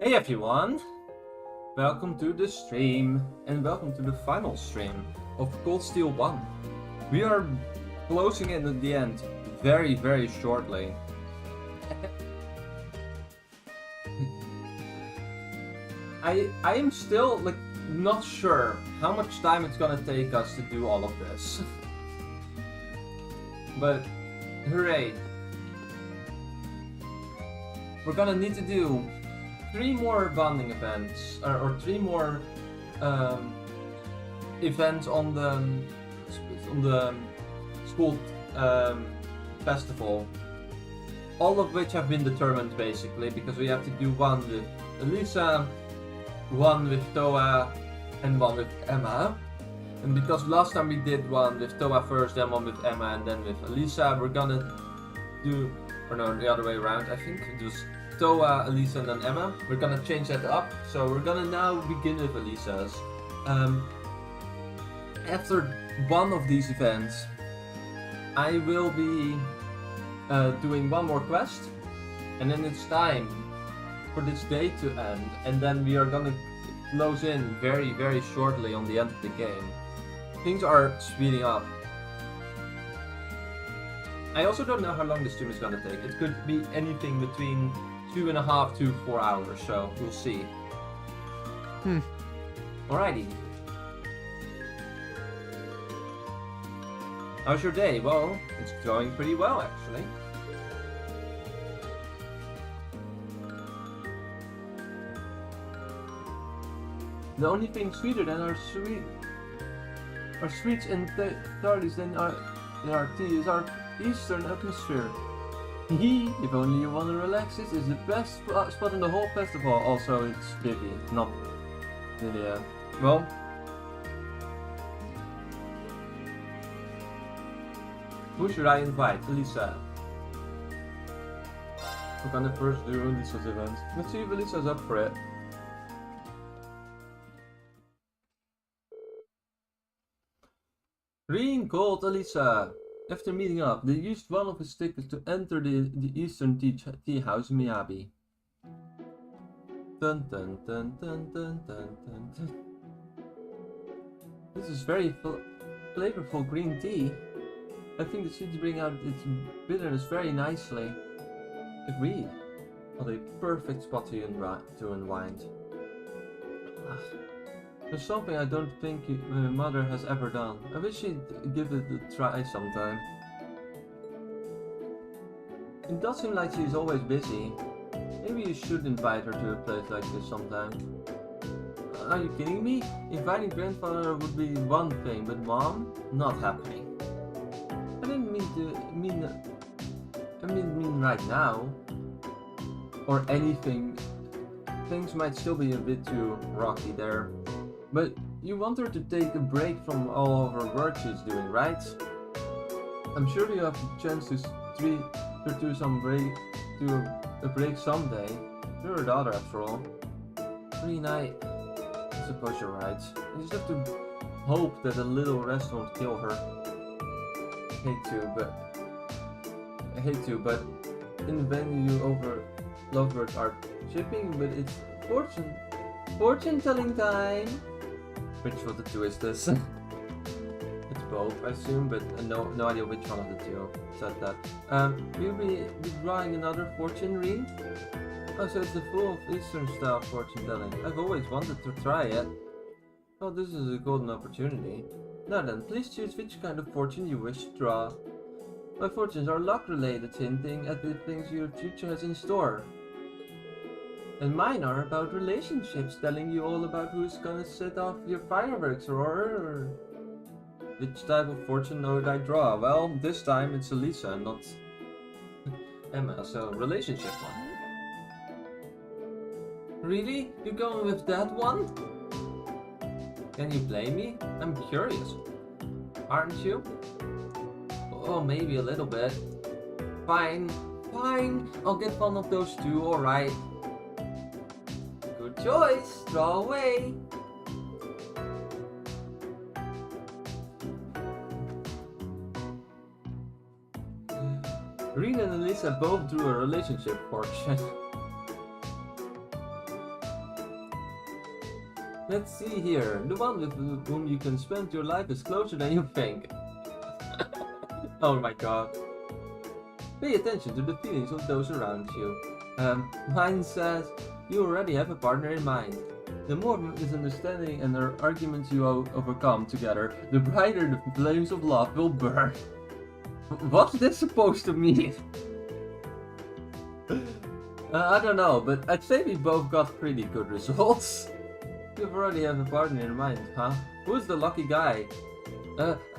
Hey everyone! Welcome to the stream and welcome to the final stream of Coldsteel 1. We are closing in at the end very shortly. I am still not sure how much time it's gonna take us to do all of this. But hooray! We're gonna need to do 3 more bonding events, or 3 more events on the school festival. All of which have been determined basically, because we have to do one with Alisa, one with Toa, and one with Emma. And because last time we did one with Toa first, then one with Emma, and then with Alisa, we're gonna do, or no, the other way around, I think. It was Toa, Elise, and then Emma. We're gonna change that up, so we're gonna now begin with Elisa's. After one of these events, I will be doing one more quest, and then it's time for this day to end, and then we are gonna close in very shortly on the end of the game. Things are speeding up. I also don't know how long this stream is gonna take. It could be anything between 2.5 to 4 hours, so we'll see. Alrighty. How's your day? Well, it's going pretty well actually. The only thing sweeter than our sweets and tardies than our tea is our Eastern atmosphere. If only you want to relax, this is the best spot in the whole festival. Also, it's Vivi, not Lilia. Well, who should I invite? Alisa. We're gonna first do Elisa's event. Let's see if Elisa's up for it. Rean called Alisa. After meeting up, they used one of his tickets to enter the Eastern tea house Miyabi. Dun dun dun dun dun dun dun dun. This is very flavorful green tea. I think the seeds bring out its bitterness very nicely. Agreed. What a perfect spot to unwind. There's something I don't think my mother has ever done. I wish she'd give it a try sometime. It does seem like she's always busy. Maybe you should invite her to a place like this sometime. Are you kidding me? Inviting grandfather would be one thing, but mom? Not happening. I didn't mean right now. Or anything. Things might still be a bit too rocky there. But you want her to take a break from all of her work she's doing, right? I'm sure you have the chance to treat her to a break someday. You're her daughter after all. Rean, I suppose you're right. I just have to hope that a little rest won't kill her. I hate to, but in the venue over lovebirds are shipping, but it's fortune telling time. Which of the two is this? It's both, I assume, but no idea which one of the two said that. Will we be drawing another fortune, Rean? Oh, so it's the full Eastern style fortune telling. I've always wanted to try it. Oh, this is a golden opportunity. Now then, please choose which kind of fortune you wish to draw. My fortunes are luck related, hinting at the things your future has in store. And mine are about relationships, telling you all about who's gonna set off your fireworks or which type of fortune would I draw? Well, this time it's Alisa, not Emma, so relationship one. Really? You going with that one? Can you play me? I'm curious. Aren't you? Oh, maybe a little bit. Fine. I'll get one of those two, alright. Good choice. Draw away. Rean and Alisa both drew a relationship fortune. Let's see here. The one with whom you can spend your life is closer than you think. Oh my god. Pay attention to the feelings of those around you. Mine says you already have a partner in mind. The more misunderstanding and arguments you overcome together, the brighter the flames of love will burn. What's this supposed to mean? I don't know, but I'd say we both got pretty good results. You already have a partner in mind, huh? Who's the lucky guy?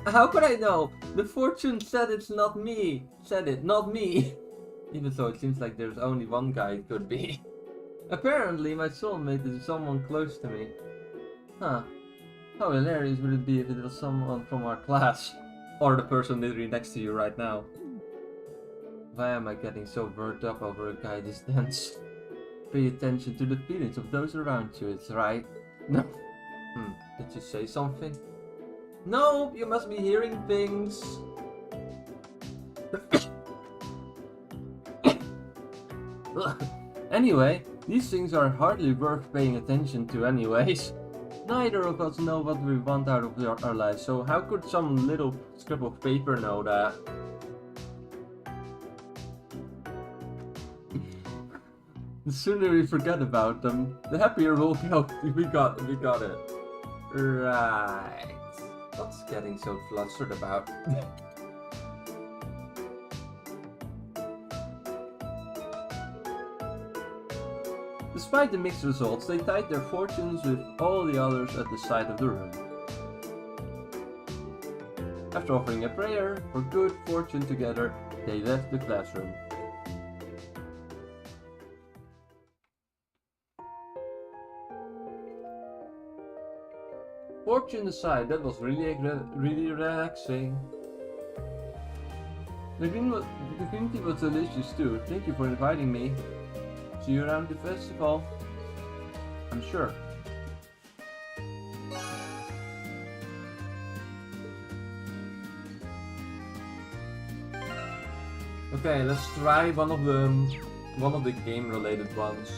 How could I know? The fortune said it's not me. Said it, not me. Even though it seems like there's only one guy it could be. Apparently my soulmate is someone close to me. Huh. How hilarious would it be if it was someone from our class? Or the person literally next to you right now. Why am I getting so worked up over a guy this dense? Pay attention to the feelings of those around you, it's right. No. Did you say something? No, you must be hearing things. Anyway, these things are hardly worth paying attention to anyways. Neither of us know what we want out of our lives, so how could some little strip of paper know that? The sooner we forget about them, the happier we'll go. We got it. Right. What's getting so flustered about? Despite the mixed results, they tied their fortunes with all the others at the side of the room. After offering a prayer for good fortune together, they left the classroom. Fortune aside, that was really relaxing. The community was delicious too. Thank you for inviting me. See you around the festival. I'm sure. Okay, let's try one of the game-related ones.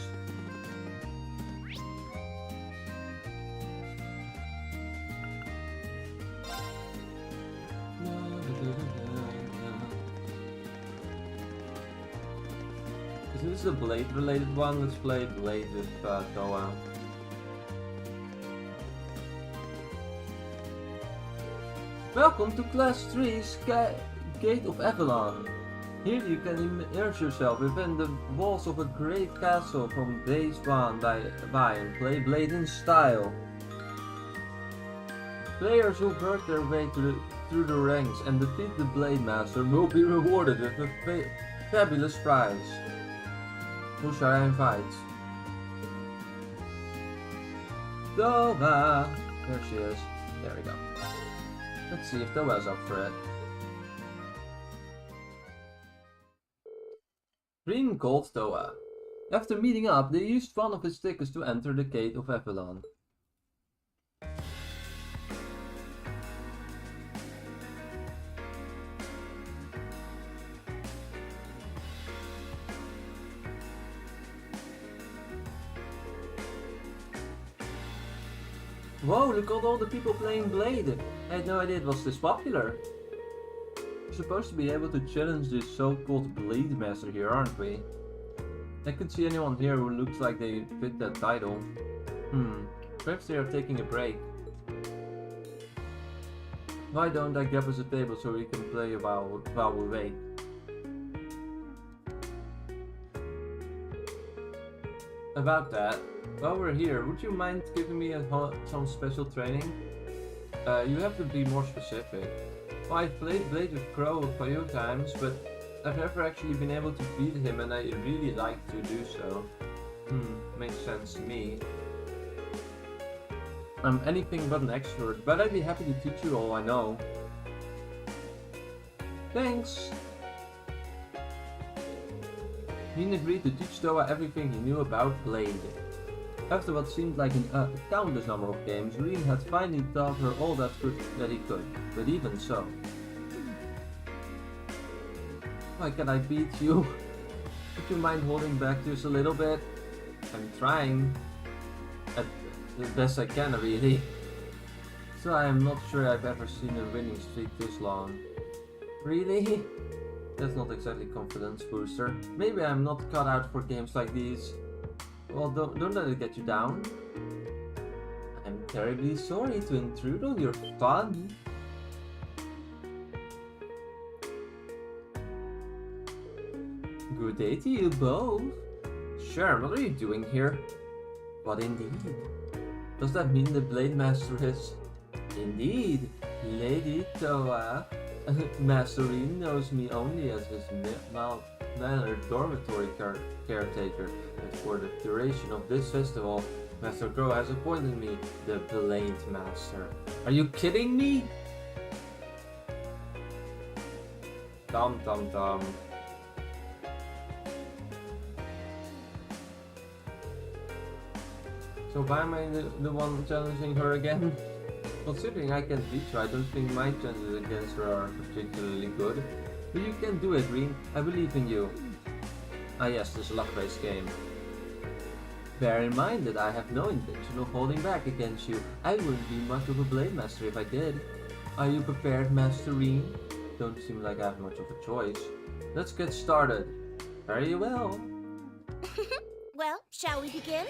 This is a blade-related one. Let's play Blade with Toa. Welcome to Class 3's Gate of Avalon. Here you can immerse yourself within the walls of a great castle from days gone by and play Blade in style. Players who work their way through the ranks and defeat the Blade Master will be rewarded with a fabulous prize. Who shall I invite? Toa! There she is. There we go. Let's see if Toa's up for it. Rean called Toa. After meeting up, they used one of his tickets to enter the Gate of Avalon. Whoa, look at all the people playing Blade! I had no idea it was this popular. We're supposed to be able to challenge this so-called Blade Master here, aren't we? I can't see anyone here who looks like they fit that title. Perhaps they are taking a break. Why don't I grab us a table so we can play while we wait? About that, while we're here, would you mind giving me some special training? You have to be more specific. Well, I've played Blade with Crow a few times, but I've never actually been able to beat him and I really like to do so. Makes sense to me. I'm anything but an expert, but I'd be happy to teach you all I know. Thanks! Rean agreed to teach Toa everything he knew about Blade. After what seemed like a countless number of games, Rean had finally taught her all that he could, but even so. Why can I beat you? Would you mind holding back just a little bit? I'm trying. the best I can, really. So I am not sure I've ever seen a winning streak this long. Really? That's not exactly confidence booster. Maybe I'm not cut out for games like these. Well, don't let it get you down. I'm terribly sorry to intrude on your fun. Good day to you both. Sure, what are you doing here? What indeed? Does that mean the Blade Master is... Indeed, Lady Toa. Master Rean knows me only as his mannered dormitory caretaker, and for the duration of this festival, Master Crow has appointed me the Blade Master. Are you kidding me? Tom. So why am I the one challenging her again? Considering I can beat you, I don't think my chances against her are particularly good. But you can do it, Rean. I believe in you. Ah yes, this luck-based game. Bear in mind that I have no intention of holding back against you. I wouldn't be much of a Blade Master if I did. Are you prepared, Master Rean? Don't seem like I have much of a choice. Let's get started. Very well. Well, shall we begin?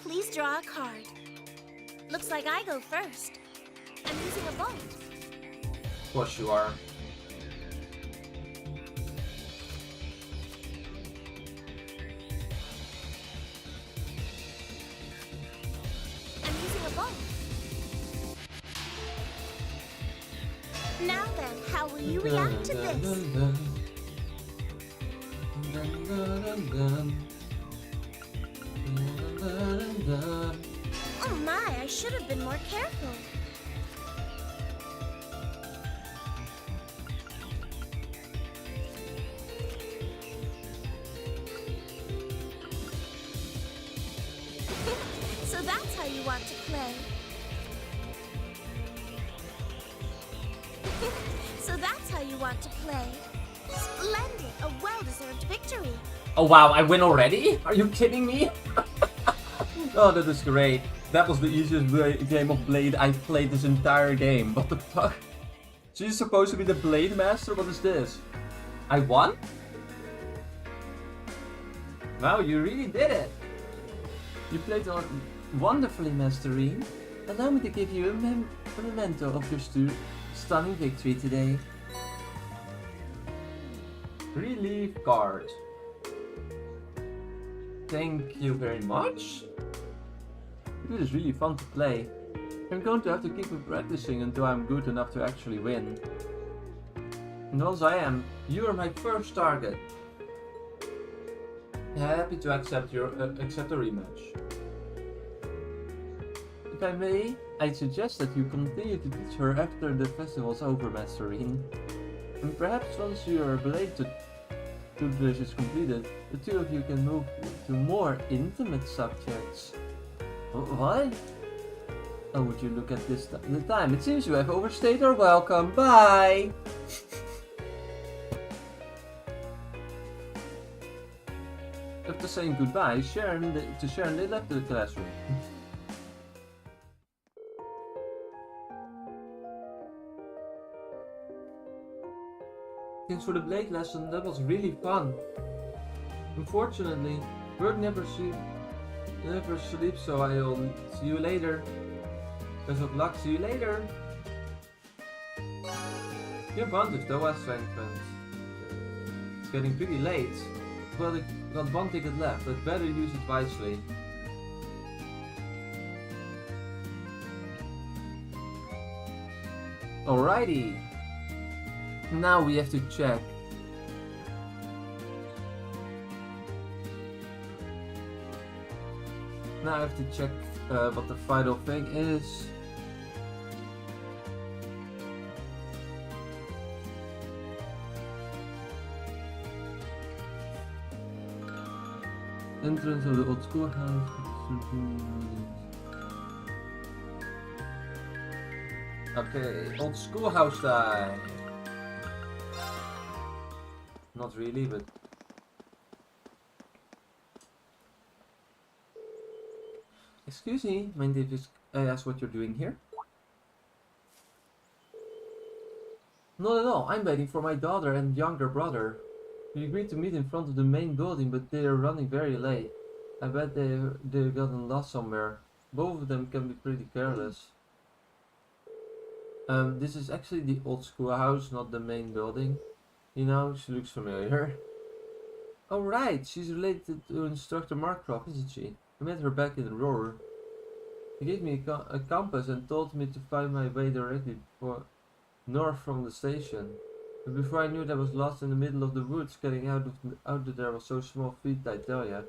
Please draw a card. Looks like I go first. I'm using a vault. Of course you are. I'm using a vault. Now then, how will you react to this? Oh my, I should have been more careful. So that's how you want to play. So that's how you want to play. Splendid, a well-deserved victory. Oh wow, I win already? Are you kidding me? Oh, that is great. That was the easiest game of Blade I've played this entire game. What the fuck? She's supposed to be the Blade Master? What is this? I won? Wow, you really did it. You played wonderfully, Master Rean. Allow me to give you a memento of your stunning victory today. Relief card. Thank you very much. This is really fun to play. I'm going to have to keep practicing until I'm good enough to actually win. And once I am, you are my first target. Happy to accept a rematch. If I may, I suggest that you continue to teach her after the festival's over, Master Rean. And perhaps once your blade tutelage is completed, the two of you can move to more intimate subjects. What? Oh, would you look at the time? It seems you have overstayed your welcome. Bye! After saying goodbye, Sharon, they left the classroom. Thanks for the blade lesson, that was really fun. Unfortunately, work never sleeps, so I'll see you later. Best of luck, see you later. Your advantage though, as friends. It's getting pretty late. Well, I got one ticket left, but better use it wisely. Alrighty. Now we have to check. Now I have to check what the final thing is. Entrance of the old schoolhouse. Okay, old schoolhouse time. Not really, but Excuse me, mind if I ask what you're doing here? Not at all. I'm waiting for my daughter and younger brother. We agreed to meet in front of the main building, but they are running very late. I bet they've gotten lost somewhere. Both of them can be pretty careless. This is actually the old schoolhouse, not the main building. You know, she looks familiar. Oh right, she's related to Instructor Markov, isn't she? I met her back in Roar. He gave me a compass and told me to find my way directly north from the station. But before I knew it, I was lost in the middle of the woods. Getting out of there was so small feet, I tell ya.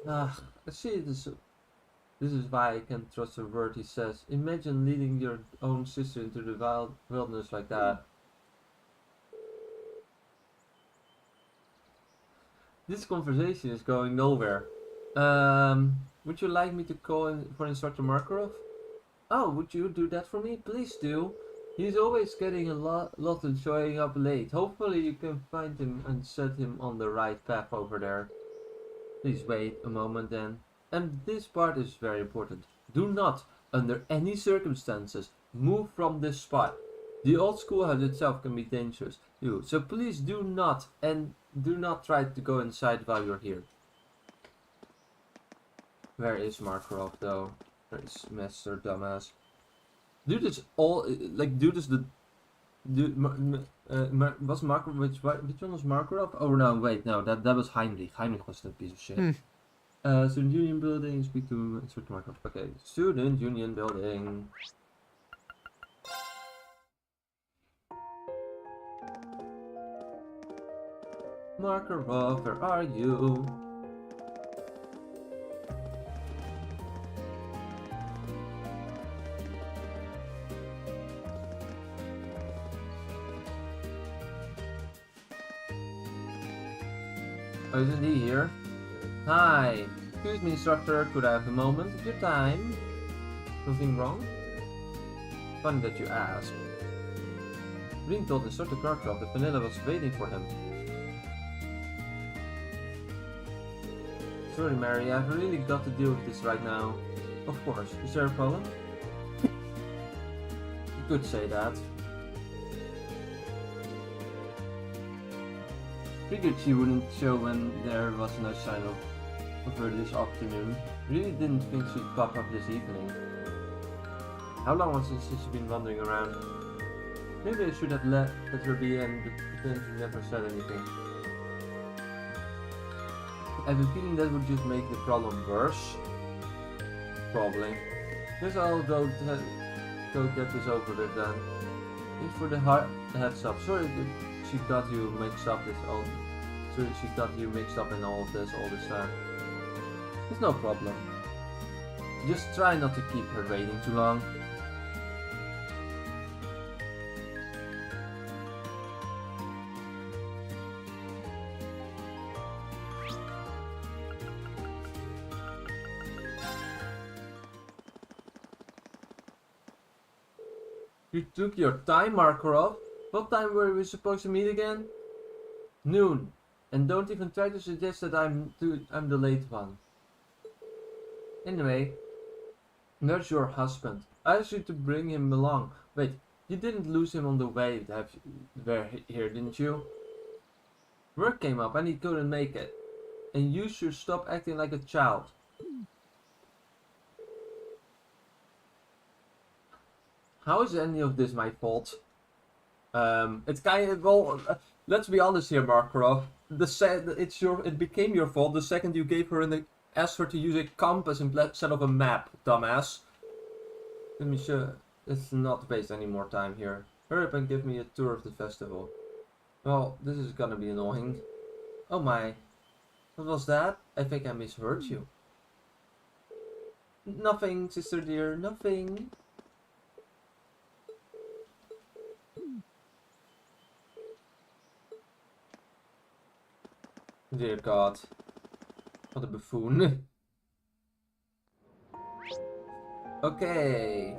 Ah, I see this. This is why I can't trust a word he says. Imagine leading your own sister into the wilderness like that. This conversation is going nowhere. Would you like me to call in for Instructor Markarov? Oh, would you do that for me? Please do. He's always getting a lot and showing up late. Hopefully you can find him and set him on the right path over there. Please wait a moment then. And this part is very important. Do not, under any circumstances, move from this spot. The old schoolhouse itself can be dangerous too, so please do not try to go inside while you're here. Where is Markarov though? Where is Master Dumbass? Do this all, like do this the... was Markarov, which one was Markarov? Oh no, wait, no, that was Heinrich. Heinrich was that piece of shit. Student Union Building, speak to Instructor Markarov. Okay, Student Union Building. Markarov, where are you? Oh, isn't he here? Hi! Excuse me, instructor, could I have a moment of your time? Something wrong? Funny that you ask. Rean told Instructor Markarov that Vanilla was waiting for him. Sorry, Mary, I've really got to deal with this right now. Of course. Is there a problem? You could say that. Figured she wouldn't show when there was no sign of her this afternoon. Really didn't think she'd pop up this evening. How long was it since she's been wandering around? Maybe I should have let her be and pretend she never said anything. I have a feeling that would just make the problem worse. Probably. Guess I'll go get this over with then. Thanks for the heads up. Sorry that she got you mixed up in all of this all this time. It's no problem. Just try not to keep her waiting too long. You took your time, Markarov. What time were we supposed to meet again? Noon. And don't even try to suggest that I'm the late one. Anyway, where's your husband? I asked you to bring him along. Wait, you didn't lose him on the way here, didn't you? Work came up and he couldn't make it. And you should stop acting like a child. How is any of this my fault? It's kind of, well, let's be honest here, Markarov. It became your fault the second you gave her asked her to use a compass instead of a map, dumbass. Let me show. Let's not waste any more time here. Hurry up and give me a tour of the festival. Well, this is gonna be annoying. Oh my. What was that? I think I misheard you. Nothing, sister dear, nothing. Dear God. What a buffoon. Okay.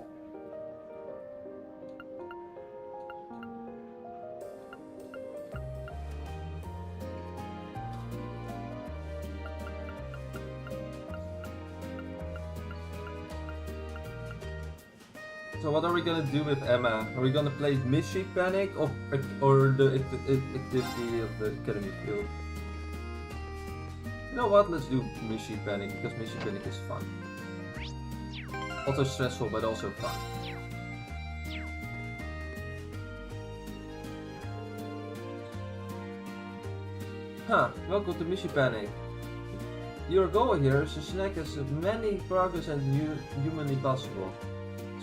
So what are we gonna do with Emma? Are we gonna play Mishy Panic or the activity of the Academy Field? You know what? Let's do Mishy Panic because Mishy Panic is fun. Also stressful, but also fun. Huh, welcome to Mishy Panic. Your goal here is to snack as many progress as humanly possible.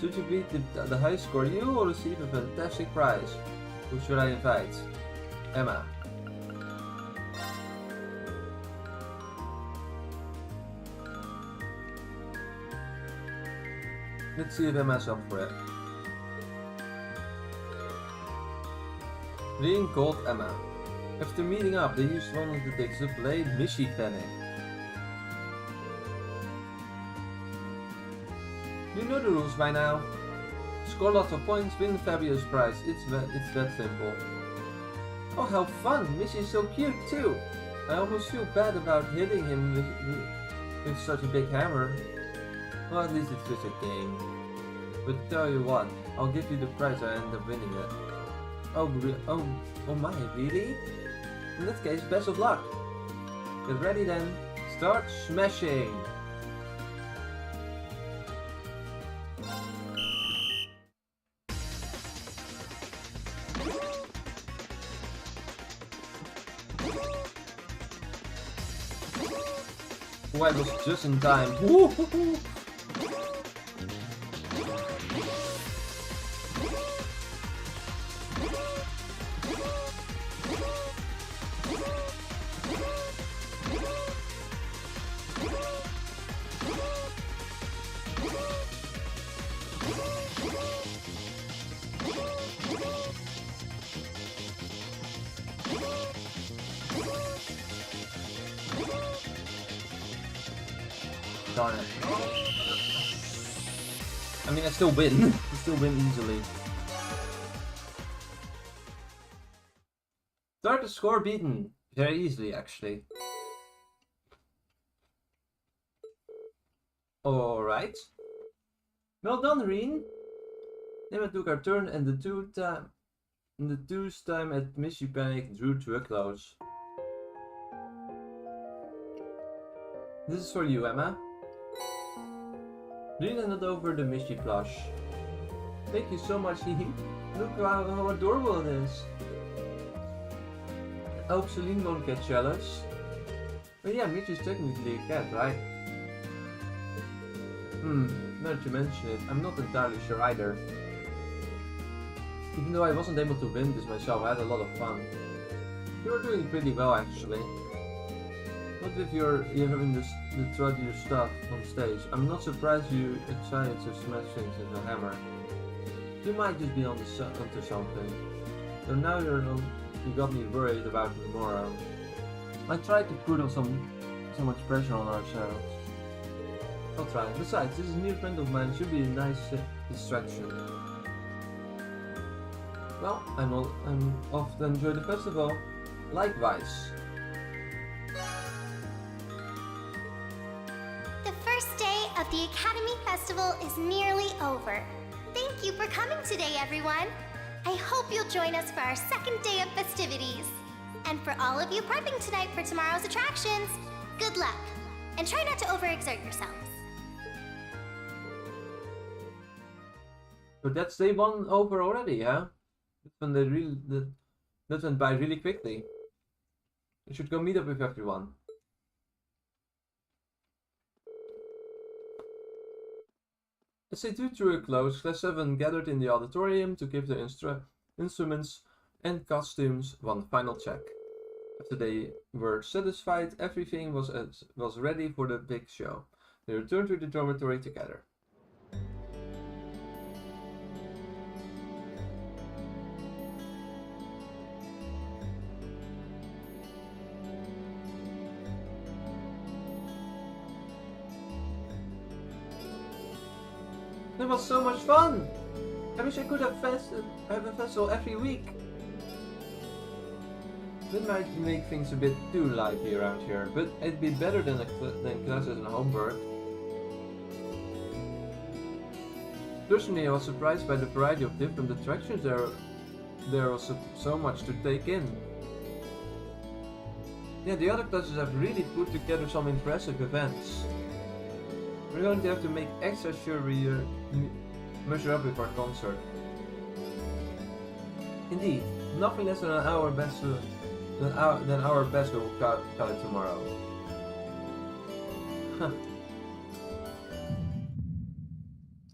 Should you beat the high score, you will receive a fantastic prize. Who should I invite? Emma. Let's see if Emma's up for it. Rean called Emma. After meeting up, they used one of the days to play Mishy Panic. You know the rules by now. Score lots of points, win a fabulous prize. It's that simple. Oh, how fun! Mishy is so cute too. I almost feel bad about hitting him with such a big hammer. Well, at least it's just a game. But tell you what, I'll give you the prize I end up winning it. Oh my, really? In that case, best of luck. Get ready then. Start smashing. Oh, I was just in time. Woo-hoo-hoo. Darn it. I mean, I still win. I still win easily. Start the score beaten. Very easily, actually. Alright. Well done, Rean. Then we took our turn and the two's time at Mishy Panic drew to a close. This is for you, Emma. Rean handed over the Mishy plush. Thank you so much, Hee. Look how adorable it is. I hope Celine won't get jealous. But yeah, Mishy's technically a cat, right? Now that you mention it, I'm not entirely sure either. Even though I wasn't able to win this myself, I had a lot of fun. You are doing pretty well, actually. Not if you're having the try your stuff on stage. I'm not surprised you excited to smash things with a hammer. You might just be onto something. So now you got me worried about tomorrow. I tried to put on so much pressure on ourselves. I'll try. Besides, this is a new friend of mine. Should be a nice distraction. Well, I'm off to enjoy the festival. Likewise. Of the Academy Festival is nearly over. Thank you for coming today, everyone. I hope you'll join us for our second day of festivities. And for all of you prepping tonight for tomorrow's attractions, good luck. And try not to overexert yourselves. So that's day one over already, huh? That went by really quickly. We should go meet up with everyone. As they drew a close, Class 7 gathered in the auditorium to give the instruments and costumes one final check. After they were satisfied, everything was ready for the big show. They returned to the dormitory together. It was so much fun! I wish I could have a festival every week. That might make things a bit too lively around here, but it'd be better than classes and homework. Personally, I was surprised by the variety of different attractions there was so much to take in. Yeah, the other classes have really put together some impressive events. We're going to have to make extra sure we measure up with our concert. Indeed, nothing less than our best will call it tomorrow.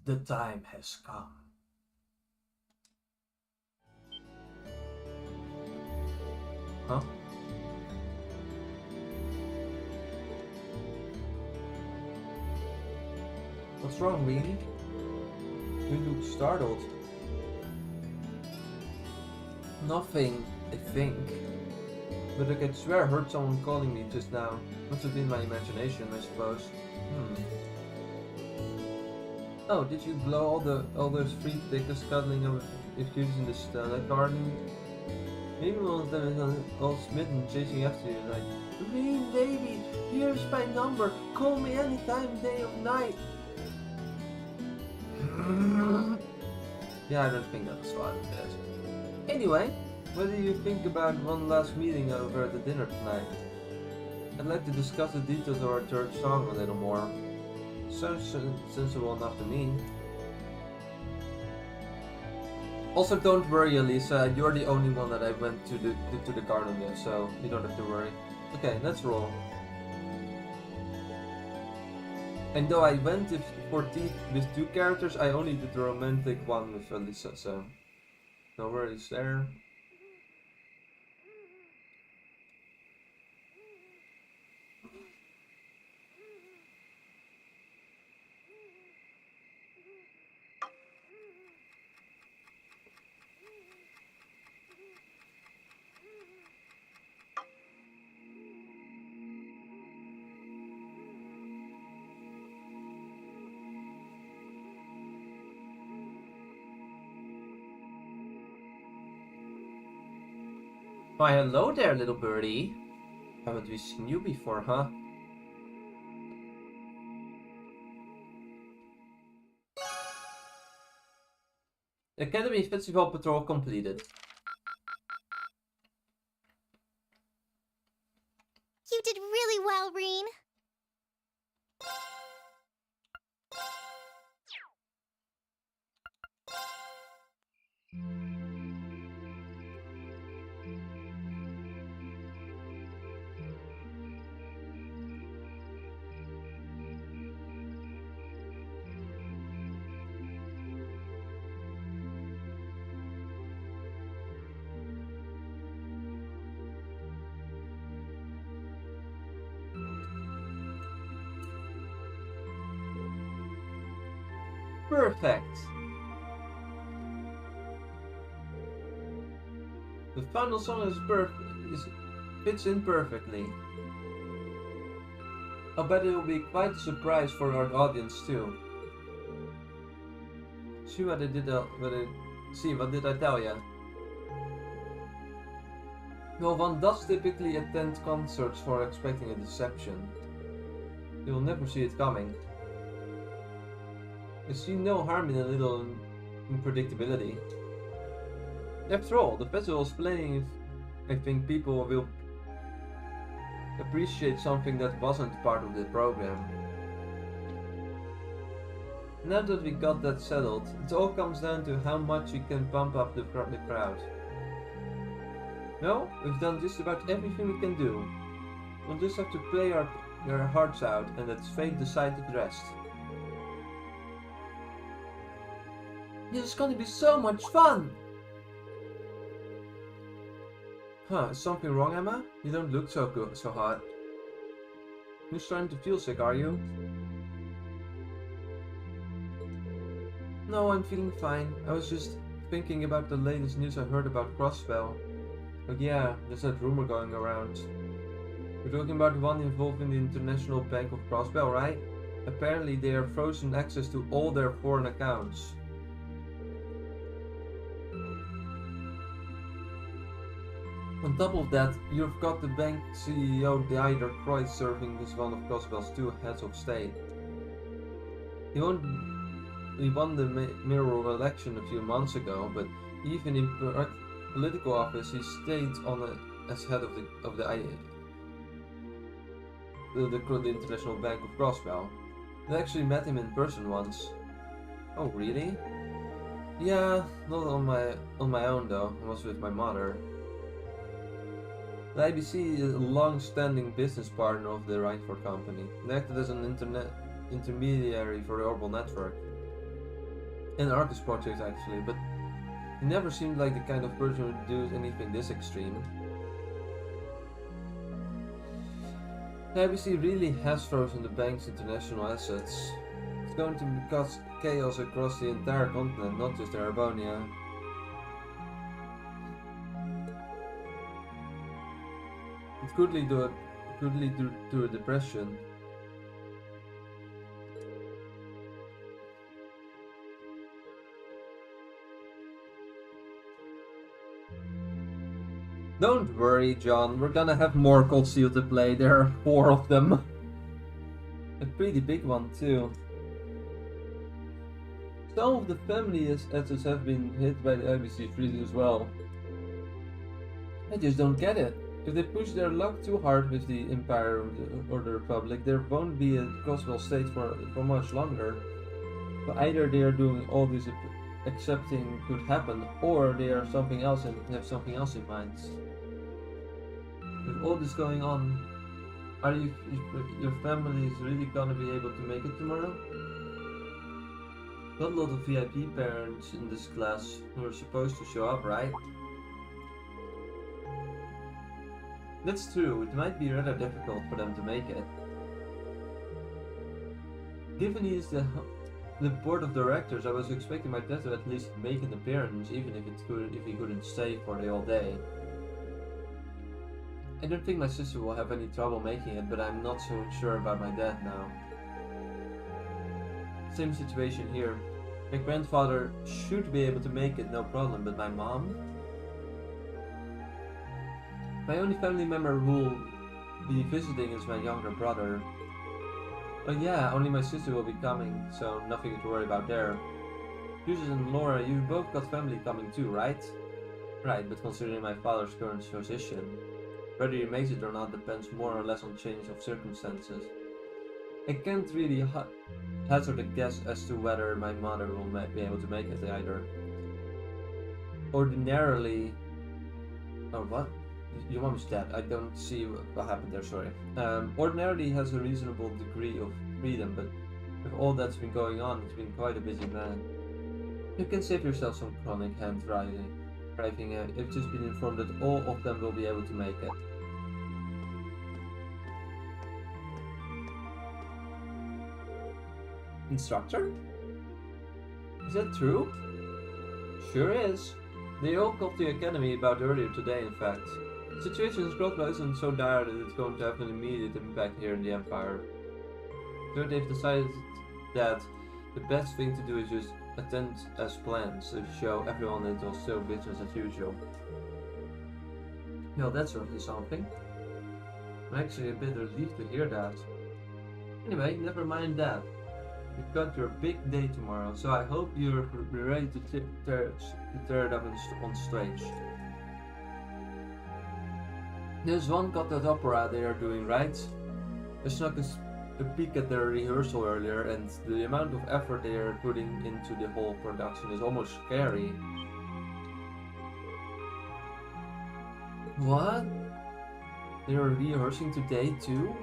The time has come. Huh? What's wrong, Rean? You look startled. Nothing, I think. But I could swear I heard someone calling me just now. Must have been my imagination, I suppose. Oh, did you blow all those free tickets cuddling up with cuties in the Stella garden? Maybe one of them is all smitten chasing after you like, Rean, baby, here's my number. Call me anytime, day or night. Yeah, I don't think that's what it is. Anyway, what do you think about one last meeting over at the dinner tonight? I'd like to discuss the details of our third song a little more. Sounds sensible enough to me. Also, don't worry, Alisa. You're the only one that I went to the garden with, so you don't have to worry. Okay, let's roll. And though I went with two characters, I only did the romantic one with Alisa, so no worries there. Why, hello there, little birdie. Haven't we seen you before, huh? Academy Festival Patrol completed. You did really well, Rean. Perfect. The final song fits in perfectly. I bet it will be quite a surprise for our audience too. See what did I tell ya? Well, one does typically attend concerts for expecting a deception. You will never see it coming. I see no harm in a little unpredictability. After all, the festival is playing. I think people will appreciate something that wasn't part of the program. Now that we got that settled, it all comes down to how much we can pump up the crowd. No, we've done just about everything we can do. We'll just have to play our hearts out and let fate decide the rest. This is gonna be so much fun! Huh, is something wrong, Emma? You don't look so hot. You're starting to feel sick, are you? No, I'm feeling fine. I was just thinking about the latest news I heard about Crossbell. But yeah, there's that rumor going around. We're talking about the one involving the International Bank of Crossbell, right? Apparently they have frozen access to all their foreign accounts. On top of that, you've got the bank CEO Deider Croix serving as one of Crossbell's two heads of state. He won't he won the mayoral election a few months ago, but even in political office, he stayed on as head of the International Bank of Crossbell. I actually met him in person once. Oh, really? Yeah, not on my own though. I was with my mother. The IBC is a long-standing business partner of the Rhineford Company. They acted as an intermediary for the Orbital Network. And Arcus project actually, but he never seemed like the kind of person who would do anything this extreme. The IBC really has frozen the bank's international assets. It's going to cause chaos across the entire continent, not just Erebonia. It could lead to a depression. Don't worry, John, we're gonna have more coldsteel to play. There are 4 of them. A pretty big one too. Some of the family assets have been hit by the IBC freeze as well. I just don't get it. If they push their luck too hard with the Empire or the Republic, there won't be a Crossbell state for much longer. But either they are doing all this accepting could happen, or they are something else and have something else in mind. With all this going on, are your family is really gonna be able to make it tomorrow? Got a lot of VIP parents in this class who are supposed to show up, right? That's true, it might be rather difficult for them to make it. Given he is the board of directors, I was expecting my dad to at least make an appearance, even if he couldn't stay for the whole day. I don't think my sister will have any trouble making it, but I'm not so sure about my dad now. Same situation here. My grandfather should be able to make it, no problem, but my mom? My only family member who will be visiting is my younger brother. Oh yeah, only my sister will be coming, so nothing to worry about there. Susan and Laura, you both got family coming too, right? Right, but considering my father's current position, whether he makes it or not depends more or less on change of circumstances. I can't really hazard a guess as to whether my mother will be able to make it either. Ordinarily... Oh, what? Your mom is dead. I don't see what happened there, sorry. Ordinarily has a reasonable degree of freedom, but with all that's been going on, it's been quite a busy man. You can save yourself some chronic hand driving. I've just been informed that all of them will be able to make it. Instructor? Is that true? Sure is. They all called the academy about earlier today, in fact. The situation in Crossbell isn't so dire that it's going to have an immediate impact here in the Empire. So they've decided that the best thing to do is just attend as planned, to show everyone that it's still business as usual. Well, that's certainly something. I'm actually a bit relieved to hear that. Anyway, never mind that. You've got your big day tomorrow, so I hope you're ready to tear it up on stage. There's one cutlet opera they are doing, right? I snuck a peek at their rehearsal earlier, and the amount of effort they are putting into the whole production is almost scary. What? They are rehearsing today too?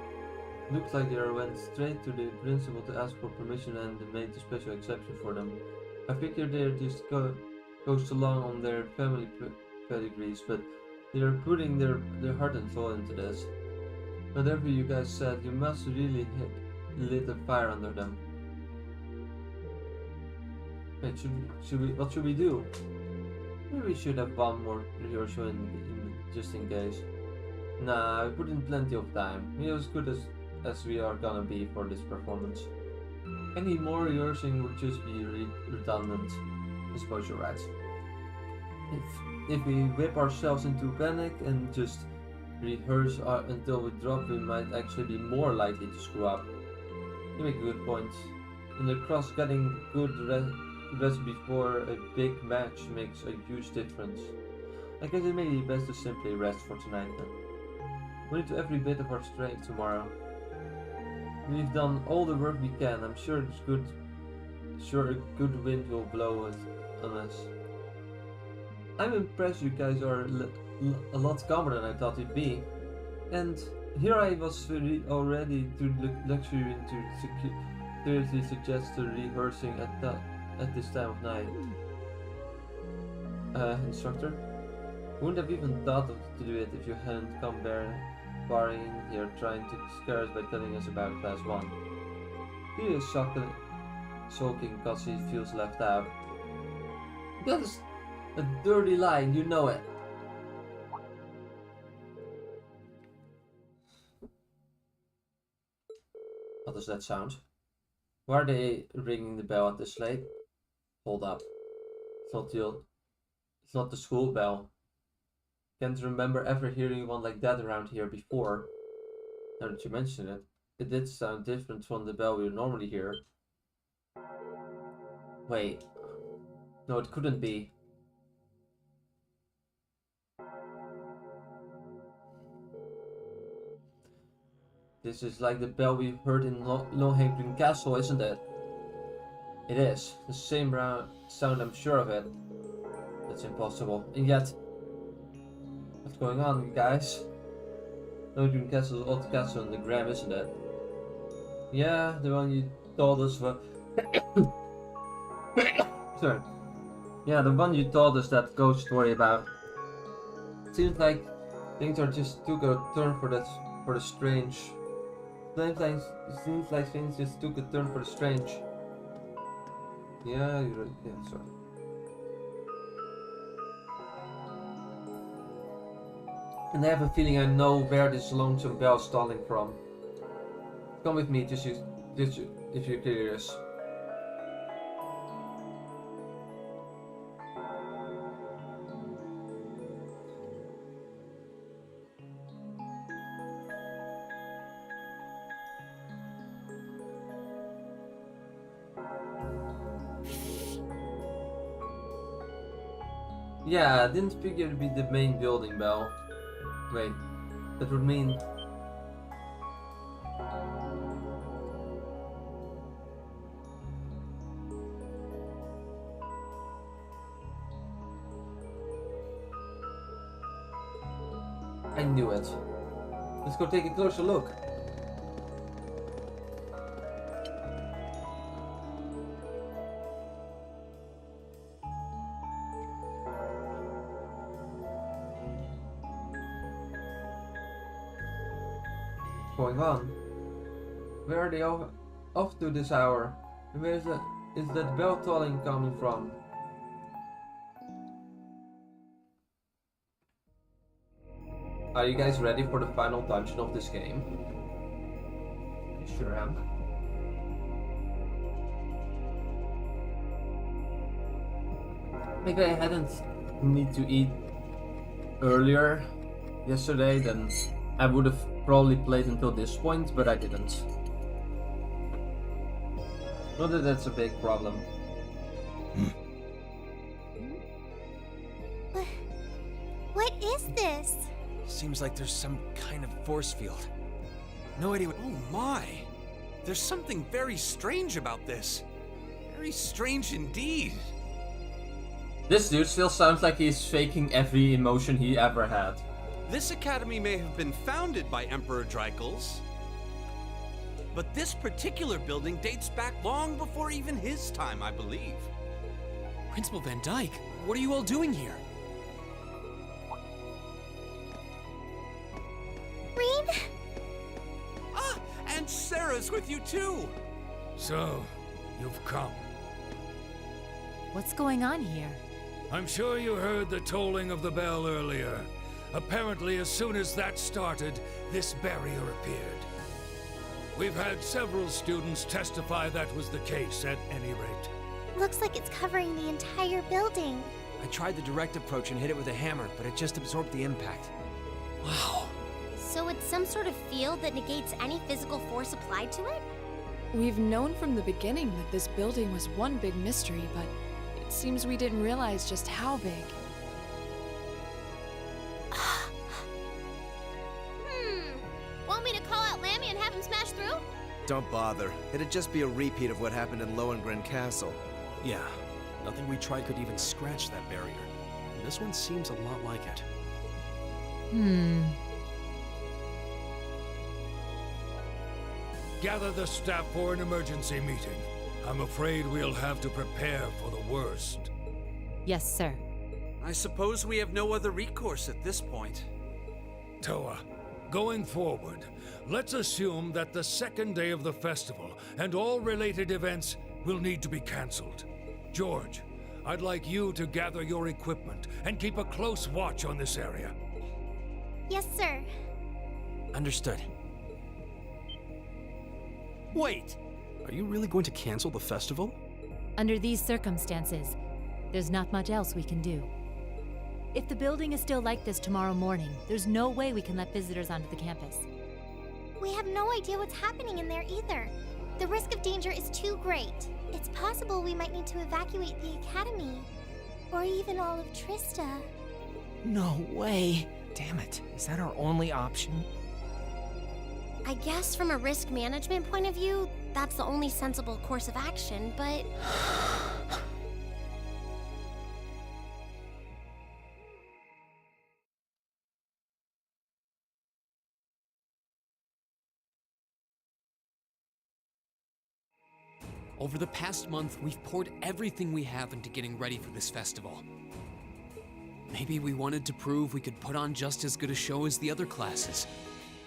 Looks like they went straight to the principal to ask for permission and made a special exception for them. I figured they just coast along on their family pedigrees, but they are putting their heart and soul into this. Whatever you guys said, you must really lit a fire under them. Wait, what should we do? Maybe we should have one more rehearsal just in case. Nah, we put in plenty of time. We are as good as we are gonna be for this performance. Any more rehearsing would just be redundant. I suppose you're right. If we whip ourselves into panic and just rehearse until we drop, we might actually be more likely to screw up. You make a good point. In lacrosse, getting good rest before a big match makes a huge difference. I guess it may be best to simply rest for tonight then. We'll need every bit of our strength tomorrow. We've done all the work we can. I'm sure a good wind will blow on us. I'm impressed you guys are a lot calmer than I thought you'd be. And here I was already to lecture into seriously suggest rehearsing at this time of night. Instructor? Wouldn't have even thought to do it if you hadn't come barring here trying to scare us by telling us about Class I. He is sulking because he feels left out. That is a dirty lie, and you know it. What does that sound? Why are they ringing the bell at this late? Hold up. It's not the school bell. Can't remember ever hearing one like that around here before. Now that you mention it, it did sound different from the bell we normally hear. Wait. No, it couldn't be. This is like the bell we heard in Lohengrin Castle, isn't it? It is. The same sound, I'm sure of it. That's impossible. And yet... What's going on, guys? Lohengrin Castle is old castle in the Gram, isn't it? Yeah, the one you told us about... Sorry. Yeah, the one you told us that ghost story about. Seems like things are just took a turn for the strange. Sometimes it seems like things just took a turn for the strange. Yeah, you're right. Yeah, sorry. And I have a feeling I know where this lonesome bell is stalling from. Come with me, if you're curious. Yeah, I didn't figure it'd be the main building bell. Wait, that would mean... I knew it. Let's go take a closer look. Going on? Where are they off to this hour? And where is that bell tolling coming from? Are you guys ready for the final dungeon of this game? I sure am. Maybe I hadn't need to eat earlier yesterday, then I would have probably played until this point, but I didn't. Not that that's a big problem. What is this? Seems like there's some kind of force field. No idea what... Oh my! There's something very strange about this. Very strange indeed. This dude still sounds like he's faking every emotion he ever had. This academy may have been founded by Emperor Drykles, but this particular building dates back long before even his time, I believe. Principal Van Dyke, what are you all doing here? Rean? Ah, and Sarah's with you too! So, you've come. What's going on here? I'm sure you heard the tolling of the bell earlier. Apparently, as soon as that started, this barrier appeared. We've had several students testify that was the case, at any rate. Looks like it's covering the entire building. I tried the direct approach and hit it with a hammer, but it just absorbed the impact. Wow. So it's some sort of field that negates any physical force applied to it? We've known from the beginning that this building was one big mystery, but it seems we didn't realize just how big. Want me to call out Lammy and have him smash through? Don't bother. It'd just be a repeat of what happened in Lohengrin Castle. Yeah, nothing we tried could even scratch that barrier. And this one seems a lot like it. Gather the staff for an emergency meeting. I'm afraid we'll have to prepare for the worst. Yes, sir. I suppose we have no other recourse at this point. Toa, going forward, let's assume that the second day of the festival and all related events will need to be cancelled. George, I'd like you to gather your equipment and keep a close watch on this area. Yes, sir. Understood. Wait! Are you really going to cancel the festival? Under these circumstances, there's not much else we can do. If the building is still like this tomorrow morning, there's no way we can let visitors onto the campus. We have no idea what's happening in there either. The risk of danger is too great. It's possible we might need to evacuate the academy. Or even all of Trista. No way. Damn it. Is that our only option? I guess from a risk management point of view, that's the only sensible course of action, but... Over the past month, we've poured everything we have into getting ready for this festival. Maybe we wanted to prove we could put on just as good a show as the other classes.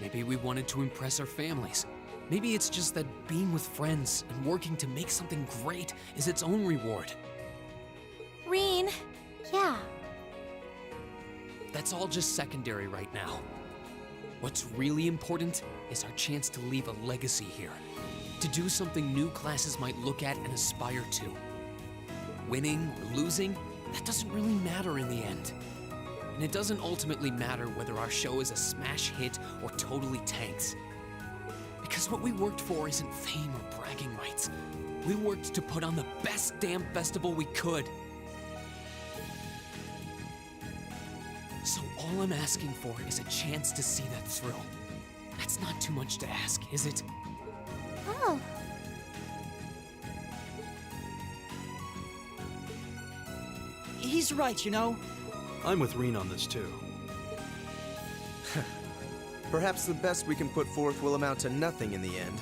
Maybe we wanted to impress our families. Maybe it's just that being with friends and working to make something great is its own reward. Rean. Yeah. That's all just secondary right now. What's really important is our chance to leave a legacy here. To do something new classes might look at and aspire to. Winning or losing, that doesn't really matter in the end. And it doesn't ultimately matter whether our show is a smash hit or totally tanks. Because what we worked for isn't fame or bragging rights. We worked to put on the best damn festival we could. So all I'm asking for is a chance to see that thrill. That's not too much to ask, is it? Oh. He's right, you know. I'm with Rean on this too. Perhaps the best we can put forth will amount to nothing in the end.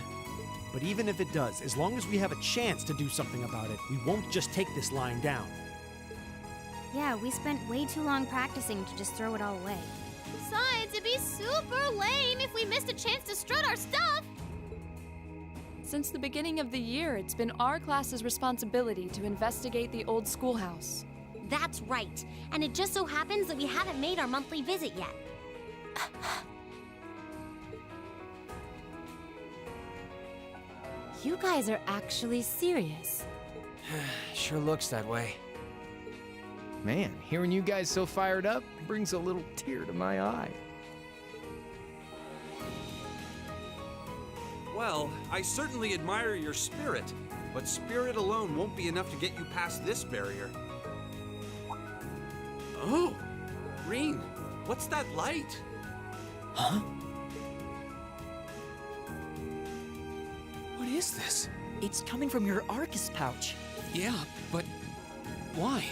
But even if it does, as long as we have a chance to do something about it, we won't just take this lying down. Yeah, we spent way too long practicing to just throw it all away. Besides, it'd be super lame if we missed a chance to strut our stuff! Since the beginning of the year, it's been our class's responsibility to investigate the old schoolhouse. That's right. And it just so happens that we haven't made our monthly visit yet. You guys are actually serious. Sure looks that way. Man, hearing you guys so fired up brings a little tear to my eye. Well, I certainly admire your spirit, but spirit alone won't be enough to get you past this barrier. Oh! Rean, what's that light? Huh? What is this? It's coming from your Arcus pouch. Yeah, but why?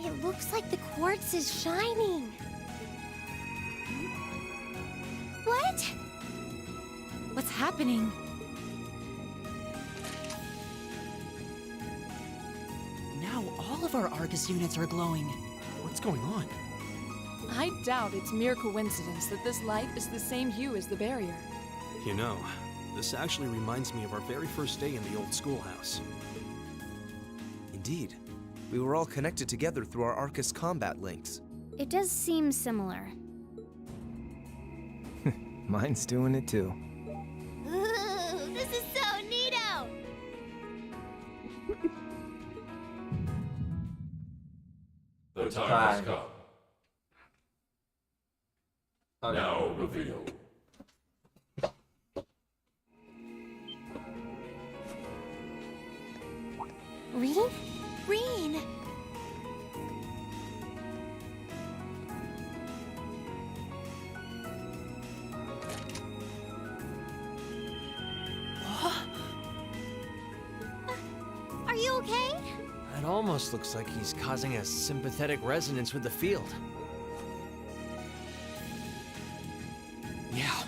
It looks like the quartz is shining. What? What's happening? Now all of our Arcus units are glowing. What's going on? I doubt it's mere coincidence that this light is the same hue as the barrier. You know, this actually reminds me of our very first day in the old schoolhouse. Indeed. We were all connected together through our Arcus combat links. It does seem similar. Mine's doing it too. Ooh, this is so neato! The time has come. Oh, Now reveal. Rean? Rean! Are you okay? It almost looks like he's causing a sympathetic resonance with the field. Yeah,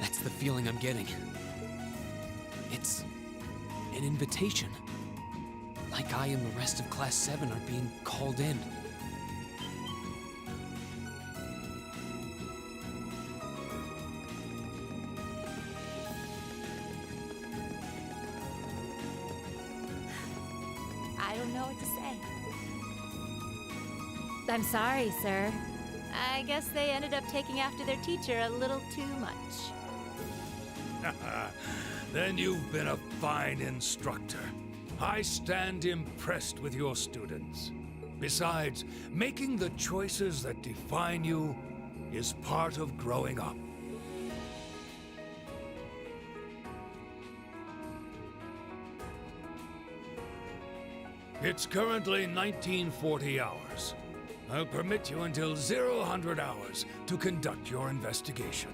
that's the feeling I'm getting. It's an invitation. Like I and the rest of Class 7 are being called in. I don't know what to say. I'm sorry, sir. I guess they ended up taking after their teacher a little too much. Then you've been a fine instructor. I stand impressed with your students. Besides, making the choices that define you is part of growing up. It's currently 1940 hours. I'll permit you until 00 hours to conduct your investigation.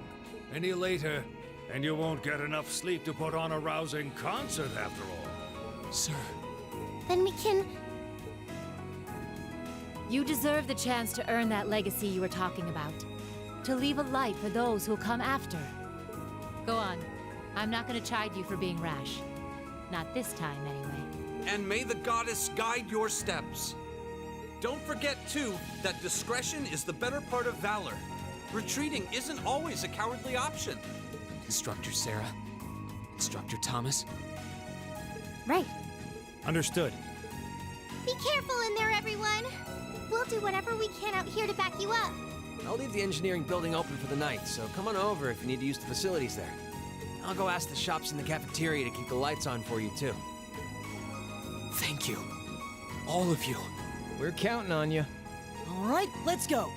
Any later, and you won't get enough sleep to put on a rousing concert after all. Sir. Then we can... You deserve the chance to earn that legacy you were talking about. To leave a light for those who'll come after. Go on. I'm not gonna chide you for being rash. Not this time, anyway. And may the goddess guide your steps. Don't forget, too, that discretion is the better part of valor. Retreating isn't always a cowardly option. Instructor Sarah. Instructor Thomas. Right. Understood. Be careful in there, everyone! We'll do whatever we can out here to back you up. I'll leave the engineering building open for the night, so come on over if you need to use the facilities there. I'll go ask the shops in the cafeteria to keep the lights on for you, too. Thank you. All of you. We're counting on you. All right, let's go.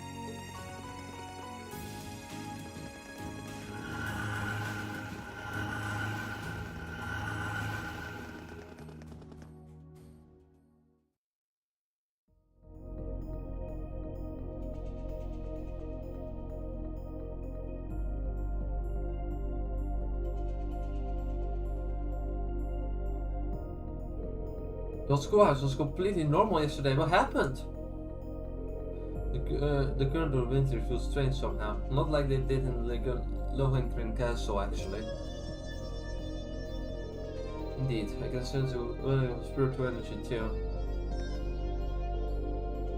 Your schoolhouse was completely normal yesterday. What happened? The current of winter feels strange somehow. Not like they did in the Lohengrin Castle, actually. Indeed, I can sense a spiritual energy too.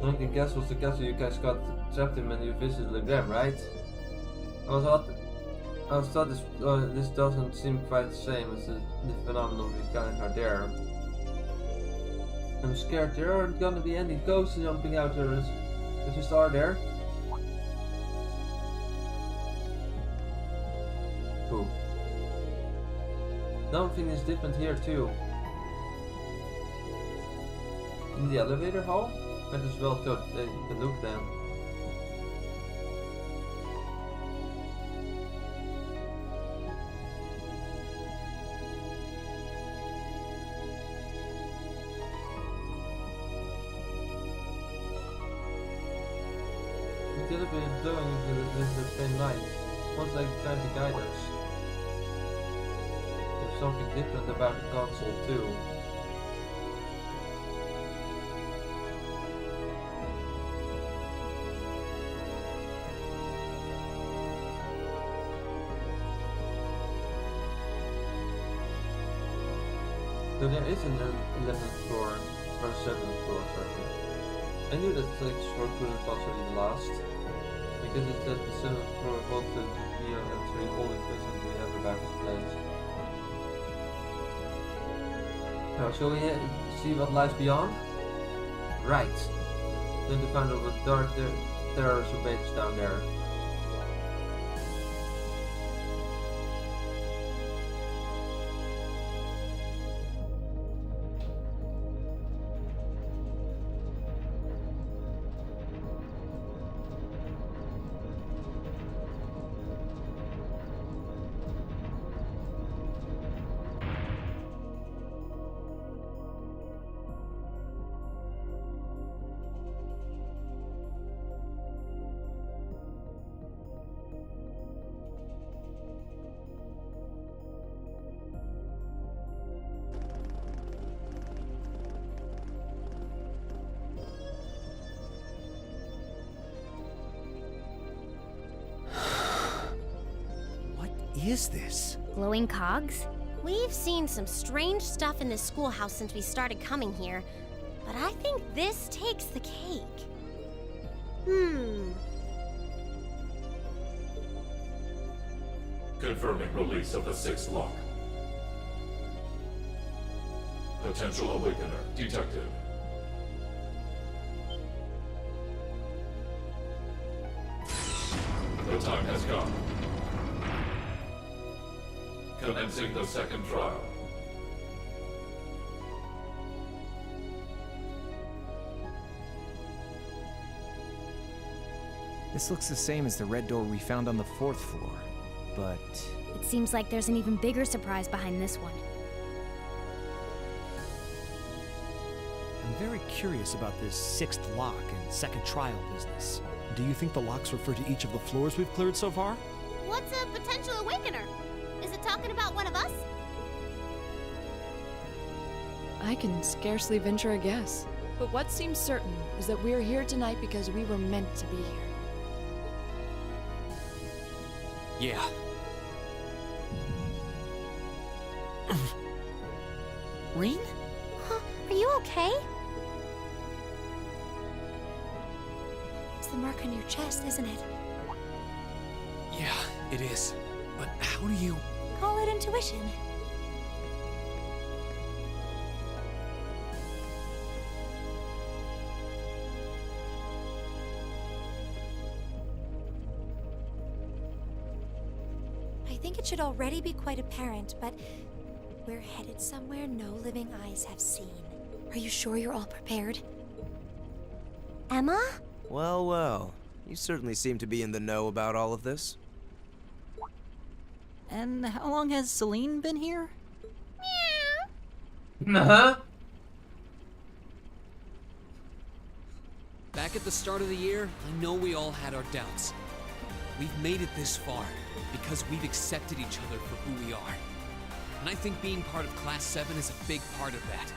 Lohengrin Castle was the castle you guys got trapped in when you visited the Gram, right? I thought this doesn't seem quite the same as the phenomenon we encountered there. I'm scared there aren't gonna be any ghosts jumping out there. If just are there. Cool. Something is different here too. In the elevator hall? Might as well take a look then. The elevator is glowing with the same light. Almost like it's trying to guide us. There's something different about the console too. So there is an 11th floor or 7th floor, certainly. I knew that the 6th floor couldn't possibly be the last, because it said the 7th floor holds the Nihon and all the questions we have about this place. Now, shall we see what lies beyond? Right. Then to find out what dark terrors awaits down there. is this? Glowing cogs? We've seen some strange stuff in this schoolhouse since we started coming here, but I think this takes the cake. Confirming release of the 6th lock. Potential Awakener detected. The time has come. Commencing the 2nd trial. This looks the same as the red door we found on the 4th floor, but... It seems like there's an even bigger surprise behind this one. I'm very curious about this 6th lock and 2nd trial business. Do you think the locks refer to each of the floors we've cleared so far? What's a potential awakener? Is it talking about one of us? I can scarcely venture a guess. But what seems certain is that we're here tonight because we were meant to be here. Yeah. Rean? Huh, are you okay? It's the mark on your chest, isn't it? Yeah, it is. But how do you... Call it intuition. I think it should already be quite apparent, but we're headed somewhere no living eyes have seen. Are you sure you're all prepared? Emma? Well, well. You certainly seem to be in the know about all of this. And how long has Celine been here? Uh-huh. Back at the start of the year, I know we all had our doubts. We've made it this far because we've accepted each other for who we are. And I think being part of Class 7 is a big part of that.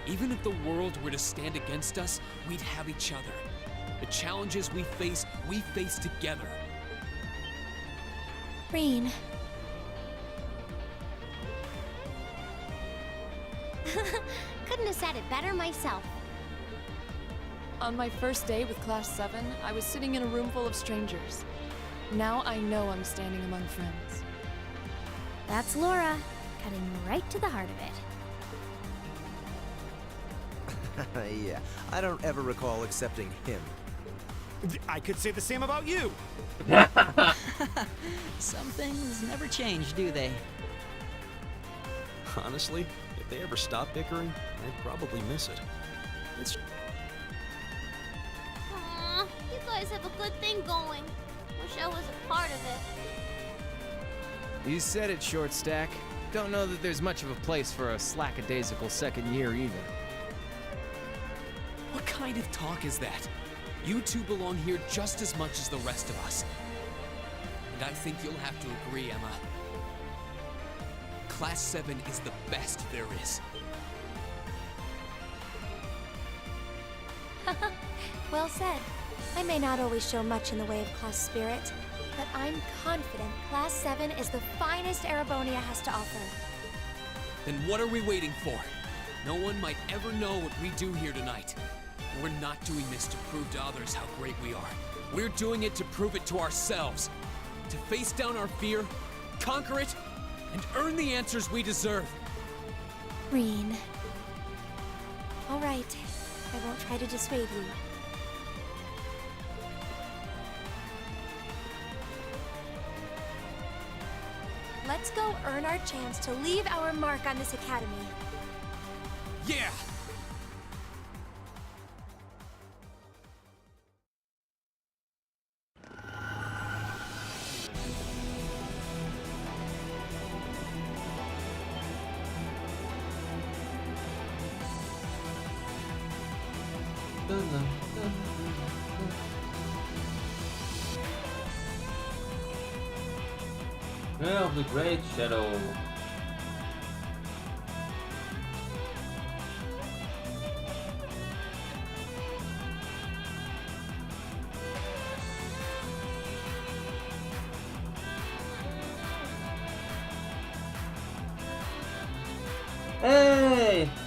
Even if the world were to stand against us, we'd have each other. The challenges we face together. Rean. Couldn't have said it better myself. On my first day with Class 7, I was sitting in a room full of strangers. Now I know I'm standing among friends. That's Laura, cutting right to the heart of it. Yeah, I don't ever recall accepting him. I could say the same about you! Some things never change, do they? Honestly, if they ever stop bickering, I'd probably miss it. It's... Aw, you guys have a good thing going. Wish I was a part of it. You said it, Short Stack. Don't know that there's much of a place for a slackadaisical 2nd year either. What kind of talk is that? You two belong here just as much as the rest of us. And I think you'll have to agree, Emma. Class 7 is the best there is. Well said. I may not always show much in the way of class spirit, but I'm confident Class 7 is the finest Erebonia has to offer. Then what are we waiting for? No one might ever know what we do here tonight. We're not doing this to prove to others how great we are. We're doing it to prove it to ourselves. To face down our fear, conquer it, and earn the answers we deserve. Rean. All right. I won't try to dissuade you. Let's go earn our chance to leave our mark on this academy. Yeah! Yeah, of the Great Shadow.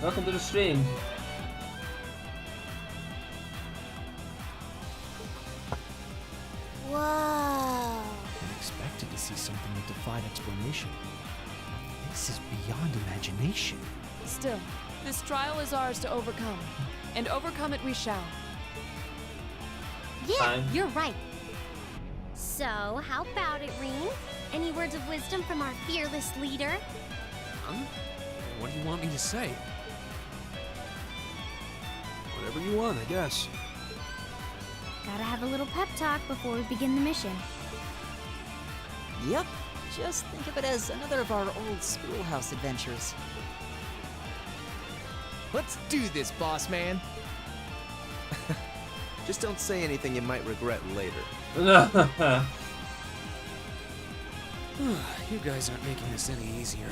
Welcome to the stream. Whoa. Unexpected to see something that defied explanation. This is beyond imagination. Still, this trial is ours to overcome. And overcome it we shall. Yeah, Fine. you're right. So, how about it, Rean? Any words of wisdom from our fearless leader? What do you want me to say? Whatever you want, I guess. Gotta have a little pep talk before we begin the mission. Yep. Just think of it as another of our old schoolhouse adventures. Let's do this, boss man. Just don't say anything you might regret later. You guys aren't making this any easier.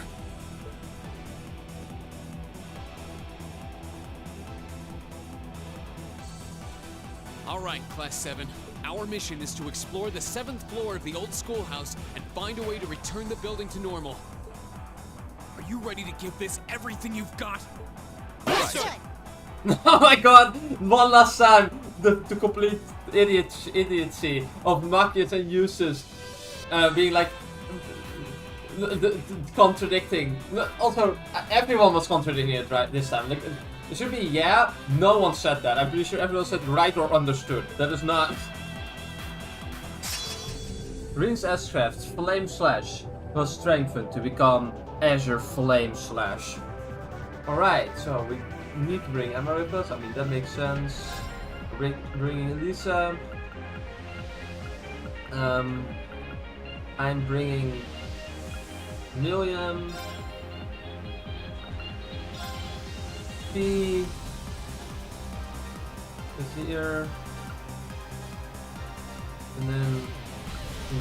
All right, Class 7. Our mission is to explore the 7th floor of the old schoolhouse and find a way to return the building to normal. Are you ready to give this everything you've got? Oh my god! One last time! The complete idiocy of Makias and uses being like contradicting. Also, everyone was contradicting it right this time. Like, it should be yeah. No one said that. I'm pretty sure everyone said right or understood. That is not. Rean's S-Craft's Flame Slash was strengthened to become Azure Flame Slash. Alright, so we need to bring Emma with us. I mean, that makes sense. Bringing Alisa. I'm bringing Millium. P is here. And then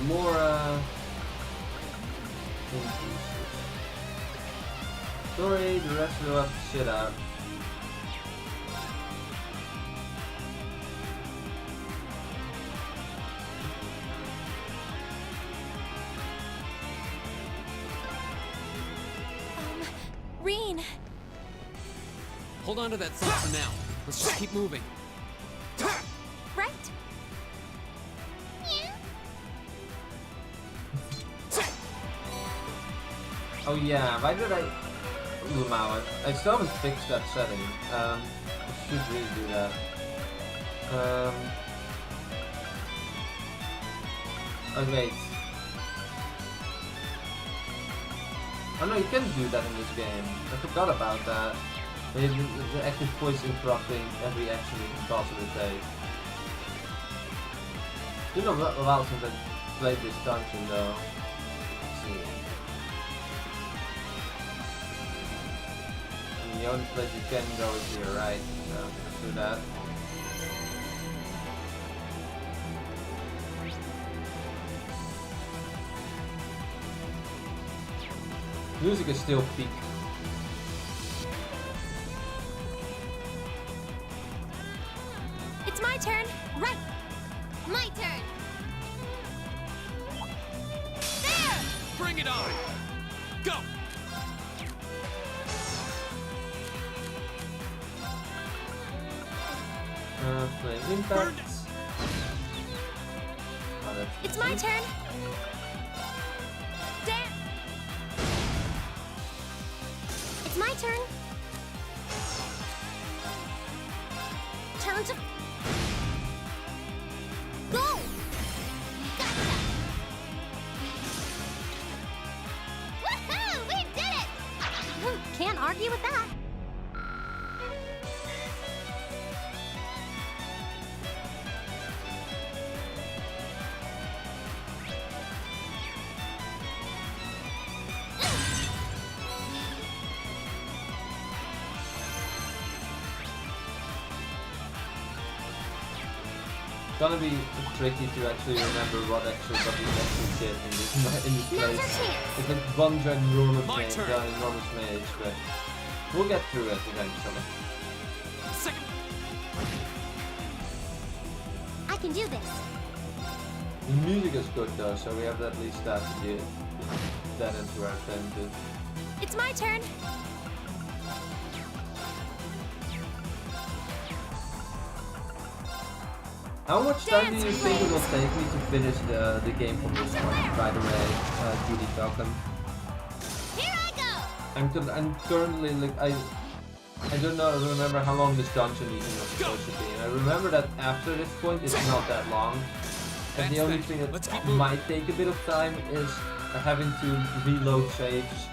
Laura. Sorry, the rest will have to shit out. Rean! Hold on to that thought for now. Let's just keep moving. Right? Oh yeah, why did I zoom out? I still haven't fixed that setting. I should really do that. Oh wait. Oh no, you can do that in this game. I forgot about that. The active voice interrupting every action you can possibly take. It's been a while since I played this dungeon though. Let's see. And the only place you can go is here, right? So let's do that. Music is still peak. It's my turn. Right. My turn. There! Bring it on! Go! Flame impact. Oh, It's my turn. There. It's my turn. Turn to go. Gotcha. Woohoo! We did it. Can't argue with that. It's gonna be tricky to actually remember what we actually did in this place. It's like one ginormous mage, but we'll get through it eventually. I can do this. The music is good though, so we have at least that to get that into our advantage. It's my turn. How much time do you think it will take me to finish the game from this point, by the way, Judy Falcom? Here I go! I'm currently, like, I don't know, remember how long this dungeon even was supposed to be. And I remember that after this point, it's not that long. And the only thing that might take a bit of time is having to reload saves.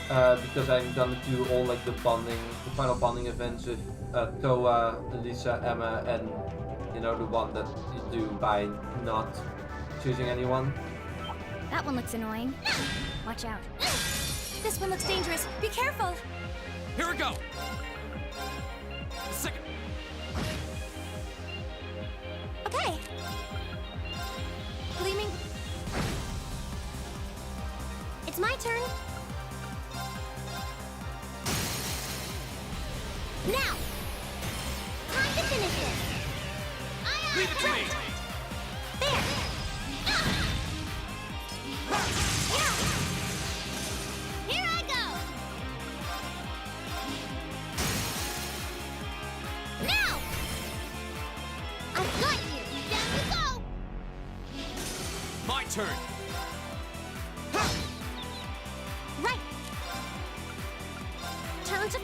Because I'm gonna do all like the final bonding events with Toa, Alisa, Emma, and you know, the one that you do by not choosing anyone. That one looks annoying. Watch out. This one looks dangerous. Be careful. Here we go. Second. Okay. Gleaming. It's my turn. Now! Time to finish this! Leave it to me! There! Here I go! Now! I've got you! Down you go! My turn! Right! Turn to...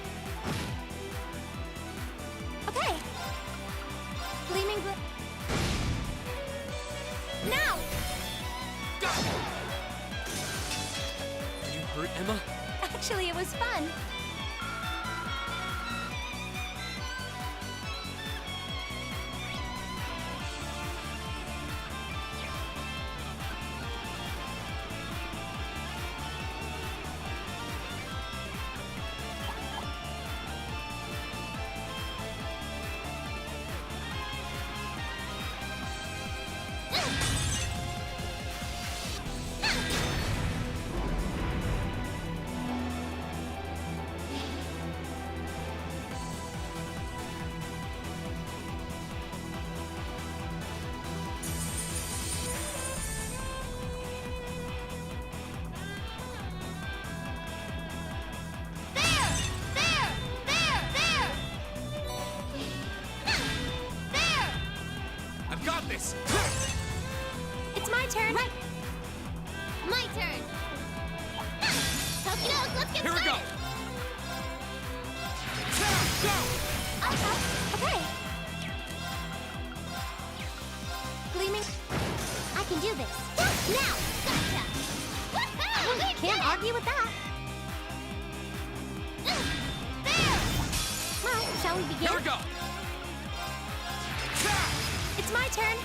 Okay. Gleaming now! Go! Are you hurt, Emma? Actually, it was fun. It's my turn. Right. My turn. Okie doke, let's get Here we started. Go! Okay. Gleaming. I can do this. Now. Gotcha. Woohoo! Can't argue with that. There. Well, shall we begin? Here we go. It's my turn.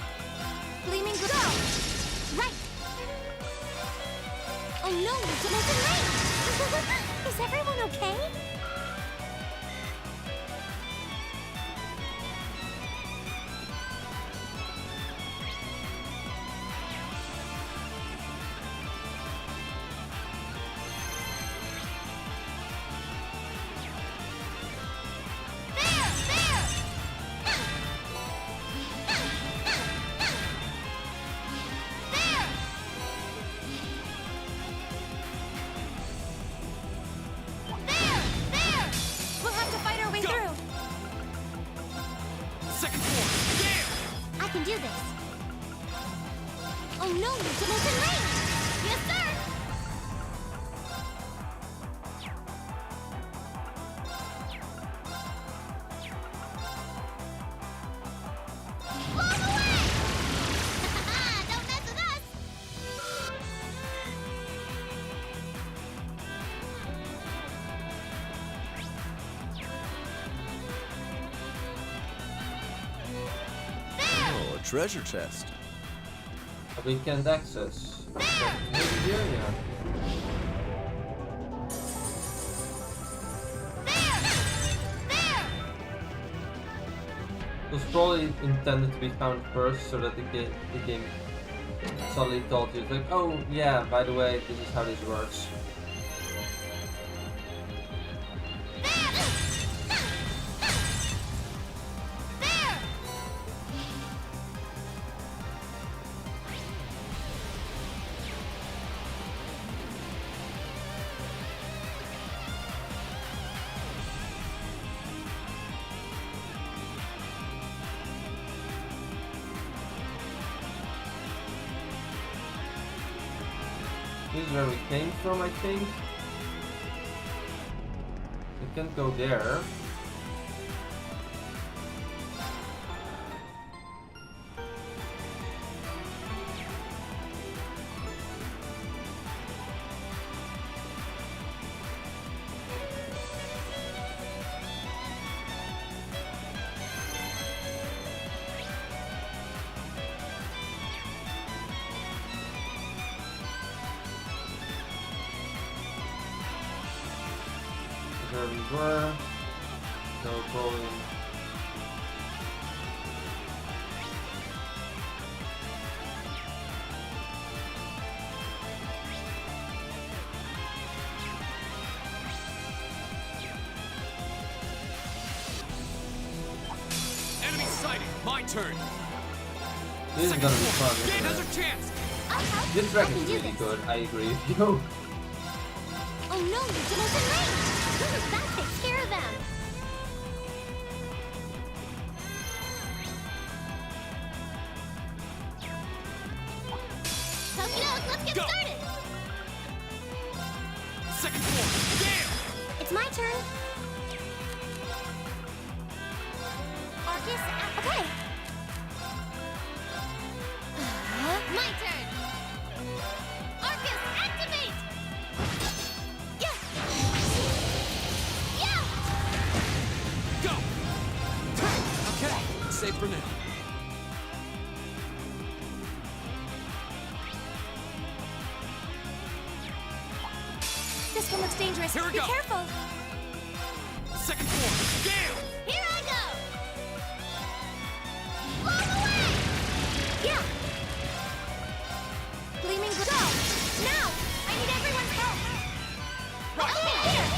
Gleaming go. Right. Oh no, it's almost late. Is everyone okay? Treasure chest. A weekend access. Maybe here, yeah. It was probably intended to be found first, so that the game suddenly told you, like, oh yeah, by the way, this is how this works. This is where we came from, I think. We can't go there. Where we were. So going. Enemy sighted. My turn. This is gonna be fun, Gain isn't has it? a chance. This track is really good, I agree with you. Oh no, you're within range! That takes care of them! Okie doke, let's get started! Second floor. Gale. It's my turn. Arcus, okay. My turn. Arcus, activate! Yeah! Yeah! Go. Okay. Safe for now. This one looks dangerous. Here we Be go. careful. Second floor. Gale. Here I go! Blow away! Yeah! Gleaming go! Now! I need everyone's help! Okay, here!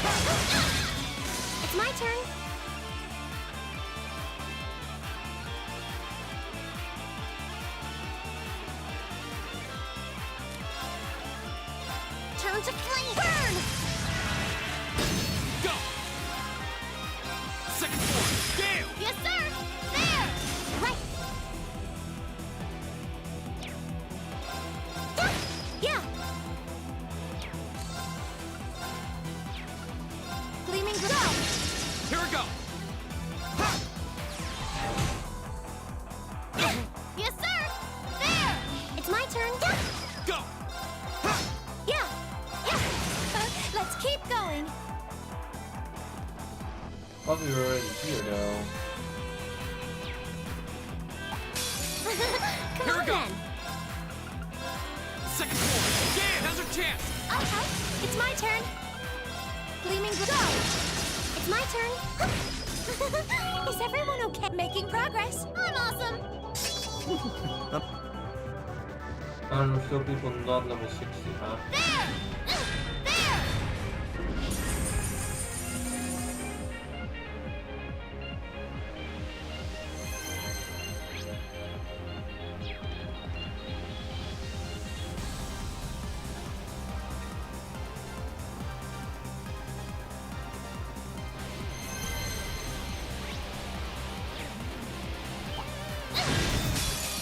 It's my turn. Turn to flame! Burn! Go. Second floor. Gale. Yes, sir! There! Right! Yeah! Gleaming go! Here we go. Yes, sir! There! It's my turn. Go. Yeah! Yeah! Let's keep going. Thought we were already here though. Come Here we on go. then. Second floor. Gale has a chance. Okay, it's my turn. Gleaming go! It's my turn. Is everyone okay? Making progress. I'm awesome. And there's still people not level 60, huh? There! There!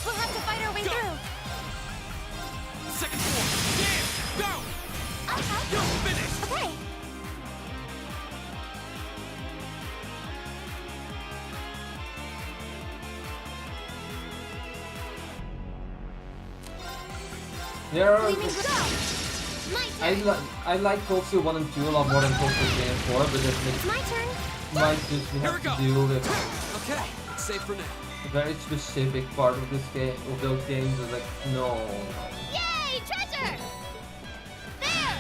We'll have to fight our way Go. through. Second floor. Gale. Go. Okay. You're finished. Okay. There are, Gleaming go! My turn. I like coldsteel 1 and 2 a lot more than coldsteel 3 and 4, but that It's my turn. might just we Here have we to go. deal with Okay. It's safe for now. a very specific part of this game, of those games. Is like, no. Yay! Treasure! There!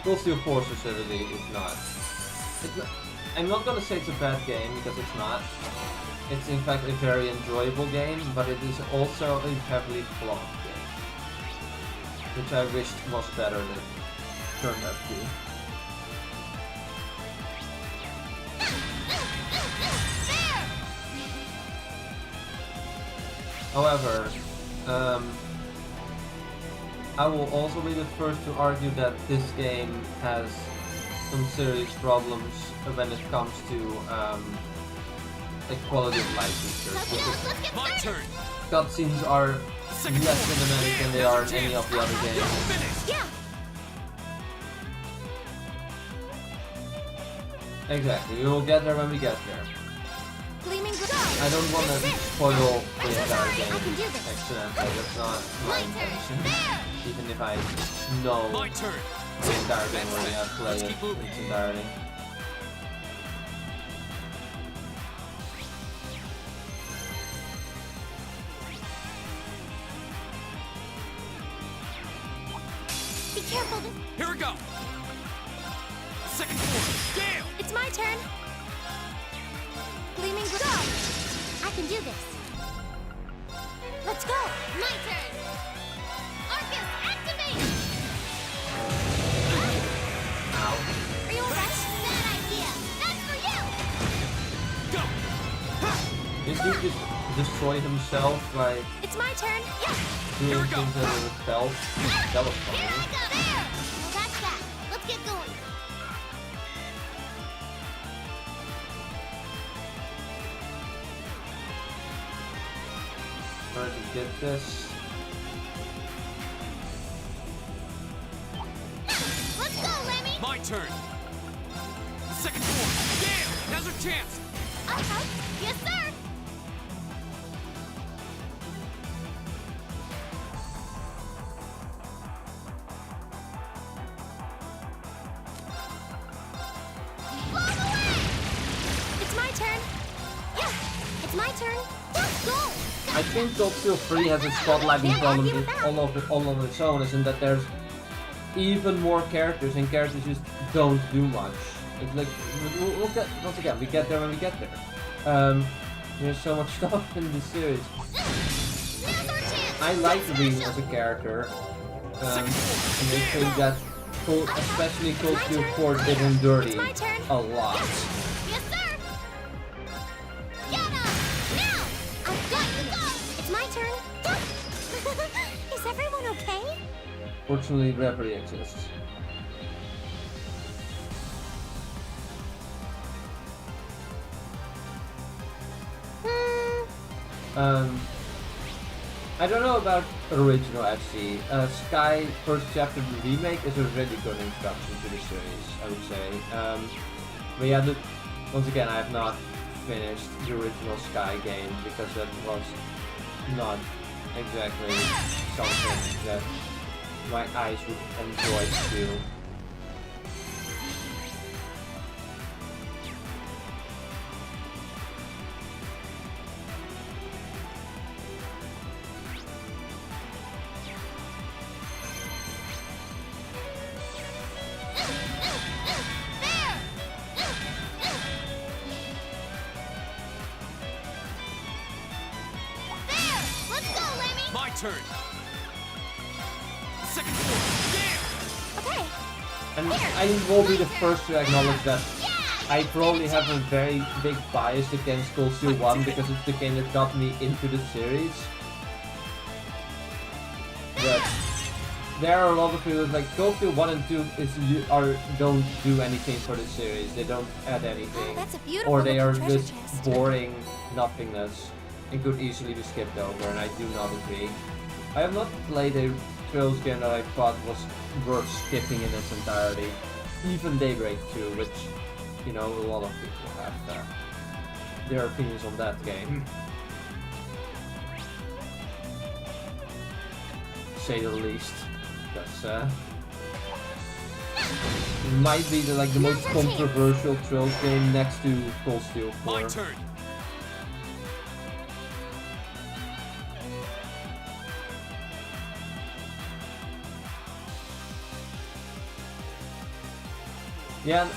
Coldsteel 4 specifically is not. It's not. I'm not gonna say it's a bad game because it's not. It's in fact a very enjoyable game, but it is also a heavily flawed game, which I wished was better than it turned out to be. However, I will also be the first to argue that this game has some serious problems when it comes to quality of life features. My turn. cutscenes are less cinematic than they are in any of the other games. Yeah. Exactly, we will get there when we get there. Gleaming I don't want to spoil the entire game. I can do this. Excellent, that's not my intention. Even if I know My turn. the entire game already, I've played it in its entirety. Be careful. Here we go. Second floor. Gale. It's my turn. Gleaming go. I can do this. Let's go. My turn. Arcus, activate. Ow. Are you alright? Bad idea. That's for you. Go. Did he just destroy himself by It's my turn. Yeah. doing things with his belt? That was Here funny. I go. There. That's that. Let's get going. Trying to get this. Let's go, Lemmy. My turn. Second floor. Gale. Now's our chance. I'll help. Yes, sir. Blow away. It's my turn. Yeah. It's my turn. Let's go. I think coldsteel 3 has a spotlighting problem all on its own, isn't that there's even more characters and characters just don't do much. It's like, we'll get, once again, we get there when we get there. There's so much stuff in this series. Now's our chance. I like Rean as a character, and I think that especially coldsteel 4 did him dirty It's my turn. a lot. Yes, sir. Get up now. I've got you. Go. It's my turn. Is everyone okay? Fortunately, Reverie exists. I don't know about original FC. Sky First Chapter the remake is a really good introduction to the series, I would say. But yeah, once again, I have not finished the original Sky game because that was not exactly something that my eyes would enjoy to do. My turn. Second floor. Gale. Okay. And I will be the first to acknowledge that I probably have a very big bias against coldsteel 1 because it's the game that got me into the series. But there are a lot of people that like coldsteel 1 and 2 don't do anything for the series. They don't add anything. That's a beautiful Or they are looking treasure just chest. boring nothingness and could easily be skipped over, and I do not agree. I have not played a Trails game that I thought was worth skipping in its entirety. Even Daybreak 2, which, you know, a lot of people have their opinions on that game. Say the least. Because it might be the most controversial Trails game next to coldsteel 4. My turn. Yeah,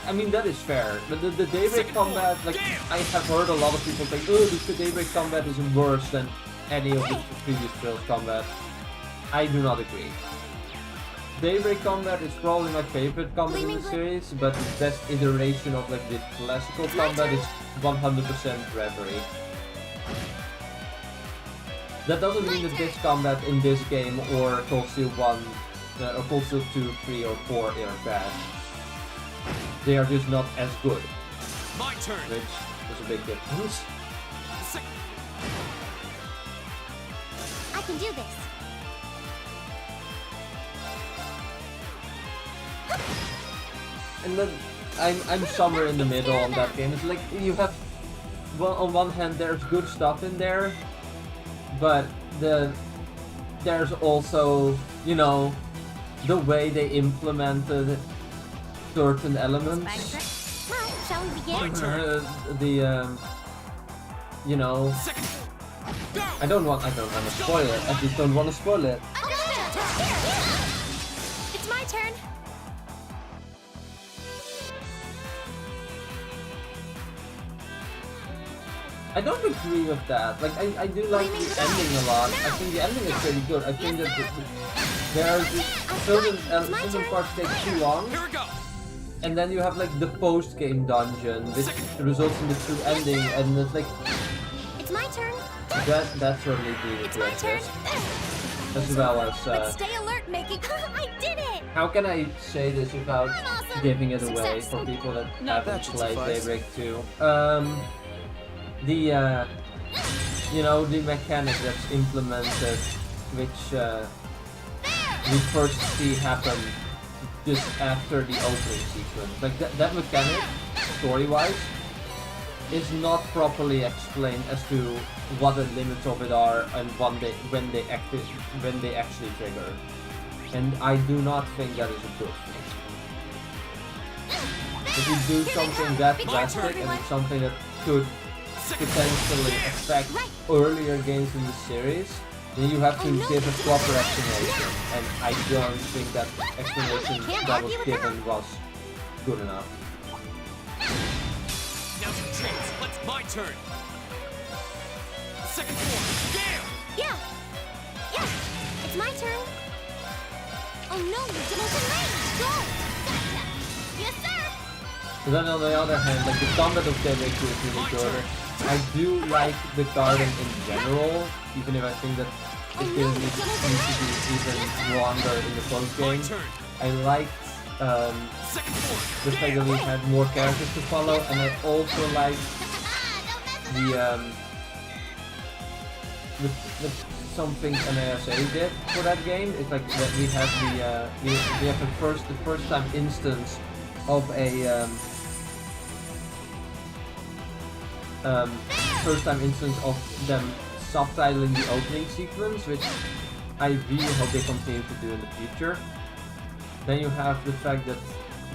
I mean that is fair, but the Daybreak combat, like, I have heard a lot of people think, oh, the Daybreak combat is worse than any of the previous Trails combat. I do not agree. Daybreak combat is probably my favorite combat in the series, but the best iteration of like the classical combat is 100% Reverie. That doesn't mean that this combat in this game or coldsteel 1, or coldsteel 2, 3, or 4 are bad. They are just not as good. My turn. Which is a big difference. can do this. And then I'm somewhere in the middle on that game. It's like you have, well, on one hand there's good stuff in there, but there's also, you know, the way they implemented certain elements. Well, shall we begin? You know, I don't want to spoil it. I just don't want to spoil it. It's my turn. I don't agree with that. Like, I do like the ending a lot. I think the ending is pretty good. I think that there are certain parts take too long. And then you have like the post-game dungeon, which results in the true ending, and it's like... It's my turn. That's certainly the It's my turn. as well as... But stay alert, making... I did it! How can I say this without awesome. giving it away Success. for people that No, haven't that should played suffice. Daybreak 2? You know, the mechanic that's implemented, which we first see happen just after the opening sequence. Like that mechanic, story-wise, is not properly explained as to what the limits of it are and when they actually trigger. And I do not think that is a good thing. If you do something that drastic and it's something that could potentially affect earlier games in the series, then you have to give a proper explanation, and I don't think that explanation that was given was good enough. Now's your chance. It's my turn. Second floor. Damn! Yeah. Yes. It's my turn. Oh no, you did open range. Go. Gotcha. Yes, sir. But then on the other hand, like the combat of Daybreak 2 is really good. I do like the garden in general, even if I think that it didn't need to be even longer in the post game. I liked the fact that we had more characters to follow, and I also liked the some things NASA did for that game. It's like that we have we have the first time instance of a of them subtitling the opening sequence, which I really hope they continue to do in the future. Then you have the fact that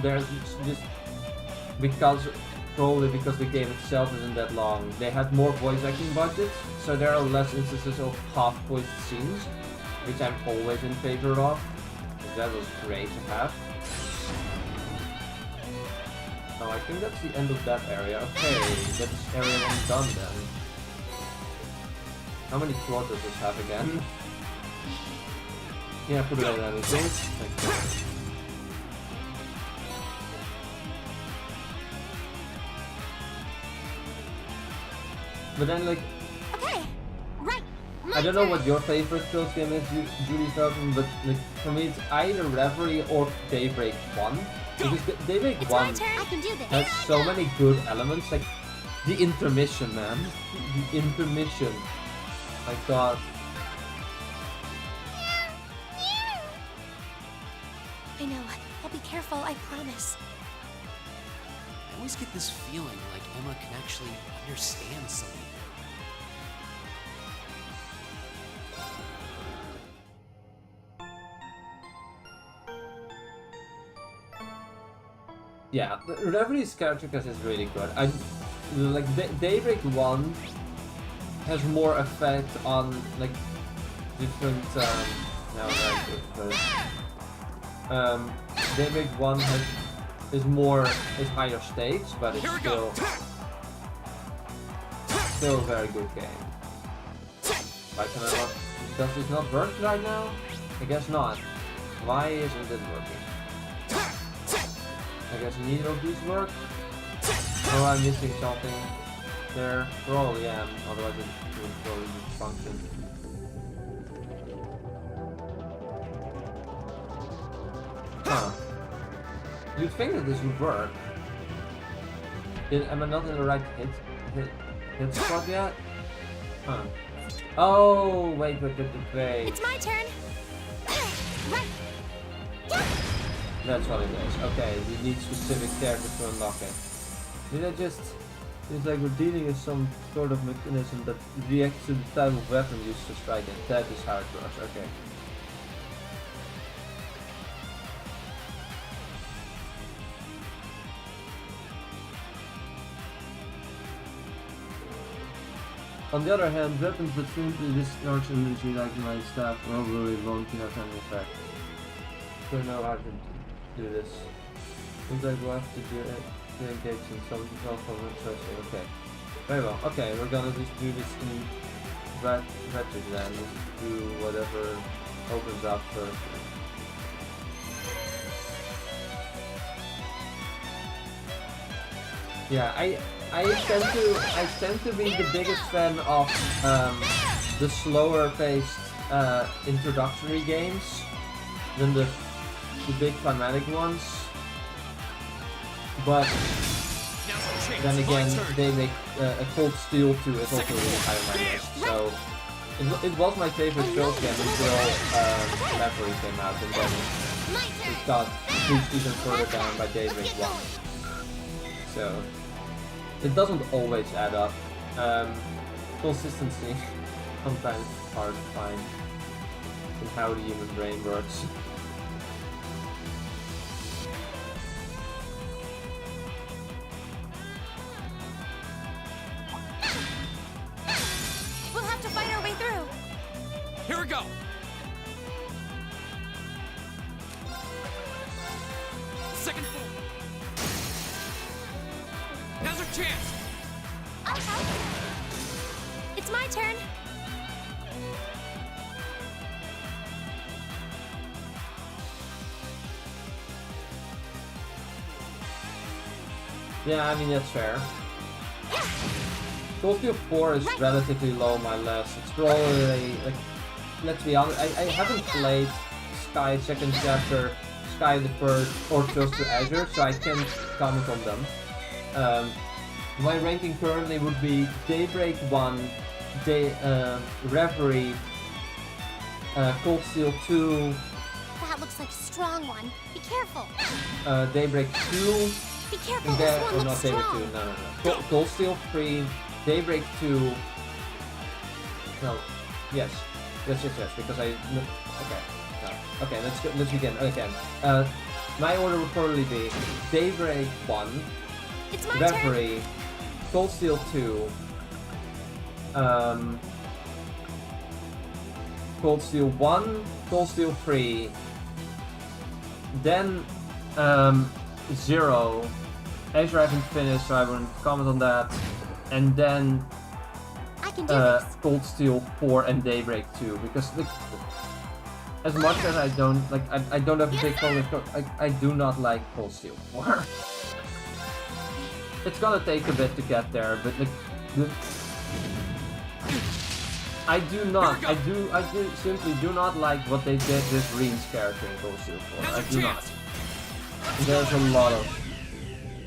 there's just probably because the game itself isn't that long, they had more voice acting budgets, so there are less instances of half-voiced scenes, which I'm always in favor of. That was great to have. Oh, I think that's the end of that area. Okay, that's area 1 done then. How many floors does this have again? Yeah, put it like that. Thank you. But then, like, Okay. Right. I don't know what your favorite Skills game is, Judy Falcom, but like, for me it's either Reverie or Daybreak 1. Because Daybreak 1 I can do this. has so many good elements, like the intermission, man. The intermission. My god. I know. I'll be careful, I promise. I always get this feeling like Emma can actually understand something. Yeah, Reverie's character class is really good. Daybreak 1 has more effect on like different Daybreak 1 is higher stakes, but it's still a very good game. Why can I not? Does this not work right now? I guess not. Why isn't it working? I guess neither of these work. Oh, I'm missing something there. Probably am, otherwise it would probably function. Huh. You'd think that this would work. Am I not in the right hit spot yet? Huh. Oh, wait. It's my turn. Right. That's what it is. Okay, we need specific characters to unlock it. Did I just... It's like we're dealing with some sort of mechanism that reacts to the type of weapon used to strike it. That is how it works. Okay. On the other hand, weapons that simply discharge energy like my staff probably won't have any effect. Don't know how to do this. Seems like we'll have to do it to engage in some from interesting. Okay. Very well. Okay, we're gonna just do this in Reverie then. Do whatever opens up first. Yeah, I tend to be the biggest fan of the slower paced introductory games than the big climatic ones. But then again, they make a coldsteel 2 is also really high on my list. So it was my favorite Souls game until Reverie came out, and then it got pushed even further down by Daybreak 1. So it doesn't always add up. Consistency sometimes hard to find in how the human brain works. We'll have to fight our way through. Here we go. Second floor. Now's our chance. Okay. It's my turn. Yeah, I mean that's fair. Coldsteel 4 is relatively low on my list. It's probably like, let's be honest, I haven't played Sky 2nd Chapter, Sky the 1st, or Trust to Azure, so I can't comment on them. My ranking currently would be Daybreak 1, Reverie, Coldsteel 2. That looks like a strong one. Be careful. Daybreak 2. Be careful. This one or looks not Daybreak strong. 2. No. Coldsteel 3, Daybreak 2. No. Yes. Yes. Because I. No, okay. No. Okay. Let's begin again. My order would probably be Daybreak 1, It's my Reverie, turn. Coldsteel 2, Coldsteel 1, Coldsteel 3, then 0. Azure I haven't finished, so I won't comment on that. And then I can do this. Coldsteel 4 and Daybreak 2, because as much as I don't like, I don't have a big problem with I do not like Coldsteel 4. It's gonna take a bit to get there, but like, I simply do not like what they did with Rean's character in Coldsteel 4. I do not. There's a lot of.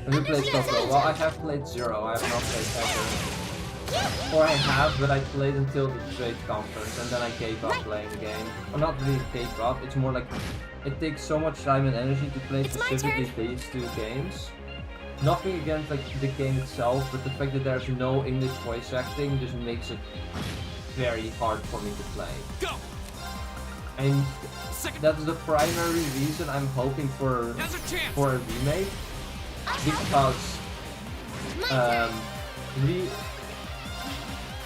Have you played stuff though? Well, I have played 0. I have not played Azure. Or I have, but I played until the trade conference, and then I gave up playing the game. Well, not really gave up. It's more like it takes so much time and energy to play specifically these two games. Nothing against like the game itself, but the fact that there's no English voice acting just makes it very hard for me to play. Go. And that's the primary reason I'm hoping for a remake, because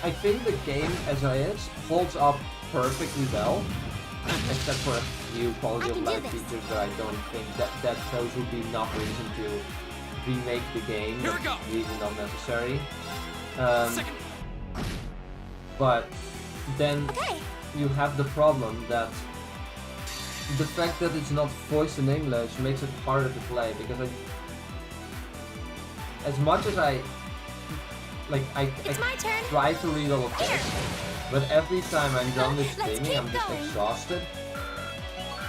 I think the game as it is holds up perfectly well, except for a few quality of life features that I don't think that those would be enough reason to remake the game. That's really not necessary. But then you have the problem that the fact that it's not voiced in English makes it harder to play, because as much as I try to read all of this, but every time I'm done with streaming I'm just exhausted.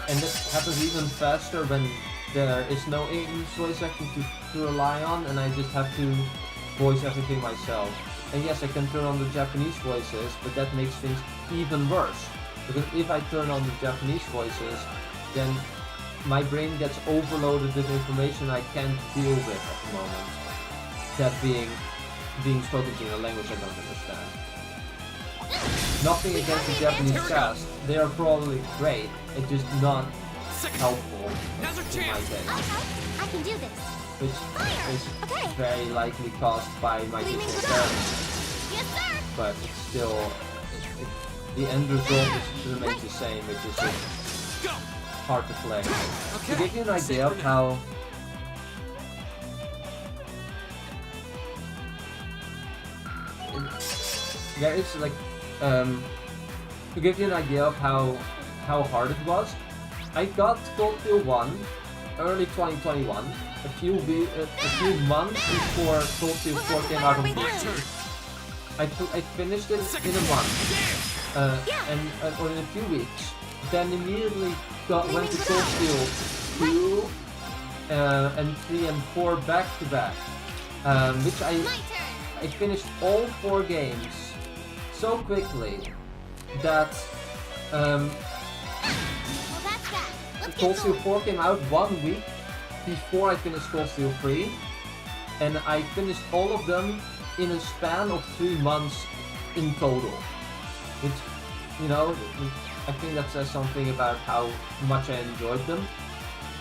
And this happens even faster when there is no English voice acting to rely on, and I just have to voice everything myself. And yes, I can turn on the Japanese voices, but that makes things even worse. Because if I turn on the Japanese voices, then my brain gets overloaded with information I can't deal with at the moment. That being spoken in a language I don't understand. Nothing against the Japanese cast, they are probably great, it's just not helpful in my case. I can do this. Which is very likely caused by my digital parents. Yes, sir. But it's still, the end result remains the same, which is just hard to play. To give you an idea of how there is like to give you an idea of how hard it was, I got coldsteel 1 early 2021, a few months before coldsteel 4 came out on PC. I finished it in a month, or in a few weeks. Then immediately went to coldsteel 2 and 3 and 4 back to back, which I finished all 4 games so quickly that coldsteel 4 came out 1 week before I finished coldsteel 3, and I finished all of them in a span of 3 months in total. Which, you know, I think that says something about how much I enjoyed them.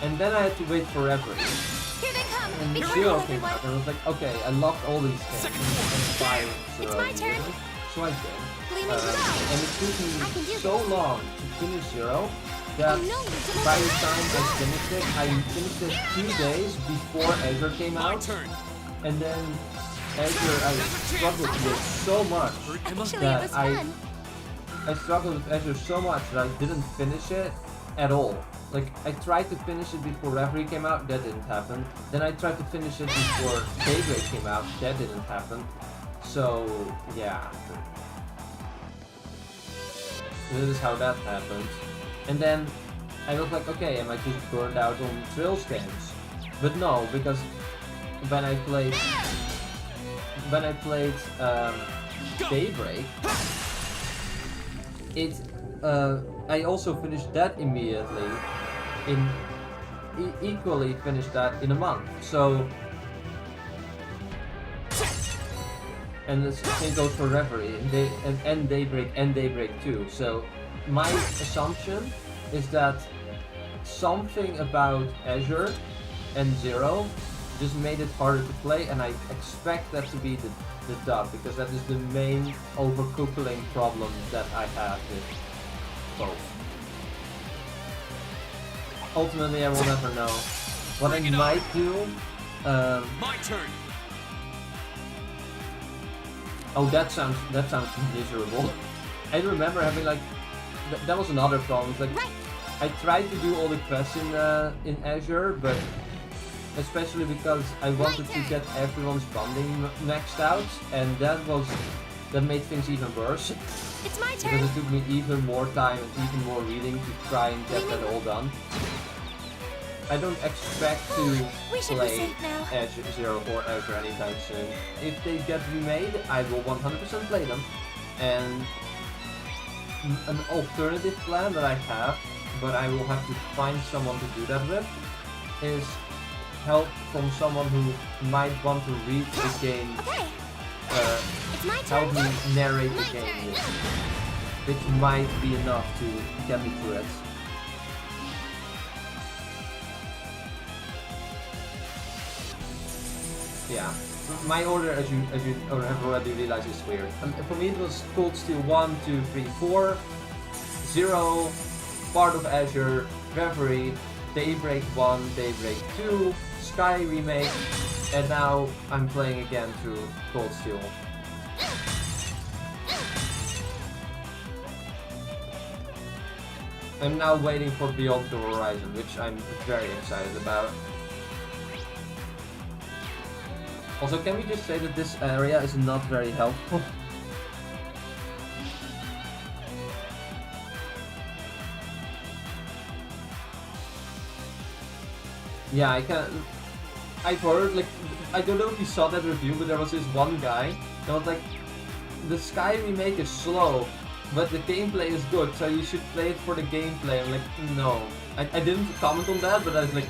And then I had to wait for Reverie. Here they come. And Zero came out, and I was like, okay, I loved all these games. It's my turn. So I did. And it took me so long to finish Zero that by the time I finished it 2 days before Azure came out. And then Azure I struggled with so much that I struggled with Azure so much that I didn't finish it at all. Like, I tried to finish it before Reverie came out, that didn't happen. Then I tried to finish it before Daybreak came out, that didn't happen. So, yeah. This is how that happened. And then I was like, okay, am I just burned out on Trails games? But no, because when I played Daybreak, I also finished that immediately. Equally finished that in a month. So, and the same goes for Reverie and Daybreak too. So, my assumption is that something about Azure and Zero just made it harder to play, and I expect that to be the dub, because that is the main overcoupling problem that I have with both. Ultimately, I will never know. What I might do... My turn! Oh, that sounds miserable. I remember having like... that was another problem. It's like, I tried to do all the quests in Azure, but especially because I wanted to get everyone's bonding maxed out, and that made things even worse. It's my turn. Because it took me even more time and even more reading to try and get that all done. I don't expect to play Azure Zero or Azure anytime soon. If they get remade, I will 100% play them. And an alternative plan that I have, but I will have to find someone to do that with, is help from someone who might want to read the game, help me narrate the game, which might be enough to get me through it. Yeah, my order, as you have already realized, is weird. For me, it was coldsteel 1, 2, 3, 4, 0, part of Azure, Reverie, Daybreak 1, Daybreak 2, Sky remake, and now I'm playing again through coldsteel. I'm now waiting for Beyond the Horizon, which I'm very excited about. Also, can we just say that this area is not very helpful? Yeah, I've heard, like, I don't know if you saw that review, but there was this one guy that was like, the Sky remake is slow, but the gameplay is good, so you should play it for the gameplay. I'm like, no. I didn't comment on that, but I was like,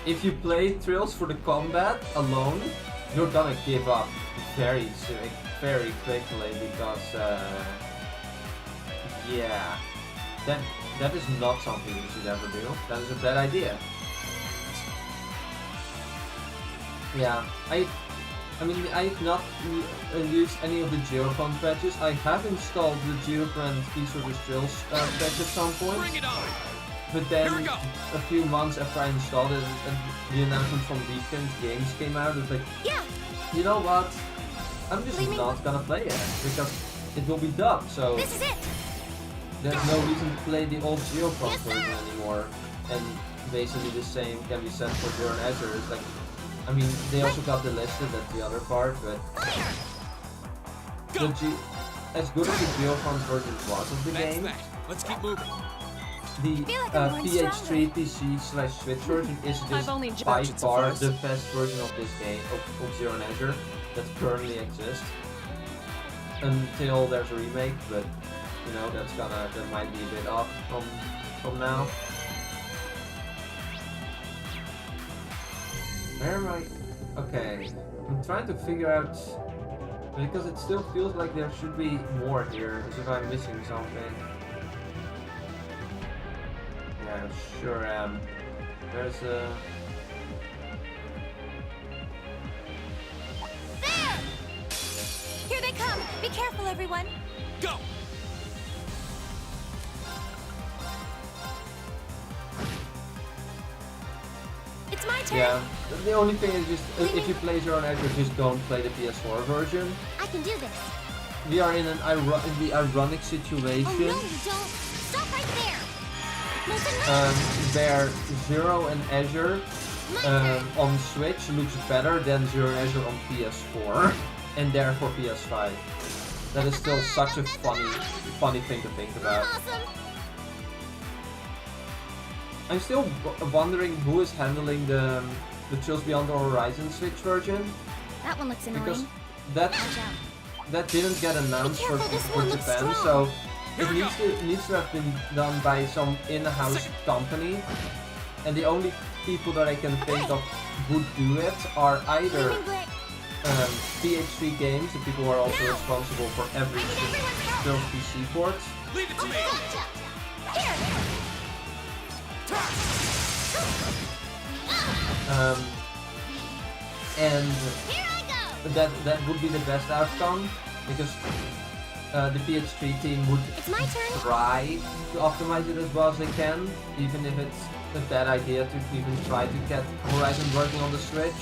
if you play Trails for the combat alone, you're gonna give up very quickly, because, yeah, that is not something you should ever do. That is a bad idea. Yeah, I mean, I've not used any of the Geobrand patches. I have installed the Geobrand East River Trails patch at some point. But then, a few months after I installed it, and the announcement from Weekend Games came out, it's like, Yeah. you know what? I'm just not gonna play it, because it will be dubbed, so This is it. there's no reason to play the old Geobrand version anymore. And basically the same can be said for Zero and Azure. It's like, I mean, they also got delisted, that's the other part, but as good as the Geobrand version was of the game, Let's keep moving. the PH3 PC/Switch version is just by far the best version of this game, of Zero and Azure, that currently exists. Until there's a remake, but you know, that might be a bit off from now. Where am I? Okay, I'm trying to figure out, because it still feels like there should be more here, as if I'm missing something. Yeah, sure am. There's a... There! Here they come! Be careful, everyone! Go! It's my turn! Yeah, the only thing is just, if you play Zero and Azure, just don't play the PS4 version. I can do this! We are in the ironic situation. Oh no, you don't! Stop right there! Where Zero and Azure on Switch looks better than Zero and Azure on PS4, and therefore PS5. That is still such a funny thing to think about. Awesome. I'm still wondering who is handling the Trails Beyond the Horizon Switch version. That one looks annoying. Because that didn't get announced for Japan, so it needs to have been done by some in-house company, and the only people that I can think of would do it are either PH3 Games, the people who are also responsible for every Trails PC port. Leave it to me. And that would be the best outcome, because the PH3 team would try to optimize it as well as they can, even if it's a bad idea to even try to get Horizon working on the Switch.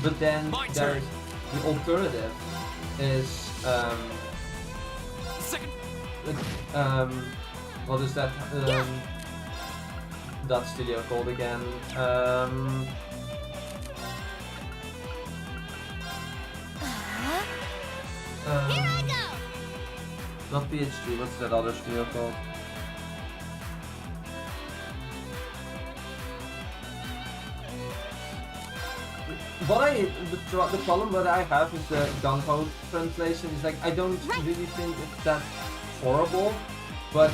But then there's the alternative is what is that that studio called again? Here I go! Not PH3, what's that other studio called? The problem that I have is the gung-ho translation. Is like, I don't really think it's that horrible, but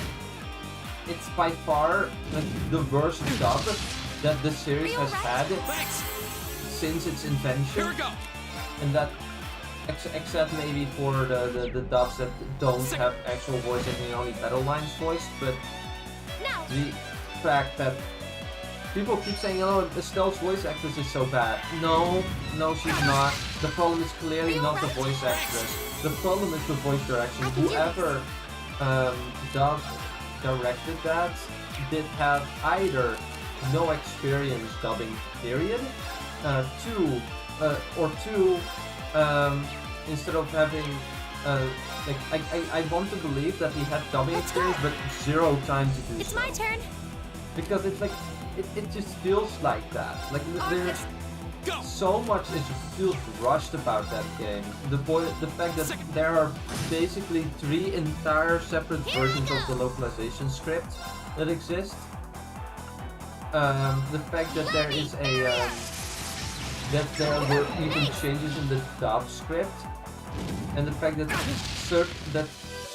it's by far like the worst dub that the series has had since its invention. And that, except maybe for the dubs that don't have actual voice acting, only battle lines voiced, but the fact that people keep saying, oh, Estelle's voice actress is so bad. No, she's not. The problem is clearly not the voice actress. The problem is the voice direction. Whoever directed that did have either no experience dubbing, period, instead of having, I want to believe that he had dubbing experience, but zero time to do so. It's my turn! Because it's like, it just feels like that. Like, there's so much it feels rushed about that game. The fact that there are basically 3 entire separate versions of the localization script that exist. the fact that there is a that there were even changes in the dub script, and the fact that that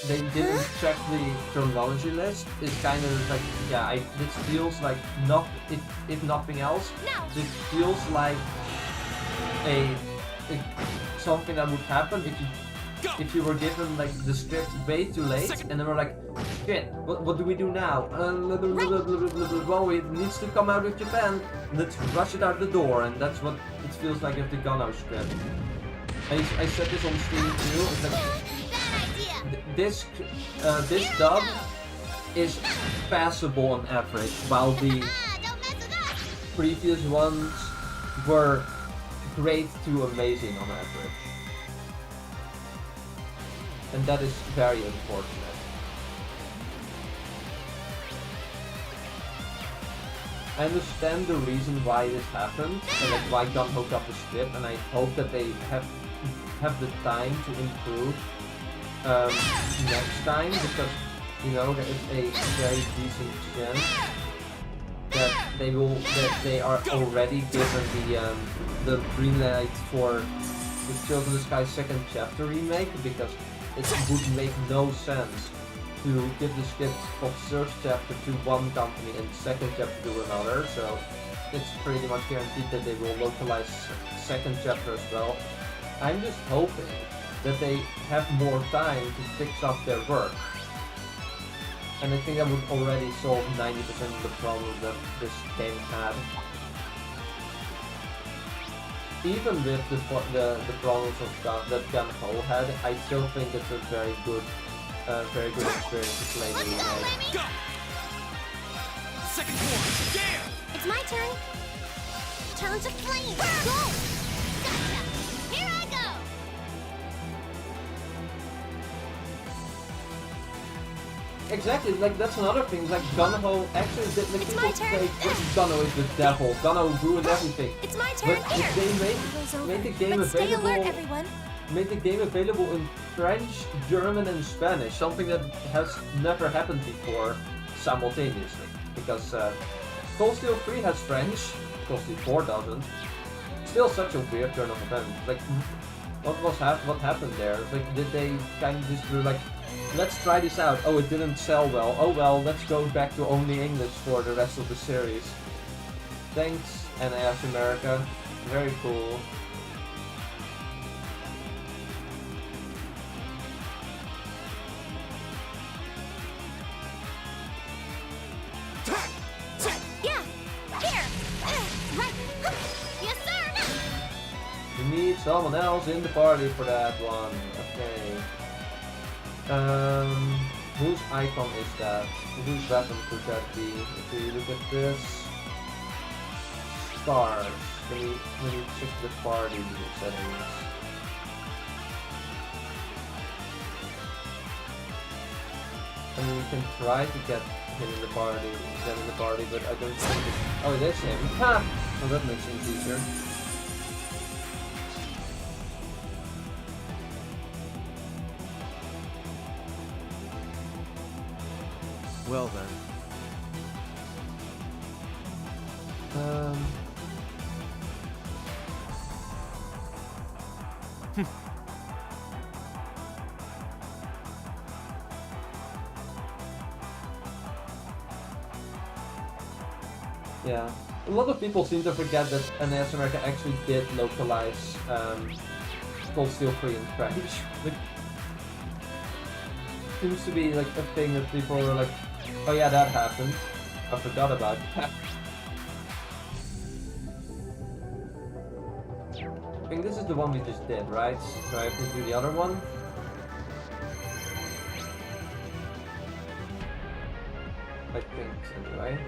they didn't check the terminology list is kind of like, yeah, this feels like not, if nothing else, this feels like something that would happen if you were given like the script way too late, and they were like, shit, what do we do now? Well, it needs to come out of Japan. Let's rush it out the door, and that's what it feels like with the Gano script. I said this on stream too. It's like, this dub is passable on average, while the previous ones were great to amazing on average. And that is very unfortunate. I understand the reason why this happened, and like why Gunho got the script, and I hope that they have the time to improve next time, because you know there is a very decent chance that they are already given the green light for the Children of the Sky second chapter remake, because it would make no sense to give the script of first chapter to one company and second chapter to another, so it's pretty much guaranteed that they will localize second chapter as well. I'm just hoping that they have more time to fix up their work. And I think that would already solve 90% of the problems that this game had. Even with the problems that Gunho had, I still think it's a very good experience to play the remake. Go! Second one, yeah! It's my turn. Turn to flame. Go! Gotcha! Here I go! Exactly, like that's another thing, like Gunho actually did, like people say Gunho is the devil, Gunho ruined everything. It's my turn. But if they made the game available in French, German and Spanish, something that has never happened before simultaneously. Because Coldsteel 3 has French, Coldsteel 4 doesn't. Still such a weird turn of events. Like, what happened there? Like, did they kind of just do like, let's try this out. Oh, it didn't sell well. Oh well, let's go back to only English for the rest of the series. Thanks, NAS America. Very cool. Yeah! Here! Right! Yes, sir! We need someone else in the party for that one. Okay. Whose icon is that? Whose weapon could that be? If we look at this, stars. Can we check the party settings? I mean, we can try to get him in the party, but I don't think it... Oh, that's him. Ha! Well, that makes things easier. Well then. Yeah. A lot of people seem to forget that NAS America actually did localize Coldsteel 3 in French. Like, seems to be like a thing that people were like, oh yeah, that happened. I forgot about that. I think this is the one we just did, right? So I have to do the other one. I think, anyway.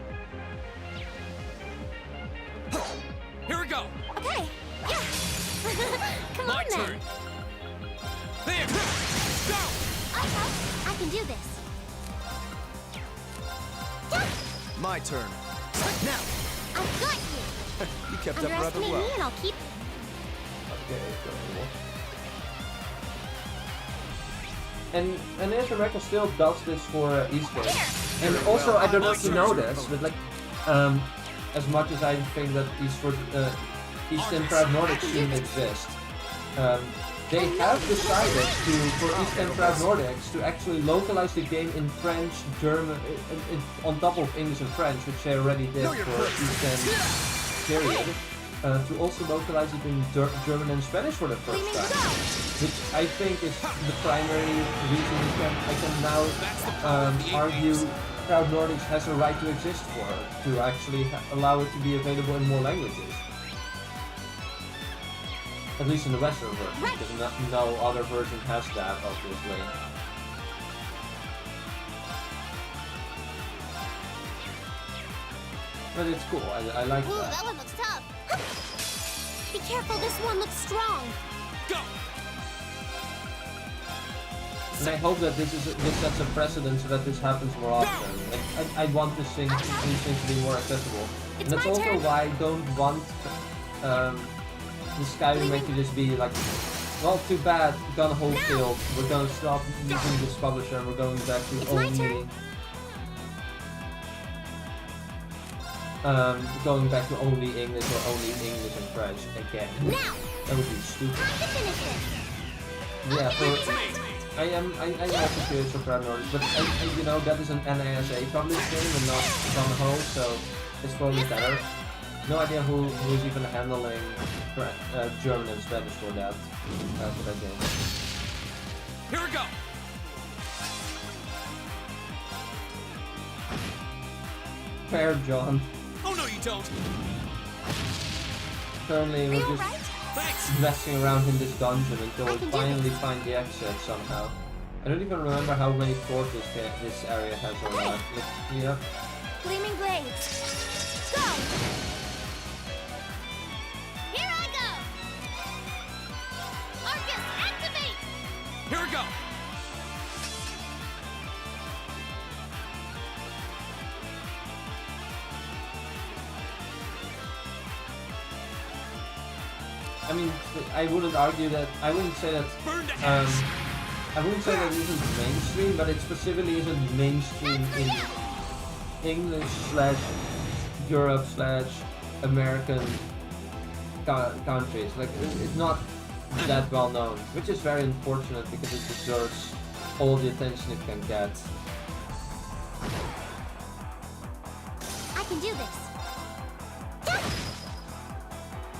Here we go! Okay! Yeah! Come My on then! turn! There! Go! I can do this. My turn. Now! I've got you! You kept up rather Underestimate well. me and I'll keep... Okay, cool. And NAS America still does this for Easter eggs. And also, I don't know if you know this, but like, as much as I think that East and Proud Nordics shouldn't exist, they have decided for East and Proud Nordics to actually localize the game in French, German, on top of English and French, which they already did for Eastern period, to also localize it in German and Spanish for the first time, which I think is the primary reason I can now argue Proud Nordics has a right to exist for, to actually allow it to be available in more languages. At least in the Western version, because no other version has that, obviously. But it's cool, I like Ooh, that. that one looks tough. Be careful, this one looks strong. Go! And I hope that this sets a precedent so that this happens more often. Like, I want these things to be more accessible. And that's also why I don't want the Skyrim make to just be like, well, too bad, gonna wholesale, we're gonna stop using this publisher and we're going back to only English or only English and French again. That would be stupid. Yeah, I am also curious for Proud Nordics, but you know, that is an NASA published game and not Gung-Ho, so it's probably better. No idea who's even handling German and Spanish for that game. Here we go. Fair, John. Oh no, you don't. Currently, we're just messing around in this dungeon until we finally find the exit somehow. I don't even remember how many floors this area has or not. Yeah. Gleaming blades. Go! Here I go! Arcus, activate! Here we go! I mean, I wouldn't argue that. I wouldn't say that. I wouldn't say that it isn't mainstream, but it specifically isn't mainstream in English/Europe/American countries. Like, it's not that well known, which is very unfortunate because it deserves all the attention it can get. I can do this.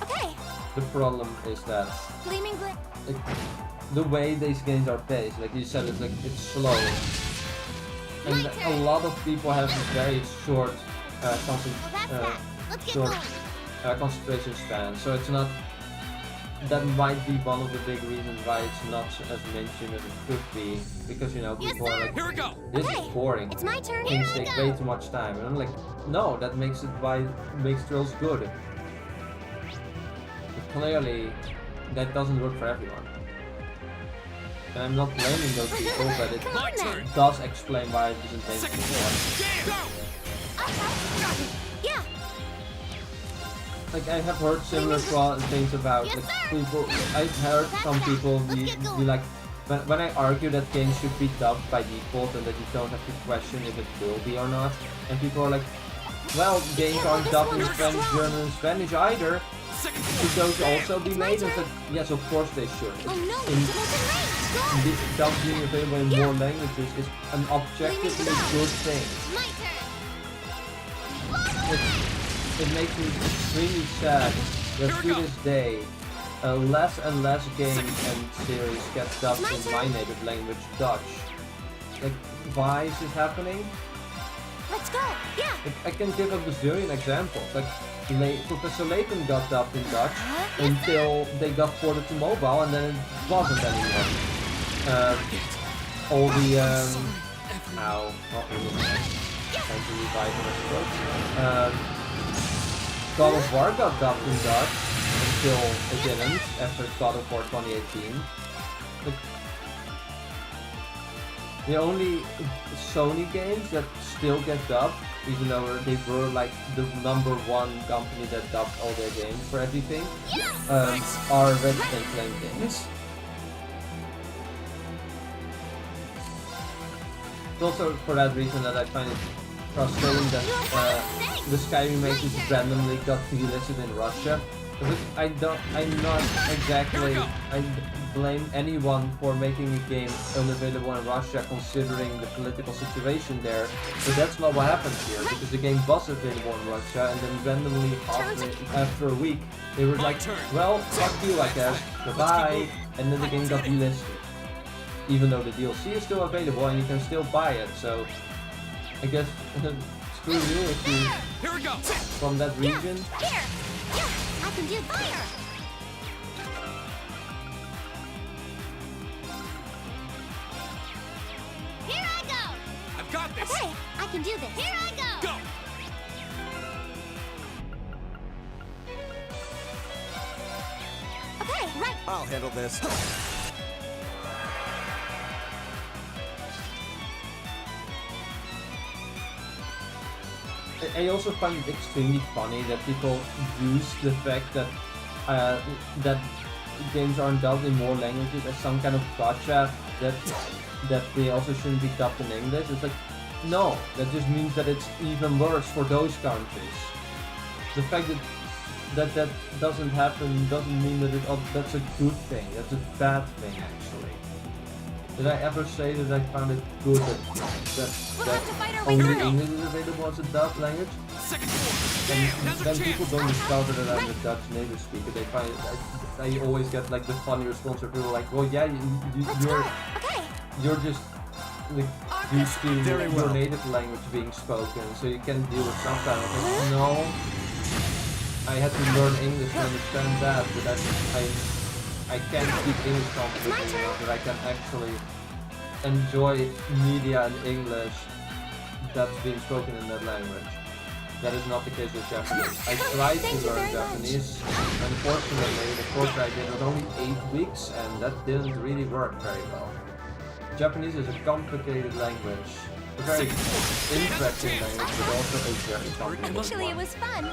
Okay. The problem is that Gleaming blade. the way these games are paced, like you said, it's slow, and a lot of people have a very short concentration span. So it's not. That might be one of the big reasons why it's not as mainstream as it could be, because you know people are like, here we go. This is boring. It's my turn. Things take way too much time, and I'm like, no, that makes Trails good. But clearly, that doesn't work for everyone. And I'm not blaming those people, but it does explain why it isn't mainstream for Yeah. Like, I have heard similar things about people. I've heard some people be like, when I argue that games should be dubbed by default and that you don't have to question if it will be or not, and people are like, well, games aren't dubbed in French, German, and Spanish either. Should those also be made? And said, yes, of course they should. Dubs being available in more languages is an objectively good thing. It makes me extremely sad that to this day, less and less games and series get dubbed in my native language, Dutch. Like, why is this happening? Let's go. Yeah. I can give a bazillion examples. Like, Professor Layton got dubbed in Dutch until they got ported to mobile, and then it wasn't anymore. All the trying to revive him, I suppose. God of War got dubbed in Dutch until it didn't after God of War 2018. Like, the only Sony games that still get dubbed, even though they were like the #1 company that dubbed all their games for everything, are Resident Flame games. It's also for that reason that I find it frustrating that the Sky remake is randomly got delisted in Russia. I'm not exactly, I blame anyone for making a game unavailable in Russia considering the political situation there, but that's not what happened here, because the game was available in Russia and then randomly after a week they were like, well, fuck you I guess, goodbye, and then the game got delisted. Even though the DLC is still available and you can still buy it, so I guess screw you if you from that region. Here! I can do fire! Here I go! I've got this! Okay, I can do this. Here I go! Go! Okay, right. I'll handle this. I also find it extremely funny that people use the fact that that games aren't dubbed in more languages as some kind of gotcha that they also shouldn't be dubbed in English. It's like, no, that just means that it's even worse for those countries. The fact that doesn't happen doesn't mean that that's a good thing. That's a bad thing, actually. Did I ever say that I found it good that only English is available as a Dutch language? And then people don't discover that I'm a Dutch native speaker. They find I always get like the funny response where people are like, well, yeah, you're just like used to your native language being spoken, so you can deal with subtitles. Like, no, I had to learn English to understand that, but I can't speak English confidently enough that I can actually enjoy media in English that's being spoken in that language. That is not the case with Japanese. I tried to learn Japanese. Unfortunately, the course I did was only 8 weeks, and that didn't really work very well. Japanese is a complicated language. A very interesting language, but also a very complicated one. Actually, it was fun.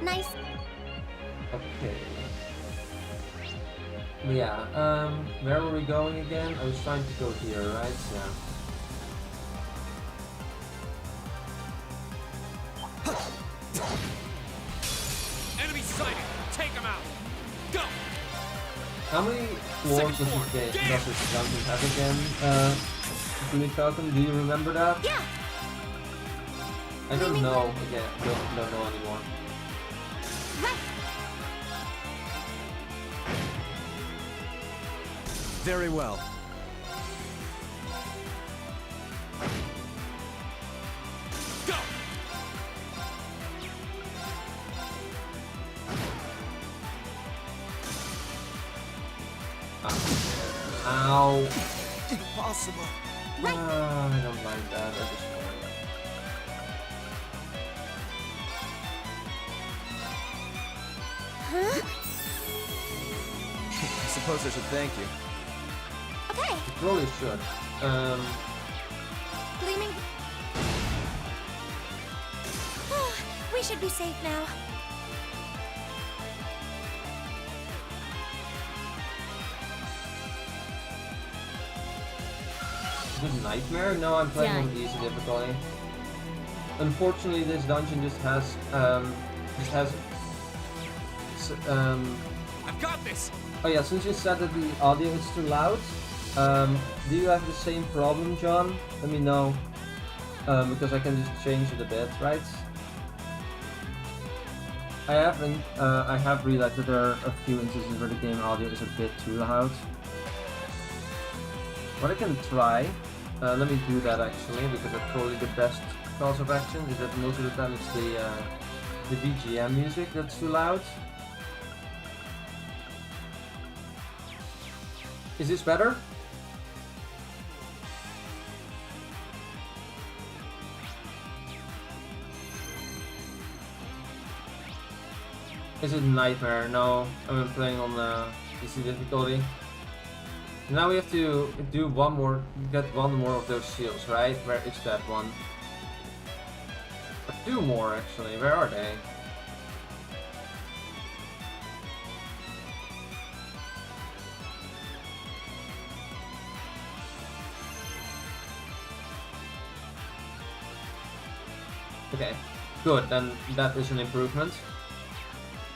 Nice. Okay. Yeah, where were we going again? I was trying to go here, right? Yeah. Enemy sighted! Take him out! Go! How many floors does this dungeon have again? Falcom, do you remember that? Yeah! I don't know again, don't know anymore. Right. Very well. Go! Ow! Impossible. I don't like that. I just Huh? I suppose I should thank you. Okay. You probably should. Gleaming. We should be safe now. Is it Nightmare? No, I'm playing on easy difficulty. Unfortunately, this dungeon just has I've got this! Oh yeah, since you said that the audio is too loud, do you have the same problem, John? Let me know, because I can just change it a bit, right? I have realized that there are a few instances where the game audio is a bit too loud. What I can try, let me do that actually, because that's probably the best course of action, is that most of the time it's the BGM music that's too loud. Is this better? Is it Nightmare? No, I've been playing on easy difficulty. Now we have to do one more, get one more of those seals, right? Where is that one? Or two more actually, where are they? Okay, good, then that is an improvement.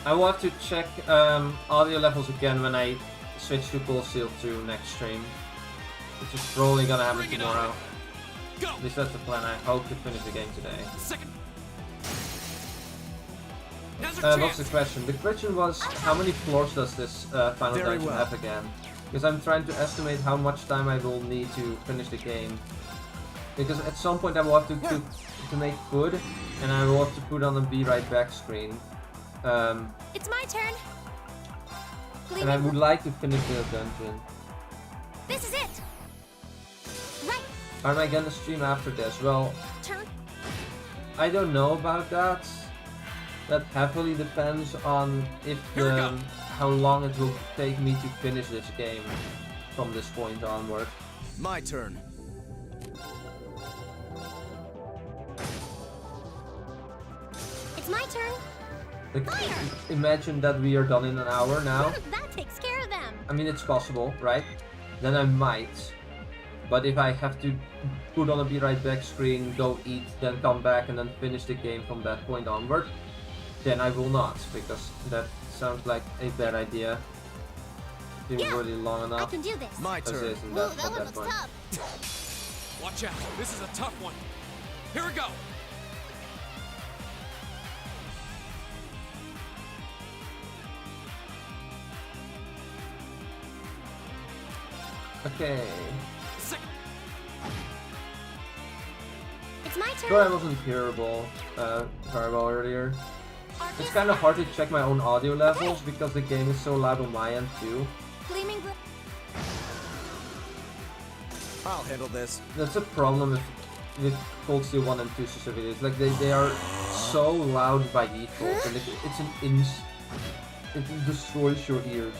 I will have to check audio levels again when I switch to coldsteel 2 next stream. Which is probably gonna happen tomorrow. At least that's the plan. I hope to finish the game today. What's the question? The question was, how many floors does this final dungeon have again? Because I'm trying to estimate how much time I will need to finish the game. Because at some point I will have to make food, and I will have to put on a be right back screen. It's my turn. And I would like to finish the dungeon. This is it. Right. Am I gonna stream after this? Well, Turn. I don't know about that. That heavily depends on if how long it will take me to finish this game from this point onward. My turn. It's my turn. Like, imagine that we are done in an hour now. That takes care of them. I mean, it's possible, right? Then I might. But if I have to put on a be right back screen, go eat, then come back and then finish the game from that point onward, then I will not, because that sounds like a bad idea. It's been really long enough. I can do this. My turn. Whoa, that one looks tough. Watch out, this is a tough one. Here we go. Okay. It's my turn. Though I wasn't hearable very well earlier. It's kind of hard to check my own audio levels because the game is so loud on my end too. Gleaming I'll handle this. That's a problem with coldsteel 1 and 2 specifically. It's like they are so loud by default, and it's an inch. It destroys your ears.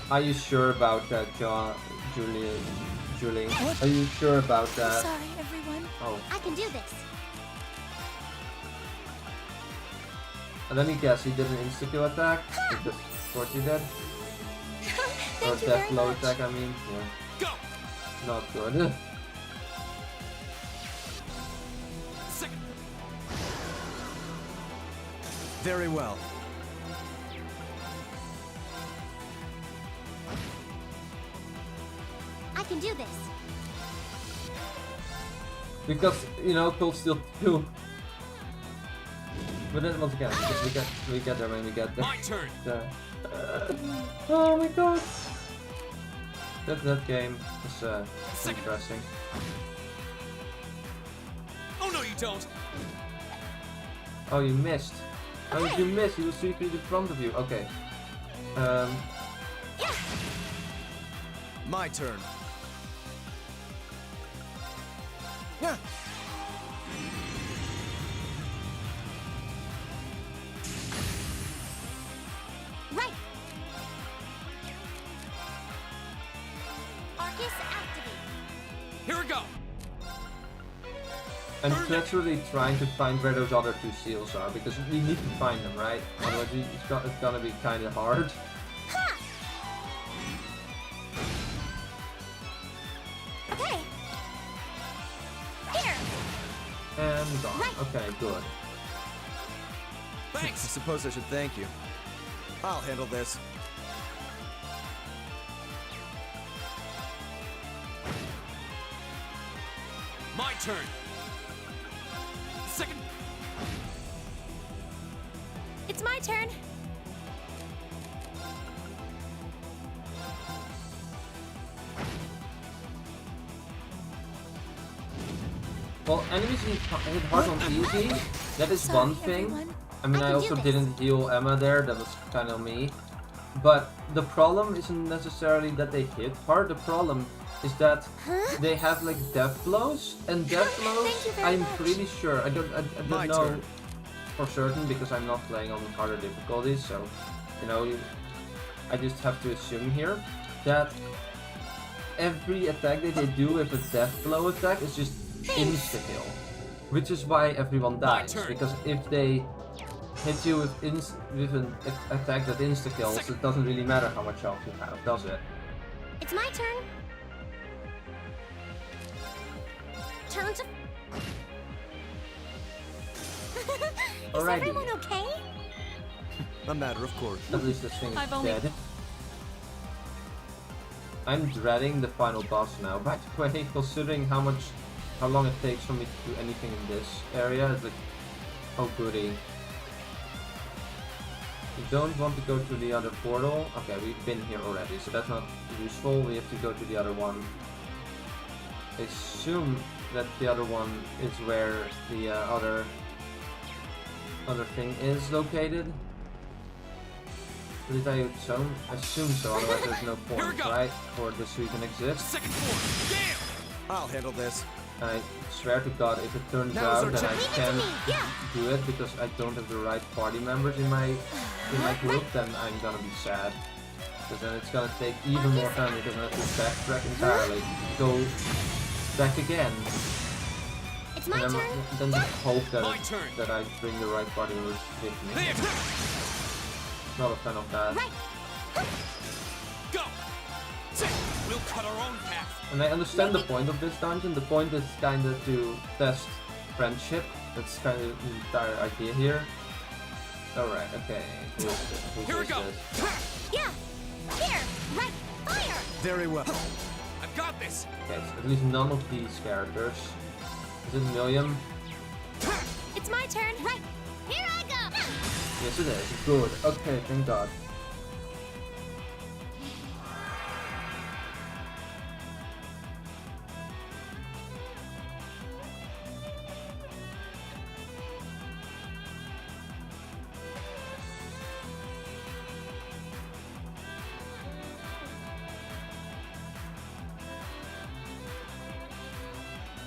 Are you sure about that, Julie? Are you sure about that? Sorry, everyone. Oh. I can do this. And let me guess, he did an insta-kill attack? Because of course he did. Or death blow attack, I mean. Yeah. Go! Not good. Very well. I can do this. Because, you know, coldsteel 2. But then once again, we get there when we get there. My turn. Oh my god! That game is interesting. Oh no, you don't. Oh, you missed. How did you miss? He was 3 feet in front of you. Okay. My turn. Right. Arcus activate. Here we go. I'm literally trying to find where those other 2 seals are because we need to find them, right? Otherwise it's gonna be kind of hard. Okay. Here. And gone. Right. Okay, good. Thanks. I suppose I should thank you. I'll handle this. My turn. Second. It's my turn. Well, enemies hit hard on easy. That is one thing. everyone. I mean, I also didn't heal Emma there. That was kind of me. But the problem isn't necessarily that they hit hard. The problem is that they have like death blows, and death blows. I'm pretty sure. I don't know for certain because I'm not playing on harder difficulties. So, you know, I just have to assume here that every attack that they do with a death blow attack is just insta-kill, which is why everyone dies. Because if they hit you with an attack that insta-kills, it doesn't really matter how much health you have, does it? It's my turn. turn to... Is Alrighty. everyone okay? A matter of course. At least this thing is I've only- dead. I'm dreading the final boss now. By the way, considering how long it takes for me to do anything in this area, it's like, oh goody. We don't want to go to the other portal. Okay, we've been here already, so that's not useful. We have to go to the other one. I assume that the other one is where the other thing is located. Did I assume so? Otherwise, there's no point, right? For this to even exist. Second floor. Damn! I'll handle this. I swear to God, if it turns Now's out our that I chance. can't Yeah. do it because I don't have the right party members in my group, then I'm gonna be sad. Because then it's gonna take even more time because I have to backtrack entirely. Go back again. It's my And turn. then just hope that, My turn. that I bring the right party members with me. There. Not a fan of that. Right. Go. We'll cut our own path. And I understand the point of this dungeon. The point is kind of to test friendship. That's kind of the entire idea here. Alright, okay. Who is this? Who Here we is go. this? Yeah. Here. Right. Fire. Very well. I've got this. Okay, so at least none of these characters. Is it Millium? It's my turn. Right. Here I go. Yes it is. Good. Okay, thank God.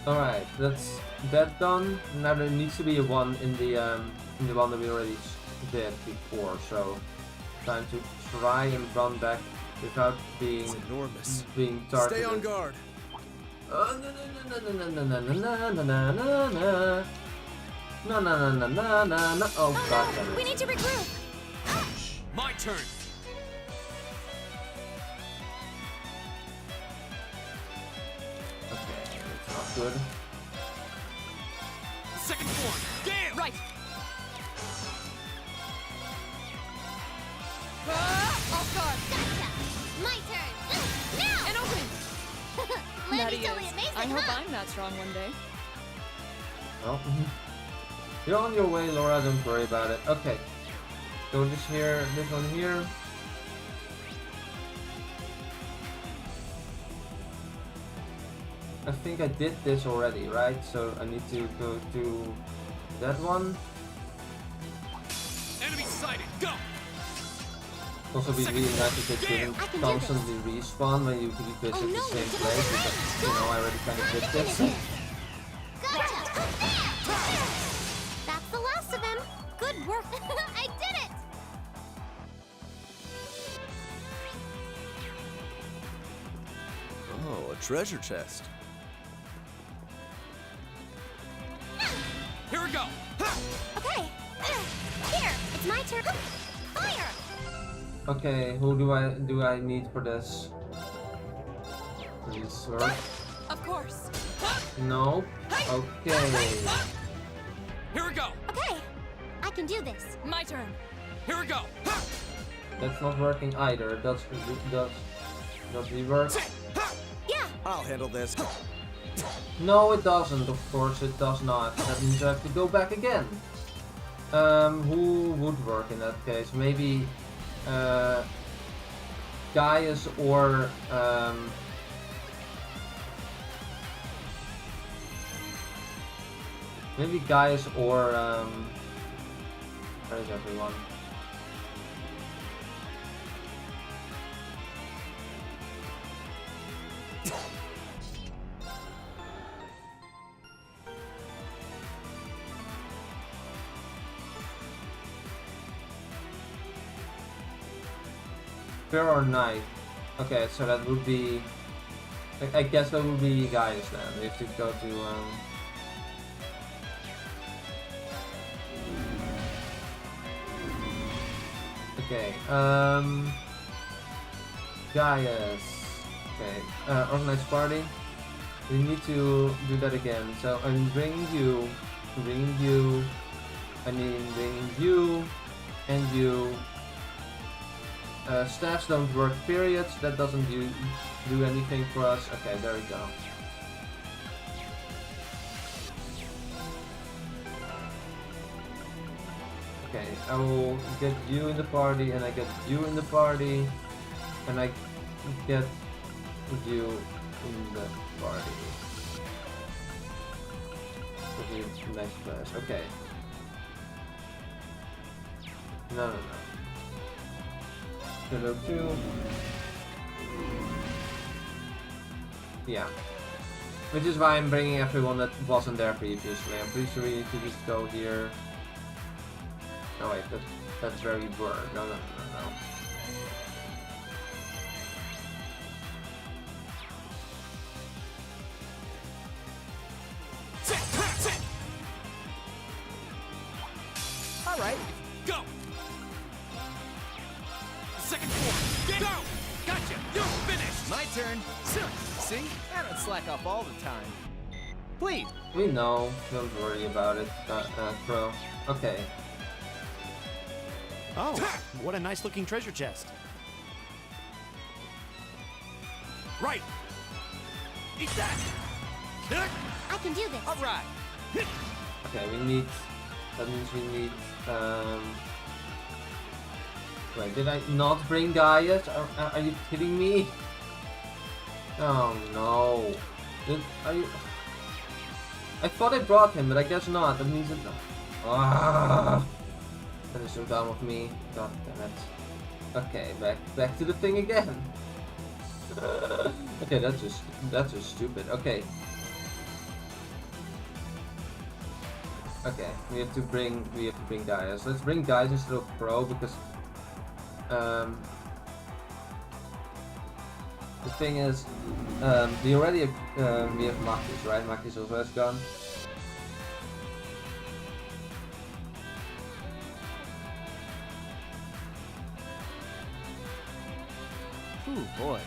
Alright, that's that done. Now there needs to be a one in the one that we already did before, so time to try and run back without being It's enormous. targeted. Stay on guard. No no no no no no no. Oh god damn We it. need to regroup. My turn. Okay, that's not good. Second floor. Damn. Right. Off guard. Gotcha. My turn. Now. An opening. Landy's That totally is. amazing, I hope huh? I'm that strong one day. Well, you're on your way, Laura. Don't worry about it. Okay, go this one here. I think I did this already, right? So I need to go to that one. Enemy sighted. Go. Also be really nice if they didn't I can do constantly respawn when you visit Oh, no, the same it's place, over. because, you know, I already kind of did this. Gotcha. That's the last of them. Good work. I did it. Oh, a treasure chest. Here we go. Okay. Here. It's my turn. Fire. Okay, who do I need for this? Please, sir. Of course. No. Okay. Here we go. Okay. I can do this. My turn. Here we go. That's not working either. Does he work? Yeah. I'll handle this. No, it doesn't. Of course, it does not. That means I have to go back again. Who would work in that case? Maybe Gaius or maybe Gaius or where is everyone? Spear or knife? Okay, so that would be... I guess that would be Gaius then. We have to go to... Okay, Gaius. Okay, organized party. We need to do that again. So I'm bringing you, I mean bringing you, and you. Staffs don't work, periods. That doesn't do anything for us. Okay, there we go. Okay, I will get you in the party, and I get you in the party, and I get you in the party. Put you in the next class. Okay. No. Hello, 2. Yeah. Which is why I'm bringing everyone that wasn't there previously. I'm pretty sure we need to just go here. Oh wait, that's where we were. No. Alright, go! Second floor, go! Gotcha, you're finished! My turn. See? I don't slack off all the time. Please. We know. Don't worry about it, Crow. Okay. Oh, what a nice looking treasure chest. Right! Eat that! I can do this. Alright! Okay, we need... That means we need... Wait, did I not bring Gaius? Are you kidding me? Oh no. I thought I brought him, but I guess not. That means it... Ah! That is so dumb of me. God damn it. Okay, back to the thing again. Okay, that's just stupid. Okay. Okay, we have to bring Gaius. Let's bring Gaius instead of Pro because the thing is we already have, we have Makis, right? Makis also has gone. Ooh, boy.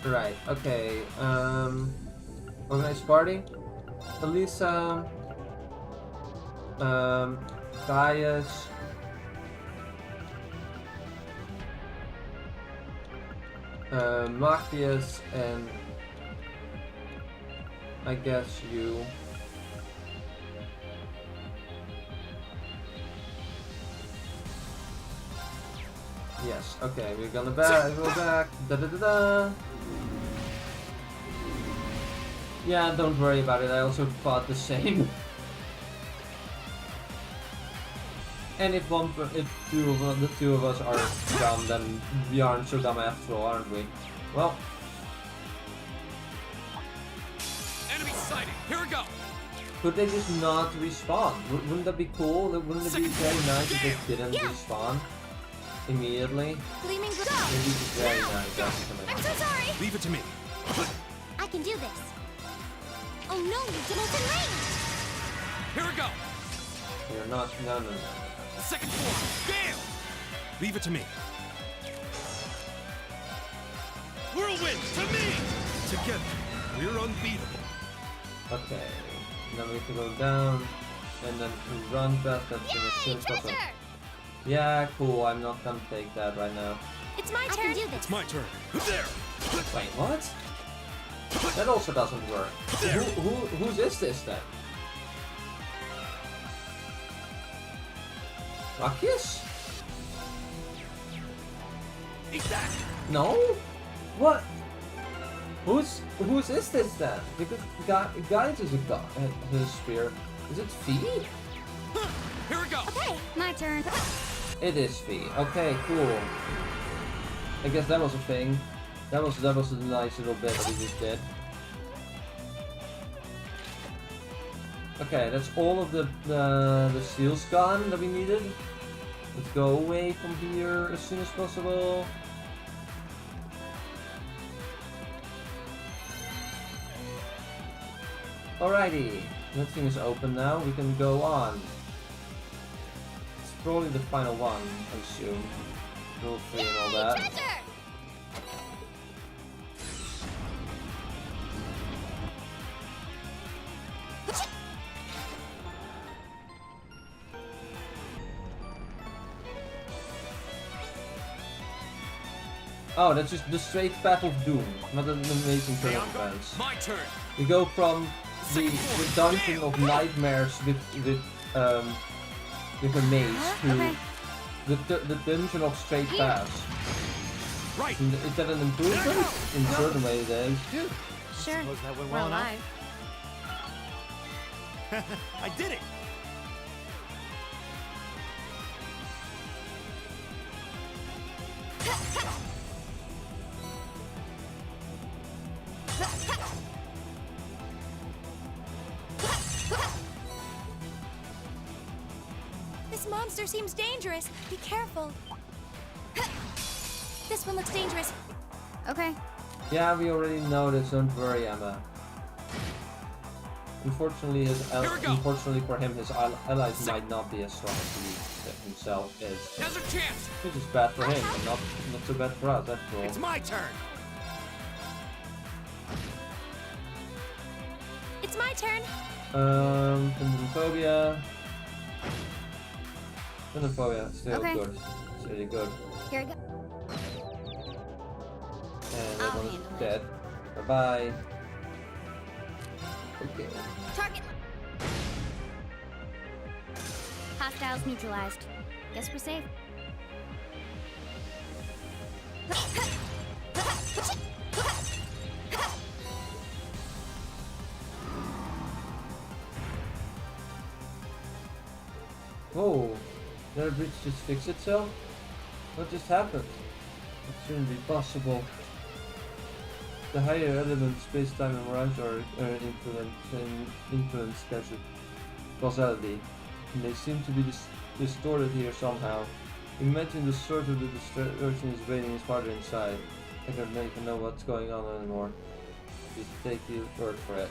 Right, okay. Organized party. Alisa. Gaius. Machias, and I guess you. Yes, okay, we're gonna go back. Da. Yeah, don't worry about it, I also thought the same. And if the two of us are dumb, then we aren't so dumb after all, aren't we? Well. Enemy sighted, here we go! Could they just not respawn? Wouldn't that be cool? Wouldn't it be very nice if they didn't respawn immediately? Gleaming It would be very nice, actually. I'm so sorry. Leave it to me. I can do this. Oh no, you didn't in range. Here we go. You're not. No. Second floor, Gale. Leave it to me. Whirlwind to me. Together, we're unbeatable. Okay. Then we have to go down and then run past that thing as soon as possible. Yeah, cool. I'm not gonna take that right now. It's my turn. I can do this. It's my turn. There. Wait, what? That also doesn't work. Whose is this then? Marcus? Eat that. No? What? Whose is this then? Because Gaius is a god. His spear. Is it Fee? Here we go. Okay, my turn. It is Fee. Okay, cool. I guess that was a thing. That was a nice little bit that we just did. Okay, that's all of the seals gone that we needed. Let's go away from here as soon as possible. Alrighty, that thing is open now. We can go on. It's probably the final one, I assume. Rule 3 and all that. Oh, that's just the straight path of doom, not an amazing turn of events. My turn. You go from the dungeon of nightmares with a maze to the dungeon of straight paths. Right. Is that an improvement? In a certain way it is. Sure. Suppose that went We're well enough. alive. I did it! This monster seems dangerous. Be careful. This one looks dangerous. Okay. Yeah, we already know this, don't worry, Emma. Unfortunately, unfortunately for him, his allies might not be as strong as he himself is. There's a chance. Which is bad for him, and not so bad for us, after all. It's my turn! It's my turn. Phobia. Phobia, still Okay. good. It's really good. Here I go. And I'll that one is handle it. dead. Bye bye. Okay. Target. Hostiles neutralized. Guess we're safe. Whoa, did our bridge just fix itself? What just happened? It shouldn't be possible. The higher elements, space-time and mirage are influence causality. And they seem to be distorted here somehow. Imagine the source of the distortion is waiting farther inside. I don't even know what's going on anymore. Just take your word for it.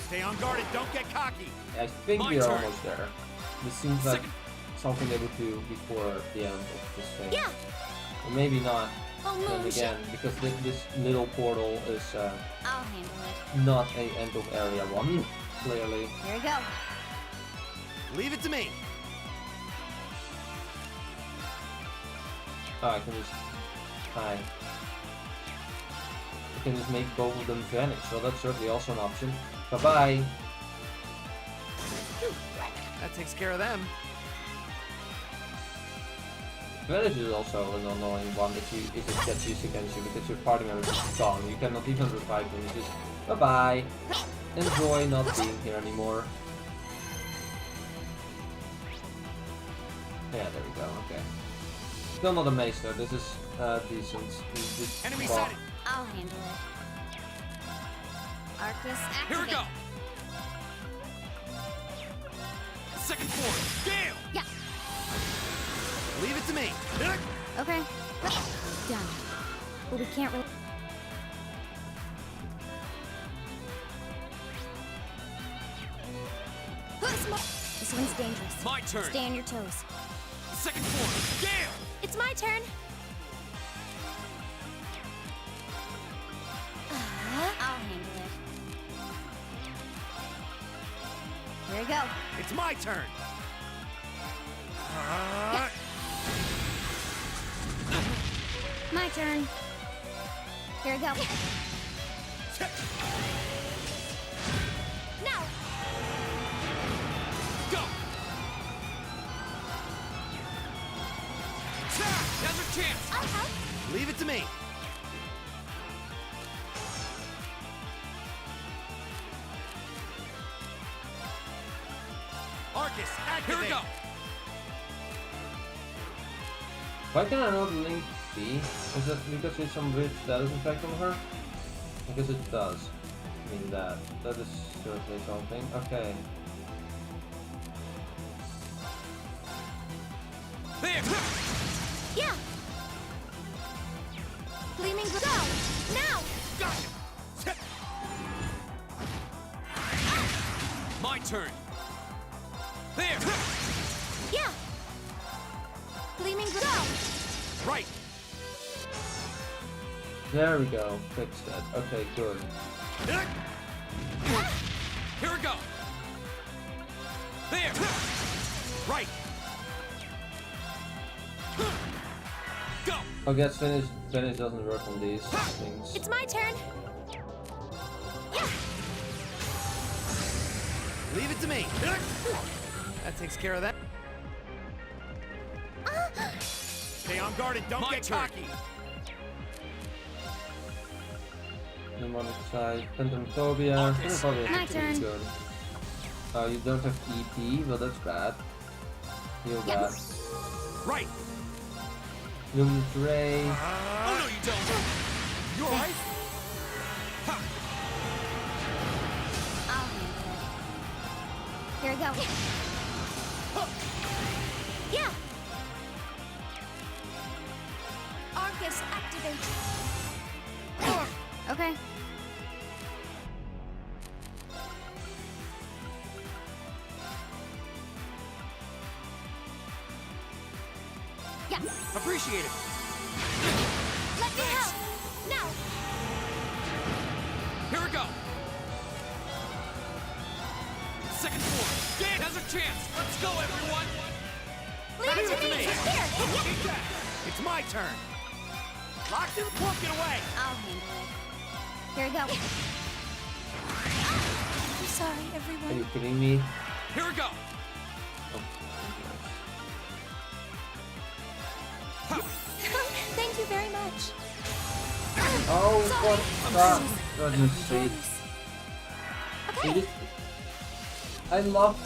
Stay on guard and don't get cocky! I think My we're turn. almost there. This seems like something they would do before the end of this thing. Yeah. Or maybe not. Oh, Then Mishy. again, because this little portal is I'll handle it. not a end of area one, clearly. Here we go. Leave it to me! Oh, I can just... Hi. I can just make both of them vanish, so that's certainly also an option. Bye-bye! That takes care of them. Vanish is also an annoying one if it gets used against you, because your party member is gone. You cannot even revive them, you just... Bye-bye! Enjoy not being here anymore. Yeah, there we go, okay. Still not a mace though, this is decent. Enemy well, sighted! I'll handle it. Arcus activate. Here we go. Second form. Gale. Yeah. Leave it to me! Okay. Done. But we can't really... This one's dangerous. My turn. Stay on your toes. Second form. Gale. It's my turn. I'll handle it. Here we go. It's my turn! My turn. Here we go. Now. Go. Now's our chance. I'll help. Leave it to me! Arcus, activate! Here we go. Why can I not link B? Is that because it's some weird status effect on her? I guess it does. I mean that. That is certainly something. Okay. There. Yeah. Gleaming go. Now. Gotcha. My turn. There. Yeah. Gleaming go. Right. There we go. Fixed that. Okay, good. Here we go. There. Right. I guess finish doesn't work on these things. It's my turn. Leave it to me. That takes care of that. Stay on guard and don't get cocky. Demonic side, Phantomphobia. Phantomphobia My is pretty turn. good. You don't have EP, well that's bad. Heal that. Right. Luminous Ray. Oh no, you don't. You alright? I'll handle it. Here we go. Yeah. Arcus, activate. Okay. Yeah. Appreciate it. Let me help. Now. Here we go. Second floor. Dan has a chance. Let's go, everyone. Leave it to me. Here. Take that. It's my turn. Locked in, plunk it away. I'll handle it. Here we go. I'm sorry, Are everyone. you kidding me? Here we go. Thank you very much. Oh, what the? Goodness Sorry. sake. Okay. It is, I love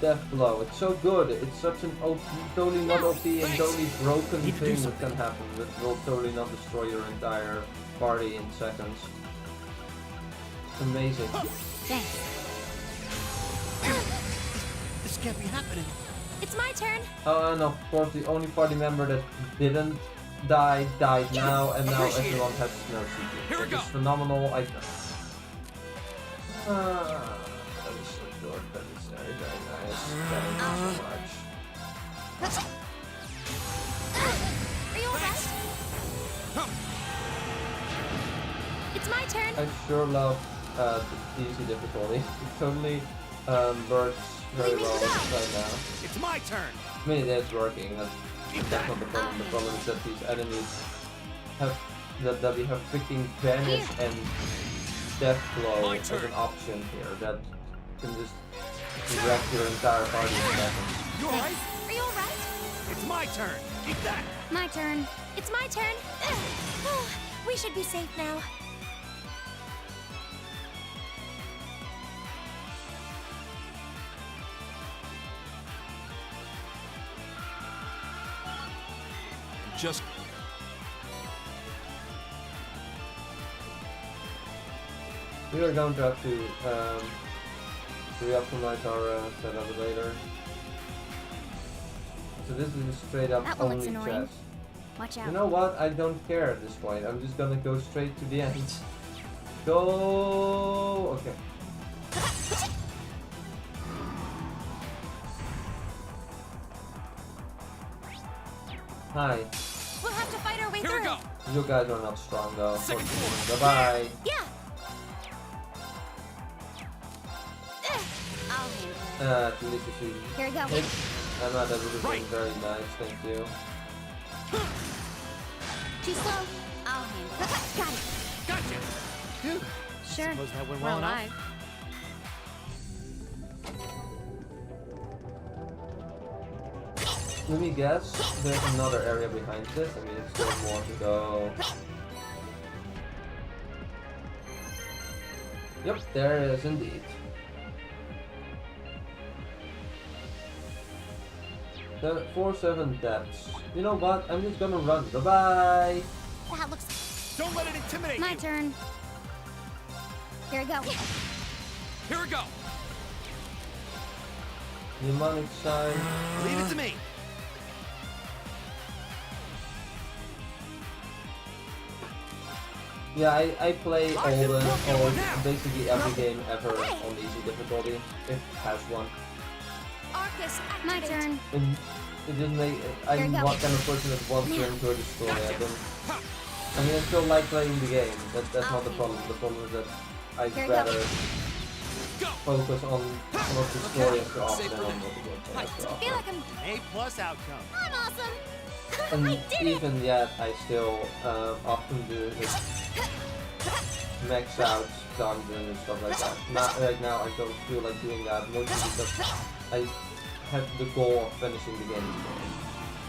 Death Blow. It's so good. It's such an OP, totally not OP and totally broken thing that can happen. That will totally not destroy your entire party in seconds. It's amazing. Thanks. This can't be happening. It's my turn. Oh, and of course the only party member that didn't die died now, and now everyone has no CP. Here we go. It's phenomenal. That is so good. That is very, very nice. Thank you so much. Are you alright? It's my turn. I sure love the easy difficulty. It totally works very well right now. It's my turn. I mean, it is working. That's not the problem. The problem is that these enemies have that we have freaking vanish and death blow as an option here that can just wreck your entire party in seconds. You alright? Are you alright? It's my turn. Eat that. My turn. It's my turn. We should be safe now. Just We are going to have to re-optimize our setup later. So this is a straight up That one only looks annoying. chest. Watch out. You know what? I don't care at this point. I'm just gonna go straight to the end. Go. Okay. Hi. We'll have to fight our way here through. we go. You guys are not strong though. Second Bye bye. Yeah. I'll handle it. Elise is easy. Here we go. Hit. Emma, that would have been very nice. Thank you. Too slow. I'll handle it. Got it. Gotcha. Phew. Sure. Suppose that went We're well enough. alive. Let me guess. There's another area behind this. I mean, still more to go. Yep, there is indeed. The 4-7 depths. You know what? I'm just gonna run. Bye bye. That looks. Don't let it intimidate My you. turn. Here we go. Here we go. Demonic sign. Leave it to me. Yeah, I play all basically every game ever on easy difficulty. It has one. Arcus, My activate. turn. And it just make I'm Here we go. one kind of person that wants to enjoy the story. I mean, I still like playing the game. That's not the problem. The problem is that I'd Here we go. rather focus on what the story has to offer than on what the game has to I offer. feel like I'm A+ outcome. awesome. And even yet, I still often do this max out dungeon and stuff like that. Not right now, I don't feel like doing that, mostly because I have the goal of finishing the game.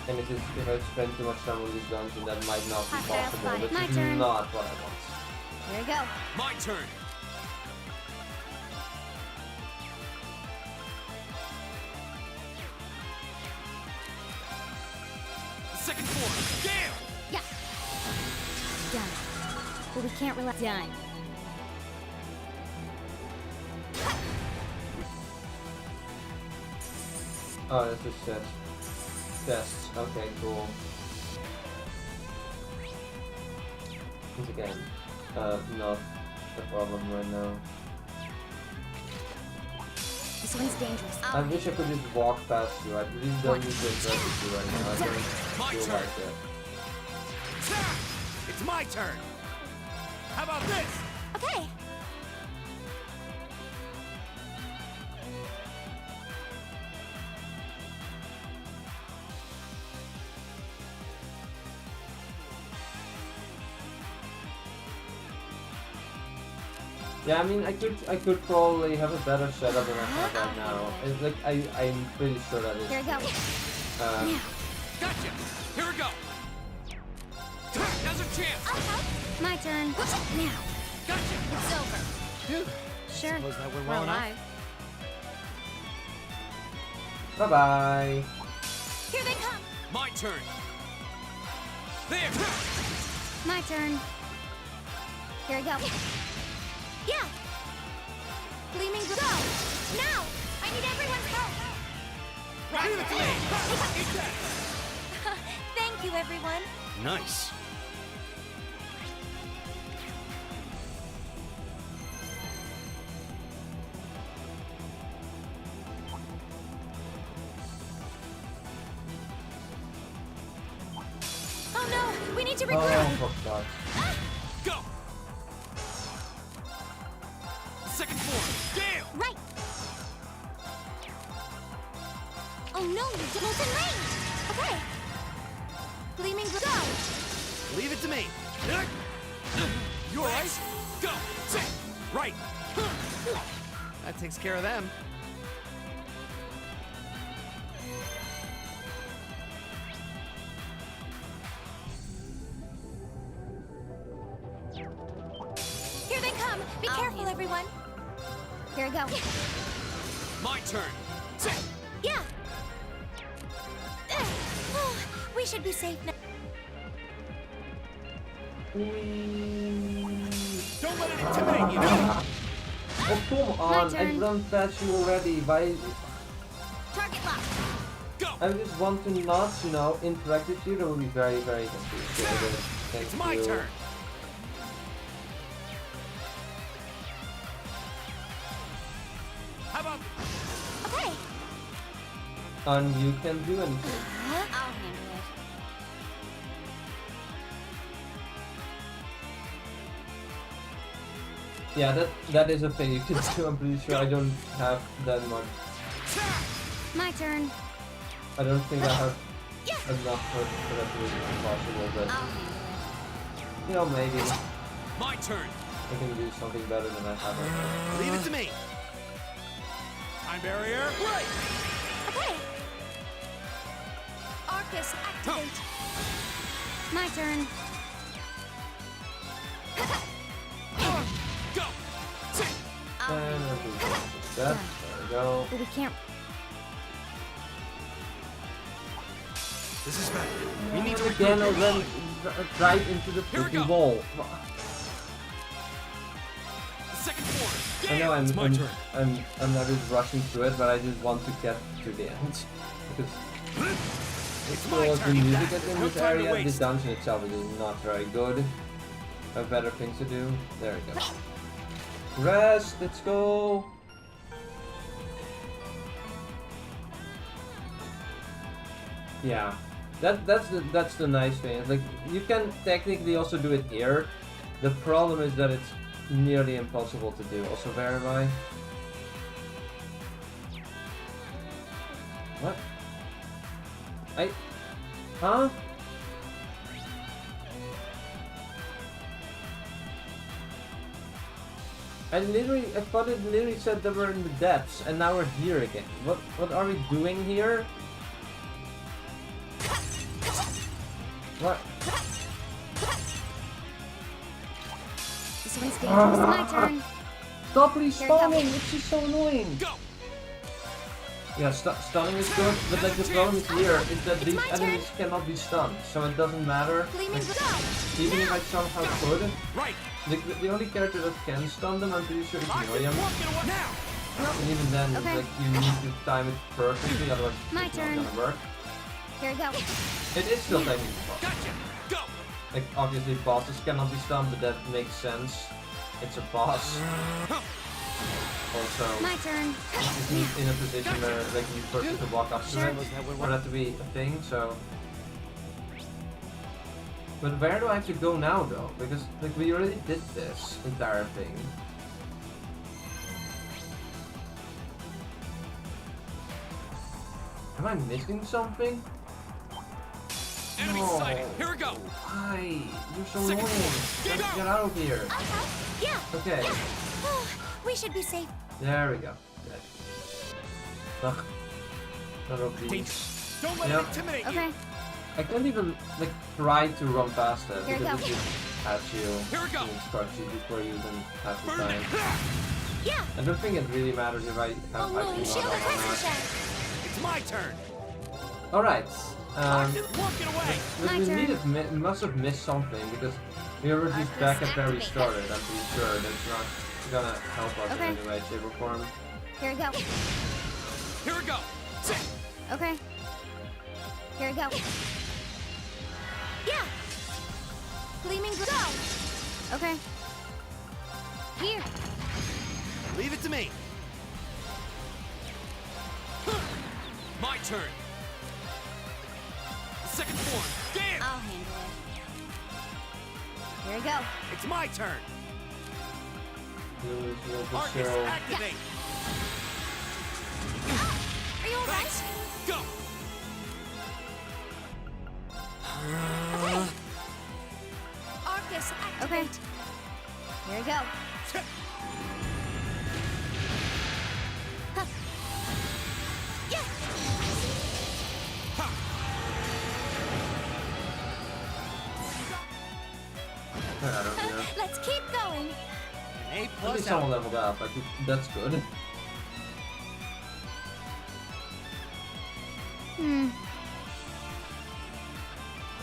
And if I spend too much time on this dungeon, that might not be possible, which is not what I want. Here we go. My turn. Second form, Gale! Yeah. Done. But we can't rely. Done. Oh, that's just chest. Chests. Okay, cool. Once again, not a problem right now. This one's dangerous. I wish I could just walk past you. I really don't need to interact with you right now. I don't feel like it. It's my turn. How about this? Okay. Yeah, I mean, I could probably have a better setup than I have right now. It's like I'm pretty sure that is. Here we go. Gotcha. Here we go. Now's our chance. My turn. Now. Gotcha. It's over. Phew. Sure. Suppose that went We're well enough. alive. Bye bye. Here they come. My turn. There. My turn. Here we go. Yeah. Gleaming go. Now. I need everyone's help. Give it to me. Eat that. Thank you, everyone. Nice. Oh no, we need to regroup. Oh, for God. Go. Second form, Gale. Right. Oh no, you're close in range. Okay. Gleaming go. Leave it to me. You alright? Go. Sit. Right. That takes care of them. Here they come. Be careful, everyone. Here we go. My turn. Sit. Yeah. Oh, we should be safe now. Don't let it intimidate you. Oh, come on. I've run past you already. Why? Target lock. Go. I just want to not, you know, interact with you. That would be very, very appreciated. Thank It's my you. turn. How about Okay. And you can do anything. I'll handle it. Yeah, that is a thing you can do. I'm pretty sure I don't have that much. My turn. I don't think I have enough for that to be possible, but I'll handle it. you know, maybe My turn. I can do something better than I have right now. leave it to me. Time barrier. Right. Okay. Arcus, activate. My turn. Go. Sit. And I'll do that. There we go. But we can't. This is bad. We need to Again, I regroup. ran right into the Here we freaking go. wall. Second form. I know Gale. I'm my turn. I'm not just rushing through it, but I just want to get to the end because It's well, my the turn. music Back. in No this time to area, the waste. dungeon itself is not very good. I have better things to do. There we go. Rest. Let's go. Yeah, that's the nice thing. It's like you can technically also do it here. The problem is that it's nearly impossible to do. Also, verify. What? Huh? I thought it literally said that we're in the depths, and now we're here again. What are we doing here? What? This one's dangerous. My turn. Stop respawning! It's just so annoying! Go! Yeah, stunning is good, but like the problem here is that these enemies cannot be stunned, so it doesn't matter. Like, even if I somehow could, Right! the only character that can stun them, I'm pretty sure is Millium. Now! And even then, Okay. like you need to time it perfectly, otherwise My it's turn. not gonna work. Here we go. It is still technically possible. Gotcha! Go! Like obviously bosses cannot be stunned, but that makes sense. It's a boss. Also, My turn. it's in a position where like you first have to walk up to it for that to be a thing, so. But where do I have to go now though? Because like we already did this entire thing. Am I missing something? Enemy sighted! Here we go! Why? You're so Second annoying. floor. Let's get out of here. Yeah. Okay. We should be safe. There we go. Good. Ugh. Not of these. Don't let Yep. it intimidate Okay. you! I can't even like try to run past it Here we because go. it just has you Here we go. and starts you before you even have the Burn time. it! Yeah. I don't think it really matters if I have Oh, actually shield run and or pressure not. check. It's my turn! Alright. Walk it away! But My we turn. must have missed something because we were just Arcus back at where we activate. started. I'm pretty sure that's not gonna help us Okay. in any way, shape, or form. Here we go. Here we go! Sit! Okay. Here we go. Yeah. Gleaming go. Okay. Here. Leave it to me! My turn! Second form! Damn! I'll handle it. Here we go. It's my turn! Lose, we'll just Arcus, show. activate! Are you alright? Thanks! Go! Arcus Okay. activate. Here we go. Yeah. I don't know. Let's keep going. A At plus least someone leveled up. Like that's good.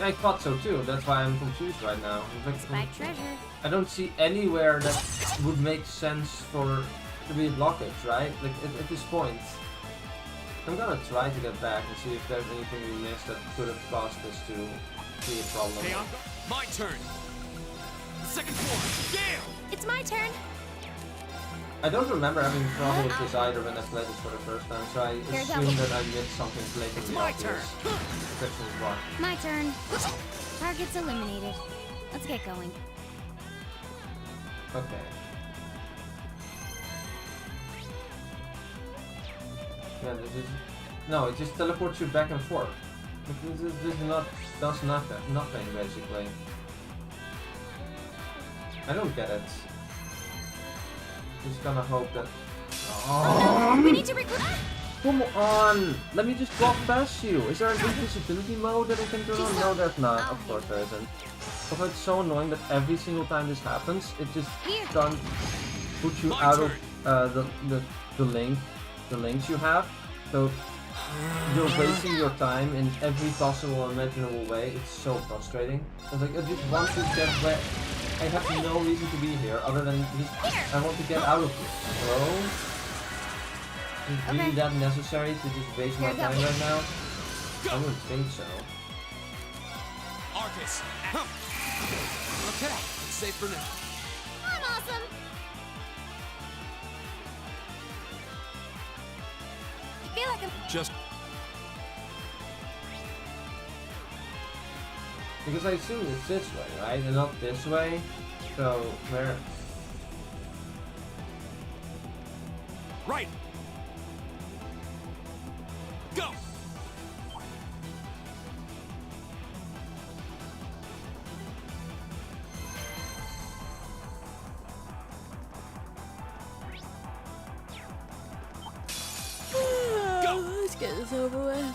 I thought so too. That's why I'm confused right now. Like, Spike treasure. I don't see anywhere that would make sense for to be blockage, right? Like at this point. I'm gonna try to get back and see if there's anything we missed that could have caused this to be a problem. Stay on. My turn! Second form! Damn! It's my turn. I don't remember having trouble with this either when I played this for the first time, so I we go. assume that I missed something blatantly my obvious. turn. The question is what? My turn. Target's eliminated. Let's get going. Okay. Yeah, this is... No, it just teleports you back and forth. This does nothing, basically. I don't get it. Just gonna hope that... Oh, we need to recruit. Come on! Let me just walk past you! Is there an invisibility mode that I can turn on? No, there's not. Of course there isn't. Although it's so annoying that every single time this happens, it just doesn't put you out of the links you have. So you're wasting your time in every possible imaginable way. It's so frustrating. It's like I just want to get where I have no reason to be here other than just I want to get out of here. Hello? Is it really that necessary to just waste my time right now? I wouldn't think so. Arcus! Okay, it's safe for now. I'm awesome. I feel like I'm Just Because I assume it's this way, right? And not this way. So where? right. Go. get this over with.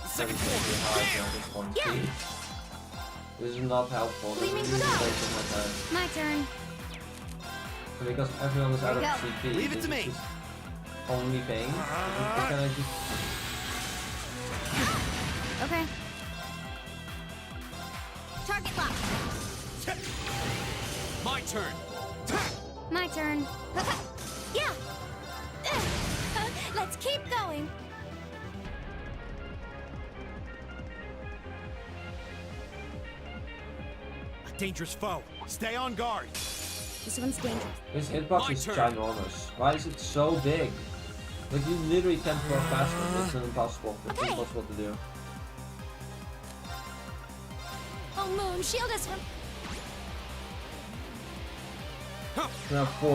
Second floor. Yeah. This is not helpful. This is really wasting my time. My turn. Because everyone is out of CP. Leave it to me. Only pain. Can I just... Okay. Target lock. My turn. My turn. Yeah. Let's keep going. A dangerous foe. Stay on guard. This one's dangerous. This hitbox is ginormous. Why is it so big? Like you literally can't throw faster. It's impossible. It's impossible to do. Oh, Moon, shield us from... Now 4:30. I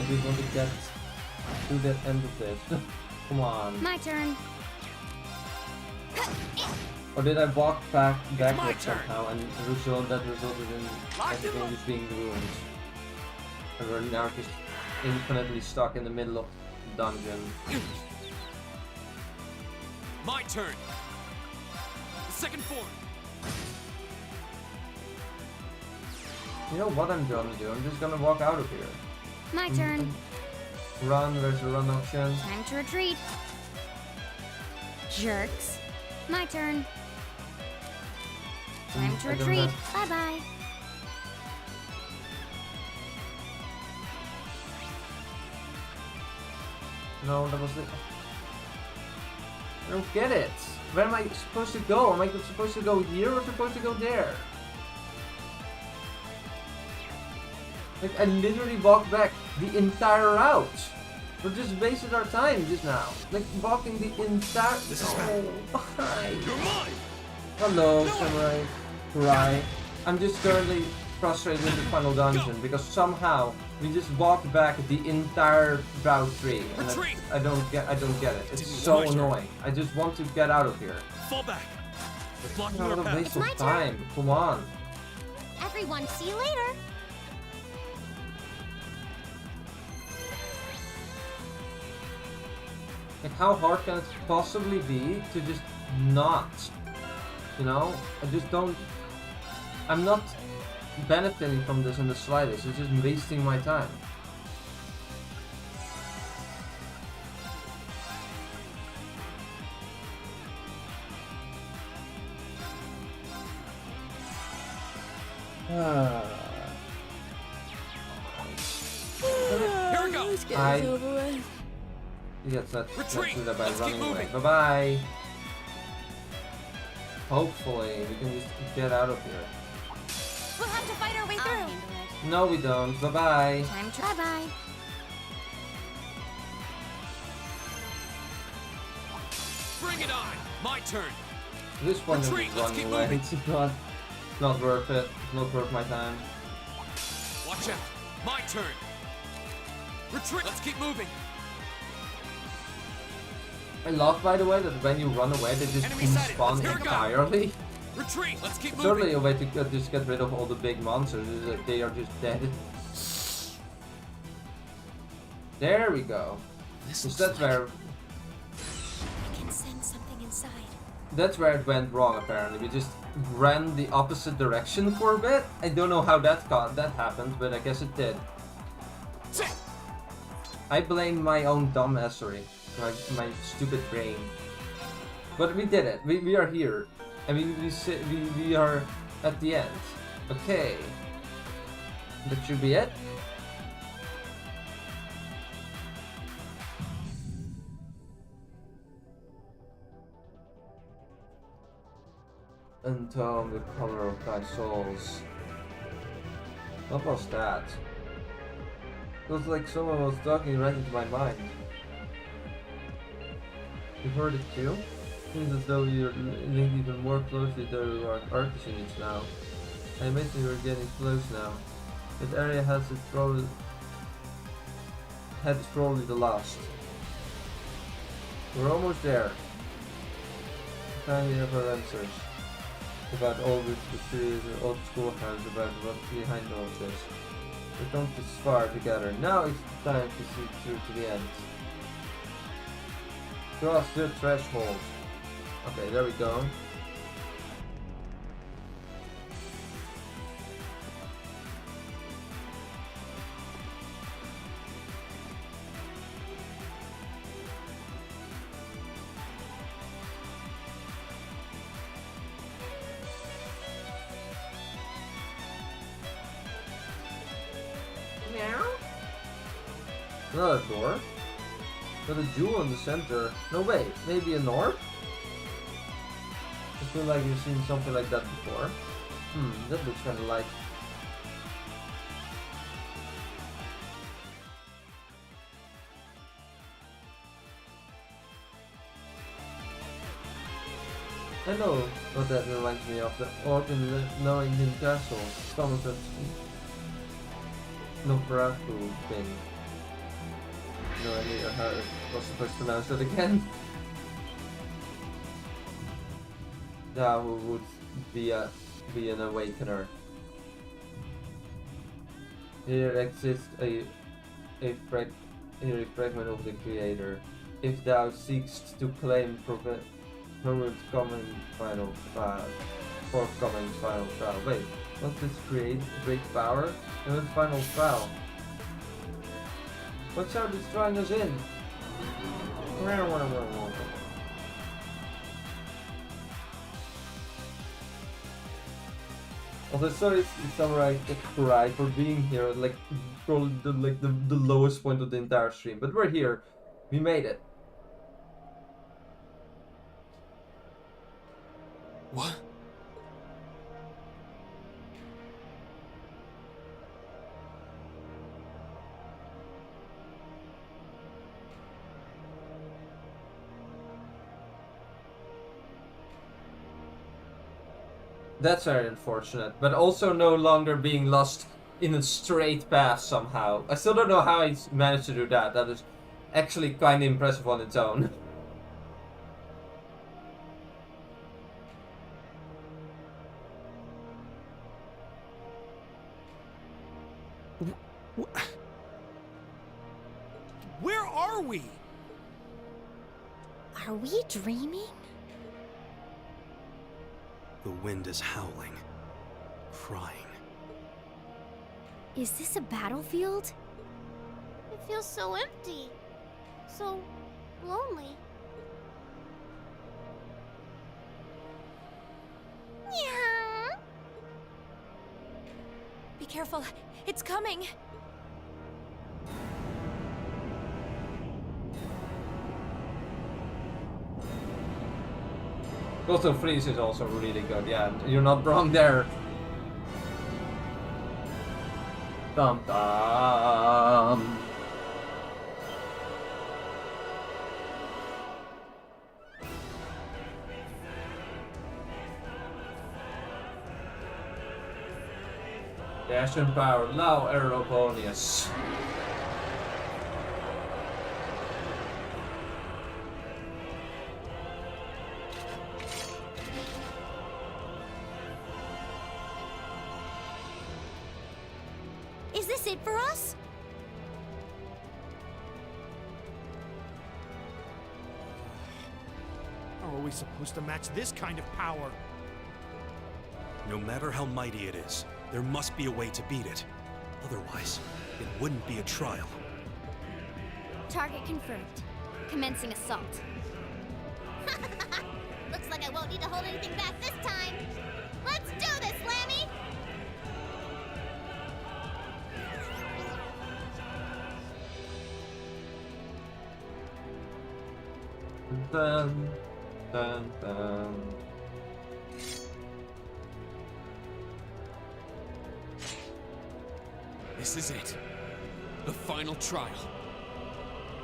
just want to get to the end of this. Come on. My turn. Or did I walk backwards somehow and that resulted in everything just being ruined? And we're now just infinitely stuck in the middle of the dungeon. My turn. Second form. You know what I'm gonna do? I'm just gonna walk out of here. My turn. Run, there's a run option. Time to retreat. Jerks. My turn. Time to retreat. Bye-bye. No, that was it. I don't get it. Where am I supposed to go? Am I supposed to go here or supposed to go there? Like, I literally walked back the entire route. We just wasted our time just now. Like, walking the entire... Oh, hi. You're mine. Hello, Samurai. Right. I'm just currently frustrated with the final dungeon because somehow we just walked back the entire route 3. And I don't get it. It's so annoying. I just want to get out of here. Fall back. We're blocking What our a path. waste of time. Come on. Everyone, see you later. Like, how hard can it possibly be to just not? You know? I just don't... I'm not benefiting from this in the slightest. It's just wasting my time. Here we go. Let's get this over with. Yes, let's do that by Let's keep running away. moving. Bye-bye. Hopefully, we can just get out of here. We'll have to fight our way I'll through. handle it. No, we don't. Bye-bye. Time to bye-bye. Bring it on. My turn. This one is Retreat, let's running keep away. moving. It's not worth it. It's not worth my time. Watch out. My turn. Retreat. Let's keep moving. I love, by the way, that when you run away, they just Enemy sighted. despawn Here we go. entirely. Retreat. Let's keep Certainly moving. a way to just get rid of all the big monsters is that they are just dead. There we go. So that's where I can sense something inside. that's where it went wrong. Apparently, we just ran the opposite direction for a bit. I don't know how that happened, but I guess it did. I blame my own dumbassery, my stupid brain. But we did it. We are here. I mean, we are at the end. Okay. That should be it. Entome the color of thy souls. What was that? It was like someone was talking right into my mind. You heard it too? Seems as though you're linked even more closely to our artist units now. I imagine you're getting close now. This area has its probably the last. We're almost there. Finally have our answers about all the old schoolhouse, about what's behind all of this. We've come this far together. Now it's time to see through to the end. Cross the threshold. Okay, there we go. Another door. Got a jewel in the center. No way, maybe an orb? I feel like you've seen something like that before. That looks kinda like... I know what that reminds me of, the orb in the Nihon castle. Some of that Noparaku thing. No idea how it was supposed to pronounce it again. Yeah, who would be an awakener. Here exists a fragment of the creator. If thou seekst to claim forthcoming final trial. Wait, what's this create? Great power? And the final trial. What's how this drawing us in? Also, sorry, Samurai Kurai for being here, like probably the lowest point of the entire stream, but we're here. We made it. What? That's very unfortunate, but also no longer being lost in a straight path somehow. I still don't know how he's managed to do that. That is actually kind of impressive on its own. Where are we? Are we dreaming? The wind is howling, crying. Is this a battlefield? It feels so empty. So lonely. Yeah. Be careful. It's coming. Also, freeze is also really good. Yeah, you're not wrong there. Dum dum. Dash and power, now Erebonia. Is this it for us? How are we supposed to match this kind of power? No matter how mighty it is, there must be a way to beat it. Otherwise, it wouldn't be a trial. Target confirmed. Commencing assault. Looks like I won't need to hold anything back this time. Let's do this, Lammy! Dun, dun, dun. This is it. The final trial.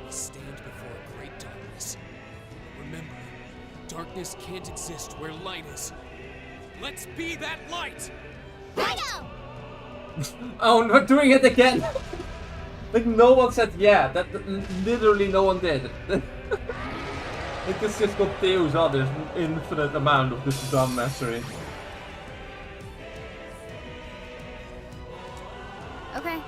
We stand before a great darkness. Remember, darkness can't exist where light is. Let's be that light! Righto! Oh, we're doing it again! Like, no one said yeah. That literally no one did. Like, this just got Theo's others infinite amount of this dumb mastery. Okay.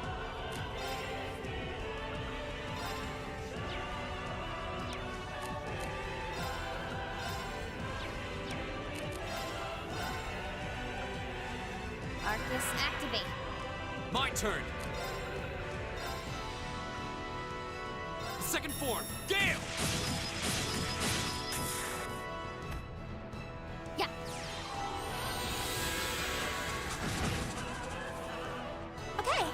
Arcus, activate. My turn. Second form, Gale! Yeah. Okay.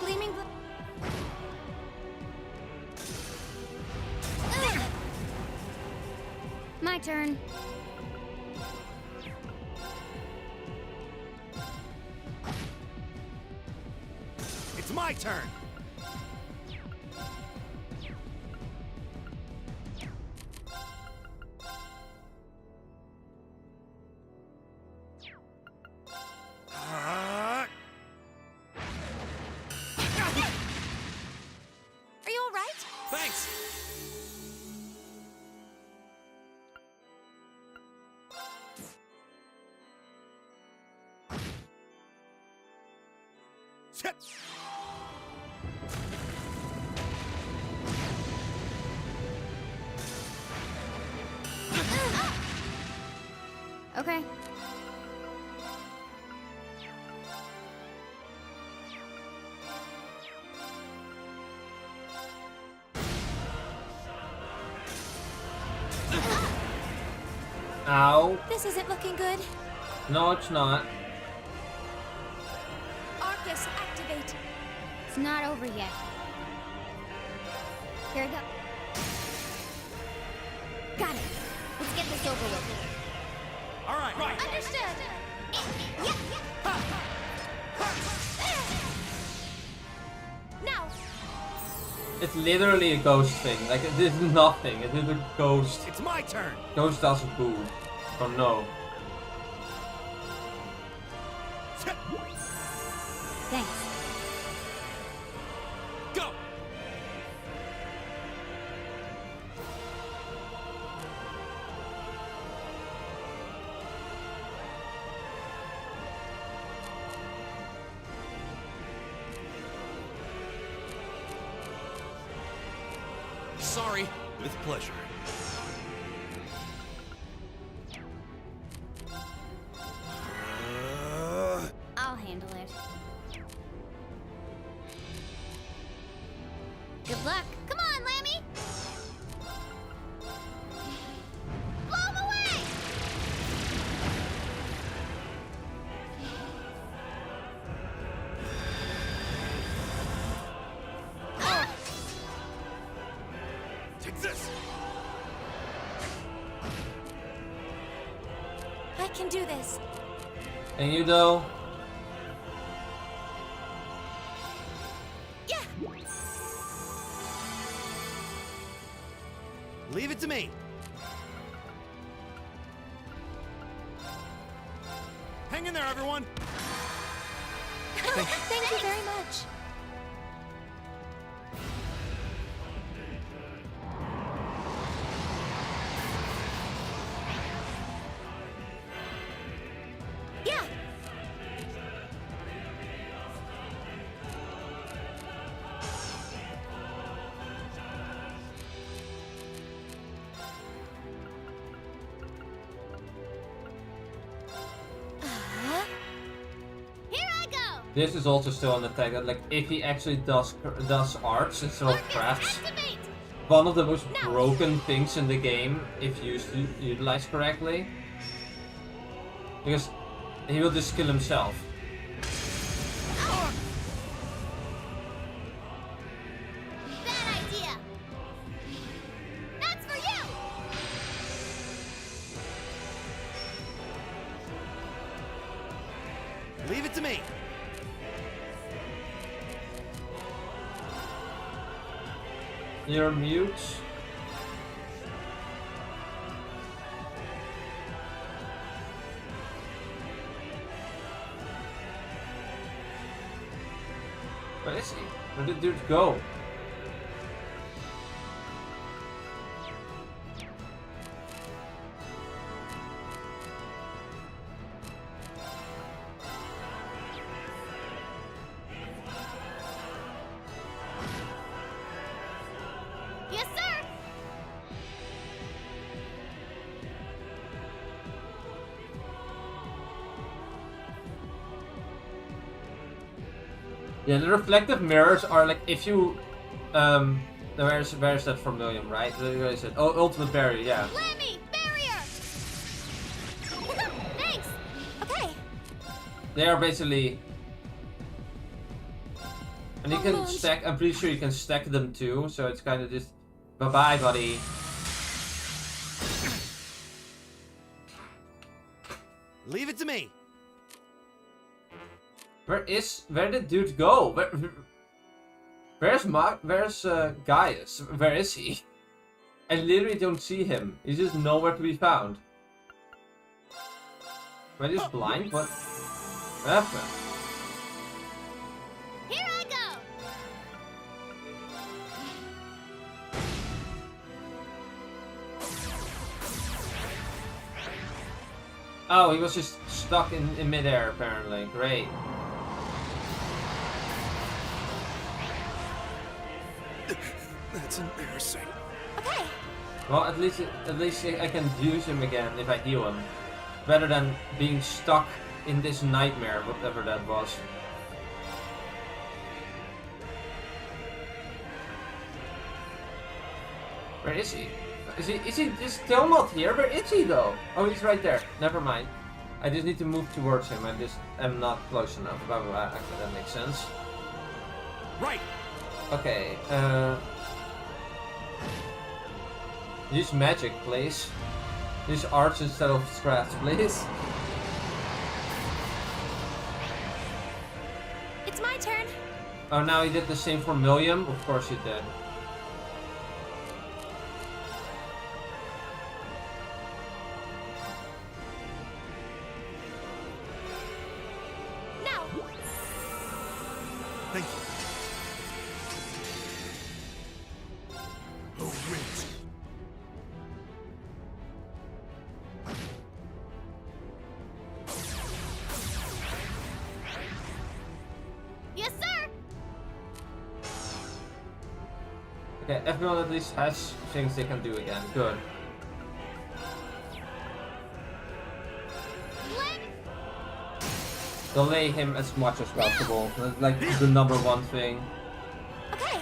Gleaming My turn. It's my turn! Are you all right? Thanks! Okay. Ow. This isn't looking good. No, it's not. Arcus, activate. It's not over yet. Here I go. Got it. Let's get this over with. All right, right. Understood. Now. It's literally a ghost thing. Like, it did nothing. It did a ghost. It's my turn! Ghost does a boo. Oh no. Thanks. Go! Sorry. With pleasure. I'll handle it. Good luck. Come on, Lammy! Blow him away! Take this! I can do this. And you though? Yeah. Leave it to me! Hang in there, everyone! Thank you very much. Yeah. Here I go! This is also still on the tag that, like, if he actually does arts instead of crafts, Activate! one of the most broken things in the game if used to utilized correctly. Because he will just kill himself. Bad idea! That's for you! Leave it to me! You're mute. Where is he? Where did dude go? Yes, sir! Yeah, the reflective mirrors are like if you where's that from Millium, right? Where is it? Oh, ultimate barrier, yeah. Lammy, barrier. Thanks. Okay. They are basically, and you can stack. I'm pretty sure you can stack them too. So it's kind of just bye bye, buddy. Leave it to me. Where did dude go? Where's Gaius? Where is he? I literally don't see him. He's just nowhere to be found. Am I just blind? What happened? Here I go. Oh, he was just stuck in midair apparently. Great. That's embarrassing. Okay. Well, at least I can use him again if I heal him, better than being stuck in this nightmare, whatever that was. Where is he? Is he just still not here? Where is he though? Oh, he's right there. Never mind. I just need to move towards him. I just am not close enough. Blah, blah, blah. Actually, that makes sense. Right. Okay. Use magic, please. Use arts instead of scraps, please. It's my turn. Oh, now he did the same for Millium? Of course he did. Now. Thank you. Oh, wait. Yes, sir. Okay, everyone at least has things they can do again. Good. Delay him as much as possible. That's like the #1 thing. Okay.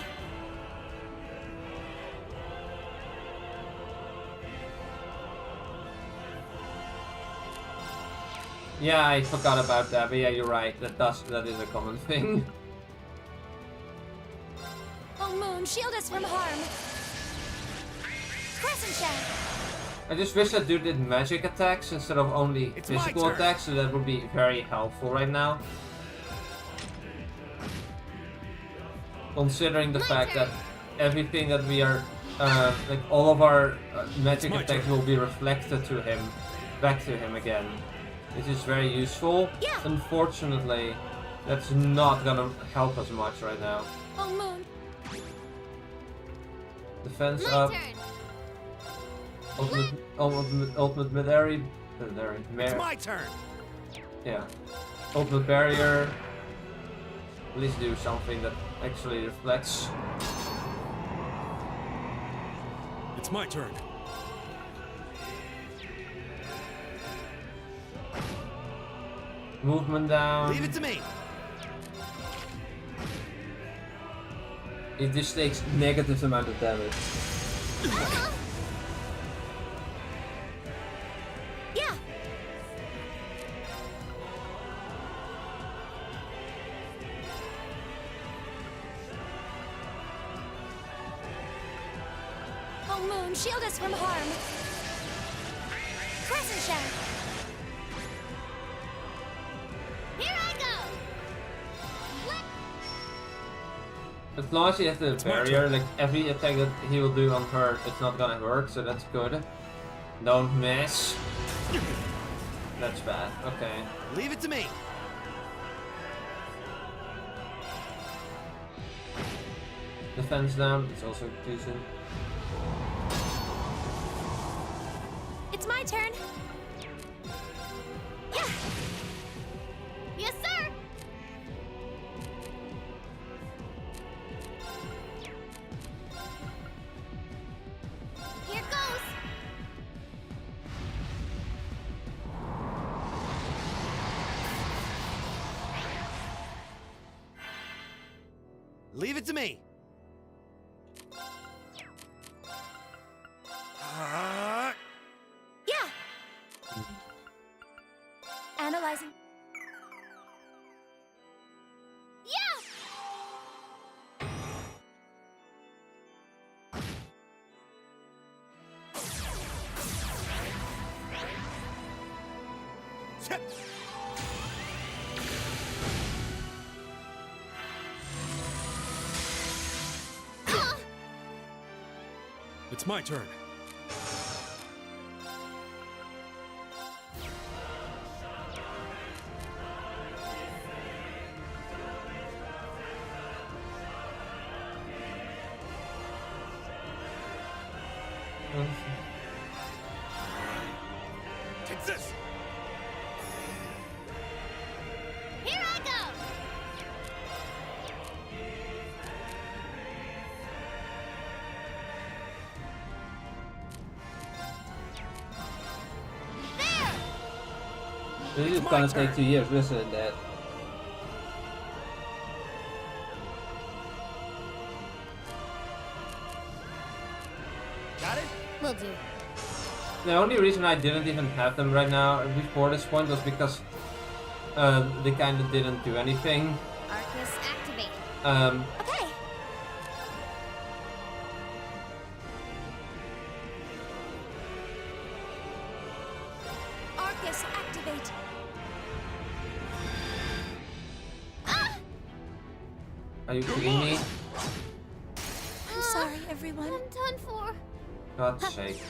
Yeah, I forgot about that, but yeah, you're right. That is a common thing. Oh, Moon, shield us from harm. Crescent shell. I just wish that dude did magic attacks instead of only physical attacks, so that would be very helpful right now. Considering the fact that everything that we are, like all of our magic attacks will be reflected to him, back to him again. This is very useful. Yeah. Unfortunately, that's not gonna help us much right now. Oh, Moon. Defense My up. turn. Ultimate mid-area. It's my turn. Yeah. Ultimate barrier. At least do something that actually reflects. It's my turn. Movement down. Leave it to me. It just takes negative amount of damage. Yeah. Oh, Moon, shield us from harm. Crescent shell. Here I go. As long as he has the barrier, like every attack that he will do on her, it's not gonna hurt, so that's good. Don't miss. That's bad. Okay. Leave it to me. Defense down, it's also decent. It's my turn. Yeah. Yes, sir. Here goes. Leave it to me. Yeah. Analyzing. Yeah! It's my turn. Take this. Here I go! This is gonna take 2 years, listen to that. Got it? Will do. The only reason I didn't even have them right now before this point was because they kind of didn't do anything. Arcus activate. Okay. Arcus activate. Are you kidding me? I'm sorry, everyone. I'm done for. God's sake.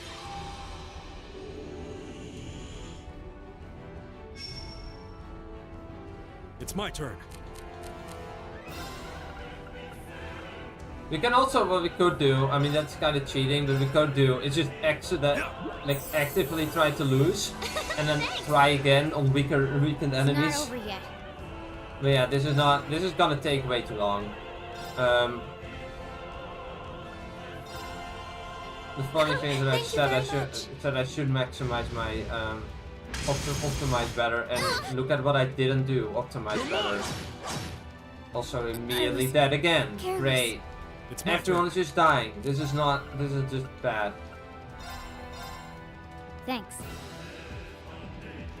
It's my turn. We can also, what we could do, I mean that's kind of cheating, but we could do is just like actively try to lose, and then try again on weakened enemies. Not over yet. But yeah, this is gonna take way too long. The funny thing is that I should maximize my optimize better, and look at what I didn't do. Optimize better. Also immediately dead again. Great. Everyone is just dying. This is just bad. Thanks.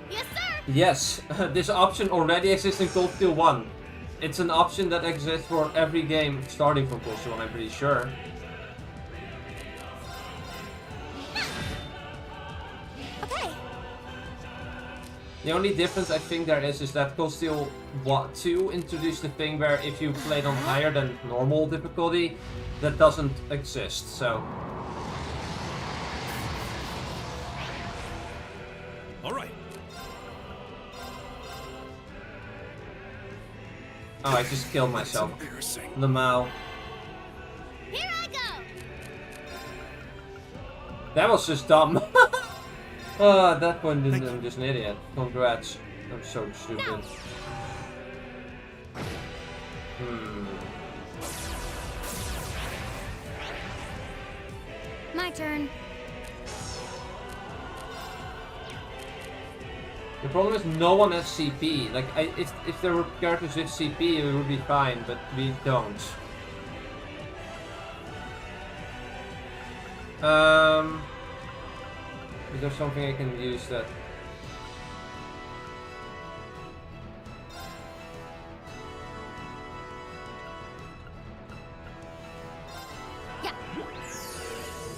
Yes, sir! Yes, this option already exists in coldsteel 1. It's an option that exists for every game starting from coldsteel 1, I'm pretty sure. Okay. The only difference I think there is that coldsteel 2 introduced the thing where if you played on higher than normal difficulty, that doesn't exist, so... Alright. Oh, I just killed myself. The Mao. Here I go! That was just dumb. At that point, I'm just an idiot. Congrats. I'm so stupid. No. My turn. The problem is no one has CP. Like, if there were characters with CP, it would be fine, but we don't. Is there something I can use that... Yeah.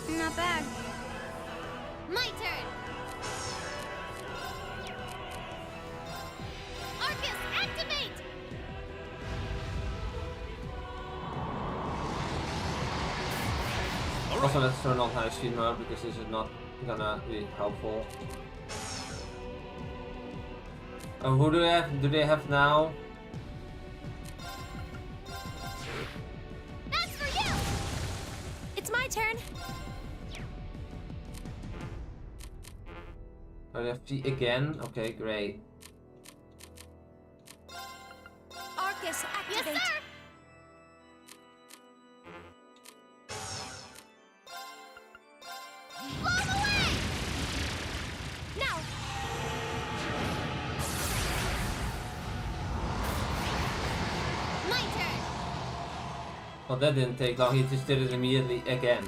Not bad. My turn! Arcus, activate! Also, let's turn on high speed mode because this is not gonna be helpful. Oh, who do they have? Do they have now? That's for you! It's my turn. Oh, they have T again? Okay, great. Arcus activate. Yes, sir! Blow them away! Now. My turn! Well, that didn't take long. He just did it immediately again.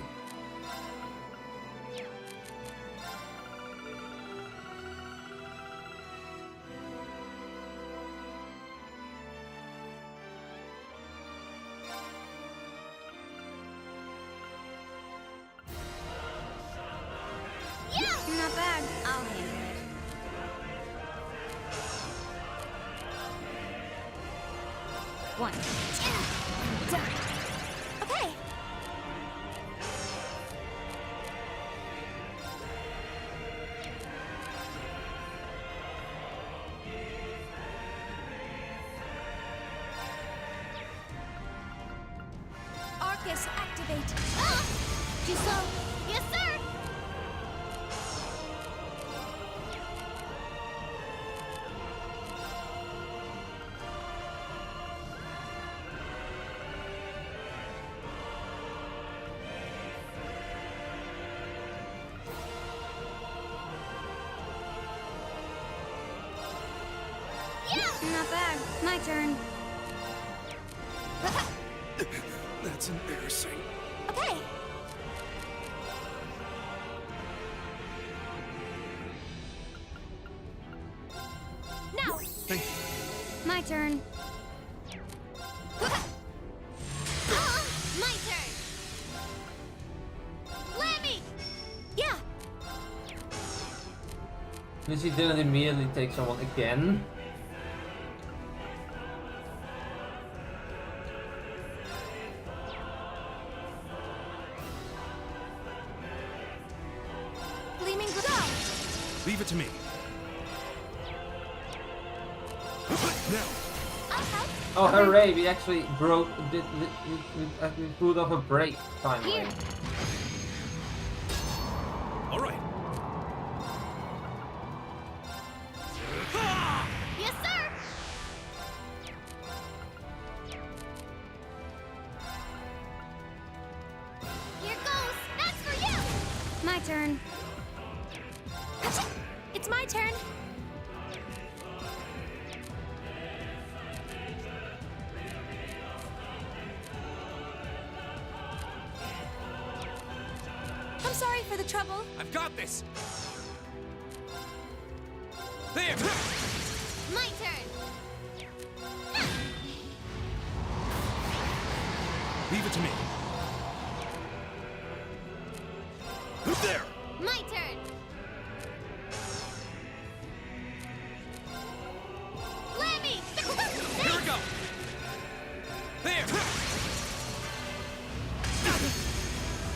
Not bad. I'll handle it. One. Done. Okay. Arcus, activate. Ah! Too slow. Yes, sir. Not bad. My turn. That's embarrassing. Okay. Now. Thank you. My turn. My turn. Lammy. Yeah. Mishy didn't immediately take someone again. Gleaming go. Leave it to me. Now. Oh, hooray! We actually broke. We pulled off a break finally. Here. All right. Yes, sir. Here goes. That's for you. My turn. It's my turn. I'm sorry for the trouble. I've got this. There. My turn. Leave it to me. There. My turn. Lammy. Here we go. There.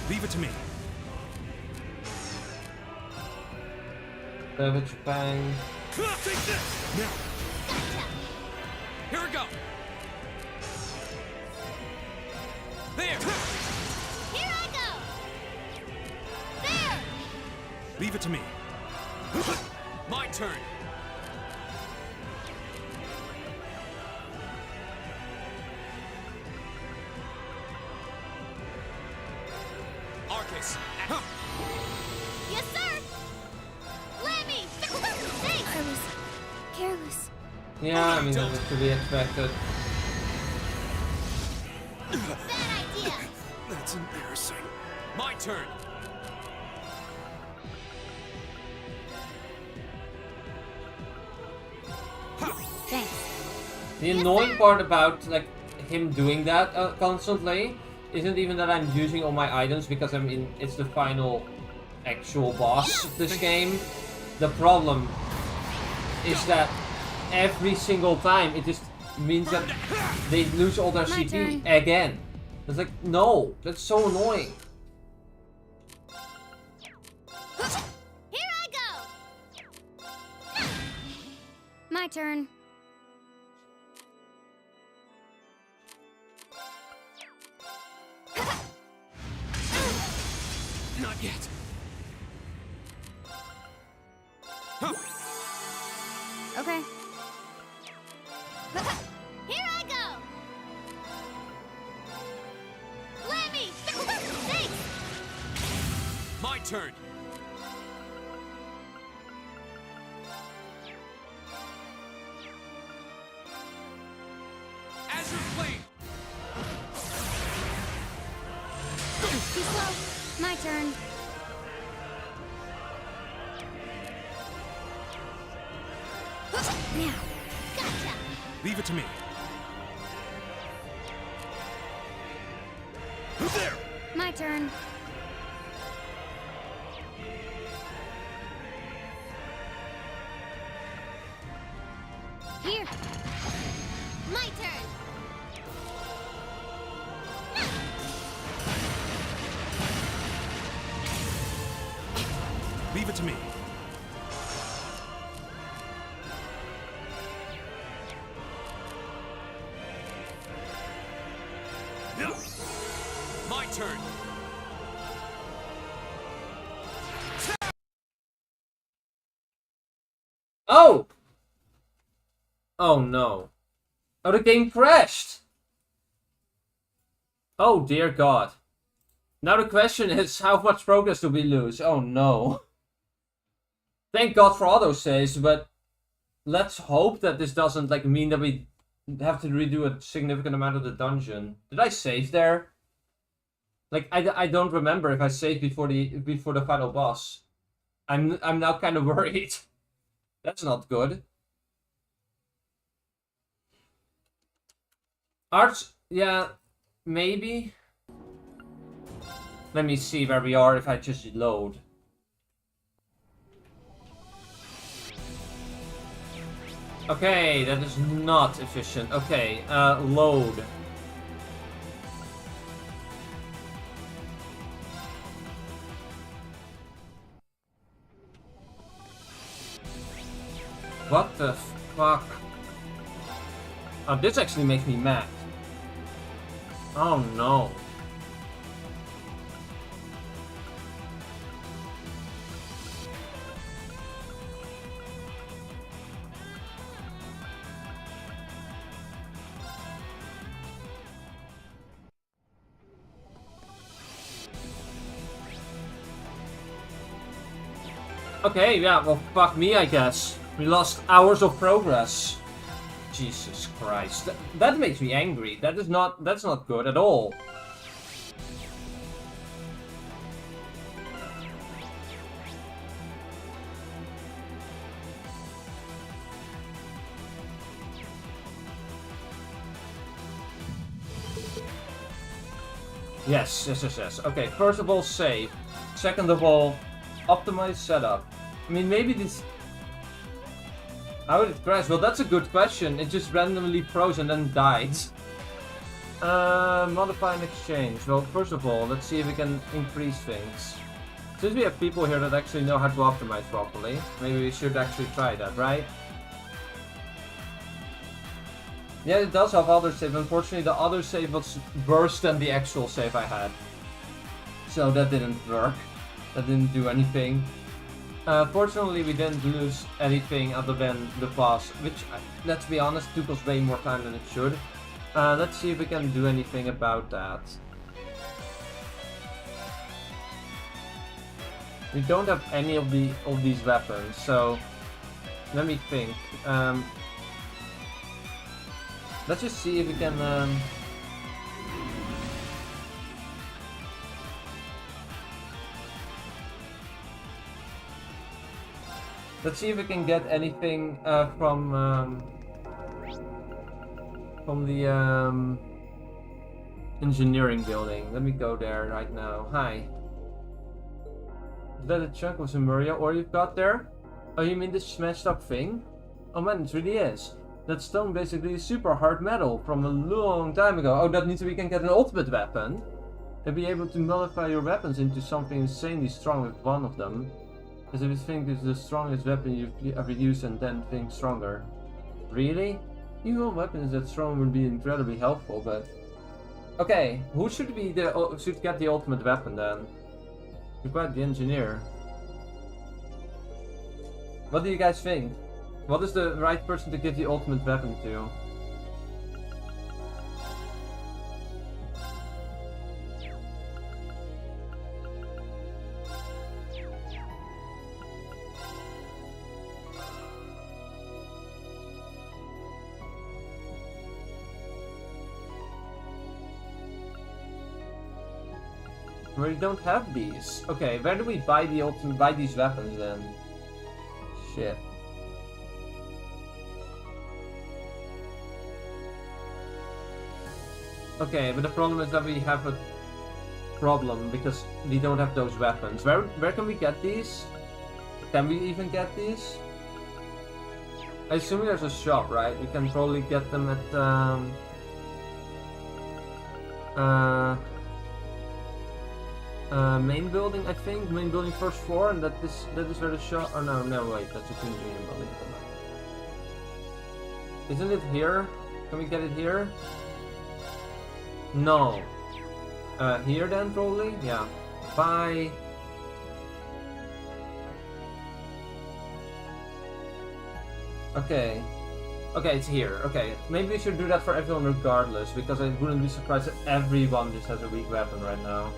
Leave it to me. Savage bang. Take this. Now. Gotcha. Here we go. There. Here I go. There. Leave it to me. My turn. Arcus. Yes, sir. Lammy. Thanks. I was careless. Yeah, I mean, that's to be expected. Bad idea. That's embarrassing. My turn. Thanks. The annoying part about like him doing that constantly isn't even that I'm using all my items because it's the final actual boss of this game. The problem is that every single time it just means that they lose all their My CP turn. again. It's like, no, that's so annoying. Here I go. My turn. Not yet. Okay. Here I go. Lammy. Thanks. My turn. Azure Flame. Slow. My turn. Now. Gotcha. Leave it to me. Who's there? My turn. Here. My turn. Leave it to me. My turn. Oh! Oh no. Oh, the game crashed! Oh dear god. Now the question is, how much progress do we lose? Oh no. Thank god for autosaves, but let's hope that this doesn't like mean that we have to redo a significant amount of the dungeon. Did I save there? Like I don't remember if I saved before the final boss. I'm now kind of worried. That's not good. Arts, yeah, maybe. Let me see where we are if I just load. Okay, that is not efficient. Okay, load. What the fuck? Oh, this actually makes me mad. Oh no. Okay, yeah, well, fuck me, I guess. We lost hours of progress. Jesus Christ. That makes me angry. That's not good at all. Yes. Okay, first of all, save. Second of all, optimize setup. I mean, maybe this... How did it crash? Well, that's a good question. It just randomly froze and then died. Modify and exchange. Well, first of all, let's see if we can increase things. Since we have people here that actually know how to optimize properly, maybe we should actually try that, right? Yeah, it does have other save. Unfortunately, the other save was worse than the actual save I had. So that didn't work. That didn't do anything. Fortunately, we didn't lose anything other than the boss, which, let's be honest, took us way more time than it should. Let's see if we can do anything about that. We don't have any of these weapons, so let me think. Let's just see if we can. Let's see if we can get anything from the engineering building. Let me go there right now. Hi. Is that a chunk of Zemuria ore you've got there? Oh, you mean this smashed up thing? Oh man, it really is. That stone basically is super hard metal from a long time ago. Oh, that means we can get an ultimate weapon. And be able to modify your weapons into something insanely strong with one of them. As if you think it's the strongest weapon you've ever used and then think stronger. Really? Evil weapons that strong would be incredibly helpful, but... Okay, who should get the ultimate weapon then? You're quite the engineer. What do you guys think? What is the right person to give the ultimate weapon to? We don't have these. Okay, where do we buy these weapons then? Shit. Okay, but the problem is that we have a problem because we don't have those weapons. Where can we get these? Can we even get these? I assume there's a shop, right? We can probably get them at main building, I think. Main building first floor, and that is where the shop. Oh no, wait, that's a engineering building. Isn't it here? Can we get it here? No. Here then, probably? Yeah. Bye. Okay. Okay, it's here. Okay. Maybe we should do that for everyone regardless, because I wouldn't be surprised if everyone just has a weak weapon right now.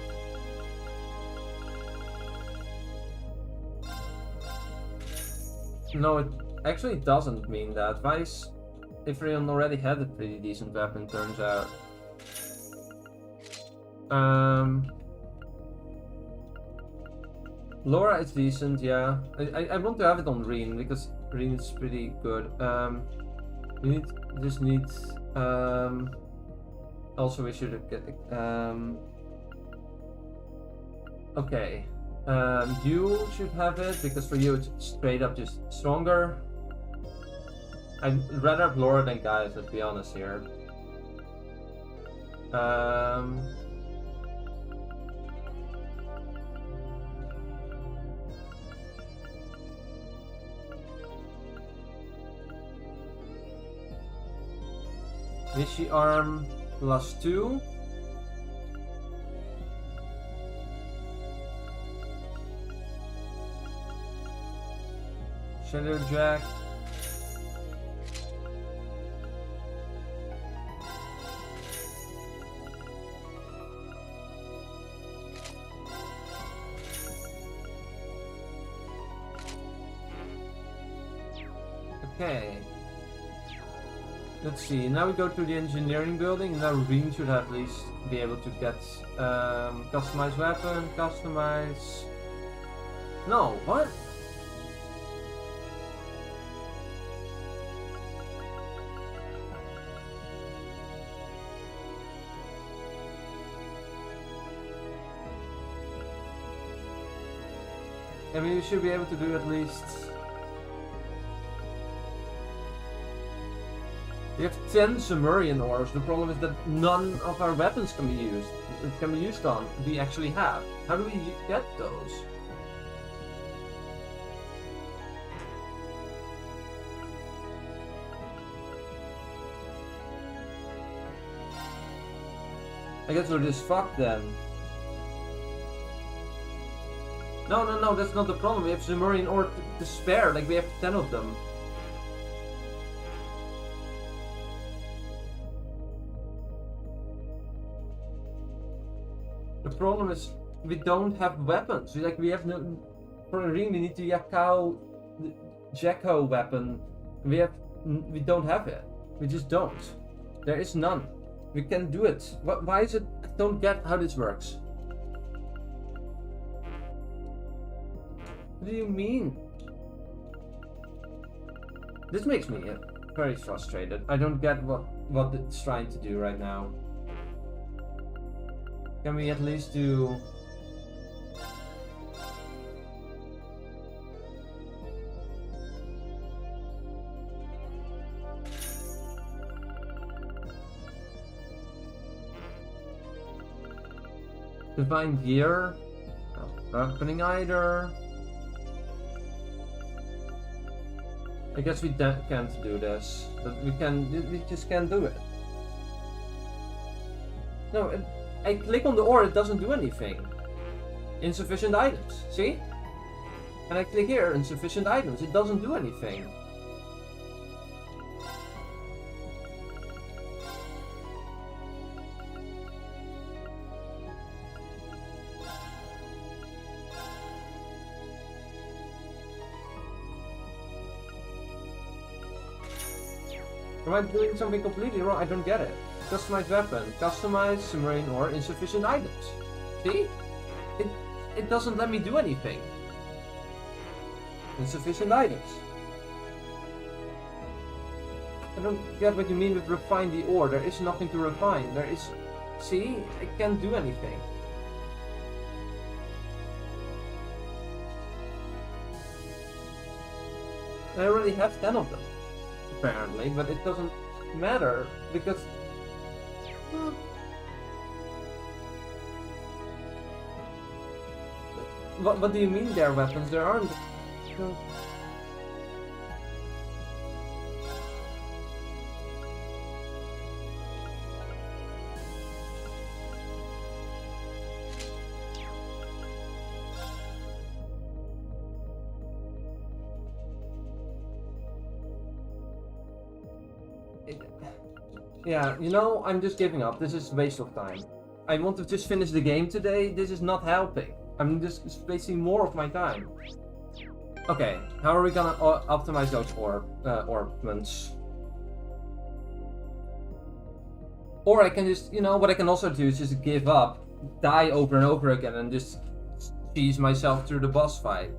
No, it actually doesn't mean that. Why is... If Rean already had a pretty decent weapon, turns out. Laura is decent, yeah. I want to have it on Rean because Rean is pretty good. We just need. Also, we should get. Okay. You should have it because for you it's straight up just stronger. I'd rather have Laura than guys, let's be honest here. Mishy arm +2. Shadow Jack. Okay. Let's see, now we go to the engineering building, and now Rean should at least be able to get customized weapon, customize... No, what? I mean, we should be able to do at least... We have 10 Sumerian ores. The problem is that none of our weapons can be used. It can be used on. We actually have. How do we get those? I guess we're just fucked then. No, that's not the problem. We have Sumerian ore to spare. Like, we have 10 of them. The problem is we don't have weapons. We have no. For Rean, we need the Jacko weapon. We don't have it. We just don't. There is none. We can do it. Why is it? I don't get how this works. What do you mean? This makes me very frustrated. I don't get what it's trying to do right now. Can we at least do... Divine Gear? Not happening either. I guess we can't do this, but we just can't do it. No, I click on the ore, it doesn't do anything. Insufficient items, see? And I click here, insufficient items, it doesn't do anything. Am I doing something completely wrong? I don't get it. Customize weapon, customize Sumerian ore, insufficient items. See? It doesn't let me do anything. Insufficient items. I don't get what you mean with refine the ore. There is nothing to refine. There is... See? I can't do anything. I already have 10 of them. Apparently, but it doesn't matter because... What do you mean there are weapons? There aren't. No. Yeah, you know, I'm just giving up. This is a waste of time. I want to just finish the game today. This is not helping. I'm just wasting more of my time. Okay, how are we gonna optimize those orbments? Or I can just, you know, what I can also do is just give up, die over and over again, and just cheese myself through the boss fight.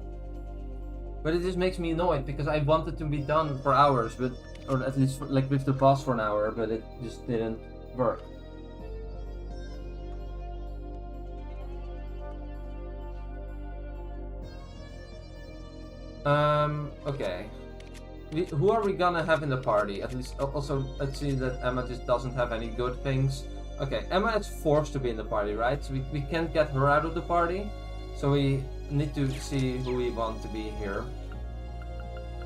But it just makes me annoyed because I wanted to be done for hours, but or at least for, like with the boss for an hour, but it just didn't work. Okay. Who are we gonna have in the party? At least, also, let's see that Emma just doesn't have any good things. Okay, Emma is forced to be in the party, right? So we can't get her out of the party. So we need to see who we want to be here.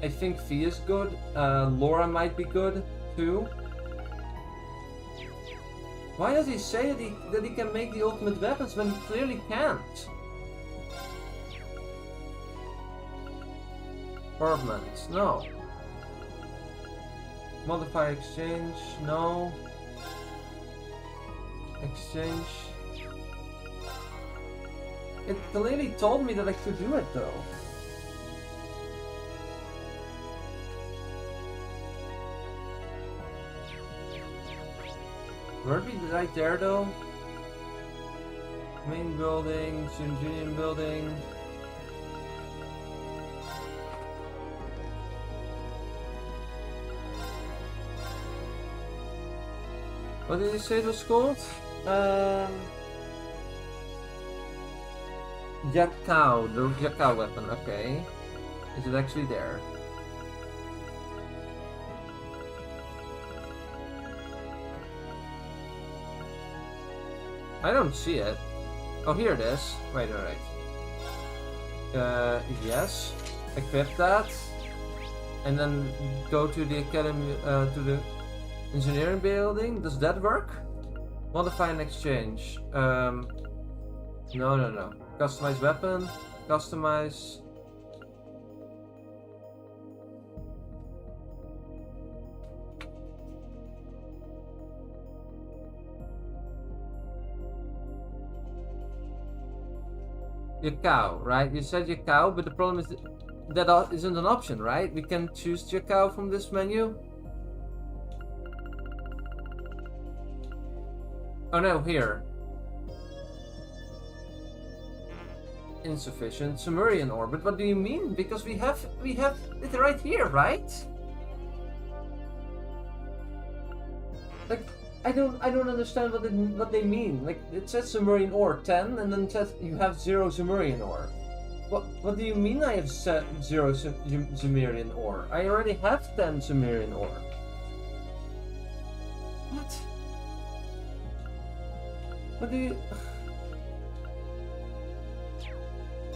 I think Fee is good. Laura might be good, too. Why does he say that he can make the ultimate weapons when he clearly can't? Permanent, no. Modify exchange, no. Exchange. It clearly told me that I could do it though. Where are we right there though? Main building, Union building. What did you say it was called? Jakao, the Jakao weapon, okay. Is it actually there? I don't see it. Oh, here it is. Wait, alright. Yes. Equip that. And then go to the academy, to the engineering building. Does that work? Modify and exchange. No. Customize weapon. Customize. Your cow, right? You said your cow, but the problem is that isn't an option, right? We can choose your cow from this menu. Oh no, here. Insufficient Sumerian orbit. What do you mean? Because we have it right here, right? Like I don't understand what they mean. Like it says Sumerian ore 10 and then it says you have 0 Sumerian ore. What do you mean I have 0 Sumerian ore? I already have 10 Sumerian ore. What? What do you...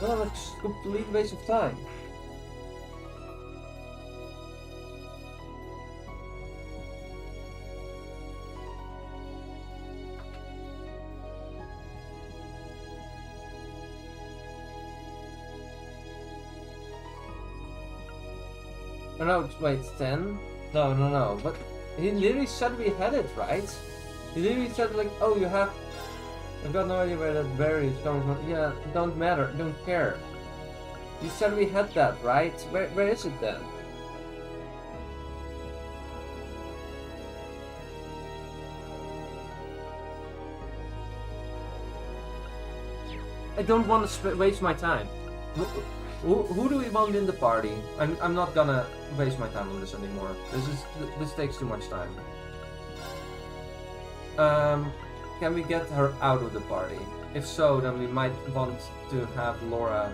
Well, it's a complete waste of time. Oh no, wait, 10? No. But he literally said we had it, right? He literally said like, oh, you have... I've got no idea where that berry is coming from. Yeah, don't matter, don't care. You said we had that, right? Where is it then? I don't want to waste my time. Who do we want in the party? I'm not gonna waste my time on this anymore. This takes too much time. Can we get her out of the party? If so, then we might want to have Laura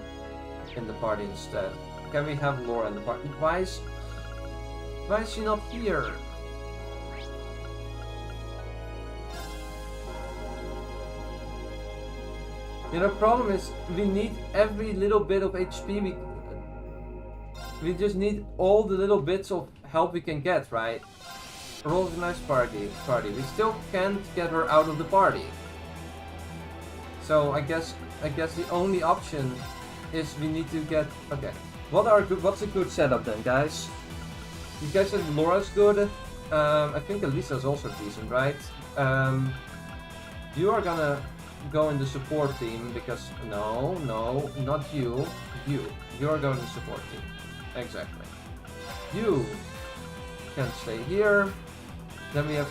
in the party instead. Can we have Laura in the party? Why is she not here? You know, the problem is we need every little bit of HP. We just need all the little bits of help we can get, right? Roll a nice party. We still can't get her out of the party. So I guess the only option is we need to get. Okay, what's a good setup then, guys? You guys said Laura's good. I think Alisa is also decent, right? You are gonna go in the support team because no, not you. You are going in the support team. Exactly. You can stay here. Then we have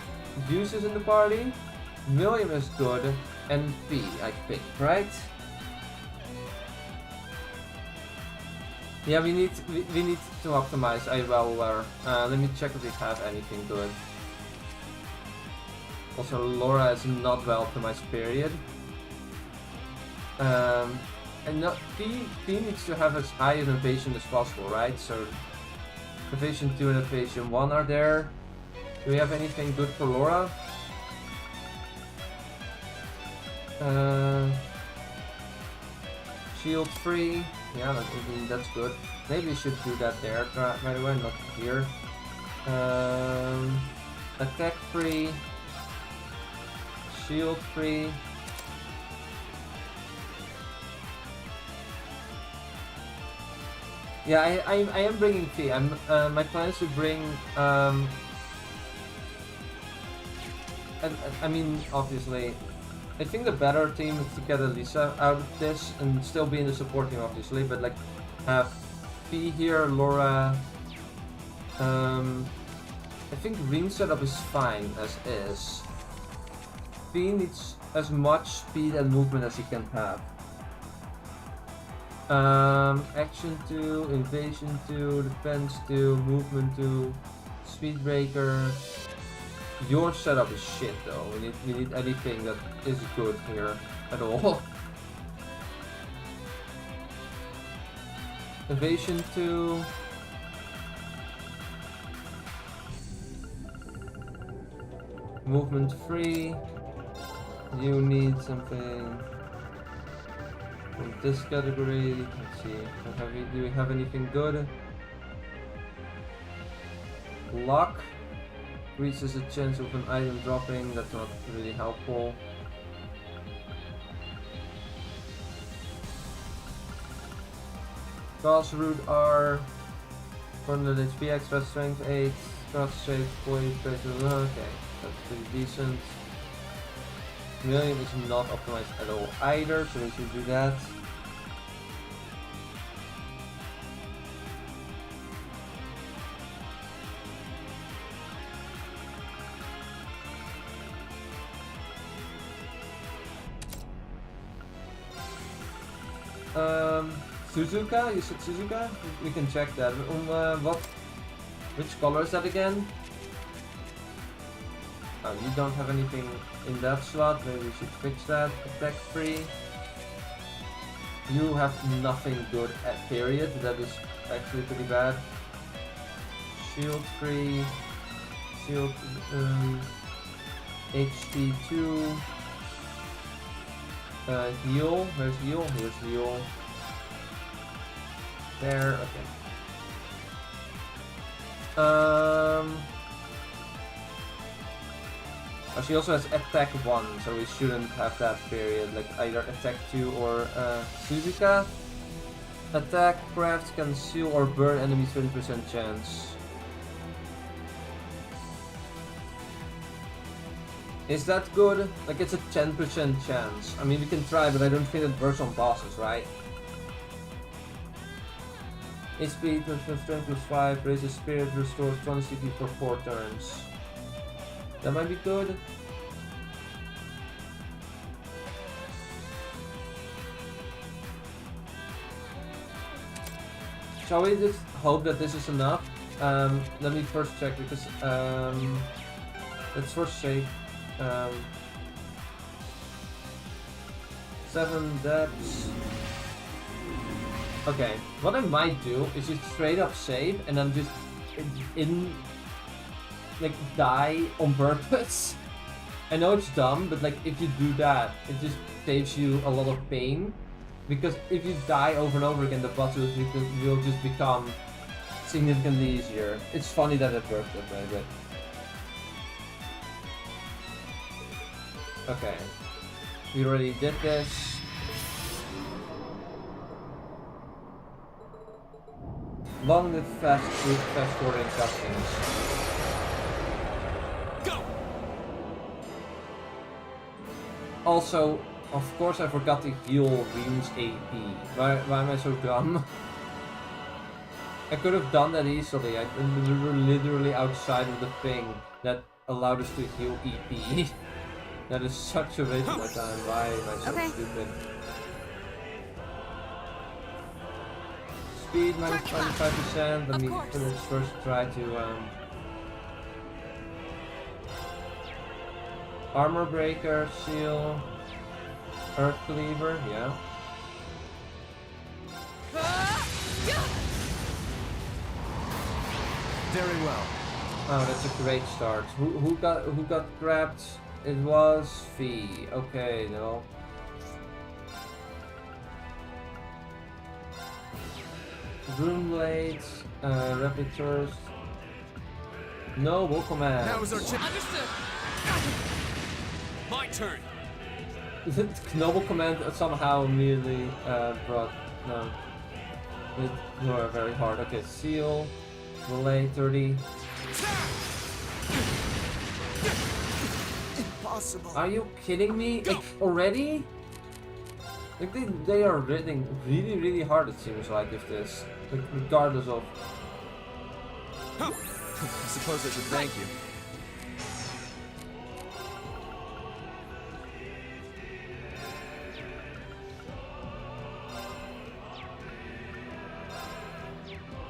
Juices in the party. Millium is good, and P, I think, right? Yeah, we need to optimize Avalon. Let me check if we have anything good. Also, Laura is not well optimized, period. And no, P needs to have as high an evasion as possible, right? So evasion 2 and evasion 1 are there. Do we have anything good for Laura? Shield free. Yeah, that's good. Maybe we should do that there, by the way, not here. Attack free. Shield free. Yeah, I am bringing Fee. My plan is to bring I mean, obviously, I think the better team is to get Alisa out of this and still be in the support team, obviously, but like have Fee here, Laura. I think Rean's setup is fine as is. Fee needs as much speed and movement as he can have. Action 2, invasion 2, defense 2, movement 2, speed breaker. Your setup is shit though. We need anything that is good here at all. Evasion 2. Movement free. You need something from this category. Let's see. Do we have anything good? Luck. Increases the chance of an item dropping. That's not really helpful. Cross root R. 400 HP extra strength 8. Cross save 40. Okay, that's pretty decent. Millium is not optimized at all either, so we should do that. Suzuka? You said Suzuka? We can check that. Which color is that again? Oh, you don't have anything in that slot. Maybe we should fix that. Attack free. You have nothing good at period. That is actually pretty bad. Shield free. Shield. HP 2. Heal. Where's heal? Here's heal. There. Okay. Oh, she also has attack 1, so we shouldn't have that period, like either attack 2 or Suzuka. Attack, craft, conceal or burn enemies 20% chance. Is that good? Like it's a 10% chance. I mean we can try, but I don't think it works on bosses, right? HP plus strength plus 5, raises spirit, restores 20 CP for 4 turns. That might be good. shall we just hope that this is enough? Let me first check because let's first save. 7 depths. Okay, what I might do is just straight up save and then just like die on purpose. I know it's dumb, but like if you do that, it just saves you a lot of pain. Because if you die over and over again, the boss will just become significantly easier. It's funny that it worked that way, but... Okay. We already did this. Long live fast forwarding cutscenes. Go! Also, of course I forgot to heal Rean's AP. Why am I so dumb? I could have done that easily. We were literally outside of the thing that allowed us to heal EP. That is such a waste of my time. Why am I so stupid? Speed minus 25%. Let me first try to armor breaker, seal, earth cleaver, yeah. Very well. Oh, that's a great start. Who got grabbed? It was Fee. Okay, no. Rune blades, rapid burst. Noble command. That was our chip. Understood. My turn. Noble command somehow immediately brought no. It were very hard. Okay, seal, relay 30. Impossible. Are you kidding me? Like, already? Like they are hitting really hard. It seems like with this, like regardless of. I suppose I should thank you.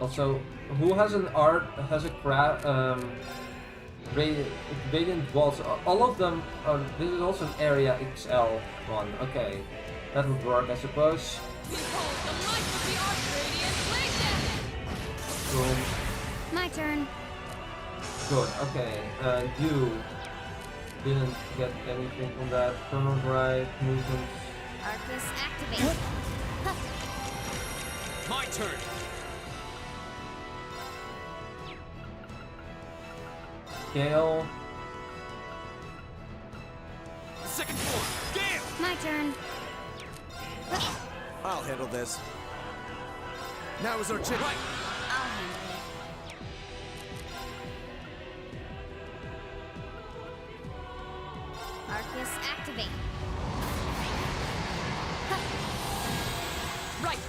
Also, who has a Radiant Walls? All of them are. This is also an area XL one. Okay, that would work, I suppose. Boom. My turn. Good. Okay. You didn't get anything from that. Chrono drive movements. Arcus activate. My turn. Gale. Second form. Gale. My turn. I'll handle this. Now is our chip. Right. I'll handle it. Arcus activate. Right.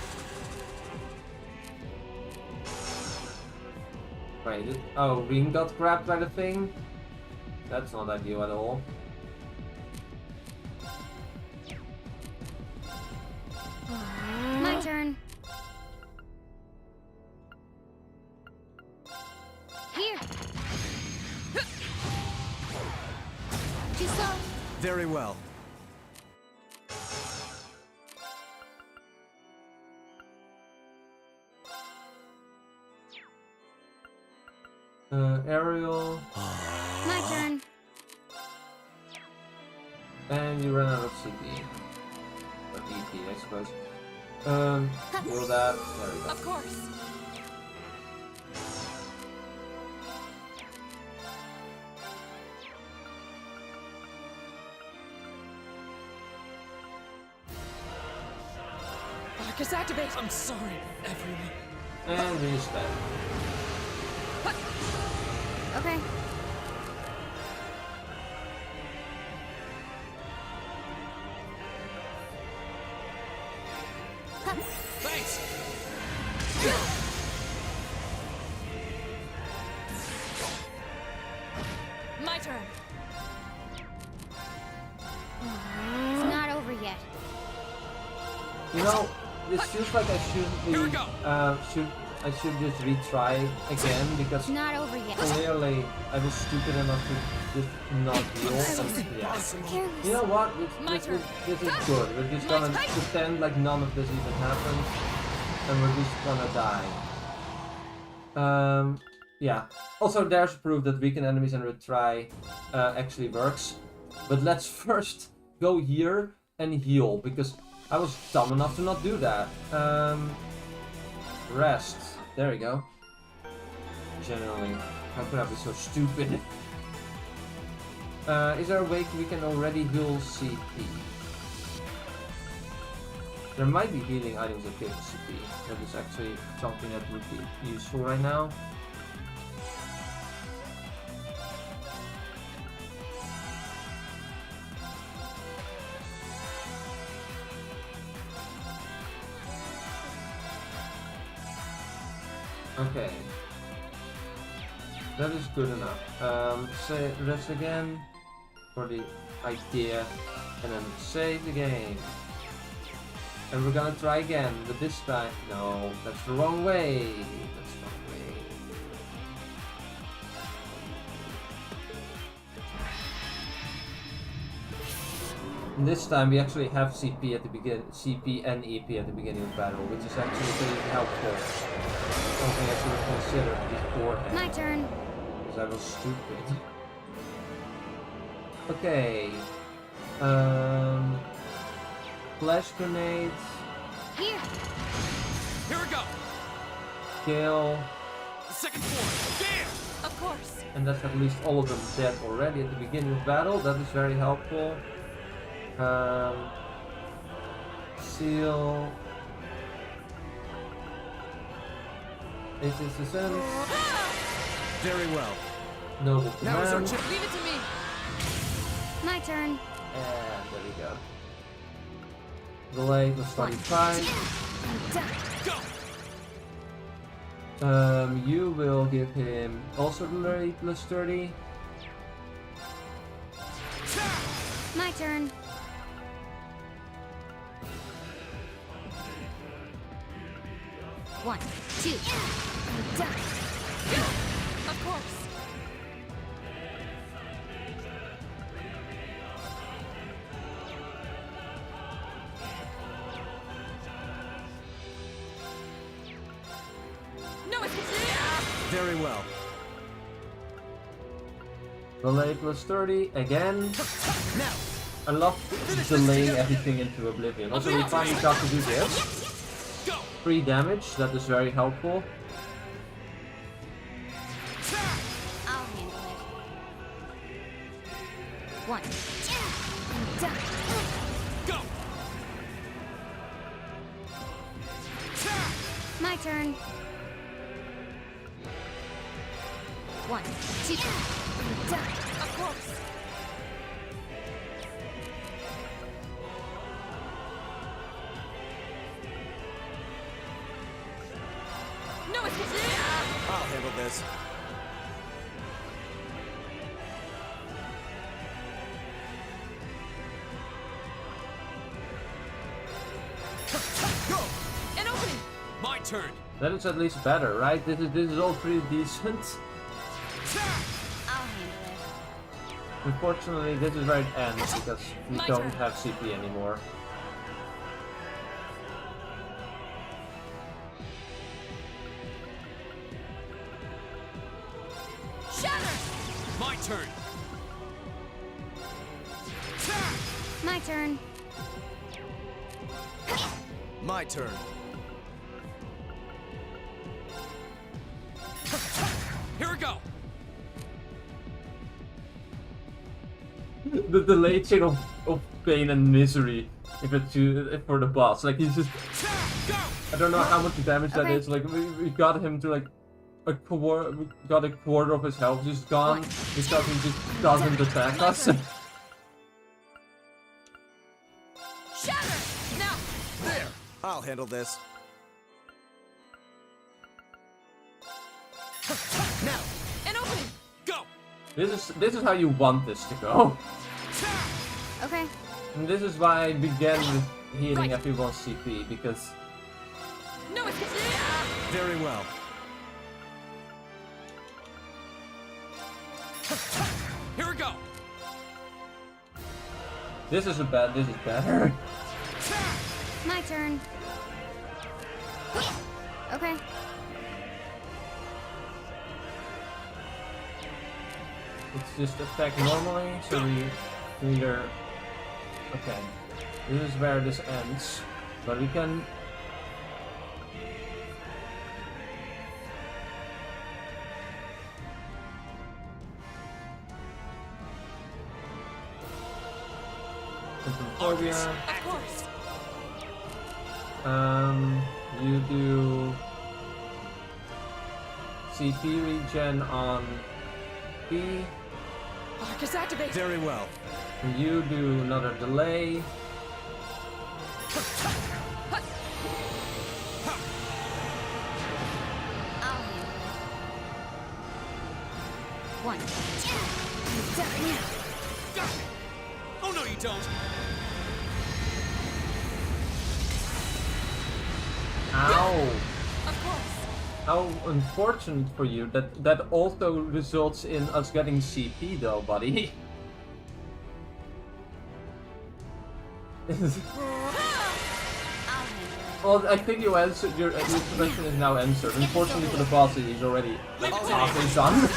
Wait, oh, Rean got grabbed by the thing? That's not ideal at all. My turn. Here. Too slow. Very well. Aerial. My turn. And you run out of CP. Or EP, I suppose. Heal that. There we go. Of course. Arcus activate. I'm sorry, everyone. And reset. Okay. Thanks. My turn. It's not over yet. You know, this feels like I shouldn't be I should just retry again because It's not over yet. clearly I was stupid enough to just not heal. And, yeah. You know what? This is good. We're just gonna pretend like none of this even happened, and we're just gonna die. Yeah. Also, there's proof that weaken enemies and retry actually works. But let's first go here and heal because I was dumb enough to not do that. Rest. There we go. Generally, how could I be so stupid? Is there a way we can already heal CP? There might be healing items that give CP. That is actually something that would be useful right now. Okay. That is good enough. Say rest again for the idea, and then save the game. And we're gonna try again, but this time, no, that's the wrong way. That's the wrong way. And this time we actually have CP at the begin, CP and EP at the beginning of battle, which is actually pretty helpful. Something I should have considered beforehand. My turn. Because I was stupid. Okay. Flash grenades. Here. Here we go. Kill. The second floor. There. Of course. And that's at least all of them dead already at the beginning of battle. That is very helpful. Seal. It is the sense. Very well. Noble Now is our command. chance. Leave it to me. My turn. And there we go. Delay was 45. Go. You will give him also delay plus 30. My turn. One, two. Of course. No, it's Very well. Delay plus 30 again. Now. I love delaying everything into oblivion. Also, we finally got to do this. 3 damage, that is very helpful. I'll handle it. One. Go. My turn. One, two. Of course. No, it's I'll handle this. Go. An opening. My turn. That is at least better, right? This is all pretty decent. I'll handle it. Unfortunately, this is where it ends because we My don't turn. have CP anymore. Shatter. My turn. My turn. My turn. Here we go. The delayed chain of pain and misery if it's for the boss. Like he's just, Go. I don't know how much damage that Okay. is. Like we got him to like we got a quarter of his health just gone because he just doesn't attack us. Shatter. Now. There. I'll handle this. Now. An opening. Go. This is how you want this to go. Okay. And this is why I began with healing Right. everyone's CP because No escape! Very well. Here we go! This is better. My turn. Okay. It's just attack normally, so we either... Okay. This is where this ends. But we can... Phobia. Of course. You do CP regen on B. Arcus activate. Very well. You do another delay. I'll handle it. One. Oh no, you don't! Ow! Of course. How unfortunate for you that also results in us getting CP though, buddy. Well, I think you answered your question is now answered. Unfortunately for the boss, he's already like halfway done.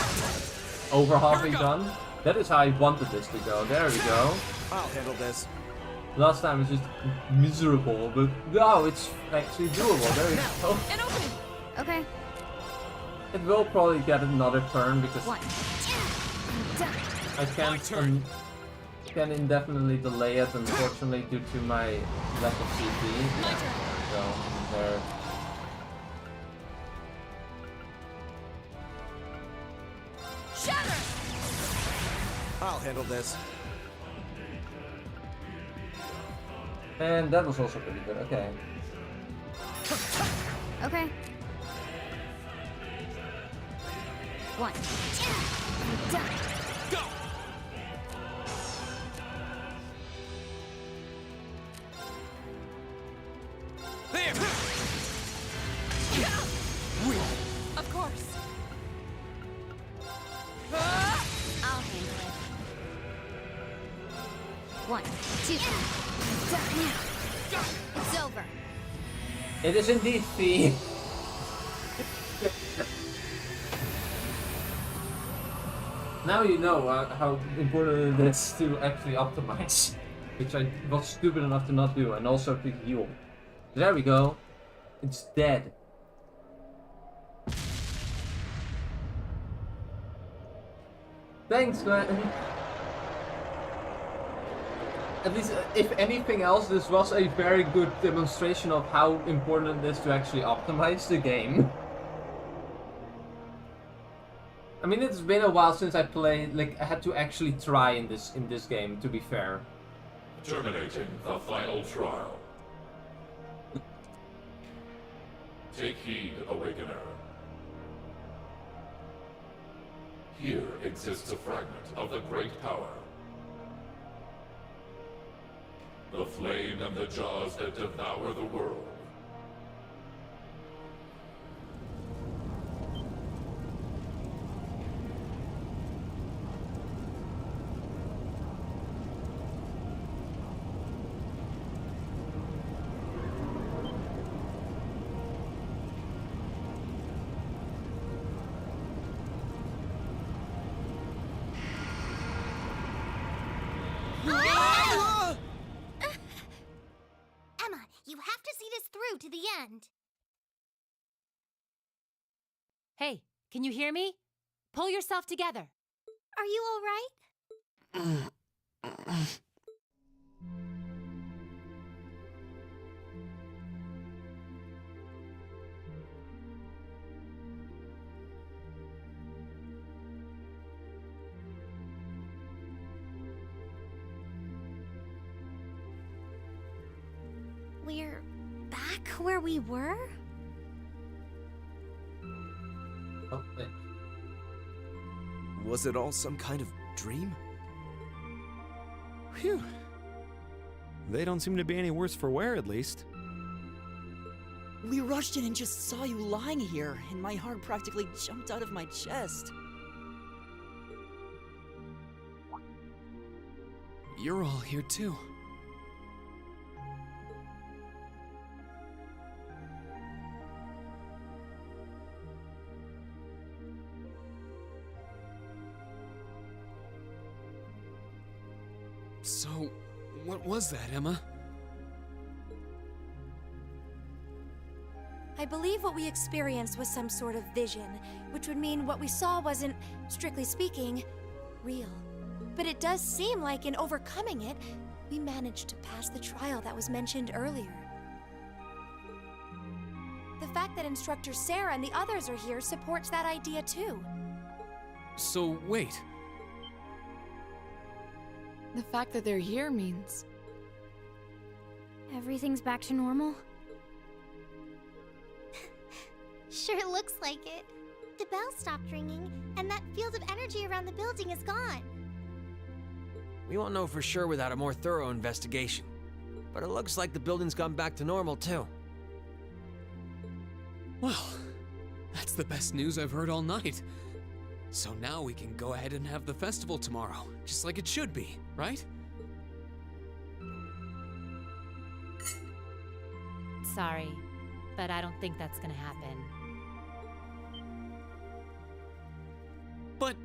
Over halfway done. That is how I wanted this to go. There we go. I'll handle this. Last time it was just miserable, but now it's actually doable. There we go. And open. Okay. It will probably get another turn because One. I can indefinitely delay it, unfortunately, due to my lack of CP. My turn. So there. Shatter. I'll handle this. And that was also pretty good. Okay. Okay. One. Go! There! Of course. I'll handle it. One, two. It's over. It is indeed Fee. Now you know how important it is to actually optimize, which I was stupid enough to not do, and also to heal. There we go. It's dead. Thanks, man. At least, if anything else, this was a very good demonstration of how important it is to actually optimize the game. I mean, it's been a while since I played, like, I had to actually try in this game, to be fair. Terminating the final trial. Take heed, Awakener. Here exists a fragment of the great power. The flame and the jaws that devour the world. You have to see this through to the end. Hey, can you hear me? Pull yourself together. Are you all right? We're back where we were? Oh, wait. Was it all some kind of dream? Phew. They don't seem to be any worse for wear, at least. We rushed in and just saw you lying here, and my heart practically jumped out of my chest. You're all here too. So, what was that, Emma? I believe what we experienced was some sort of vision, which would mean what we saw wasn't, strictly speaking, real. But it does seem like in overcoming it, we managed to pass the trial that was mentioned earlier. The fact that Instructor Sarah and the others are here supports that idea too. So, wait. The fact that they're here means... Everything's back to normal? Sure looks like it. The bell stopped ringing, and that field of energy around the building is gone. We won't know for sure without a more thorough investigation. But it looks like the building's gone back to normal, too. Well, that's the best news I've heard all night. So now we can go ahead and have the festival tomorrow, just like it should be, right? Sorry, but I don't think that's gonna happen. But...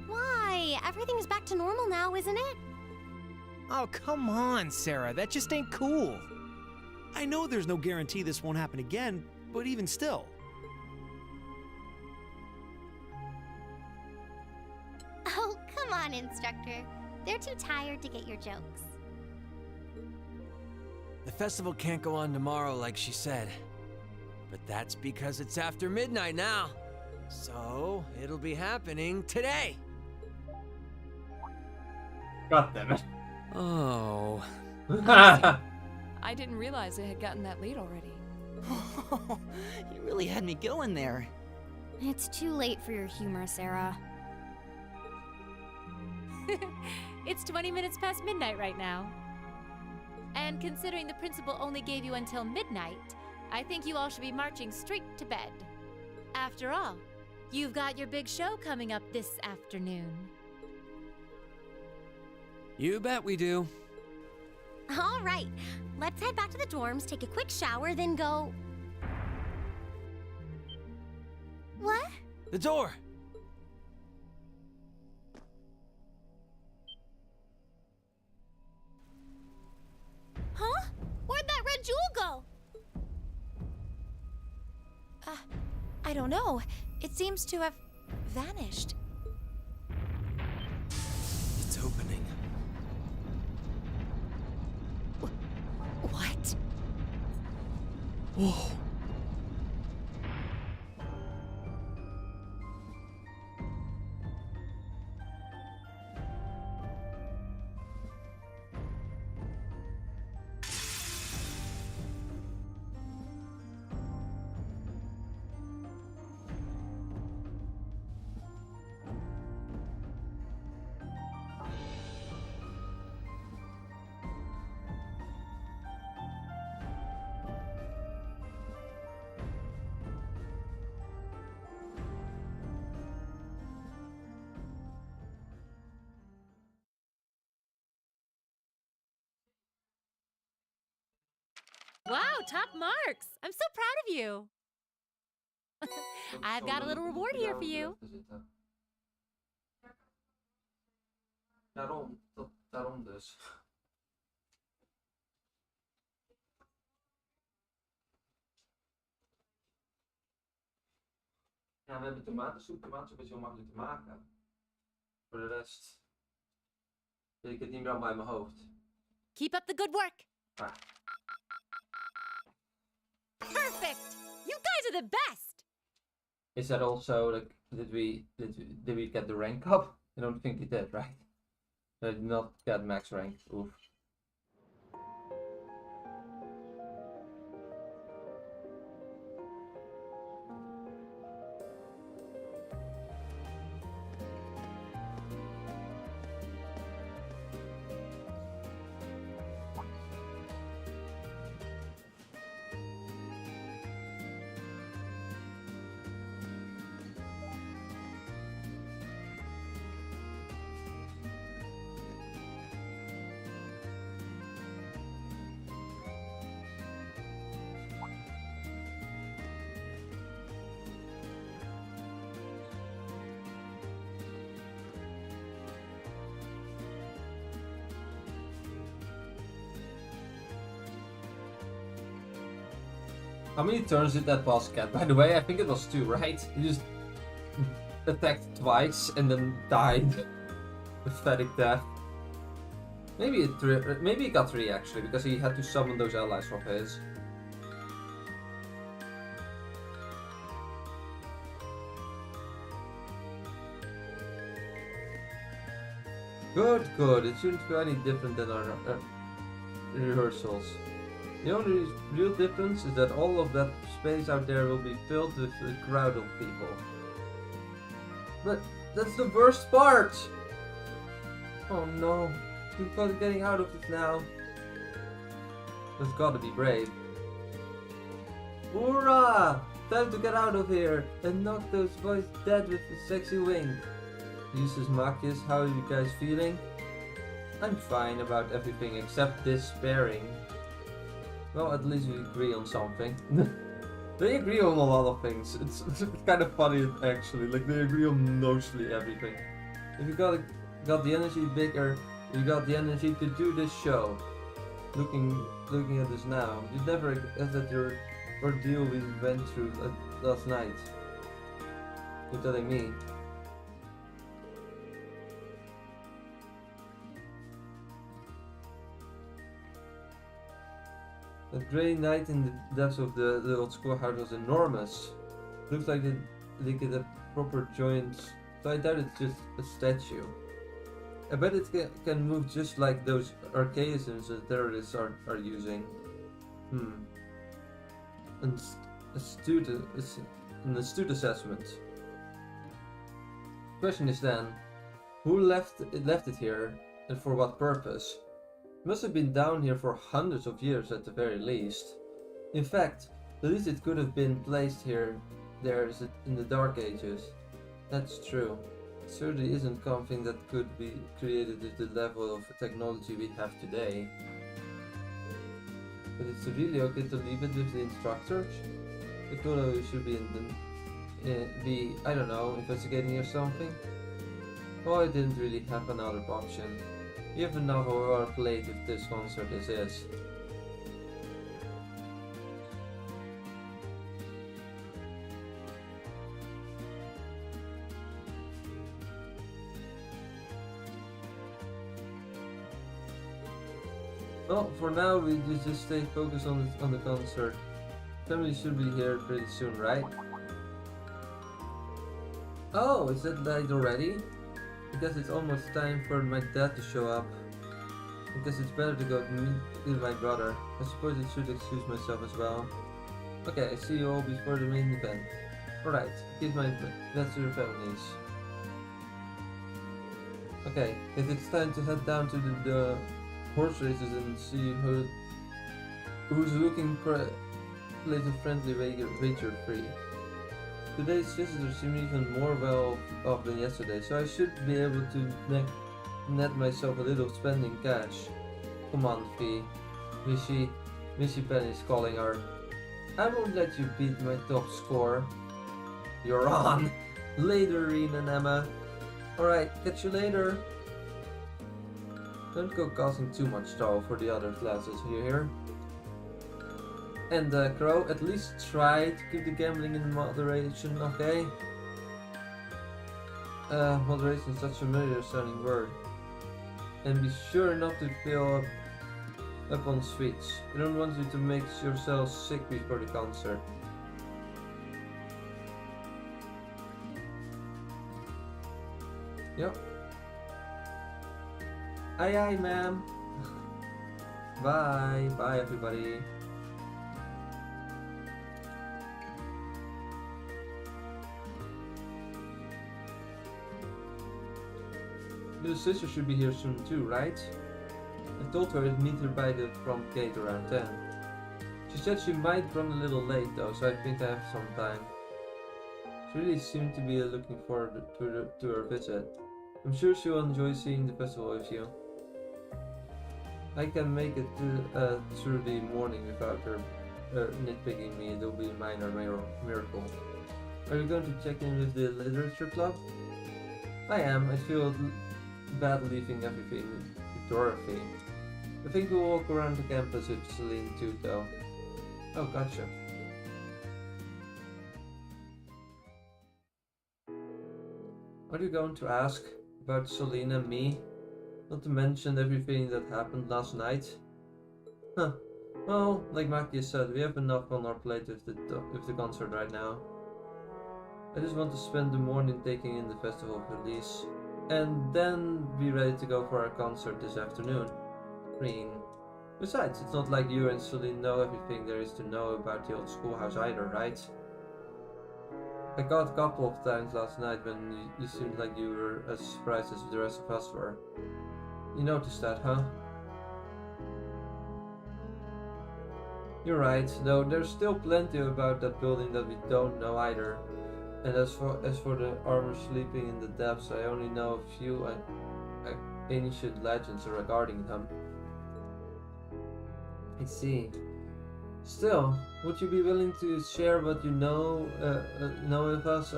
Why? Everything's back to normal now, isn't it? Oh, come on, Sarah. That just ain't cool. I know there's no guarantee this won't happen again, but even still. Oh, come on, Instructor. They're too tired to get your jokes. The festival can't go on tomorrow like she said. But that's because it's after midnight now. So, it'll be happening today. God damn it. Oh. I didn't realize it had gotten that late already. You really had me going there. It's too late for your humor, Sarah. It's 20 minutes past midnight right now. And considering the principal only gave you until midnight, I think you all should be marching straight to bed. After all, you've got your big show coming up this afternoon. You bet we do. All right, let's head back to the dorms, take a quick shower, then go... What? The door! Huh? Where'd that red jewel go? I don't know. It seems to have vanished. It's opening. What? Whoa. Wow, top marks! I'm so proud of you! I've got a little reward here for you. Daarom dus. Ja, we hebben tomatensoep. Tomatensoep is heel makkelijk te maken. Voor de rest weet ik het niet meer allemaal in mijn hoofd. Keep up the good work! Ah. Perfect! You guys are the best! Is that also like did we get the rank up? I don't think we did, right? I did not get max rank. Oof. How many turns did that boss get? By the way, I think it was 2, right? He just attacked twice and then died. Pathetic death. Maybe it got 3 actually, because he had to summon those allies of his. Good, good. It shouldn't be any different than our rehearsals. The only real difference is that all of that space out there will be filled with a crowd of people. But that's the worst part! Oh no, we've got getting out of this now. That's gotta be brave. Hoorah! Time to get out of here and knock those boys dead with a sexy wing. Useless Marcus, how are you guys feeling? I'm fine about everything except this sparing. Well, at least we agree on something. They agree on a lot of things. It's kind of funny actually. Like they agree on mostly everything. If you got the energy bigger, you got the energy to do this show. Looking at this now, you never guessed that your ordeal we went through last night. You're telling me. That grey night in the depths of the old schoolhouse was enormous. Looks like they get a proper joint, so I doubt it's just a statue. I bet it can move just like those archaisms the terrorists are using. An astute assessment. Question is then, who left it here and for what purpose? It must have been down here for hundreds of years at the very least. In fact, the least it could have been placed here, in the Dark Ages. That's true. It certainly isn't something that could be created at the level of technology we have today. But it's really okay to leave it with the instructors? I thought we should be I don't know, investigating or something? Oh, I didn't really have another option. You have enough of our plate with this concert as is. Well, for now we just stay focused on the concert. Family should be here pretty soon, right? Oh, is that night already? I guess it's almost time for my dad to show up. I guess it's better to go meet with my brother. I suppose I should excuse myself as well. Okay, I see you all before the main event. Alright, give my best to your families. Okay, it's time to head down to the horse races and see who's looking for a place of friendly wager free. Today's visitors seem even more well off than yesterday, so I should be able to net myself a little spending cash. Come on, Fee. Mishy Penny is calling her. I won't let you beat my top score. You're on! Later, Rean and Emma. Alright, catch you later. Don't go causing too much trouble for the other classes, you hear? And Crow, at least try to keep the gambling in moderation, okay? Moderation is such a familiar sounding word. And be sure not to fill up on sweets. I don't want you to make yourself sick before the concert. Yep. Aye aye, ma'am. Bye. Bye, everybody. Little sister should be here soon too, right? I told her I'd meet her by the front gate around 10. She said she might run a little late though, so I think I have some time. She really seemed to be looking forward to her visit. I'm sure she'll enjoy seeing the festival with you. I can make it through the morning without her nitpicking me. It'll be a minor miracle. Are you going to check in with the literature club? I am. I feel bad leaving everything with Dorothy. I think we'll walk around the campus with Celine too, though. Oh, gotcha. Are you going to ask about Selena and me? Not to mention everything that happened last night? Huh. Well, like Waky said, we have enough on our plate with the concert right now. I just want to spend the morning taking in the festival of Elise, and then be ready to go for our concert this afternoon. Rean. Besides, it's not like you and Celine know everything there is to know about the old schoolhouse either, right? I got a couple of times last night when you seemed like you were as surprised as the rest of us were. You noticed that, huh? You're right, though there's still plenty about that building that we don't know either. And as for the armor sleeping in the depths, I only know a few ancient legends regarding them. I see. Still, would you be willing to share what you know with us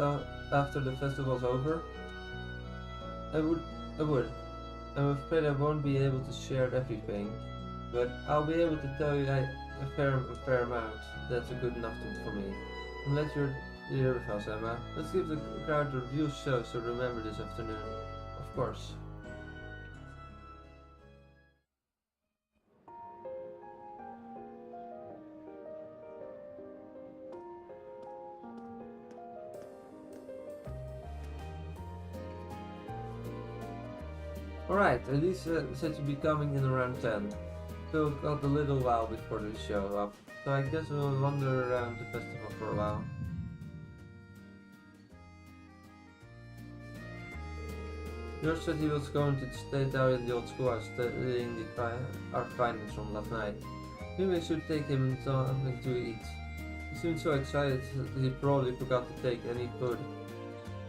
after the festival's over? I would. I'm afraid I won't be able to share everything, but I'll be able to tell you a fair amount. That's a good enough for me. I'm glad you're here with us, Emma. Let's give the crowd a real show, so remember this afternoon. Of course. Alright, Elise said to be coming in around 10. So it got a little while before they show up. So I guess we'll wander around the festival for a while. George said he was going to stay down in the old schoolhouse studying our findings from last night. Maybe we should take him something to eat. He seemed so excited that he probably forgot to take any food.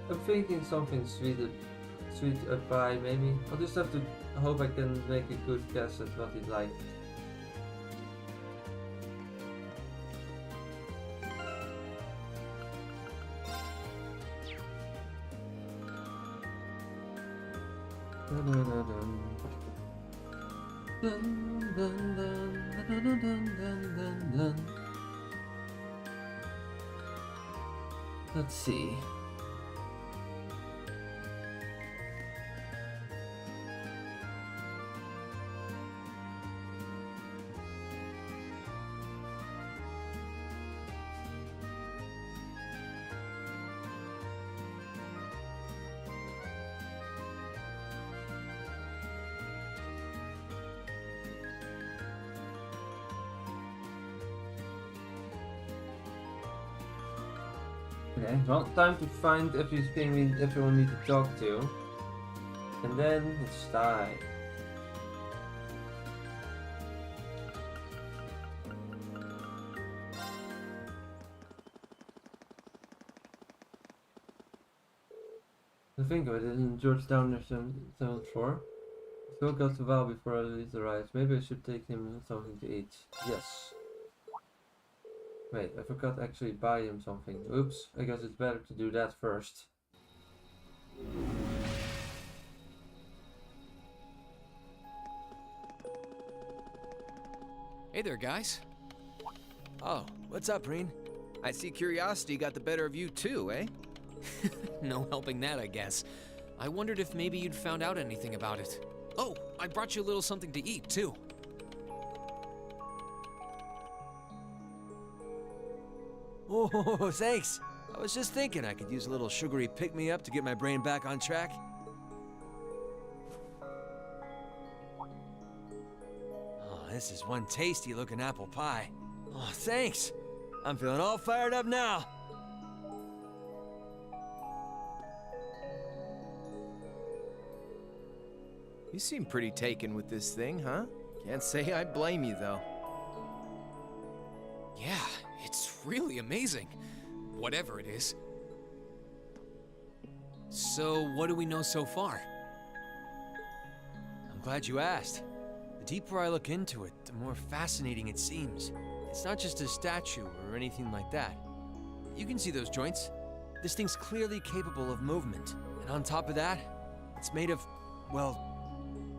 I'm thinking something sweet pie maybe. I'll just have to hope I can make a good guess at what he'd like. Let's see. Okay, well, time to find everything everyone needs to talk to. And then it's time. To think of it, isn't George down there 7th floor? Still got a while before Elise arrives. Maybe I should take him something to eat. Yes. Wait, I forgot to actually buy him something. Oops, I guess it's better to do that first. Hey there, guys. Oh, what's up, Rean? I see curiosity got the better of you too, eh? No helping that, I guess. I wondered if maybe you'd found out anything about it. Oh, I brought you a little something to eat, too. Oh, thanks. I was just thinking I could use a little sugary pick-me-up to get my brain back on track. Oh, this is one tasty-looking apple pie. Oh, thanks. I'm feeling all fired up now. You seem pretty taken with this thing, huh? Can't say I blame you, though. Yeah, it's really amazing. Whatever it is. So, what do we know so far? I'm glad you asked. The deeper I look into it, the more fascinating it seems. It's not just a statue or anything like that. You can see those joints. This thing's clearly capable of movement. And on top of that, it's made of, well,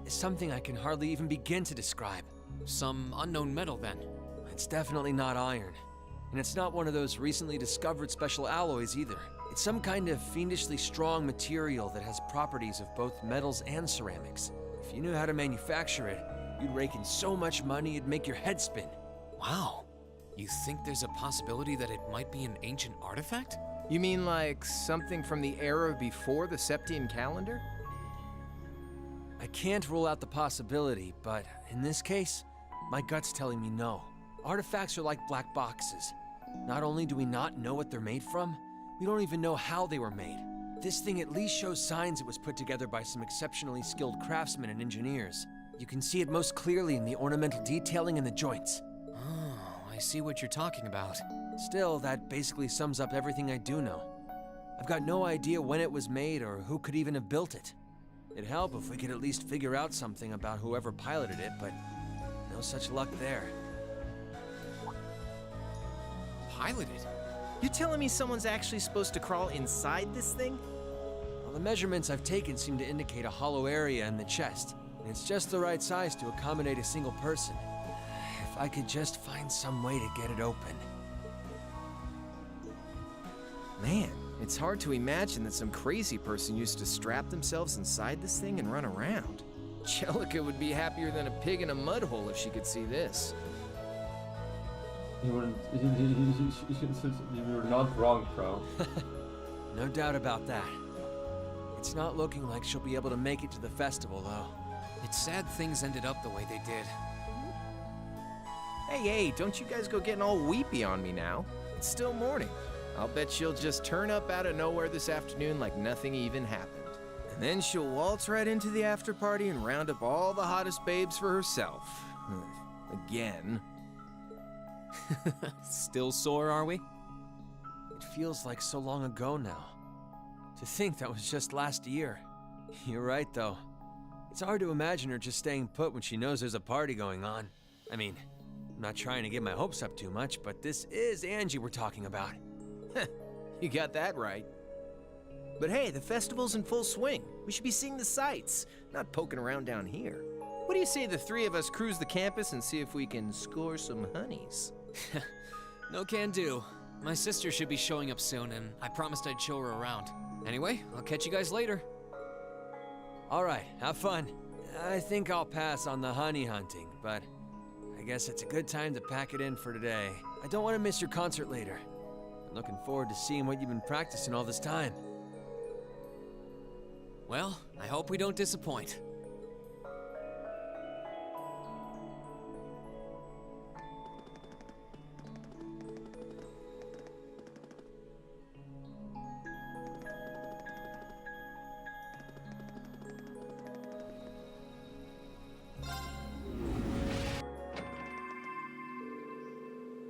something I can hardly even begin to describe. Some unknown metal, then? It's definitely not iron. And it's not one of those recently discovered special alloys either. It's some kind of fiendishly strong material that has properties of both metals and ceramics. If you knew how to manufacture it, you'd rake in so much money it'd make your head spin. Wow. You think there's a possibility that it might be an ancient artifact? You mean like something from the era before the Septian calendar? I can't rule out the possibility, but in this case, my gut's telling me no. Artifacts are like black boxes. Not only do we not know what they're made from, we don't even know how they were made. This thing at least shows signs it was put together by some exceptionally skilled craftsmen and engineers. You can see it most clearly in the ornamental detailing in the joints. Oh, I see what you're talking about. Still, that basically sums up everything I do know. I've got no idea when it was made or who could even have built it. It'd help if we could at least figure out something about whoever piloted it, but no such luck there. Piloted? You telling me someone's actually supposed to crawl inside this thing? Well, the measurements I've taken seem to indicate a hollow area in the chest, and it's just the right size to accommodate a single person. If I could just find some way to get it open. Man, it's hard to imagine that some crazy person used to strap themselves inside this thing and run around. Jellica would be happier than a pig in a mud hole if she could see this. You were not wrong, bro. No doubt about that. It's not looking like she'll be able to make it to the festival, though. It's sad things ended up the way they did. Hey, don't you guys go getting all weepy on me now. It's still morning. I'll bet she'll just turn up out of nowhere this afternoon like nothing even happened. And then she'll waltz right into the after party and round up all the hottest babes for herself. Again. Still sore, are we? It feels like so long ago now. To think that was just last year. You're right, though. It's hard to imagine her just staying put when she knows there's a party going on. I mean, I'm not trying to get my hopes up too much, but this is Angie we're talking about. You got that right. But hey, the festival's in full swing. We should be seeing the sights, not poking around down here. What do you say the three of us cruise the campus and see if we can score some honeys? No can do. My sister should be showing up soon, and I promised I'd show her around. Anyway, I'll catch you guys later. Alright, have fun. I think I'll pass on the honey hunting, but I guess it's a good time to pack it in for today. I don't want to miss your concert later. I'm looking forward to seeing what you've been practicing all this time. Well, I hope we don't disappoint.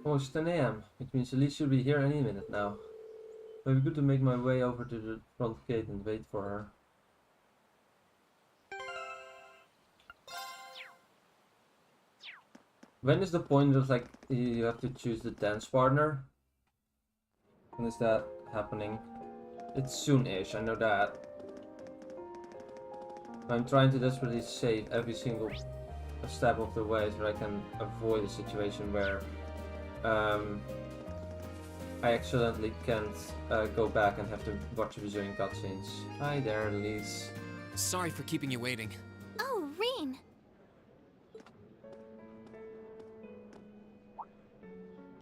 Almost 10 AM, which means Elise should be here any minute now. Maybe good to make my way over to the front gate and wait for her. When is the point of like you have to choose the dance partner? When is that happening? It's soon-ish, I know that. I'm trying to desperately save every single step of the way so I can avoid a situation where I accidentally can't go back and have to watch a bazillion cutscenes. Hi there, Elise. Sorry for keeping you waiting. Oh, Rean.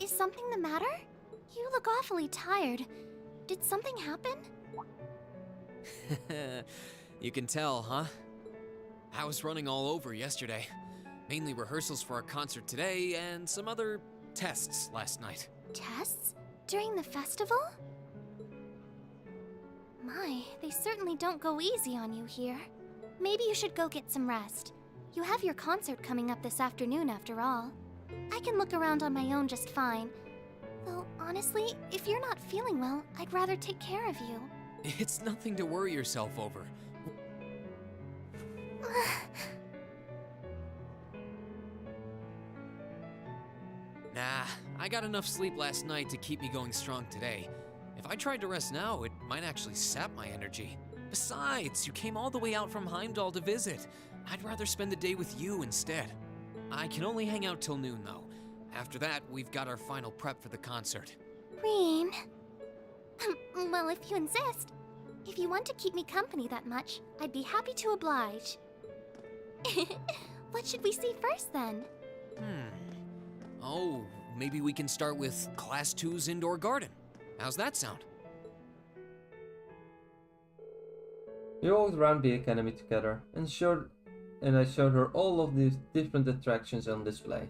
Is something the matter? You look awfully tired. Did something happen? You can tell, huh? I was running all over yesterday. Mainly rehearsals for our concert today and some other tests last night. Tests? During the festival? My, they certainly don't go easy on you here. Maybe you should go get some rest. You have your concert coming up this afternoon after all. I can look around on my own just fine. Though, honestly, if you're not feeling well, I'd rather take care of you. It's nothing to worry yourself over. Nah, I got enough sleep last night to keep me going strong today. If I tried to rest now, it might actually sap my energy. Besides, you came all the way out from Heimdall to visit. I'd rather spend the day with you instead. I can only hang out till noon, though. After that, we've got our final prep for the concert. Rean, Well, if you insist. If you want to keep me company that much, I'd be happy to oblige. What should we see first, then? Oh, maybe we can start with Class 2's indoor garden. How's that sound? We walked around the academy together and I showed her all of these different attractions on display.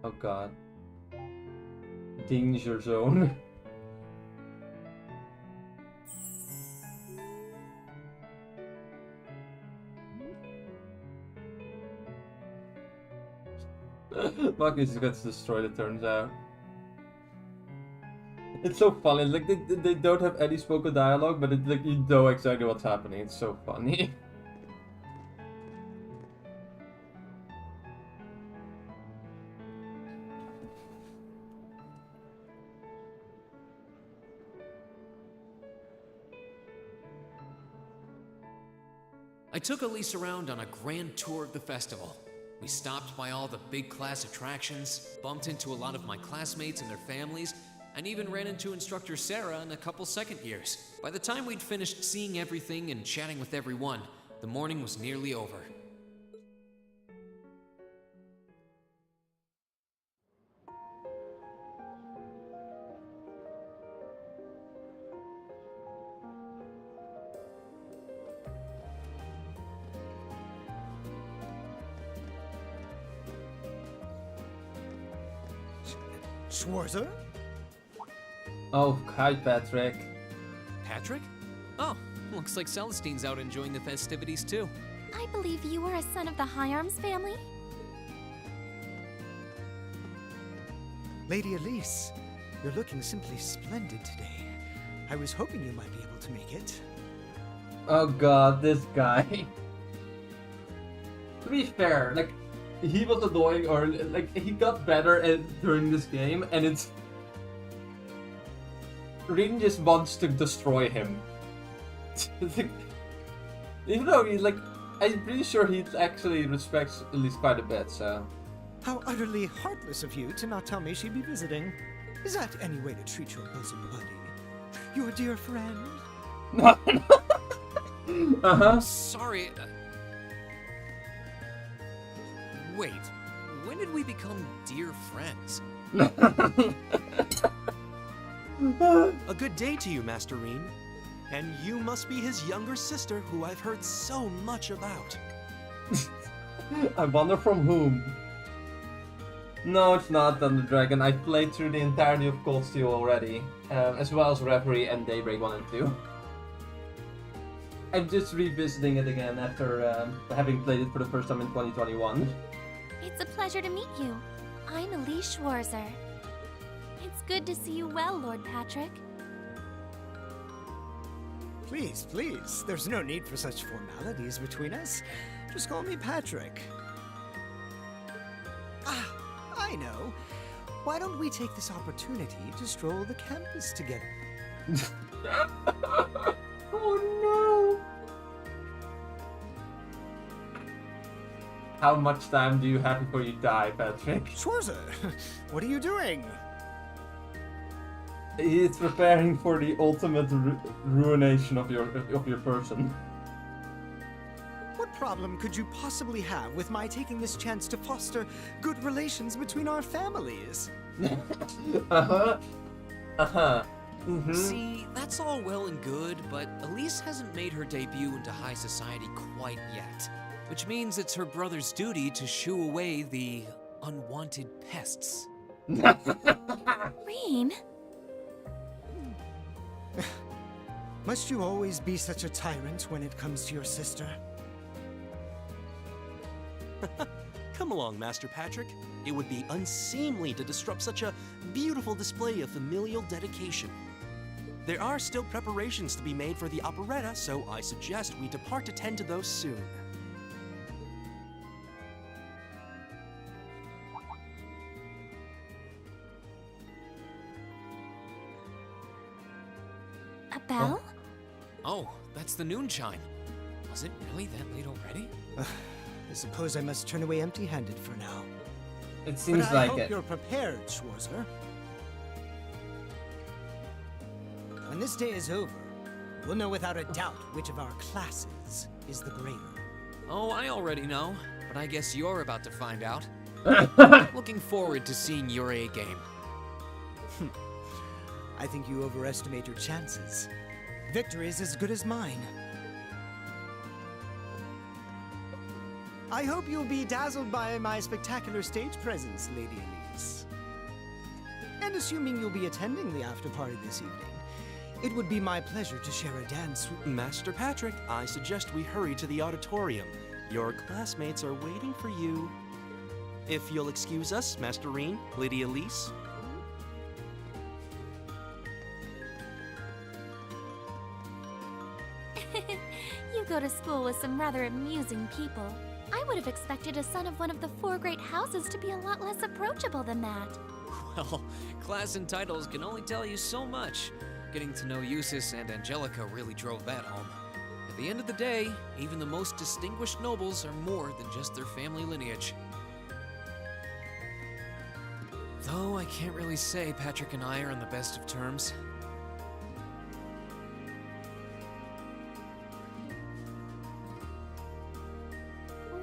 Oh god. Danger zone. Waky just gets destroyed, it turns out. It's so funny, like they don't have any spoken dialogue, but it's like you know exactly what's happening. It's so funny. I took Elise around on a grand tour of the festival. We stopped by all the big class attractions, bumped into a lot of my classmates and their families, and even ran into instructor Sarah and a couple second years. By the time we'd finished seeing everything and chatting with everyone, the morning was nearly over. Schwarzer? Oh, hi Patrick. Patrick? Oh, looks like Celestine's out enjoying the festivities too. I believe you are a son of the High Arms family? Lady Elise, you're looking simply splendid today. I was hoping you might be able to make it. Oh god, this guy. To be fair, like, he was annoying, or like he got better during this game, and it's Rean just wants to destroy him. Even though he I'm pretty sure he actually respects Elise quite a bit. So how utterly heartless of you to not tell me she'd be visiting. Is that any way to treat your bosom buddy? Your dear friend? Sorry. Wait, when did we become dear friends? A good day to you, Master Rean. And you must be his younger sister, who I've heard so much about. I wonder from whom. No, it's not Thunder Dragon. I played through the entirety of Coldsteel already, as well as Reverie and Daybreak 1 and 2. I'm just revisiting it again after having played it for the first time in 2021. It's a pleasure to meet you. I'm Elise Schwarzer. It's good to see you well, Lord Patrick. Please, please. There's no need for such formalities between us. Just call me Patrick. Ah, I know. Why don't we take this opportunity to stroll the campus together? Oh no! How much time do you have before you die, Patrick? Schwarzer, what are you doing? He's preparing for the ultimate ruination of your person. What problem could you possibly have with my taking this chance to foster good relations between our families? See, that's all well and good, but Elise hasn't made her debut into high society quite yet. Which means it's her brother's duty to shoo away the unwanted pests. Rean? Must you always be such a tyrant when it comes to your sister? Come along, Master Patrick. It would be unseemly to disrupt such a beautiful display of familial dedication. There are still preparations to be made for the operetta, so I suggest we depart to tend to those soon. A bell? Oh, that's the noon chime. Was it really that late already? I suppose I must turn away empty-handed for now. It seems but like I hope it. you're prepared, Schwarzer. When this day is over, we'll know without a doubt which of our classes is the greater. Oh, I already know, but I guess you're about to find out. Looking forward to seeing your A game. I think you overestimate your chances. Victory is as good as mine. I hope you'll be dazzled by my spectacular stage presence, Lady Elise. And assuming you'll be attending the after-party this evening, it would be my pleasure to share a dance with... Master Patrick, I suggest we hurry to the auditorium. Your classmates are waiting for you. If you'll excuse us, Master Rean, Lady Elise. You go to school with some rather amusing people. I would have expected a son of one of the 4 great houses to be a lot less approachable than that. Well, class and titles can only tell you so much. Getting to know Eustace and Angelica really drove that home. At the end of the day, even the most distinguished nobles are more than just their family lineage. Though I can't really say Patrick and I are on the best of terms.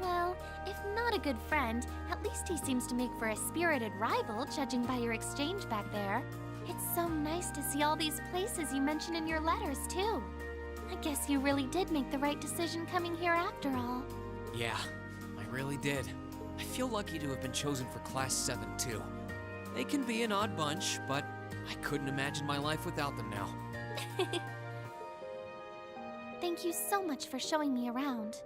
Well, if not a good friend, at least he seems to make for a spirited rival, judging by your exchange back there. It's so nice to see all these places you mention in your letters, too. I guess you really did make the right decision coming here after all. Yeah, I really did. I feel lucky to have been chosen for Class 7, too. They can be an odd bunch, but I couldn't imagine my life without them now. Thank you so much for showing me around.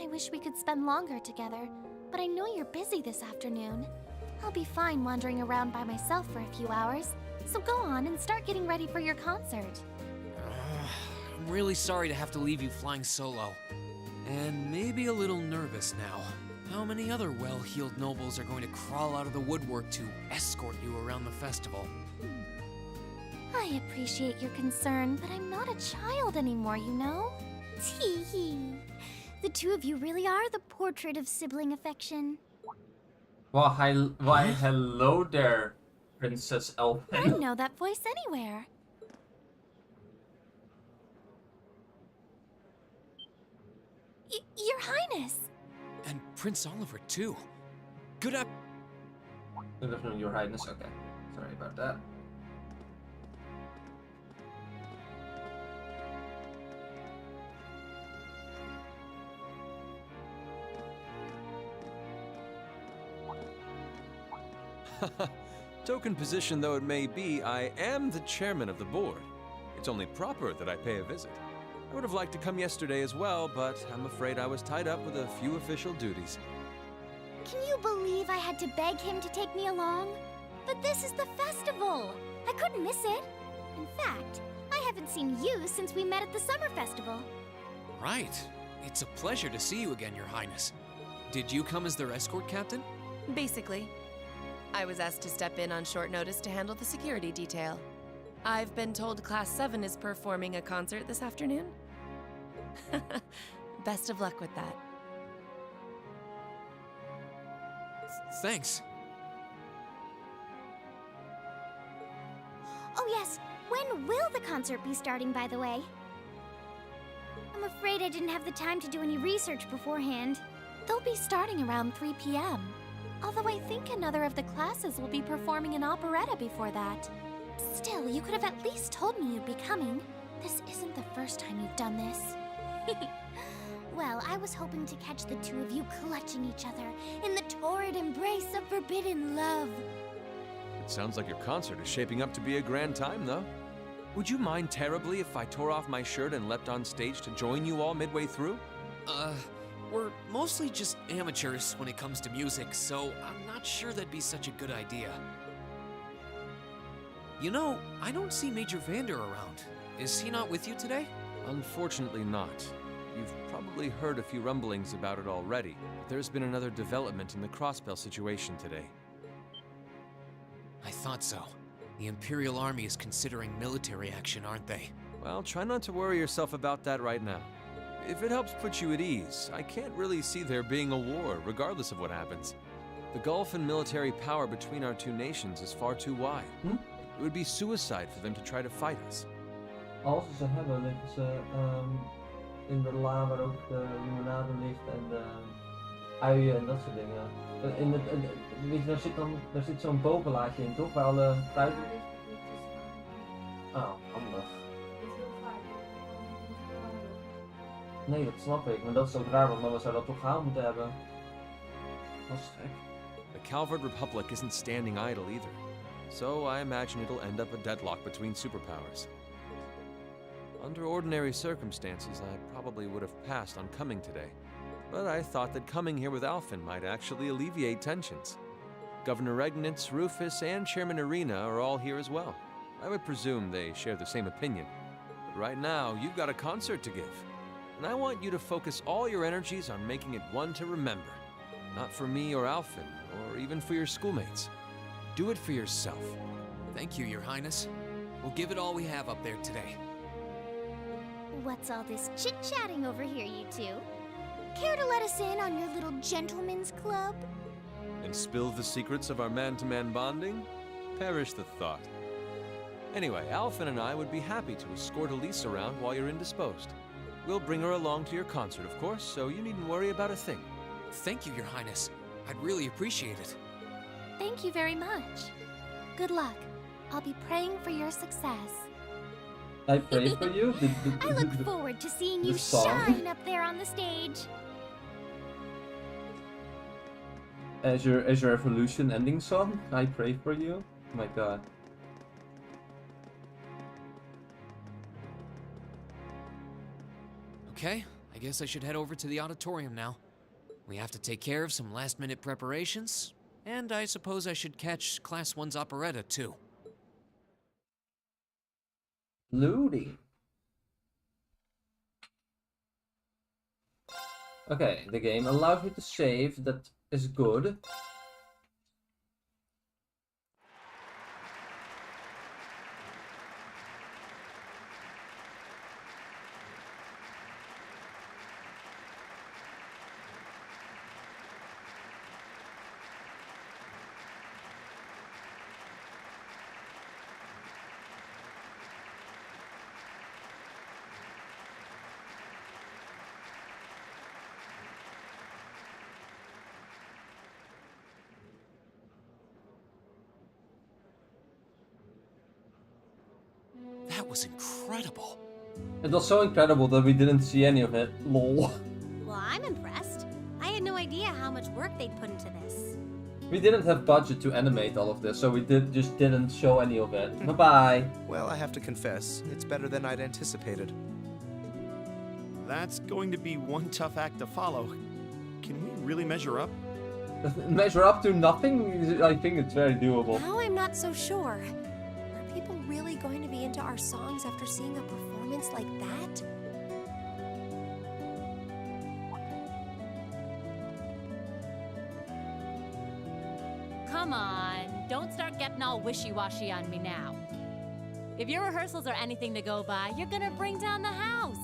I wish we could spend longer together, but I know you're busy this afternoon. I'll be fine wandering around by myself for a few hours, so go on and start getting ready for your concert. I'm really sorry to have to leave you flying solo. And maybe a little nervous now. How many other well-heeled nobles are going to crawl out of the woodwork to escort you around the festival? I appreciate your concern, but I'm not a child anymore, you know? Tee-hee. The two of you really are the portrait of sibling affection. Why hello there, Princess Elfin. I know that voice anywhere. Your Highness! And Prince Oliver, too. Good afternoon, Your Highness. Okay, sorry about that. Token position though it may be, I am the chairman of the board. It's only proper that I pay a visit. I would have liked to come yesterday as well, but I'm afraid I was tied up with a few official duties. Can you believe I had to beg him to take me along? But this is the festival! I couldn't miss it. In fact, I haven't seen you since we met at the summer festival. Right. It's a pleasure to see you again, Your Highness. Did you come as their escort captain? Basically. I was asked to step in on short notice to handle the security detail. I've been told Class 7 is performing a concert this afternoon. Best of luck with that. Thanks. Oh yes, when will the concert be starting, by the way? I'm afraid I didn't have the time to do any research beforehand. They'll be starting around 3 p.m. Although I think another of the classes will be performing an operetta before that. Still, you could have at least told me you'd be coming. This isn't the first time you've done this. Well, I was hoping to catch the two of you clutching each other in the torrid embrace of forbidden love. It sounds like your concert is shaping up to be a grand time, though. Would you mind terribly if I tore off my shirt and leapt on stage to join you all midway through? We're mostly just amateurs when it comes to music, so I'm not sure that'd be such a good idea. You know, I don't see Major Vander around. Is he not with you today? Unfortunately not. You've probably heard a few rumblings about it already, but there's been another development in the Crossbell situation today. I thought so. The Imperial Army is considering military action, aren't they? Well, try not to worry yourself about that right now. If it helps put you at ease, I can't really see there being a war, regardless of what happens. The gulf in military power between our two nations is far too wide. It would be suicide for them to try to fight us. Als ze hebben, liggen ze in de la waar ook de limonade ligt en de uien en dat soort dingen. Weet je, daar zit zo'n bovenlaadje in, toch? Waar alle fruit in is. Ah, handig. Nee, dat snap ik, maar dat is ook raar, want mama zou dat toch gehaald moeten hebben. Dat is gek. The Calvard Republic isn't standing idle either, so I imagine it'll end up a deadlock between superpowers. Under ordinary circumstances, I probably would have passed on coming today, but I thought that coming here with Alphen might actually alleviate tensions. Governor Regnitz, Rufus, and Chairman Arena are all here as well. I would presume they share the same opinion. But right now, you've got a concert to give, and I want you to focus all your energies on making it one to remember. Not for me or Alphen, or even for your schoolmates. Do it for yourself. Thank you, Your Highness. We'll give it all we have up there today. What's all this chit-chatting over here, you two? Care to let us in on your little gentleman's club? And spill the secrets of our man-to-man bonding? Perish the thought. Anyway, Alphen and I would be happy to escort Elise around while you're indisposed. We'll bring her along to your concert, of course, so you needn't worry about a thing. Thank you, Your Highness. I'd really appreciate it. Thank you very much. Good luck. I'll be praying for your success. I pray for you? I look forward to seeing you shine up there on the stage. As your evolution ending song, I pray for you. Oh my god. Okay, I guess I should head over to the auditorium now. We have to take care of some last-minute preparations, and I suppose I should catch Class 1's operetta too. Looting. Okay, the game allows you to save, that is good. That was incredible. It was so incredible that we didn't see any of it. Lol. Well, I'm impressed. I had no idea how much work they'd put into this. We didn't have budget to animate all of this, so we just didn't show any of it. Bye-bye. Well, I have to confess, it's better than I'd anticipated. That's going to be one tough act to follow. Can we really measure up? Measure up to nothing? I think it's very doable. Now I'm not so sure. Are people really going to be into our songs after seeing a performance like that? Come on, don't start getting all wishy-washy on me now. If your rehearsals are anything to go by, you're gonna bring down the house.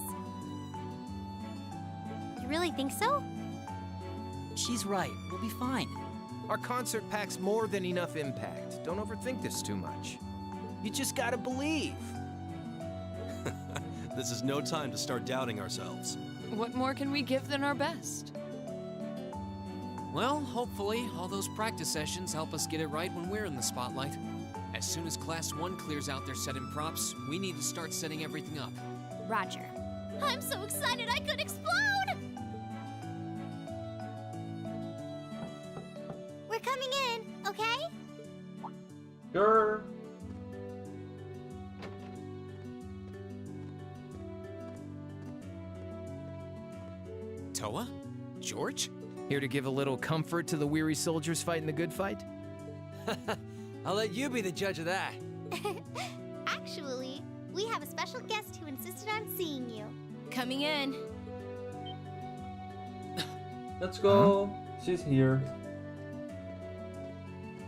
You really think so? She's right. We'll be fine. Our concert packs more than enough impact. Don't overthink this too much. You just gotta believe. This is no time to start doubting ourselves. What more can we give than our best? Well, hopefully, all those practice sessions help us get it right when we're in the spotlight. As soon as Class 1 clears out their set and props, we need to start setting everything up. Roger. I'm so excited I could explode! We're coming in, okay? Sure. Toa? George? Here to give a little comfort to the weary soldiers fighting the good fight? I'll let you be the judge of that. Actually, we have a special guest who insisted on seeing you. Coming in. Let's go. She's here.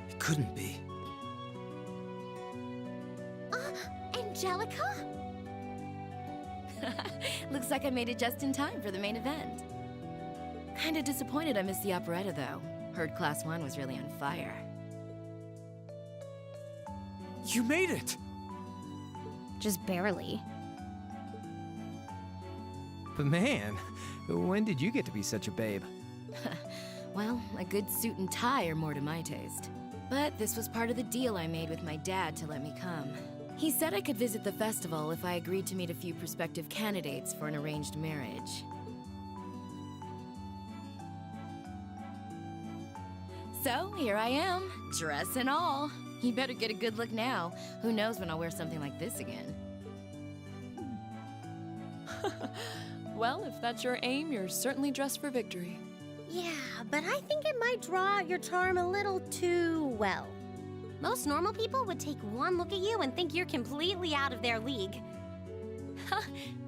It couldn't be. Angelica? Looks like I made it just in time for the main event. Kinda disappointed I missed the operetta, though. Heard Class 1 was really on fire. You made it! Just barely. But man, when did you get to be such a babe? Well, a good suit and tie are more to my taste. But this was part of the deal I made with my dad to let me come. He said I could visit the festival if I agreed to meet a few prospective candidates for an arranged marriage. So, here I am, dress and all. You better get a good look now. Who knows when I'll wear something like this again. Well, if that's your aim, you're certainly dressed for victory. Yeah, but I think it might draw out your charm a little too well. Most normal people would take one look at you and think you're completely out of their league.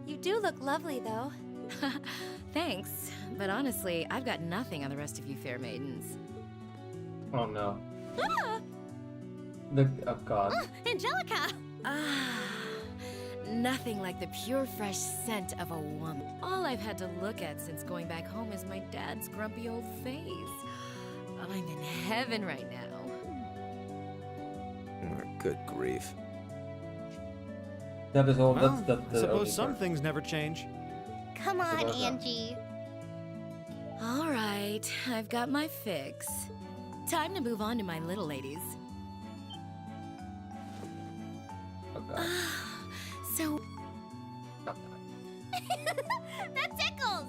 You do look lovely, though. Thanks, but honestly, I've got nothing on the rest of you fair maidens. Oh no. Ah! Oh god. Angelica! Nothing like the pure, fresh scent of a woman. All I've had to look at since going back home is my dad's grumpy old face. I'm in heaven right now. Good grief. That is all. Well, that's I the suppose only some part. things never change. Come on, Suppose not. Angie. All right, I've got my fix. Time to move on to my little ladies. Oh god. So... That tickles!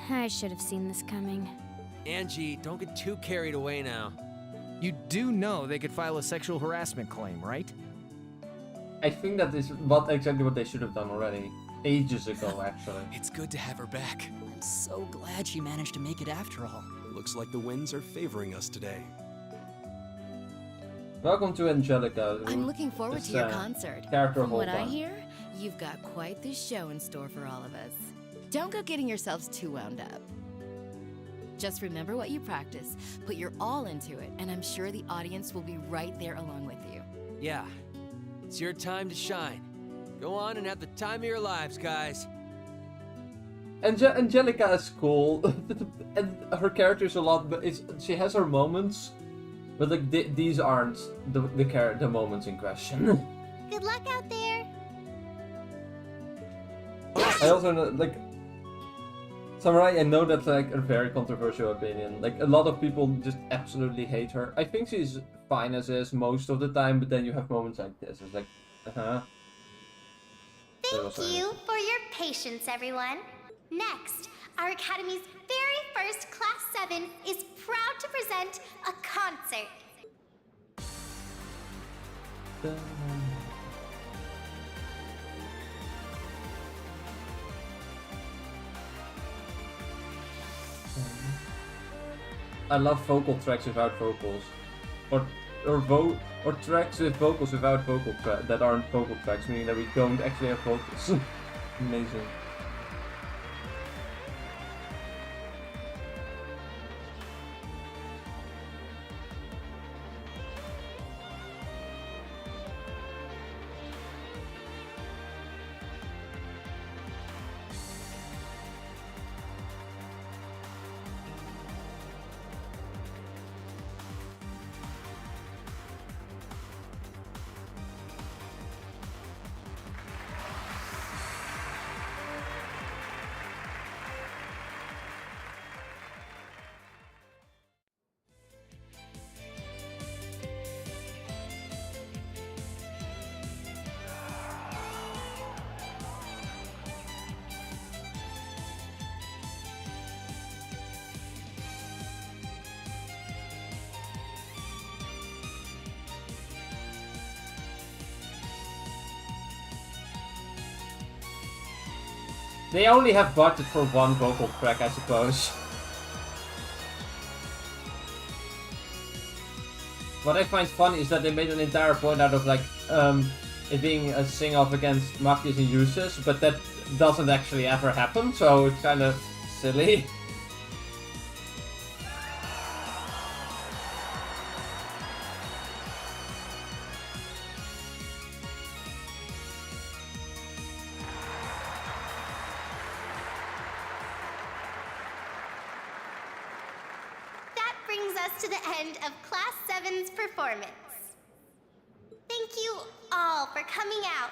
I should have seen this coming. Angie, don't get too carried away now. You do know they could file a sexual harassment claim, right? I think that is exactly what they should have done already. Ages ago, actually. It's good to have her back. I'm so glad she managed to make it after all. Looks like the winds are favoring us today. Welcome to Angelica. I'm looking forward this, to your concert. Character From what I hold-on. hear, you've got quite the show in store for all of us. Don't go getting yourselves too wound up. Just remember what you practice, put your all into it, and I'm sure the audience will be right there along with you. Yeah, it's your time to shine. Go on and have the time of your lives, guys. Angelica is cool, and her character is a lot, but she has her moments, but like these aren't the moments in question. Good luck out there. I also know, like, Samurai, I know that's like a very controversial opinion. Like, a lot of people just absolutely hate her. I think she's fine as is most of the time, but then you have moments like this. It's like, Thank you for your patience, everyone. Next, our Academy's very first Class 7 is proud to present a concert. I love vocal tracks without vocals, or tracks with vocals without vocal that aren't vocal tracks, meaning that we don't actually have vocals. Amazing. They only have budget for one vocal track, I suppose. What I find funny is that they made an entire point out of like it being a sing-off against Makias and uses, but that doesn't actually ever happen, so it's kind of silly. us to the end of Class VII's performance. Thank you all for coming out.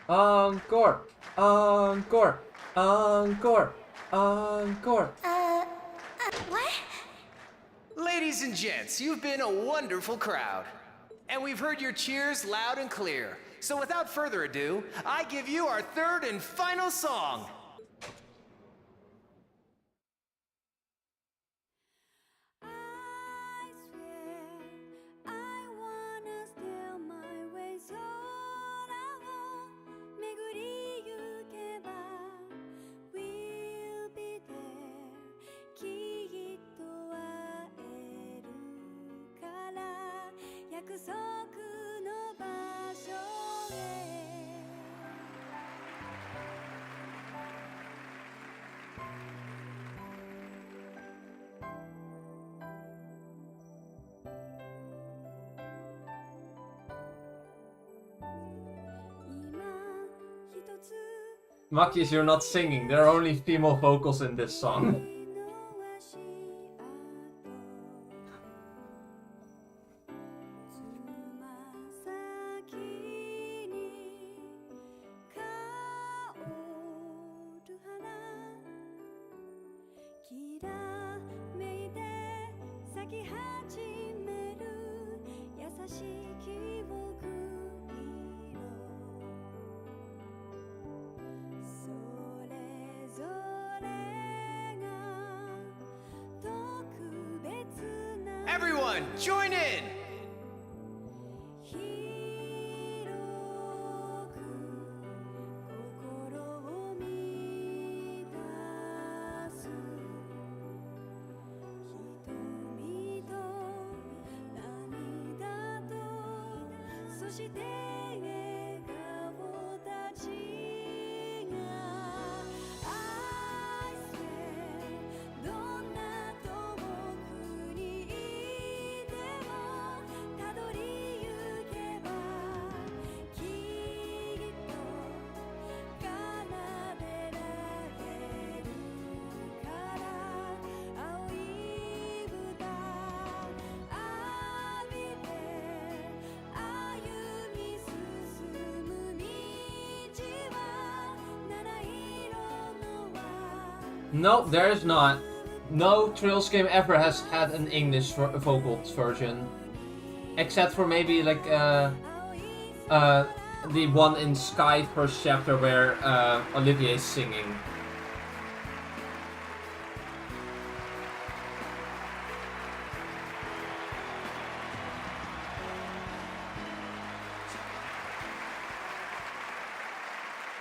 Encore! Encore! Encore! Encore! What? Ladies and gents, you've been a wonderful crowd. And we've heard your cheers loud and clear. So without further ado, I give you our third and final song. Makis, you're not singing. There are only female vocals in this song. Everyone, join in! No, there is not. No Trails game ever has had an English vocals version. Except for maybe like the one in Sky first chapter where Olivier is singing.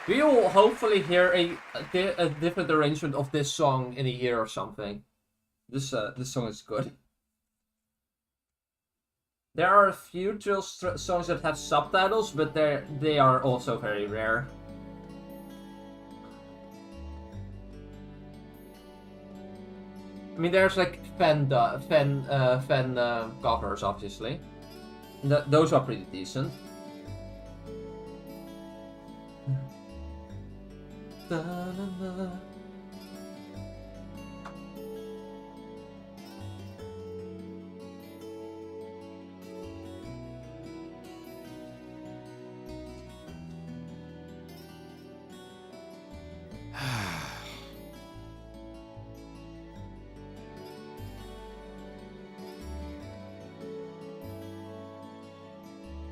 We will hopefully hear a different arrangement of this song in a year or something. This song is good. There are a few Trails songs that have subtitles, but they are also very rare. I mean, there's like fan covers, obviously. Those are pretty decent.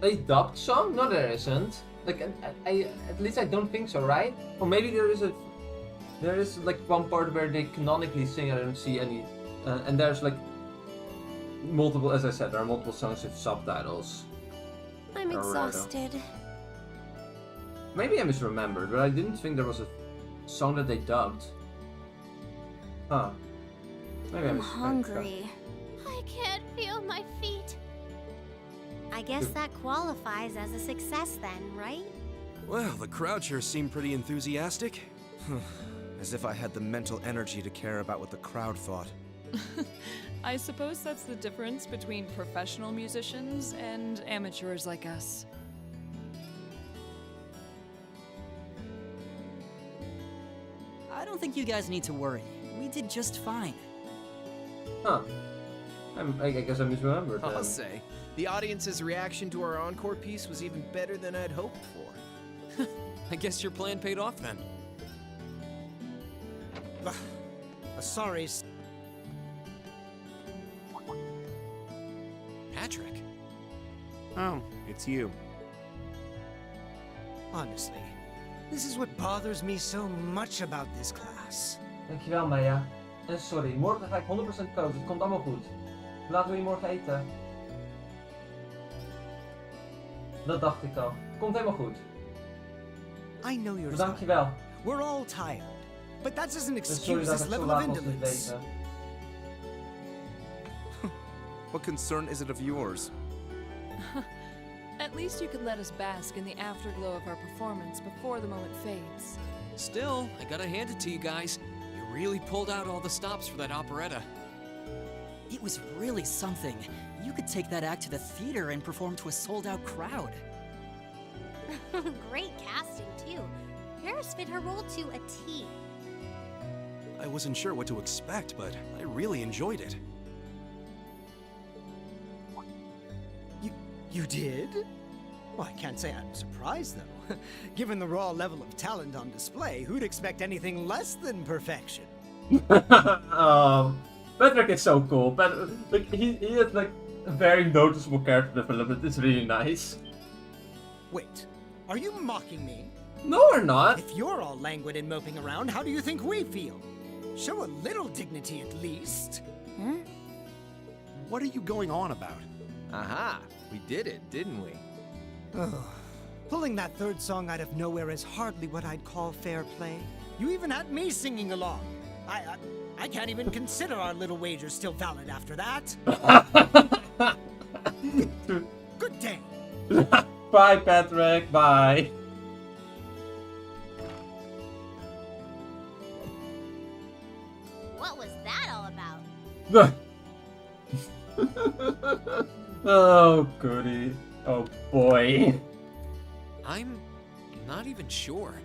A dubbed song? No, there isn't. Like, at least I don't think so, right? Or maybe there is like one part where they canonically sing. I don't see any, and there's like multiple. As I said, there are multiple songs with subtitles. I'm exhausted. Maybe I misremembered, but I didn't think there was a song that they dubbed. Huh? Maybe I'm hungry. I can't feel my feet. I guess that qualifies as a success then, right? Well, the crowd sure seemed pretty enthusiastic. As if I had the mental energy to care about what the crowd thought. I suppose that's the difference between professional musicians and amateurs like us. I don't think you guys need to worry. We did just fine. Huh. I guess I misremembered I'll then. say, the audience's reaction to our encore piece was even better than I'd hoped for. I guess your plan paid off then. Sorry. Patrick? Oh, it's you. Honestly, this is what bothers me so much about this class. Dankjewel, Maya. En sorry, morgen ga ik 100% koken. Het komt allemaal goed. Laten we je morgen eten. Dat dacht ik al. Komt helemaal goed. I know you're Dankjewel. tired. We're all tired. But that doesn't En sorry excuse dat this ik zo level of laat was dit indolence. weten. What concern is it of yours? At least you could let us bask in the afterglow of our performance before the moment fades. Still, I gotta hand it to you guys. You really pulled out all the stops for that operetta. It was really something. You could take that act to the theater and perform to a sold-out crowd. Great casting, too. Paris fit her role to a T. I wasn't sure what to expect, but I really enjoyed it. You did? Well, I can't say I'm surprised, though. Given the raw level of talent on display, who'd expect anything less than perfection? Patrick is so cool. Like, he has like a very noticeable character development. It's really nice. Wait, are you mocking me? No, we're not. If you're all languid and moping around, how do you think we feel? Show a little dignity at least. Huh? What are you going on about? Aha, we did it, didn't we? Pulling that third song out of nowhere is hardly what I'd call fair play. You even had me singing along. I can't even consider our little wager still valid after that. Good day. Bye, Patrick. Bye. What was that all about? Oh, goody. Oh, boy. I'm not even sure.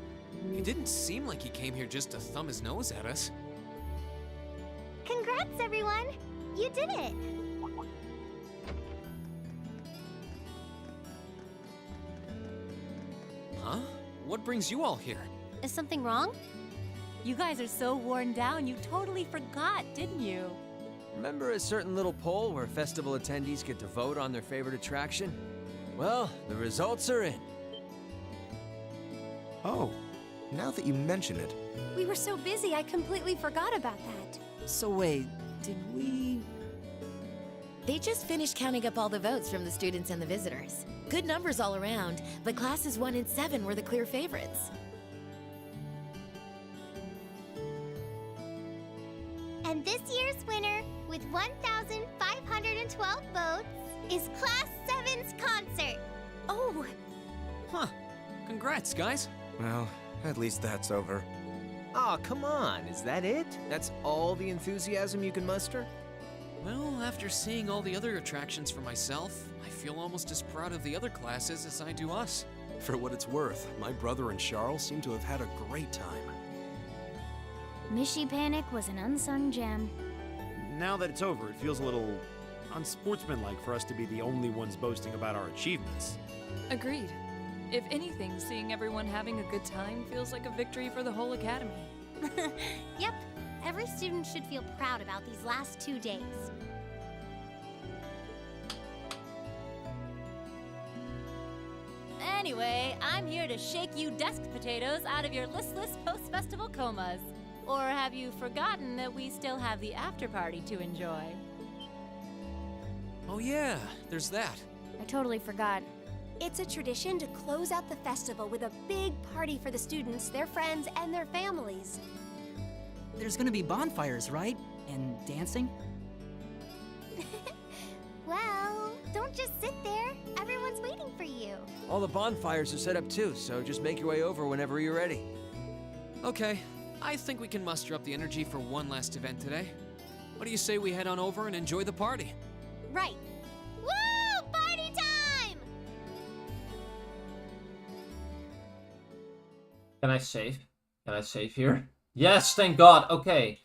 It didn't seem like he came here just to thumb his nose at us. Congrats, everyone! You did it! Huh? What brings you all here? Is something wrong? You guys are so worn down, you totally forgot, didn't you? Remember a certain little poll where festival attendees get to vote on their favorite attraction? Well, the results are in. Oh, now that you mention it. We were so busy, I completely forgot about that. So wait, did we... They just finished counting up all the votes from the students and the visitors. Good numbers all around, but classes 1 and 7 were the clear favorites. And this year's winner, with 1,512 votes, is Class 7's concert. Oh! Huh. Congrats, guys. Well, at least that's over. Aw, come on, is that it? That's all the enthusiasm you can muster? Well, after seeing all the other attractions for myself, I feel almost as proud of the other classes as I do us. For what it's worth, my brother and Charles seem to have had a great time. Mishy Panic was an unsung gem. Now that it's over, it feels a little unsportsmanlike for us to be the only ones boasting about our achievements. Agreed. If anything, seeing everyone having a good time feels like a victory for the whole academy. Yep, every student should feel proud about these last 2 days. Anyway, I'm here to shake you desk potatoes out of your listless post-festival comas. Or have you forgotten that we still have the after-party to enjoy? Oh yeah, there's that. I totally forgot. It's a tradition to close out the festival with a big party for the students, their friends, and their families. There's gonna be bonfires, right? And dancing? Well, don't just sit there. Everyone's waiting for you. All the bonfires are set up too, so just make your way over whenever you're ready. Okay, I think we can muster up the energy for one last event today. What do you say we head on over and enjoy the party? Right. Woo! Party time! Can I save? Can I save here? Yes, thank God. Okay.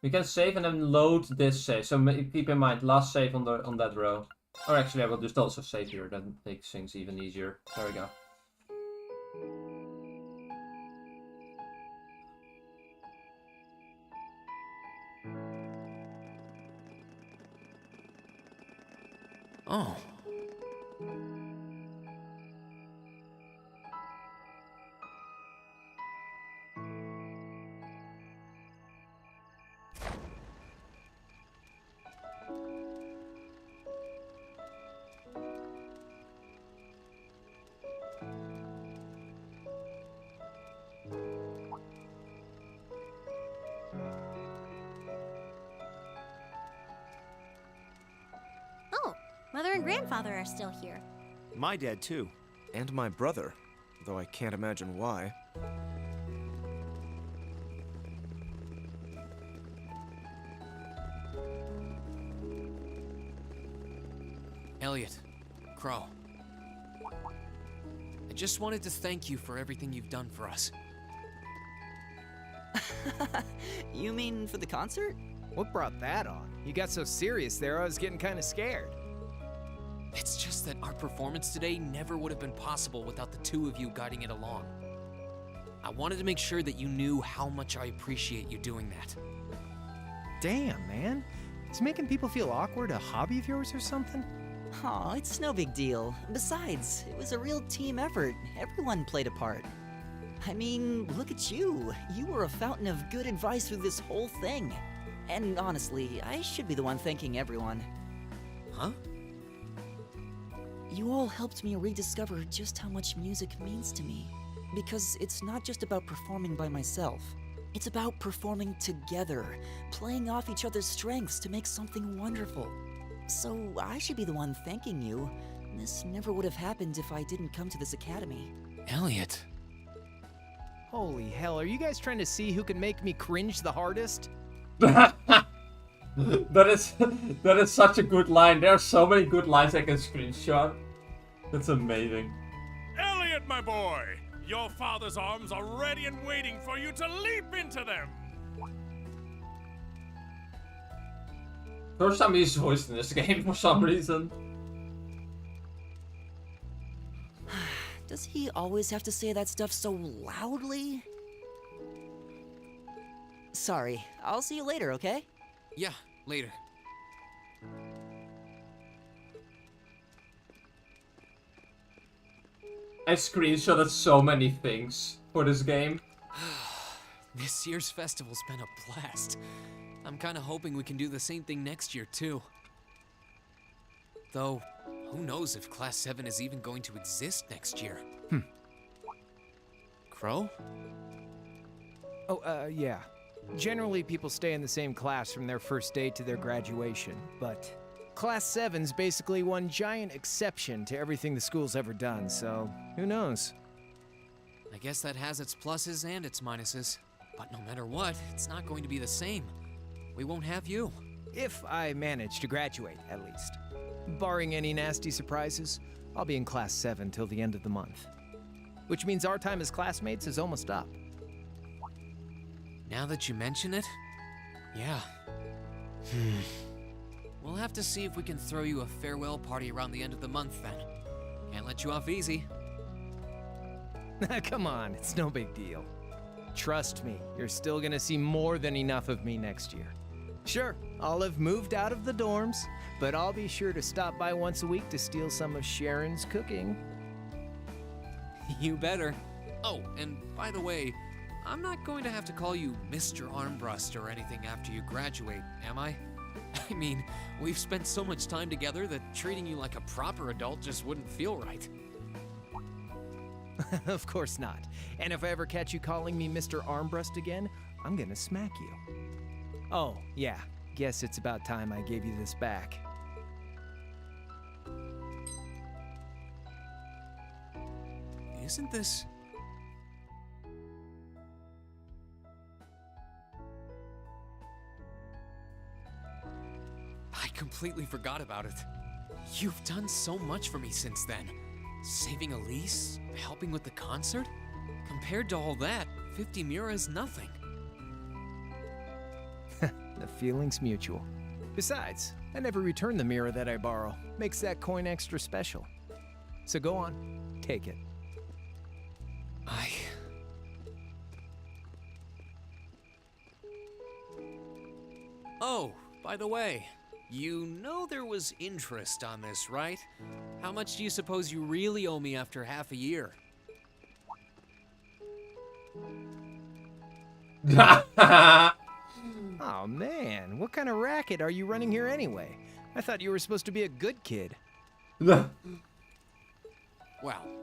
We can save and then load this save. So keep in mind, last save on that row. Or actually, I will just also save here. That makes things even easier. There we go. Oh. Oh, Mother and Grandfather are still here. My dad, too. And my brother, though I can't imagine why. Elliot, Crow. I just wanted to thank you for everything you've done for us. You mean for the concert? What brought that on? You got so serious there, I was getting kind of scared. It's just that our performance today never would have been possible without the two of you guiding it along. I wanted to make sure that you knew how much I appreciate you doing that. Damn, man. Is making people feel awkward a hobby of yours or something? Aw, it's no big deal. Besides, it was a real team effort. Everyone played a part. I mean, look at you. You were a fountain of good advice through this whole thing. And honestly, I should be the one thanking everyone. Huh? You all helped me rediscover just how much music means to me. Because it's not just about performing by myself. It's about performing together, playing off each other's strengths to make something wonderful. So I should be the one thanking you. This never would have happened if I didn't come to this academy. Elliot. Holy hell, are you guys trying to see who can make me cringe the hardest? that is such a good line. There are so many good lines I can screenshot. That's amazing. Elliot, my boy! Your father's arms are ready and waiting for you to leap into them! First time he's voiced in this game for some reason. Does he always have to say that stuff so loudly? Sorry, I'll see you later, okay? Yeah, later. I screenshotted so many things for this game. This year's festival's been a blast. I'm kinda hoping we can do the same thing next year, too. Though, who knows if Class 7 is even going to exist next year? Crow? Oh, yeah. Generally, people stay in the same class from their first day to their graduation, but Class 7's basically one giant exception to everything the school's ever done, so who knows? I guess that has its pluses and its minuses. But no matter what, it's not going to be the same. We won't have you. If I manage to graduate, at least. Barring any nasty surprises, I'll be in Class 7 till the end of the month. Which means our time as classmates is almost up. Now that you mention it, yeah. We'll have to see if we can throw you a farewell party around the end of the month then. Can't let you off easy. Come on, it's no big deal. Trust me, you're still gonna see more than enough of me next year. Sure, I'll have moved out of the dorms, but I'll be sure to stop by once a week to steal some of Sharon's cooking. You better. Oh, and by the way, I'm not going to have to call you Mr. Armbrust or anything after you graduate, am I? I mean, we've spent so much time together that treating you like a proper adult just wouldn't feel right. Of course not. And if I ever catch you calling me Mr. Armbrust again, I'm gonna smack you. Oh, yeah. Guess it's about time I gave you this back. Isn't this... I completely forgot about it. You've done so much for me since then. Saving Elise, helping with the concert. Compared to all that, 50 Mira is nothing. The feeling's mutual. Besides, I never return the mirror that I borrow. Makes that coin extra special. So go on, take it. Oh, by the way, you know there was interest on this, right? How much do you suppose you really owe me after half a year? Oh man, what kind of racket are you running here anyway? I thought you were supposed to be a good kid. Well,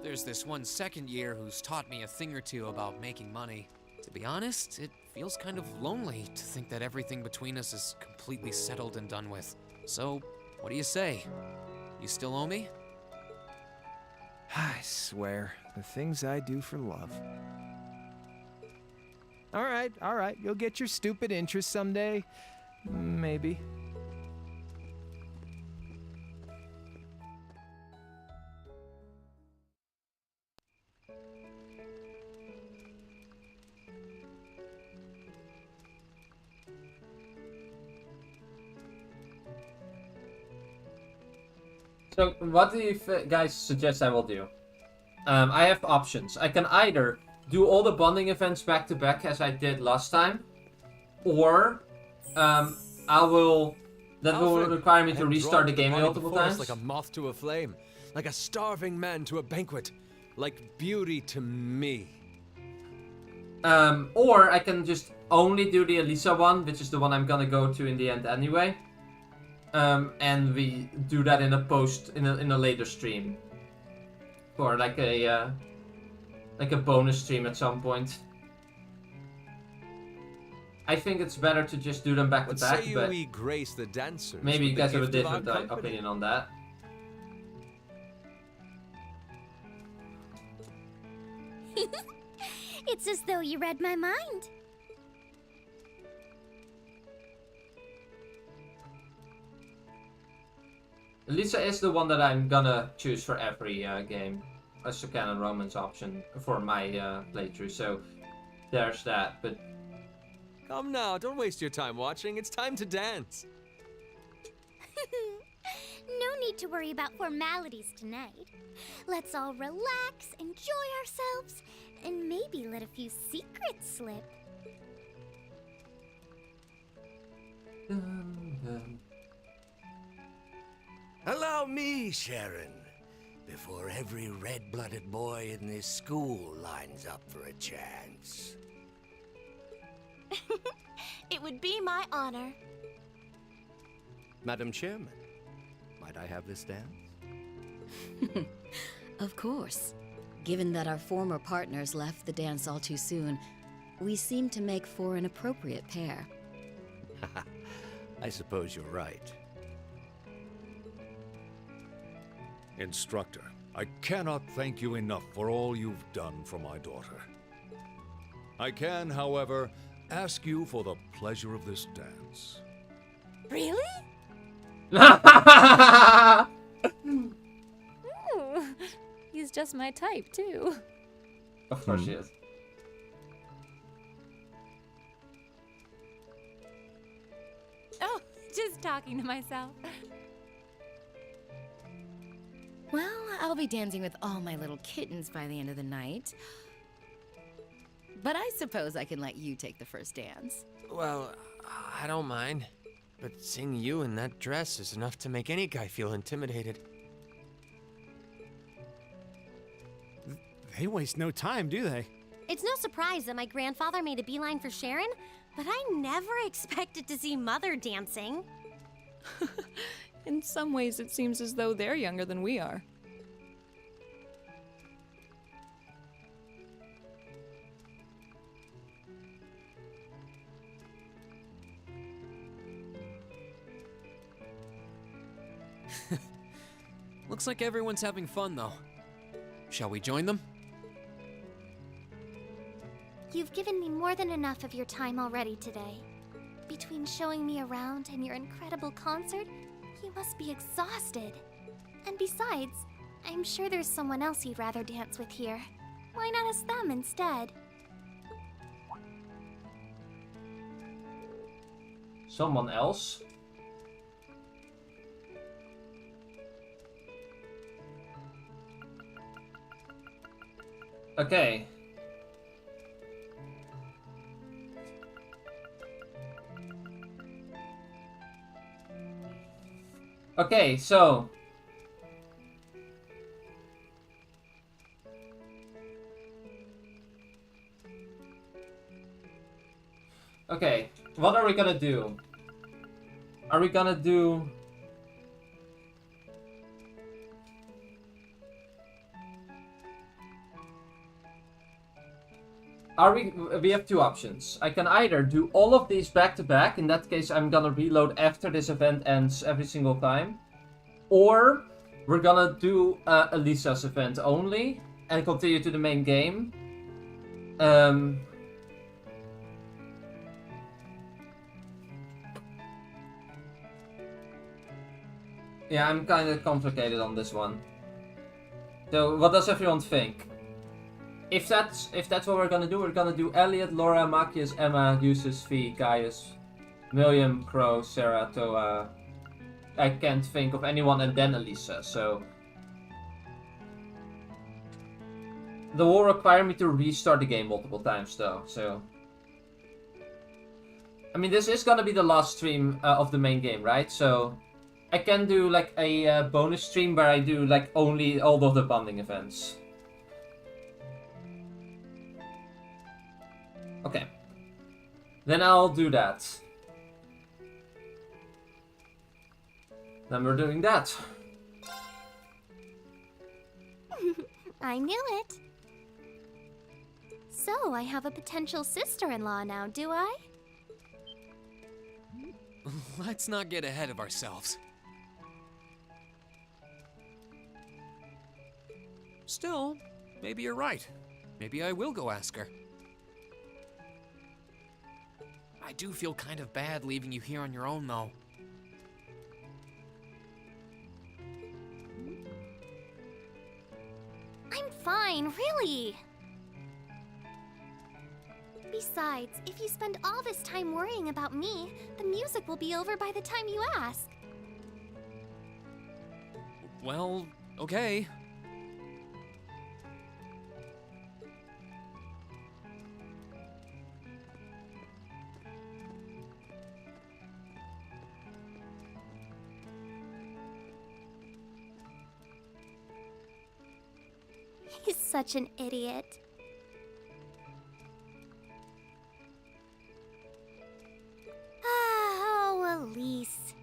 there's this one second year who's taught me a thing or two about making money. To be honest, it feels kind of lonely to think that everything between us is completely settled and done with. So, what do you say? You still owe me? I swear, the things I do for love. All right, you'll get your stupid interest someday. Maybe. So, what do you guys suggest I will do? I have options. I can either do all the bonding events back to back as I did last time, or that will require me to restart the game multiple times. Like a moth to a flame, like a starving man to a banquet, like beauty to me. Or I can just only do the Alisa one, which is the one I'm gonna go to in the end anyway. And we do that in a in a later stream, or like a bonus stream at some point. I think it's better to just do them back to back, but we grace the dancers. Maybe you guys have a different opinion on that. It's as though you read my mind. Elisa is the one that I'm gonna choose for every game as a canon romance option for my playthrough, so there's that, but... Come now, don't waste your time watching, it's time to dance! No need to worry about formalities tonight. Let's all relax, enjoy ourselves, and maybe let a few secrets slip. Allow me, Sharon, before every red-blooded boy in this school lines up for a chance. It would be my honor. Madam Chairman, might I have this dance? Of course. Given that our former partners left the dance all too soon, we seem to make for an appropriate pair. I suppose you're right. Instructor, I cannot thank you enough for all you've done for my daughter. I can, however, ask you for the pleasure of this dance. Really? Ooh, he's just my type, too. Of course she is. Oh, just talking to myself. Well, I'll be dancing with all my little kittens by the end of the night. But I suppose I can let you take the first dance. Well, I don't mind. But seeing you in that dress is enough to make any guy feel intimidated. They waste no time, do they? It's no surprise that my grandfather made a beeline for Sharon, but I never expected to see Mother dancing. In some ways, it seems as though they're younger than we are. Looks like everyone's having fun, though. Shall we join them? You've given me more than enough of your time already today. Between showing me around and your incredible concert, you must be exhausted. And besides, I'm sure there's someone else you'd rather dance with here. Why not ask them instead? someone else. Okay. Okay, so okay, what are we gonna do? Are we gonna do... We have two options. I can either do all of these back to back. In that case, I'm gonna reload after this event ends every single time. Or we're gonna do Alisa's event only and continue to the main game. Yeah, I'm kind of complicated on this one. So, what does everyone think? If that's what we're gonna do Elliot, Laura, Machias, Emma, Eustace, V, Gaius, Millium, Crow, Sarah, Toa. I can't think of anyone, and then Alisa, so... That will require me to restart the game multiple times though, so... I mean, this is gonna be the last stream of the main game, right? So... I can do like a bonus stream where I do like only all of the bonding events. Okay. Then I'll do that. Then we're doing that. I knew it. So, I have a potential sister-in-law now, do I? Let's not get ahead of ourselves. Still, maybe you're right. Maybe I will go ask her. I do feel kind of bad leaving you here on your own, though. I'm fine, really. Besides, if you spend all this time worrying about me, the music will be over by the time you ask. Well, okay. He's such an idiot. Oh, Elise.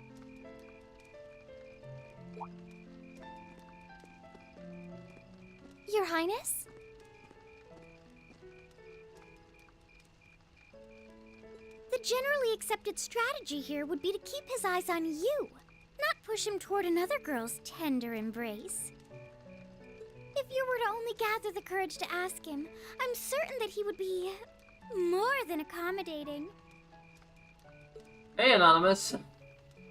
Your Highness? The generally accepted strategy here would be to keep his eyes on you, not push him toward another girl's tender embrace. If you were to only gather the courage to ask him, I'm certain that he would be more than accommodating. Hey, Anonymous.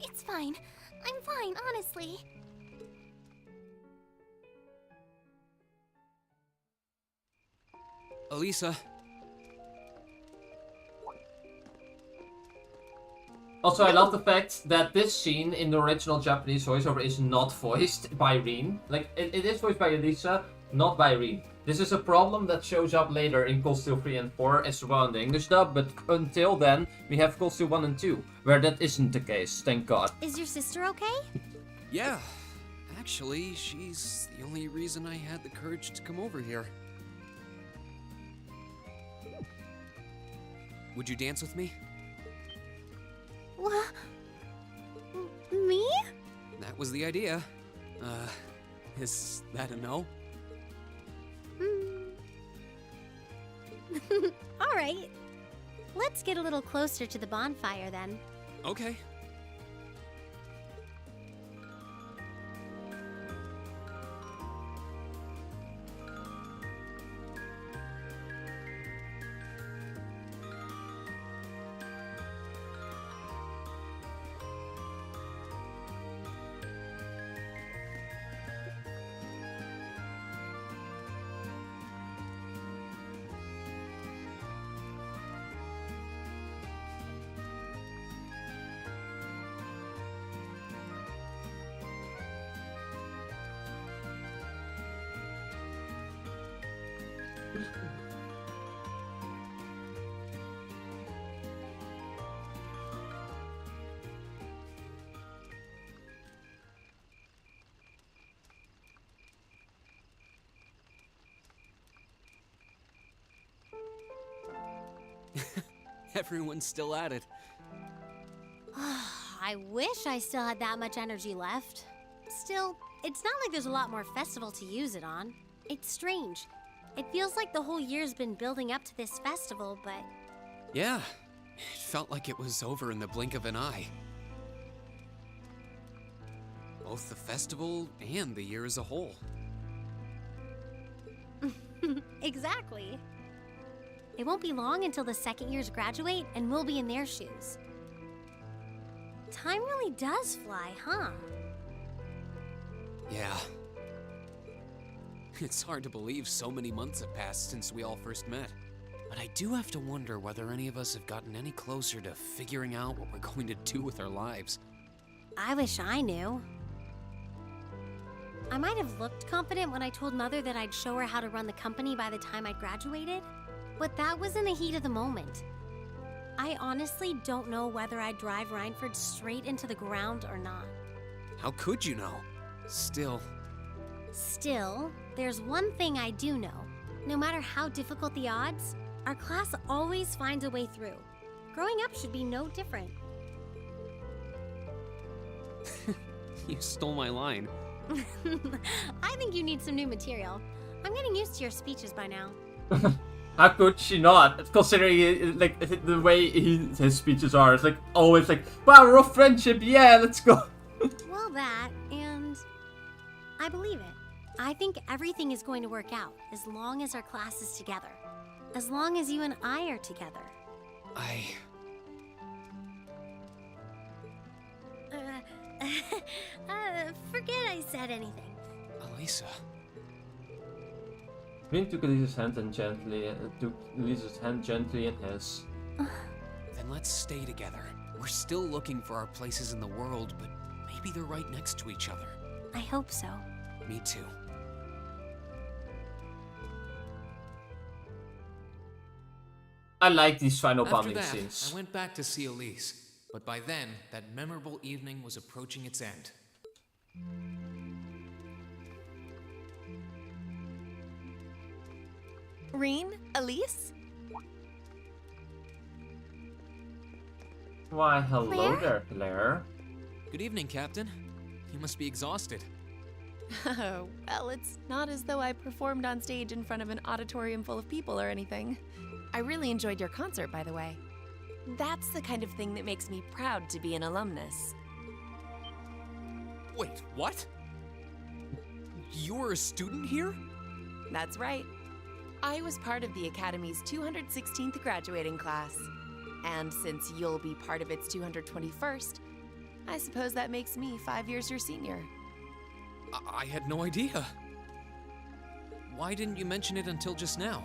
It's fine. I'm fine, honestly. Alisa. Also, I love the fact that this scene in the original Japanese voiceover is not voiced by Rean. Like, it is voiced by Alisa, not by Rean. This is a problem that shows up later in coldsteel 3 and 4 as well in the English dub, but until then, we have coldsteel 1 and 2, where that isn't the case, thank God. Is your sister okay? Yeah. Actually, she's the only reason I had the courage to come over here. Would you dance with me? What? Me? That was the idea. Is that a no? All right. Let's get a little closer to the bonfire then. Okay. Everyone's still at it. I wish I still had that much energy left. Still, it's not like there's a lot more festival to use it on. It's strange. It feels like the whole year's been building up to this festival, but... Yeah, it felt like it was over in the blink of an eye. Both the festival and the year as a whole. Exactly. It won't be long until the second years graduate, and we'll be in their shoes. Time really does fly, huh? Yeah. It's hard to believe so many months have passed since we all first met. But I do have to wonder whether any of us have gotten any closer to figuring out what we're going to do with our lives. I wish I knew. I might have looked confident when I told Mother that I'd show her how to run the company by the time I graduated, but that was in the heat of the moment. I honestly don't know whether I'd drive Rhineford straight into the ground or not. How could you know? Still, there's one thing I do know. No matter how difficult the odds, our class always finds a way through. Growing up should be no different. you stole my line. I think you need some new material. I'm getting used to your speeches by now. How could she not? Considering like the way his speeches are, it's like always like, wow, rough friendship, yeah, let's go. Well, that, and I believe it. I think everything is going to work out as long as our class is together. As long as you and I are together. Forget I said anything. Alisa. Rean took Elisa's hand and gently in his. Then let's stay together. We're still looking for our places in the world, but maybe they're right next to each other. I hope so. Me too. I like these final After bonding that, scenes. I went back to see Elise, but by then, that memorable evening was approaching its end. Rean? Elise? Why, hello Claire? there, Claire. Good evening, Captain. You must be exhausted. Oh, well, it's not as though I performed on stage in front of an auditorium full of people or anything. I really enjoyed your concert, by the way. That's the kind of thing that makes me proud to be an alumnus. Wait, what? You're a student here? That's right. I was part of the Academy's 216th graduating class. And since you'll be part of its 221st, I suppose that makes me 5 years your senior. I had no idea. Why didn't you mention it until just now?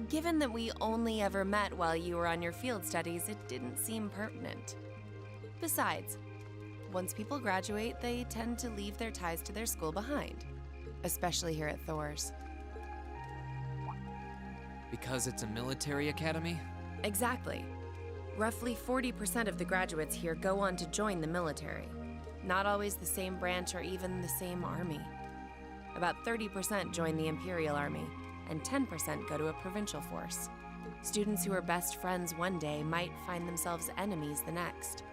Given that we only ever met while you were on your field studies, it didn't seem pertinent. Besides, once people graduate, they tend to leave their ties to their school behind. Especially here at Thor's. Because it's a military academy? Exactly. Roughly 40% of the graduates here go on to join the military. Not always the same branch or even the same army. About 30% join the Imperial Army, and 10% go to a provincial force. Students who are best friends one day might find themselves enemies the next.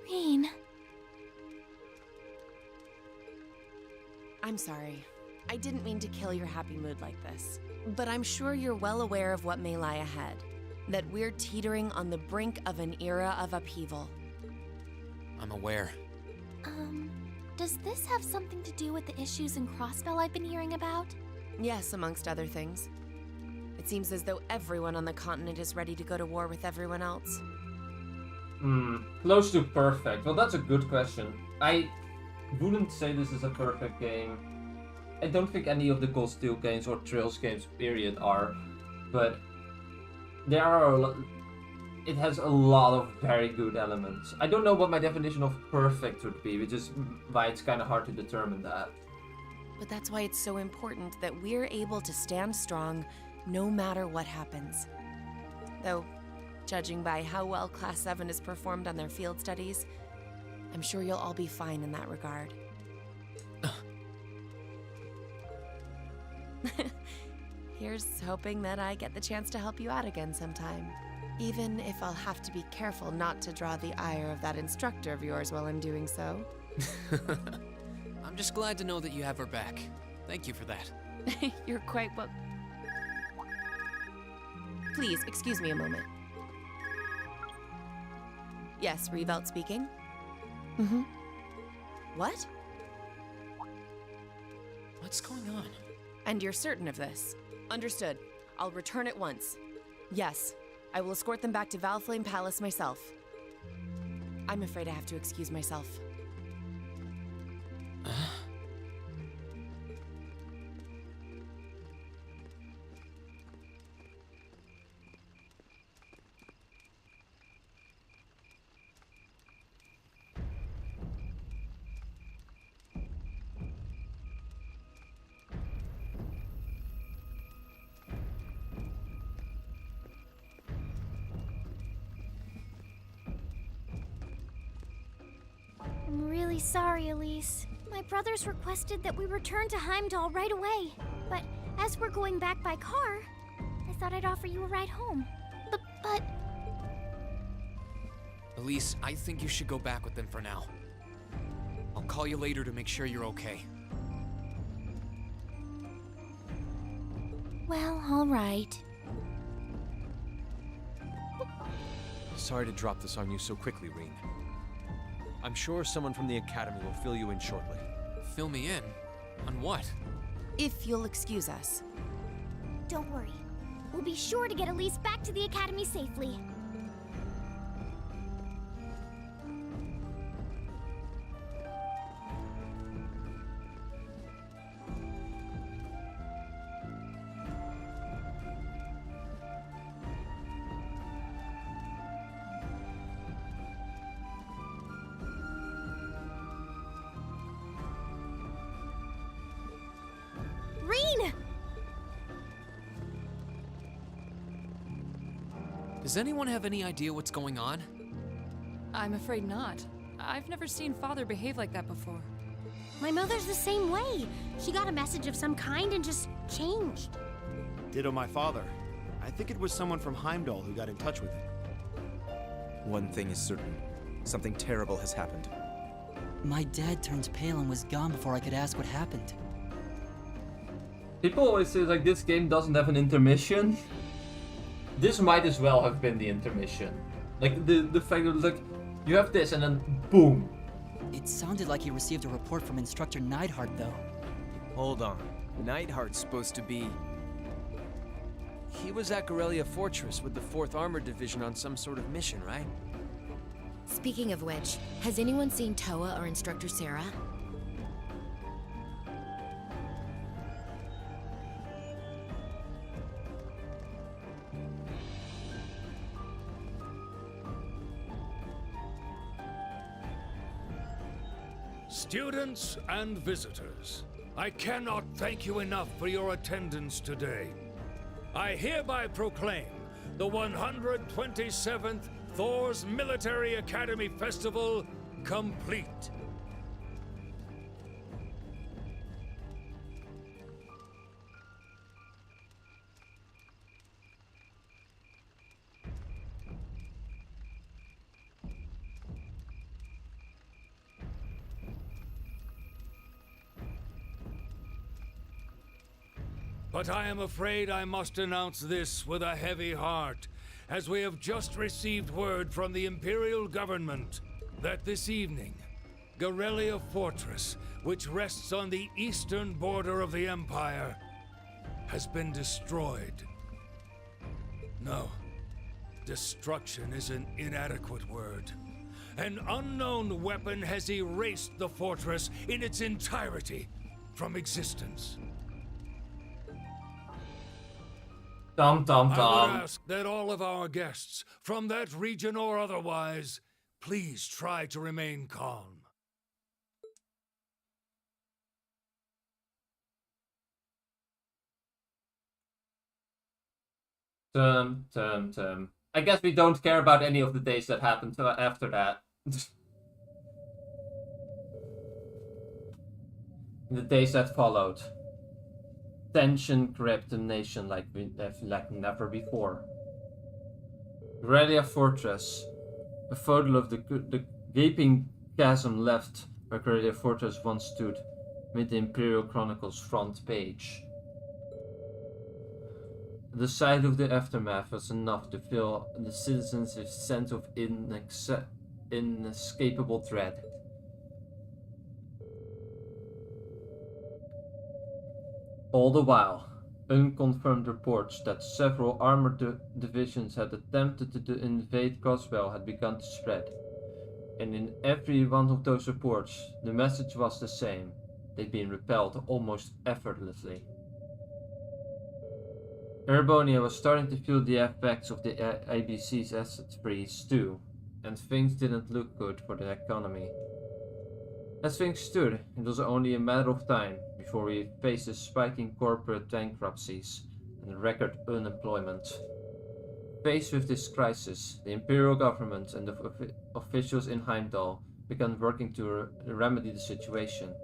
Rean. I'm sorry. I didn't mean to kill your happy mood like this. But I'm sure you're well aware of what may lie ahead. That we're teetering on the brink of an era of upheaval. I'm aware. Does this have something to do with the issues in Crossbell I've been hearing about? Yes, amongst other things. It seems as though everyone on the continent is ready to go to war with everyone else. Close to perfect. Well, that's a good question. I wouldn't say this is a perfect game. I don't think any of the coldsteel games or Trails games, period, are. But there are it has a lot of very good elements. I don't know what my definition of perfect would be, which is why it's kind of hard to determine that. But that's why it's so important that we're able to stand strong no matter what happens. Though, judging by how well Class 7 has performed on their field studies, I'm sure you'll all be fine in that regard. Here's hoping that I get the chance to help you out again sometime. Even if I'll have to be careful not to draw the ire of that instructor of yours while I'm doing so. I'm just glad to know that you have her back. Thank you for that. You're quite well. Please, excuse me a moment. Yes, Revelt speaking. Mm-hmm. What? What's going on? And you're certain of this? Understood. I'll return at once. Yes, I will escort them back to Valflame Palace myself. I'm afraid I have to excuse myself. I'm really sorry, Elise. My brothers requested that we return to Heimdall right away. But as we're going back by car, I thought I'd offer you a ride home. But... Elise, I think you should go back with them for now. I'll call you later to make sure you're okay. Well, all right. Sorry to drop this on you so quickly, Rean. I'm sure someone from the Academy will fill you in shortly. Fill me in? On what? If you'll excuse us. Don't worry. We'll be sure to get Elise back to the Academy safely. Rean! Does anyone have any idea what's going on? I'm afraid not. I've never seen Father behave like that before. My mother's the same way. She got a message of some kind and just changed. Ditto my father. I think it was someone from Heimdall who got in touch with him. One thing is certain. Something terrible has happened. My dad turned pale and was gone before I could ask what happened. People always say like this game doesn't have an intermission. This might as well have been the intermission. Like the fact that like you have this and then boom. It sounded like he received a report from Instructor Neidhart though. Hold on. Neidhart's supposed to be... He was at Corellia Fortress with the 4th Armored Division on some sort of mission, right? Speaking of which, has anyone seen Toa or Instructor Sarah? Students and visitors, I cannot thank you enough for your attendance today. I hereby proclaim the 127th Thor's Military Academy Festival complete. But I am afraid I must announce this with a heavy heart, as we have just received word from the Imperial Government that this evening, Corellia Fortress, which rests on the eastern border of the Empire, has been destroyed. No, destruction is an inadequate word. An unknown weapon has erased the fortress in its entirety from existence. Tom. I would ask that all of our guests, from that region or otherwise, please try to remain calm. Term. I guess we don't care about any of the days that happened after that. The days that followed. Tension gripped the nation like never before. Relia Fortress. A photo of the gaping chasm left where Relia Fortress once stood, mid the Imperial Chronicles front page. The sight of the aftermath was enough to fill the citizens with a sense of inescapable dread. All the while, unconfirmed reports that several armored divisions had attempted to invade Crosswell had begun to spread. And in every one of those reports, the message was the same. They'd been repelled almost effortlessly. Erebonia was starting to feel the effects of the IBC's asset freeze too, and things didn't look good for the economy. As things stood, it was only a matter of time before we faced the spiking corporate bankruptcies and record unemployment. Faced with this crisis, the Imperial government and the officials in Heimdall began working to remedy the situation.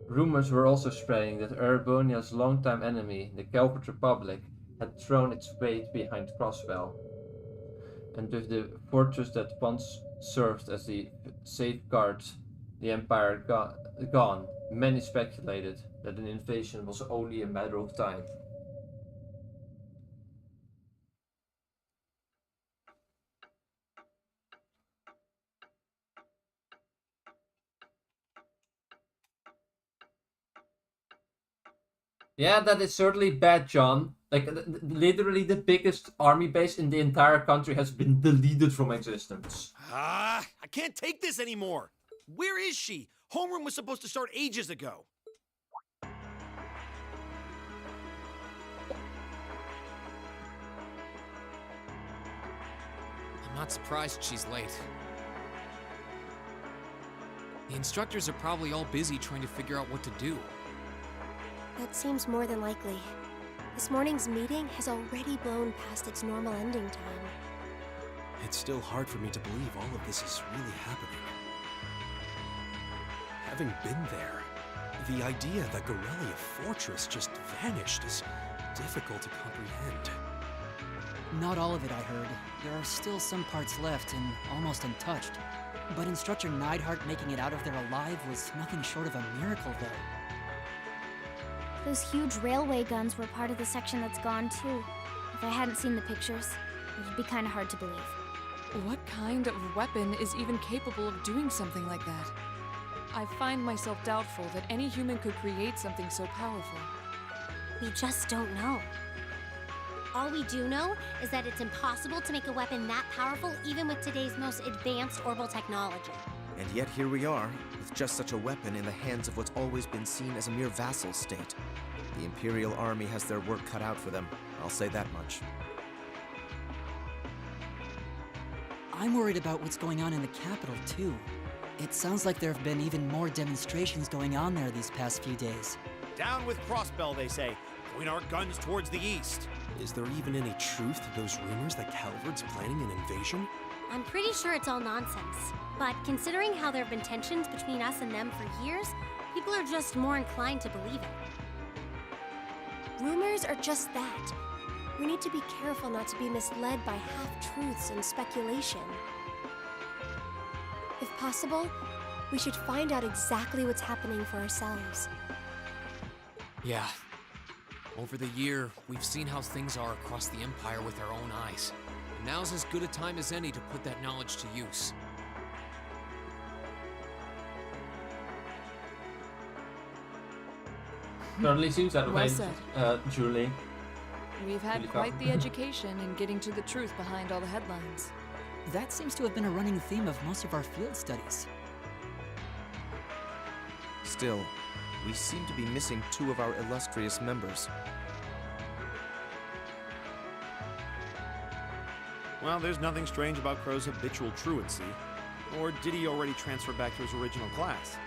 Rumors were also spreading that Erebonia's longtime enemy, the Calvert Republic, had thrown its weight behind Crosswell. And with the fortress that once served as the safeguard the Empire gone, many speculated that an invasion was only a matter of time. Yeah, that is certainly bad, John. Like, literally the biggest army base in the entire country has been deleted from existence. I can't take this anymore. Where is she? Homeroom was supposed to start ages ago. I'm not surprised she's late. The instructors are probably all busy trying to figure out what to do. That seems more than likely. This morning's meeting has already blown past its normal ending time. It's still hard for me to believe all of this is really happening. Having been there, the idea that Gorelia Fortress just vanished is difficult to comprehend. Not all of it, I heard. There are still some parts left and almost untouched. But Instructor Neidhart making it out of there alive was nothing short of a miracle, though. Those huge railway guns were part of the section that's gone too. If I hadn't seen the pictures, it would be kind of hard to believe. What kind of weapon is even capable of doing something like that? I find myself doubtful that any human could create something so powerful. We just don't know. All we do know is that it's impossible to make a weapon that powerful even with today's most advanced orbital technology. And yet here we are, with just such a weapon in the hands of what's always been seen as a mere vassal state. The Imperial Army has their work cut out for them, I'll say that much. I'm worried about what's going on in the capital, too. It sounds like there have been even more demonstrations going on there these past few days. Down with Crossbell, they say. Point our guns towards the east. Is there even any truth to those rumors that Calvert's planning an invasion? I'm pretty sure it's all nonsense. But considering how there have been tensions between us and them for years, people are just more inclined to believe it. Rumors are just that. We need to be careful not to be misled by half-truths and speculation. If possible, we should find out exactly what's happening for ourselves. Yeah. Over the year, we've seen how things are across the Empire with our own eyes. And now's as good a time as any to put that knowledge to use. Certainly seems that Well way, said. Julie. We've had quite the education in getting to the truth behind all the headlines. That seems to have been a running theme of most of our field studies. Still, we seem to be missing two of our illustrious members. Well, there's nothing strange about Crow's habitual truancy. Or did he already transfer back to his original class?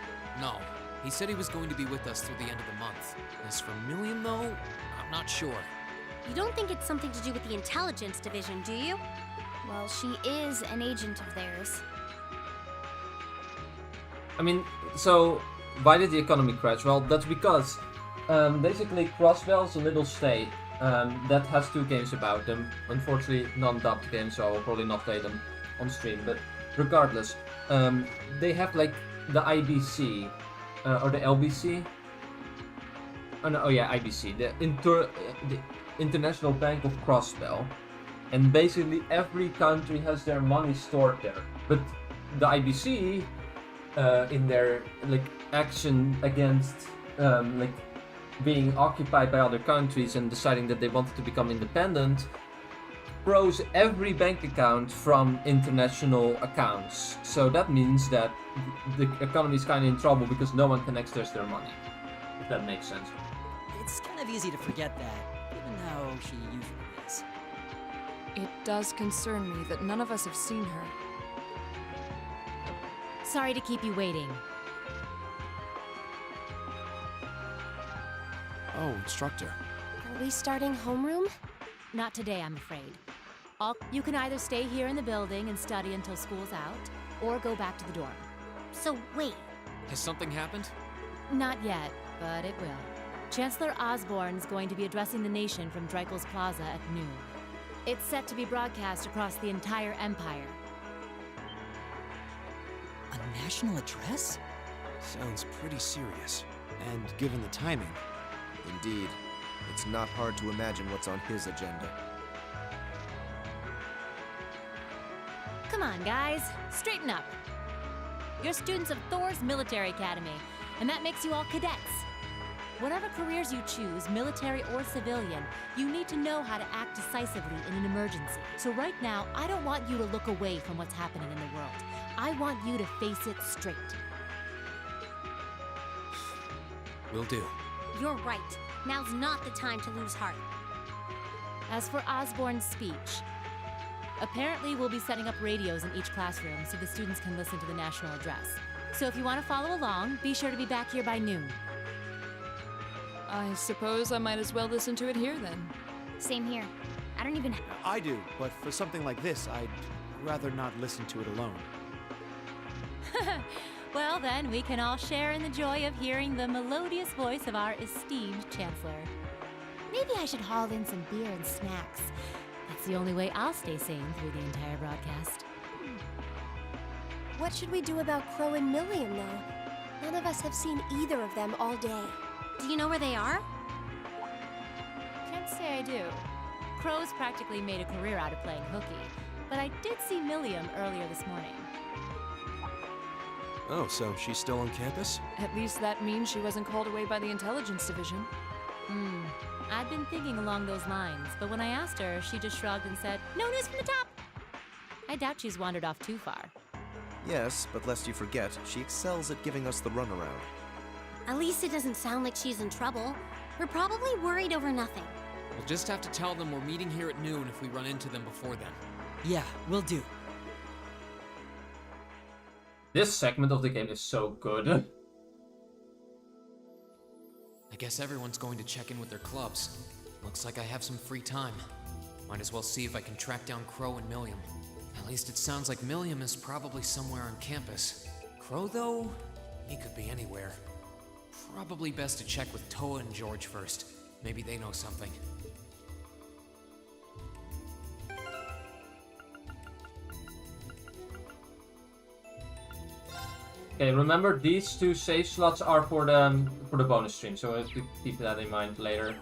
No. He said he was going to be with us through the end of the month. As for Millium, though, I'm not sure. You don't think it's something to do with the intelligence division, do you? Well, she is an agent of theirs. I mean, so why did the economy crash? Well, that's because basically Crossbell is a little state that has 2 games about them. Unfortunately, non-dubbed games, so I will probably not play them on stream. But regardless, they have like the IBC or the LBC. Oh no, oh yeah, IBC, the International Bank of Crossbell, and basically every country has their money stored there. But the IBC, in their like action against like being occupied by other countries and deciding that they wanted to become independent, froze every bank account from international accounts. So that means that the economy is kind of in trouble because no one can access their money. If that makes sense. It's kind of easy to forget that, given how she usually is. It does concern me that none of us have seen her. Sorry to keep you waiting. Oh, instructor. Are we starting homeroom? Not today, I'm afraid. You can either stay here in the building and study until school's out, or go back to the dorm. So wait. Has something happened? Not yet, but it will. Chancellor Osborne's going to be addressing the nation from Dreikel's Plaza at noon. It's set to be broadcast across the entire Empire. A national address? Sounds pretty serious. And given the timing. Indeed. It's not hard to imagine what's on his agenda. Come on, guys. Straighten up. You're students of Thor's Military Academy, and that makes you all cadets. Whatever careers you choose, military or civilian, you need to know how to act decisively in an emergency. So right now, I don't want you to look away from what's happening in the world. I want you to face it straight. Will do. You're right. Now's not the time to lose heart. As for Osborne's speech, apparently we'll be setting up radios in each classroom so the students can listen to the national address. So if you want to follow along, be sure to be back here by noon. I suppose I might as well listen to it here then. Same here. I don't even... I do, but for something like this, I'd rather not listen to it alone. Well then, we can all share in the joy of hearing the melodious voice of our esteemed Chancellor. Maybe I should haul in some beer and snacks. That's the only way I'll stay sane through the entire broadcast. What should we do about Crow and Millium, though? None of us have seen either of them all day. Do you know where they are? Can't say I do. Crow's practically made a career out of playing hooky, but I did see Millium earlier this morning. Oh, so she's still on campus? At least that means she wasn't called away by the intelligence division. I'd been thinking along those lines, but when I asked her, she just shrugged and said, "No news from the top!" I doubt she's wandered off too far. Yes, but lest you forget, she excels at giving us the runaround. Alisa doesn't sound like she's in trouble. We're probably worried over nothing. We'll just have to tell them we're meeting here at noon if we run into them before then. Yeah, will do. This segment of the game is so good. I guess everyone's going to check in with their clubs. Looks like I have some free time. Might as well see if I can track down Crow and Millium. At least it sounds like Millium is probably somewhere on campus. Crow, though? He could be anywhere. Probably best to check with Toa and George first. Maybe they know something. Okay, remember these 2 save slots are for the bonus stream, so I have to keep that in mind later.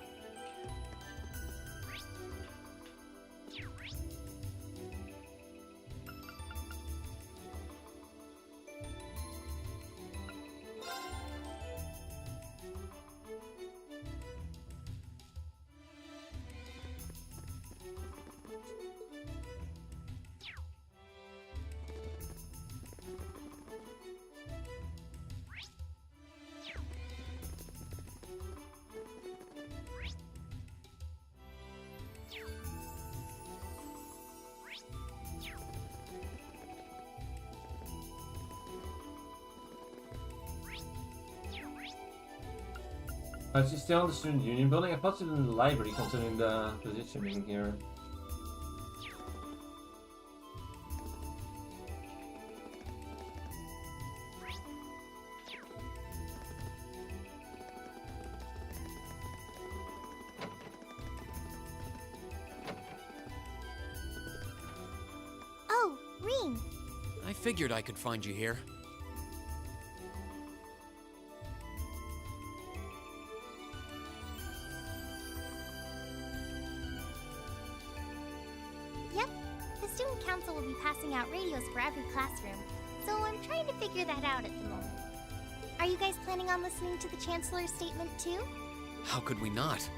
Oh, she's still in the student union building? I thought she was in the library considering the positioning here. Oh, Rean. I figured I could find you here. Yep, the student council will be passing out radios for every classroom, so I'm trying to figure that out at the moment. Are you guys planning on listening to the Chancellor's statement too? How could we not?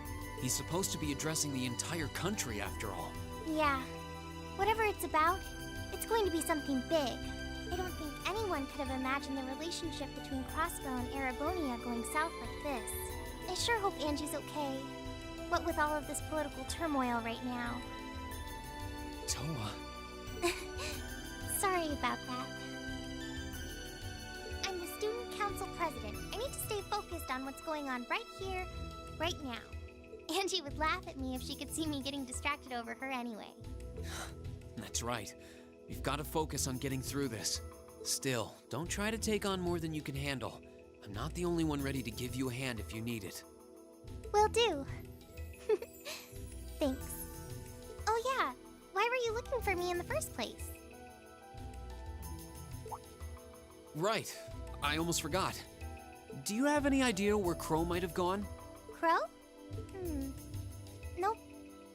He's supposed to be addressing the entire country after all. Yeah. Whatever it's about, it's going to be something big. I don't think anyone could have imagined the relationship between Crossbow and Erebonia going south like this. I sure hope Angie's okay. What with all of this political turmoil right now. Toa. Sorry about that. I'm the student council president. I need to stay focused on what's going on right here, right now. Angie would laugh at me if she could see me getting distracted over her anyway. That's right. We've got to focus on getting through this. Still, don't try to take on more than you can handle. I'm not the only one ready to give you a hand if you need it. Will do. Thanks. Oh yeah, why were you looking for me in the first place? Right. I almost forgot. Do you have any idea where Crow might have gone? Crow? Nope,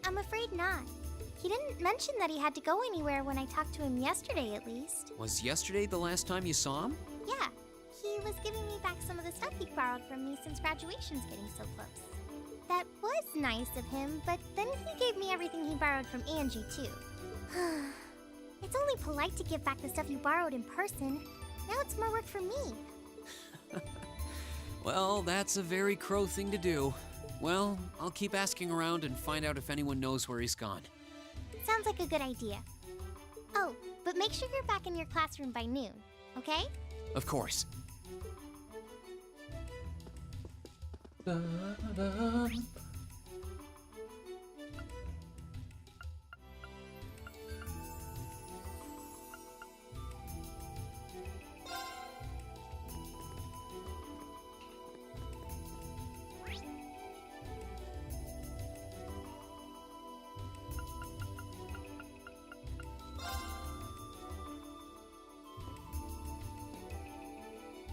I'm afraid not. He didn't mention that he had to go anywhere when I talked to him yesterday, at least. Was yesterday the last time you saw him? Yeah, he was giving me back some of the stuff he borrowed from me since graduation's getting so close. That was nice of him, but then he gave me everything he borrowed from Angie, too. It's only polite to give back the stuff you borrowed in person. Now it's more work for me. Well, that's a very Crow thing to do. Well, I'll keep asking around and find out if anyone knows where he's gone. Sounds like a good idea. Oh, but make sure you're back in your classroom by noon, okay? Of course.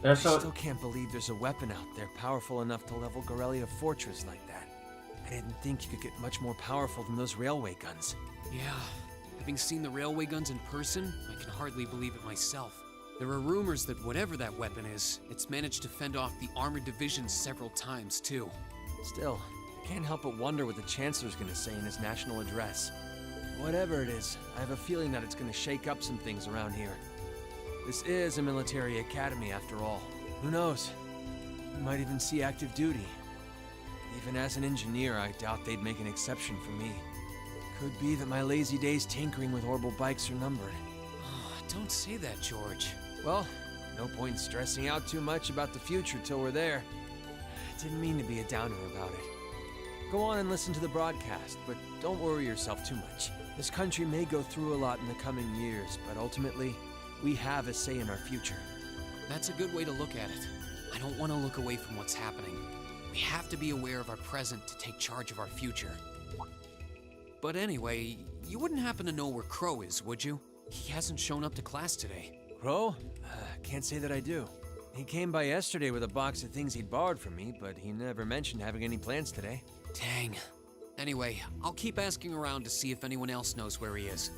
I still can't believe there's a weapon out there powerful enough to level Gorelia Fortress like that. I didn't think you could get much more powerful than those railway guns. Yeah, having seen the railway guns in person, I can hardly believe it myself. There are rumors that whatever that weapon is, it's managed to fend off the armored divisions several times, too. Still, I can't help but wonder what the Chancellor's gonna say in his national address. Whatever it is, I have a feeling that it's gonna shake up some things around here. This is a military academy, after all. Who knows? We might even see active duty. Even as an engineer, I doubt they'd make an exception for me. Could be that my lazy days tinkering with orbital bikes are numbered. Oh, don't say that, George. Well, no point in stressing out too much about the future till we're there. Didn't mean to be a downer about it. Go on and listen to the broadcast, but don't worry yourself too much. This country may go through a lot in the coming years, but ultimately, we have a say in our future. That's a good way to look at it. I don't want to look away from what's happening. We have to be aware of our present to take charge of our future. But anyway, you wouldn't happen to know where Crow is, would you? He hasn't shown up to class today. Crow? Can't say that I do. He came by yesterday with a box of things he'd borrowed from me, but he never mentioned having any plans today. Dang. Anyway, I'll keep asking around to see if anyone else knows where he is.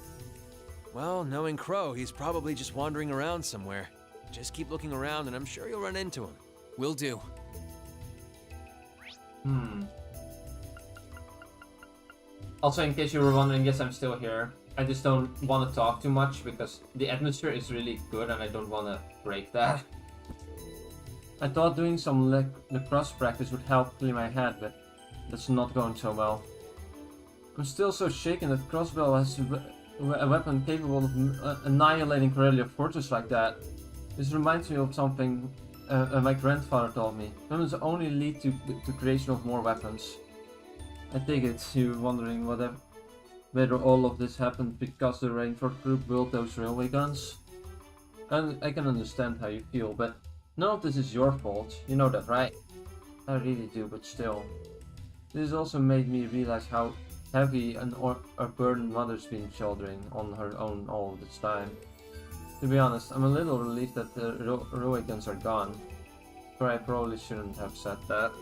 Well, knowing Crow, he's probably just wandering around somewhere. Just keep looking around and I'm sure you'll run into him. Will do. Also, in case you were wondering, yes, I'm still here. I just don't want to talk too much because the atmosphere is really good and I don't want to break that. I thought doing some lacrosse practice would help clear my head, but that's not going so well. I'm still so shaken that Crossbow has a weapon capable of annihilating Gorelia Fortress like that. This reminds me of something my grandfather told me. Guns only lead to the creation of more weapons. I take it you're wondering whether all of this happened because the Rainford group built those railway guns. And I can understand how you feel, but none of this is your fault. You know that, right? I really do, but still. This also made me realize how heavy a burden Mother's been shouldering on her own all this time. To be honest, I'm a little relieved that the railway guns are gone. But I probably shouldn't have said that.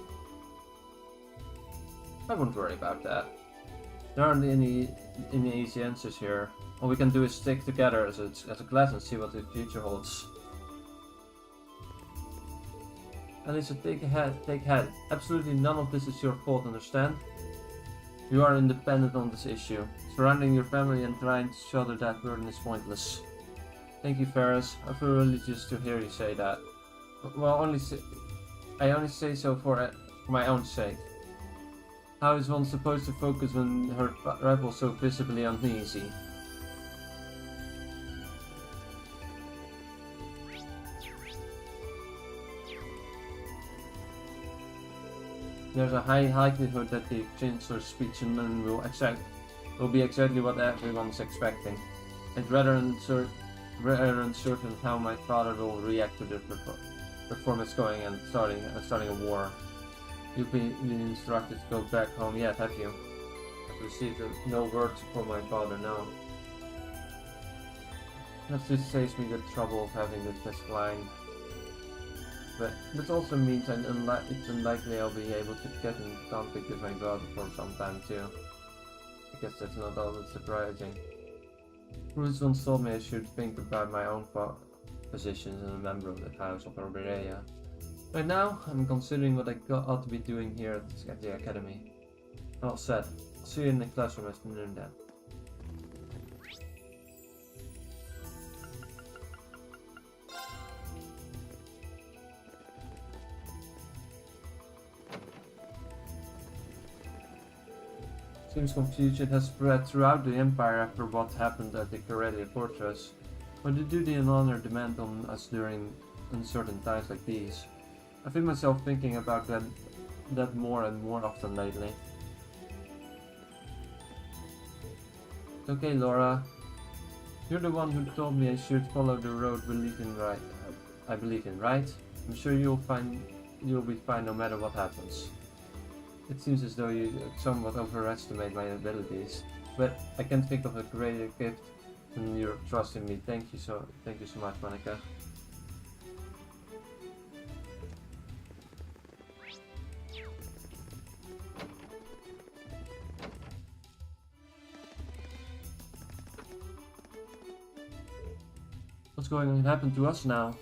I wouldn't worry about that. There aren't any easy answers here. All we can do is stick together as a class and see what the future holds. Alisa, take head. Absolutely none of this is your fault, understand? You are independent on this issue. Surrounding your family and trying to shoulder that burden is pointless. Thank you, Ferris. I feel religious to hear you say that. Well, I only say so for my own sake. How is one supposed to focus when her rival's so visibly uneasy? There's a high likelihood that the Chancellor's speech and will be exactly what everyone's expecting. I'd rather uncertain how my father will react to the performance going and starting a war. You've been instructed to go back home yet, have you? I've received no word from my father, no. That just saves me the trouble of having the test line. But this also means it's unlikely I'll be able to get in contact with my brother for some time too. I guess that's not all that surprising. Bruce once told me I should think about my own position as a member of the House of Erebonia. Right now, I'm considering what I ought to be doing here at the Academy. All set. I'll see you in the classroom afternoon then. Seems confusion has spread throughout the Empire after what happened at the Corellia Fortress. What do duty and honor demand on us during uncertain times like these? I find myself thinking about that more and more often lately. Okay, Laura. You're the one who told me I should follow the road I believe in, right? I'm sure you'll be fine no matter what happens. It seems as though you somewhat overestimate my abilities, but I can't think of a greater gift than your trust in me. Thank you so much, Monica. What's going to happen to us now?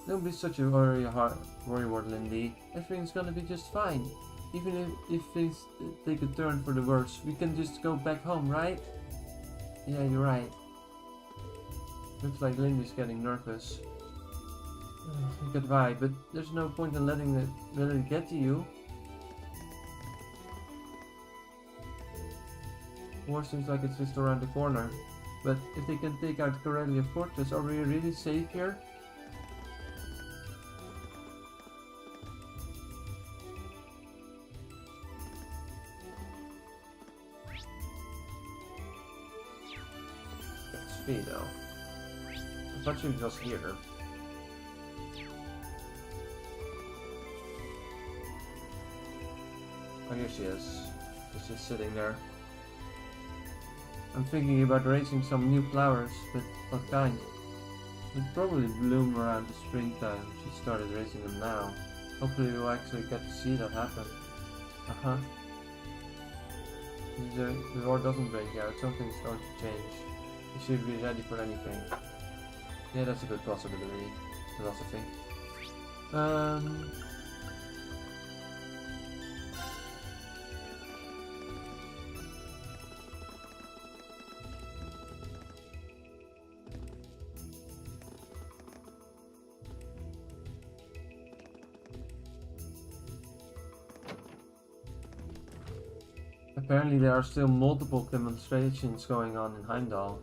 Don't be such a worrywart, Lindy. Everything's gonna be just fine. Even if things take a turn for the worse, we can just go back home, right? Yeah, you're right. Looks like Lindy's getting nervous. Goodbye, but there's no point in letting it get to you. War seems like it's just around the corner. But if they can take out Corellia Fortress, are we really safe here? Though. I thought she was just here. Oh, here she is. She's just sitting there. I'm thinking about raising some new flowers, but what kind? They'll probably bloom around the springtime. She started raising them now. Hopefully we'll actually get to see that happen. Uh-huh. If the war doesn't break out, something's going to change. We should be ready for anything. Yeah, that's a good possibility. Philosophy. Apparently there are still multiple demonstrations going on in Heimdall.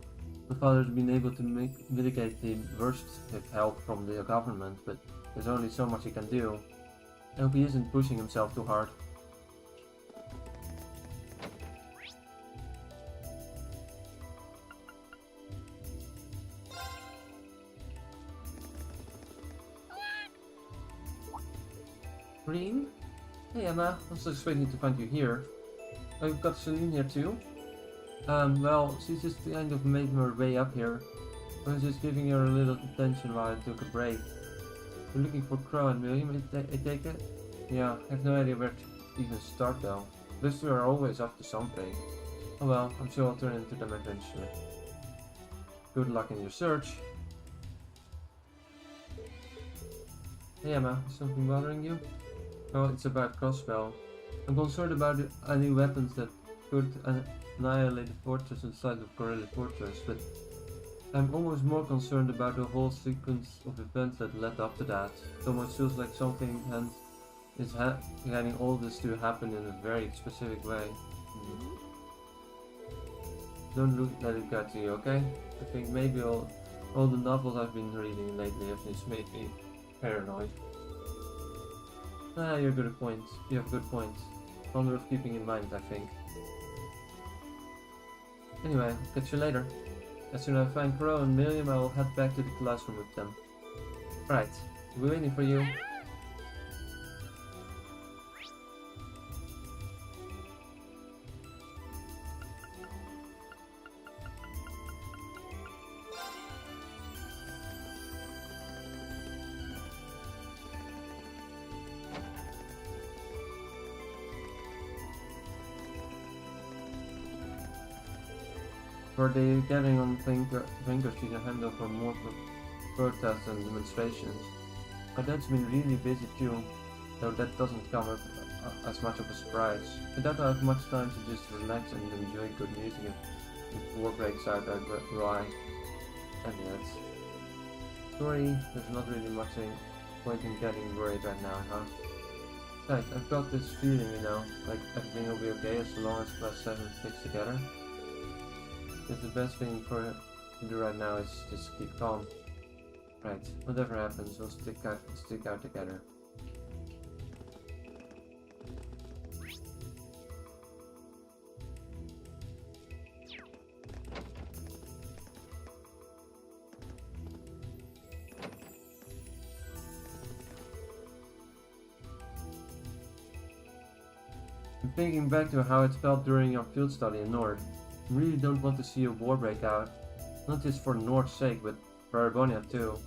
My father's been able to mitigate the worst help from the government, but there's only so much he can do. I hope he isn't pushing himself too hard. Rean? Hey Emma, I was expecting to find you here. Oh, you've got Celine here too? Well, she's just kind of made her way up here. I was just giving her a little attention while I took a break. You're looking for Crow and Millium, I take it? Yeah, I have no idea where to even start though. Those two are always up to something. Oh well, I'm sure I'll turn into them eventually. Good luck in your search. Hey Emma, is something bothering you? Well, it's about Crossbell. I'm concerned about any weapons that could annihilate the fortress inside of Corelli Fortress, but I'm almost more concerned about the whole sequence of events that led up to that. It almost feels like something is getting all this to happen in a very specific way. Don't let it get to you, okay? I think maybe all the novels I've been reading lately have just made me paranoid. Ah, you have good points. One worth keeping in mind, I think. Anyway, I'll catch you later. As soon as I find Crow and Millium, I will head back to the classroom with them. Right, we're waiting for you. For the gathering on Finger Street and handle for more protests and demonstrations. My dad's been really busy too, though that doesn't come as much of a surprise. I don't have much time to just relax and enjoy good music if war breaks out I rely. And yet. Sorry, there's not really much point in getting worried right now, huh? Right, I've got this feeling, like everything will be okay as long as Class 7 sticks together. The best thing for him to do right now is just keep calm. Right, whatever happens, we'll stick out together. I'm thinking back to how it felt during our field study in Nord. I really don't want to see a war break out, not just for Nord's sake, but for Erebonia too.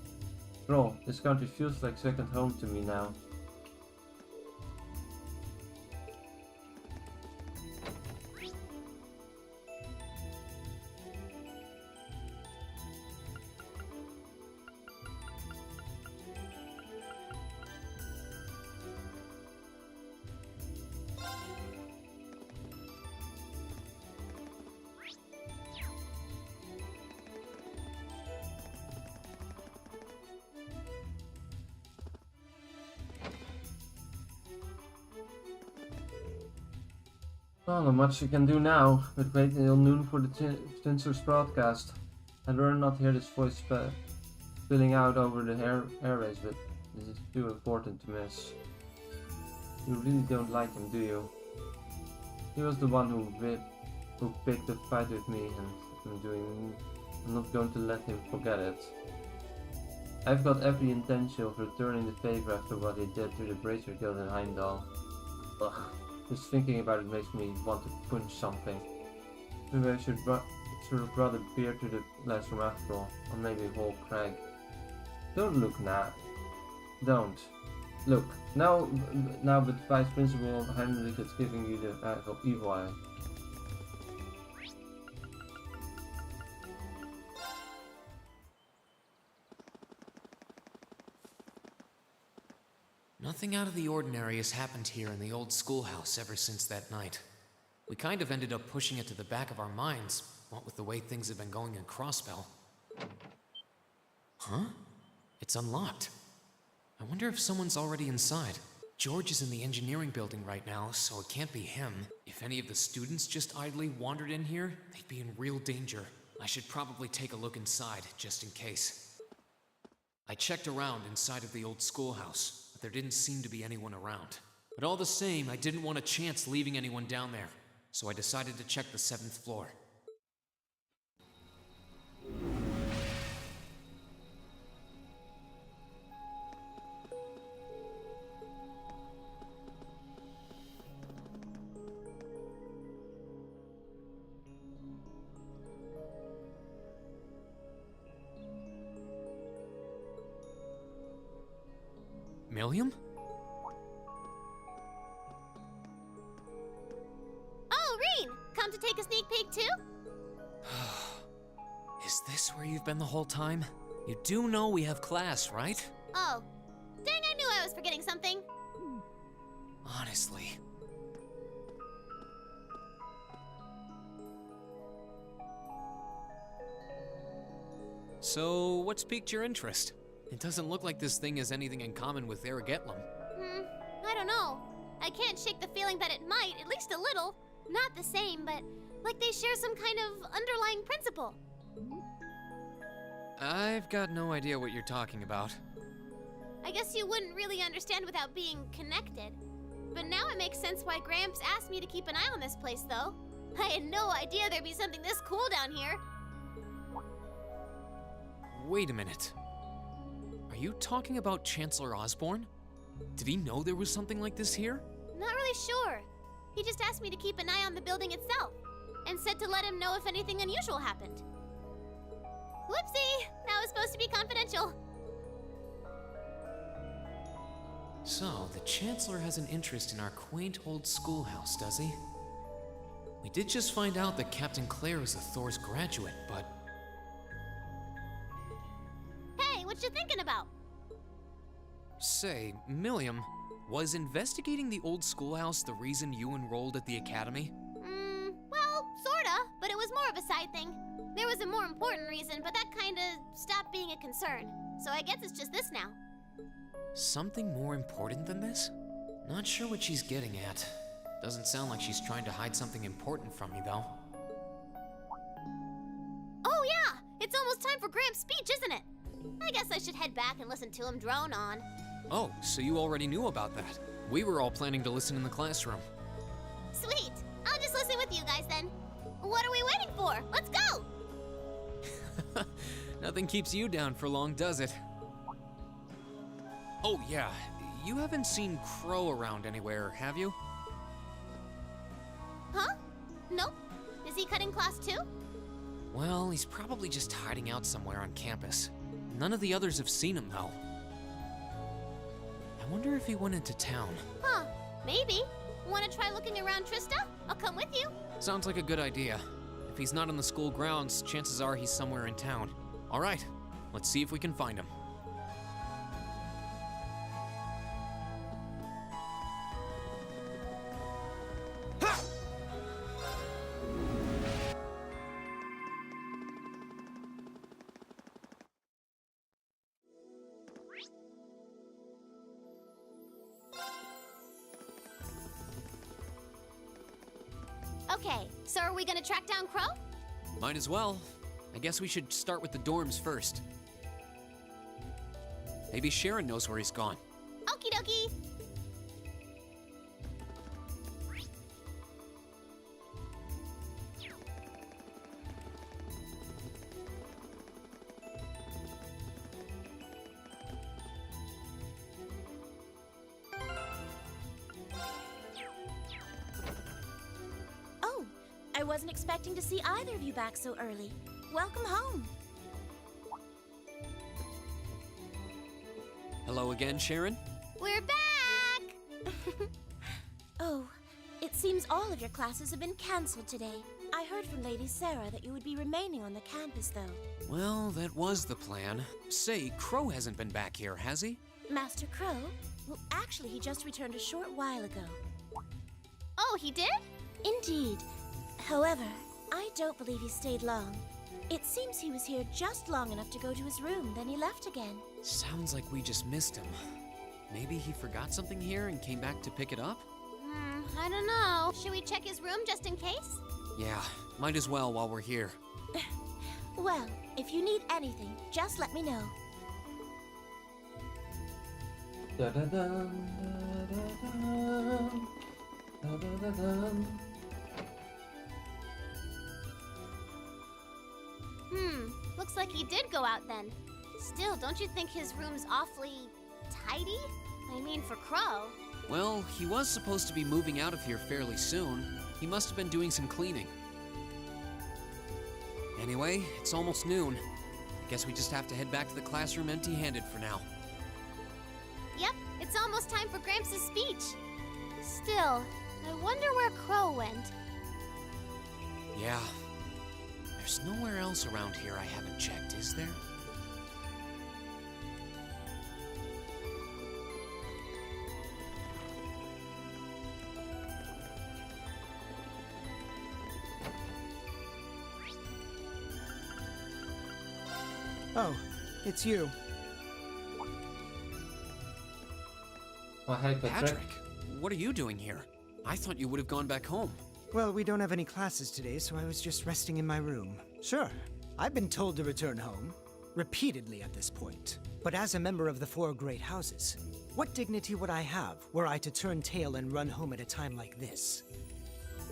After all, this country feels like second home to me now. Well, not much you can do now, but wait until noon for the Tinser's broadcast. I'd rather not hear this voice spilling out over the airways, but this is too important to miss. You really don't like him, do you? He was the one who picked the fight with me, and I'm not going to let him forget it. I've got every intention of returning the favor after what he did to the Bracer Guild in Heimdall. Ugh. Just thinking about it makes me want to punch something. Maybe I should have brought a beer to the classroom after all, or maybe a whole Craig. Don't look now. Don't. Look, now but Vice Principal Heinrich is giving you the evil eye. Nothing out of the ordinary has happened here in the old schoolhouse ever since that night. We kind of ended up pushing it to the back of our minds, what with the way things have been going in Crossbell. Huh? It's unlocked. I wonder if someone's already inside. George is in the engineering building right now, so it can't be him. If any of the students just idly wandered in here, they'd be in real danger. I should probably take a look inside, just in case. I checked around inside of the old schoolhouse, but there didn't seem to be anyone around. But all the same, I didn't want a chance leaving anyone down there, so I decided to check the 7th floor. Millium? Oh, Rean! Come to take a sneak peek too? Is this where you've been the whole time? You do know we have class, right? Oh. Dang, I knew I was forgetting something. Honestly. So, what's piqued your interest? It doesn't look like this thing has anything in common with Erebonia. I don't know. I can't shake the feeling that it might, at least a little. Not the same, but like they share some kind of underlying principle. I've got no idea what you're talking about. I guess you wouldn't really understand without being connected. But now it makes sense why Gramps asked me to keep an eye on this place, though. I had no idea there'd be something this cool down here. Wait a minute. Are you talking about Chancellor Osborne? Did he know there was something like this here? Not really sure. He just asked me to keep an eye on the building itself, and said to let him know if anything unusual happened. Whoopsie! That was supposed to be confidential. So, the Chancellor has an interest in our quaint old schoolhouse, does he? We did just find out that Captain Claire is a Thor's graduate, but... Hey, what you thinking about? Say, Millium, was investigating the old schoolhouse the reason you enrolled at the academy? Well, sorta, but it was more of a side thing. There was a more important reason, but that kinda stopped being a concern. So I guess it's just this now. Something more important than this? Not sure what she's getting at. Doesn't sound like she's trying to hide something important from me, though. Oh yeah! It's almost time for Gramps' speech, isn't it? I guess I should head back and listen to him drone on. Oh, so you already knew about that. We were all planning to listen in the classroom. Sweet! I'll just listen with you guys then. What are we waiting for? Let's go! Nothing keeps you down for long, does it? Oh yeah, you haven't seen Crow around anywhere, have you? Huh? Nope. Is he cutting class too? Well, he's probably just hiding out somewhere on campus. None of the others have seen him, though. I wonder if he went into town. Huh, maybe. Wanna try looking around, Trista? I'll come with you. Sounds like a good idea. If he's not on the school grounds, chances are he's somewhere in town. All right, let's see if we can find him. Okay, so are we gonna track down Crow? Might as well. I guess we should start with the dorms first. Maybe Sharon knows where he's gone. Okie dokie. Oh, I wasn't expecting to see either of you back so early. Welcome home. Hello again, Sharon? We're back! Oh, it seems all of your classes have been cancelled today. I heard from Lady Sarah that you would be remaining on the campus, though. Well, that was the plan. Say, Crow hasn't been back here, has he? Master Crow? Well, actually, he just returned a short while ago. Oh, he did? Indeed. However, I don't believe he stayed long. It seems he was here just long enough to go to his room, then he left again. Sounds like we just missed him. Maybe he forgot something here and came back to pick it up? I don't know. Should we check his room just in case? Yeah, might as well while we're here. Well, if you need anything, just let me know. Da-da-dum, da-da-dum, da-da-da-dum. Looks like he did go out then. Still, don't you think his room's awfully tidy? I mean, for Crow. Well, he was supposed to be moving out of here fairly soon. He must have been doing some cleaning. Anyway, it's almost noon. I guess we just have to head back to the classroom empty-handed for now. Yep, it's almost time for Gramps' speech. Still, I wonder where Crow went. Yeah. There's nowhere else around here I haven't checked, is there? Oh, it's you. Oh, hey, Patrick, what are you doing here? I thought you would have gone back home. Well, we don't have any classes today, so I was just resting in my room. Sure, I've been told to return home, repeatedly at this point. But as a member of the four great houses, what dignity would I have were I to turn tail and run home at a time like this?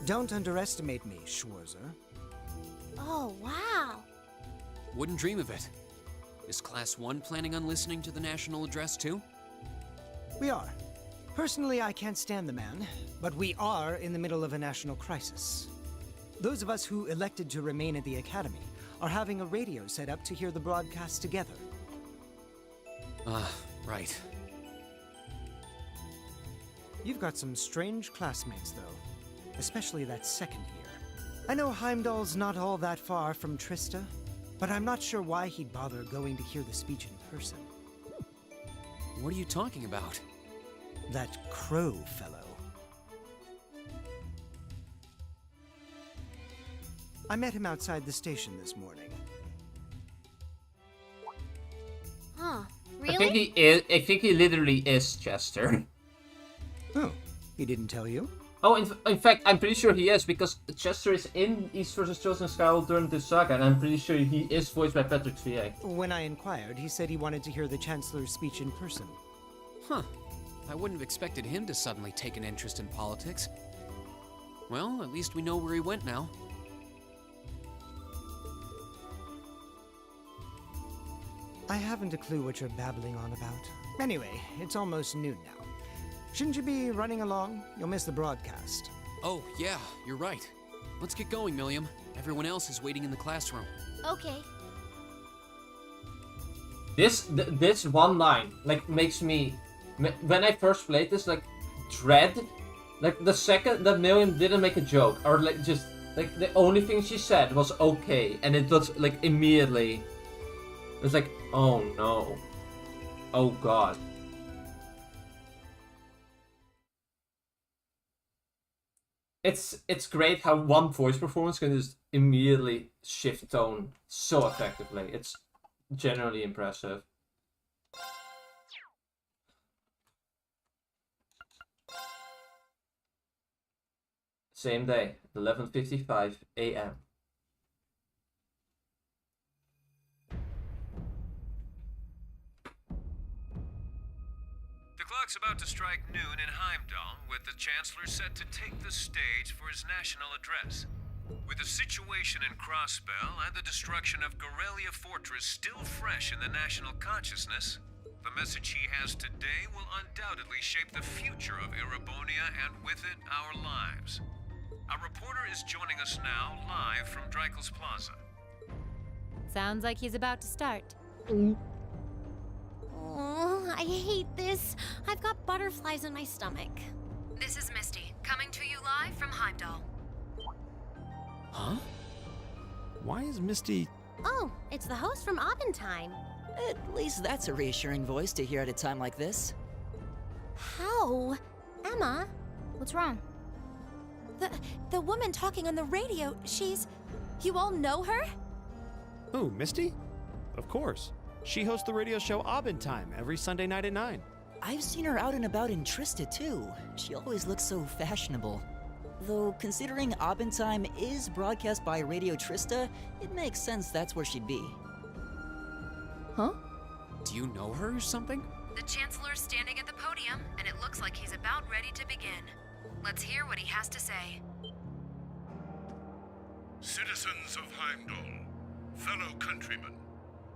Don't underestimate me, Schwarzer. Oh, wow. Wouldn't dream of it. Is Class 1 planning on listening to the national address too? We are. Personally, I can't stand the man, but we are in the middle of a national crisis. Those of us who elected to remain at the Academy are having a radio set up to hear the broadcast together. Right. You've got some strange classmates, though. Especially that second year. I know Heimdall's not all that far from Trista, but I'm not sure why he'd bother going to hear the speech in person. What are you talking about? That Crow fellow. I met him outside the station this morning. Huh, I think he literally is Chester. Oh, he didn't tell you? Oh, in fact, I'm pretty sure he is, because Chester is in East vs. Chosen Skyworld during the saga, and I'm pretty sure he is voiced by Patrick Fier. When I inquired, he said he wanted to hear the Chancellor's speech in person. Huh. I wouldn't have expected him to suddenly take an interest in politics. Well, at least we know where he went now. I haven't a clue what you're babbling on about. Anyway, it's almost noon now. Shouldn't you be running along? You'll miss the broadcast. Oh, yeah, you're right. Let's get going, Millium. Everyone else is waiting in the classroom. Okay. This one line, like, makes me... When I first played this, like, dread... Like, the second that Millium didn't make a joke, or, like, just... Like, the only thing she said was okay, and it was, like, immediately... It was like, oh no. Oh god. It's great how one voice performance can just immediately shift tone so effectively. It's generally impressive. Same day, 11:55 a.m. The clock's about to strike noon in Heimdall, with the Chancellor set to take the stage for his national address. With the situation in Crossbell and the destruction of Gorelia Fortress still fresh in the national consciousness, the message he has today will undoubtedly shape the future of Erebonia and with it, our lives. Our reporter is joining us now live from Dreikel's Plaza. Sounds like he's about to start. Oh, I hate this. I've got butterflies in my stomach. This is Misty, coming to you live from Heimdall. Huh? Why is Misty... Oh, it's the host from Abentime. At least that's a reassuring voice to hear at a time like this. How? Emma? What's wrong? The woman talking on the radio, she's... You all know her? Who, Misty? Of course. She hosts the radio show Abentime every Sunday night at 9. I've seen her out and about in Trista, too. She always looks so fashionable. Though, considering Abendtime is broadcast by Radio Trista, it makes sense that's where she'd be. Huh? Do you know her or something? The Chancellor's standing at the podium, and it looks like he's about ready to begin. Let's hear what he has to say. Citizens of Heimdall, fellow countrymen,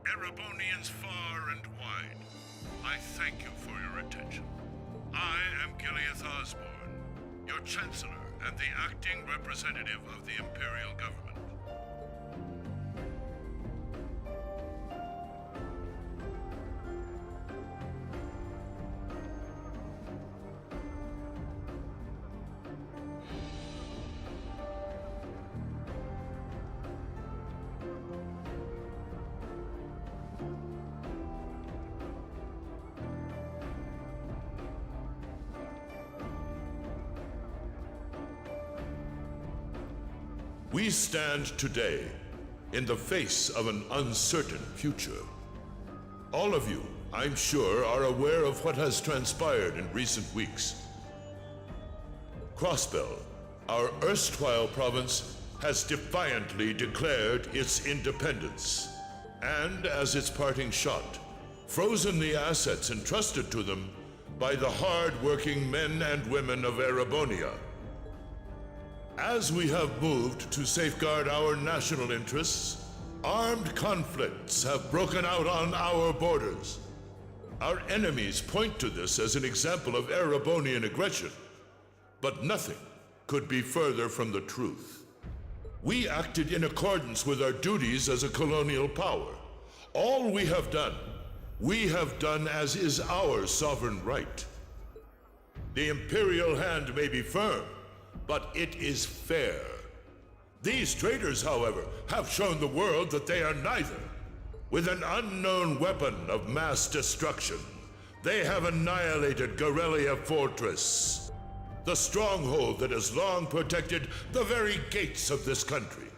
Erebonians far and wide, I thank you for your attention. I am Gileath Osborne, your Chancellor and the acting representative of the Imperial Government. We stand today in the face of an uncertain future. All of you, I'm sure, are aware of what has transpired in recent weeks. Crossbell, our erstwhile province, has defiantly declared its independence, and as its parting shot, frozen the assets entrusted to them by the hard-working men and women of Erebonia. As we have moved to safeguard our national interests, armed conflicts have broken out on our borders. Our enemies point to this as an example of Erebonian aggression, but nothing could be further from the truth. We acted in accordance with our duties as a colonial power. All we have done as is our sovereign right. The Imperial hand may be firm, but it is fair. These traitors, however, have shown the world that they are neither. With an unknown weapon of mass destruction, they have annihilated Gorelia Fortress, the stronghold that has long protected the very gates of this country.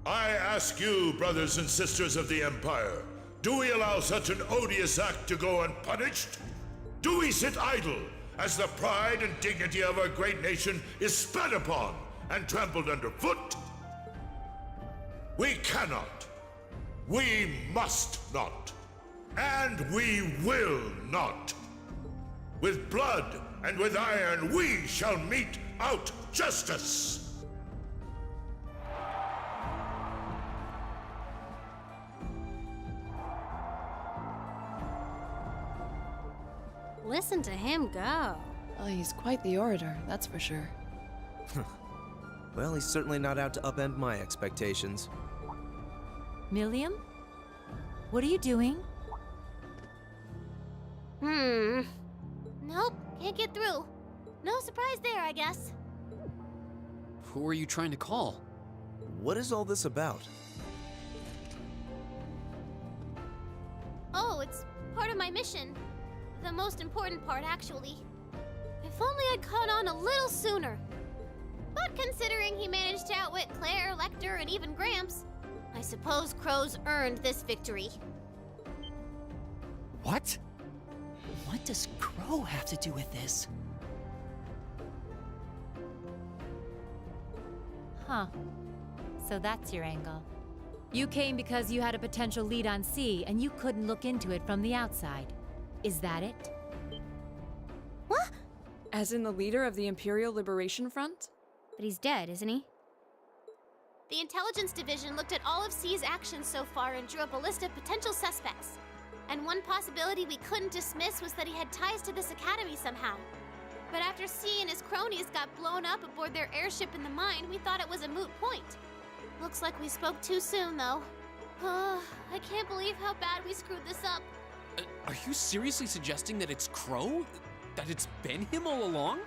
I ask you, brothers and sisters of the Empire, do we allow such an odious act to go unpunished? Do we sit idle as the pride and dignity of our great nation is spat upon and trampled underfoot? We cannot, we must not, and we will not. With blood and with iron we shall mete out justice. Listen to him go. Oh, he's quite the orator, that's for sure. Well, he's certainly not out to upend my expectations. Millium? What are you doing? Nope, can't get through. No surprise there, I guess. Who are you trying to call? What is all this about? Oh, it's part of my mission. The most important part, actually. If only I'd caught on a little sooner. But considering he managed to outwit Claire, Lecter, and even Gramps, I suppose Crow's earned this victory. What? What does Crow have to do with this? Huh. So that's your angle. You came because you had a potential lead on C, and you couldn't look into it from the outside. Is that it? What? As in the leader of the Imperial Liberation Front? But he's dead, isn't he? The Intelligence Division looked at all of C's actions so far and drew up a list of potential suspects. And one possibility we couldn't dismiss was that he had ties to this academy somehow. But after C and his cronies got blown up aboard their airship in the mine, we thought it was a moot point. Looks like we spoke too soon, though. I can't believe how bad we screwed this up. Are you seriously suggesting that it's Crow? That it's been him all along?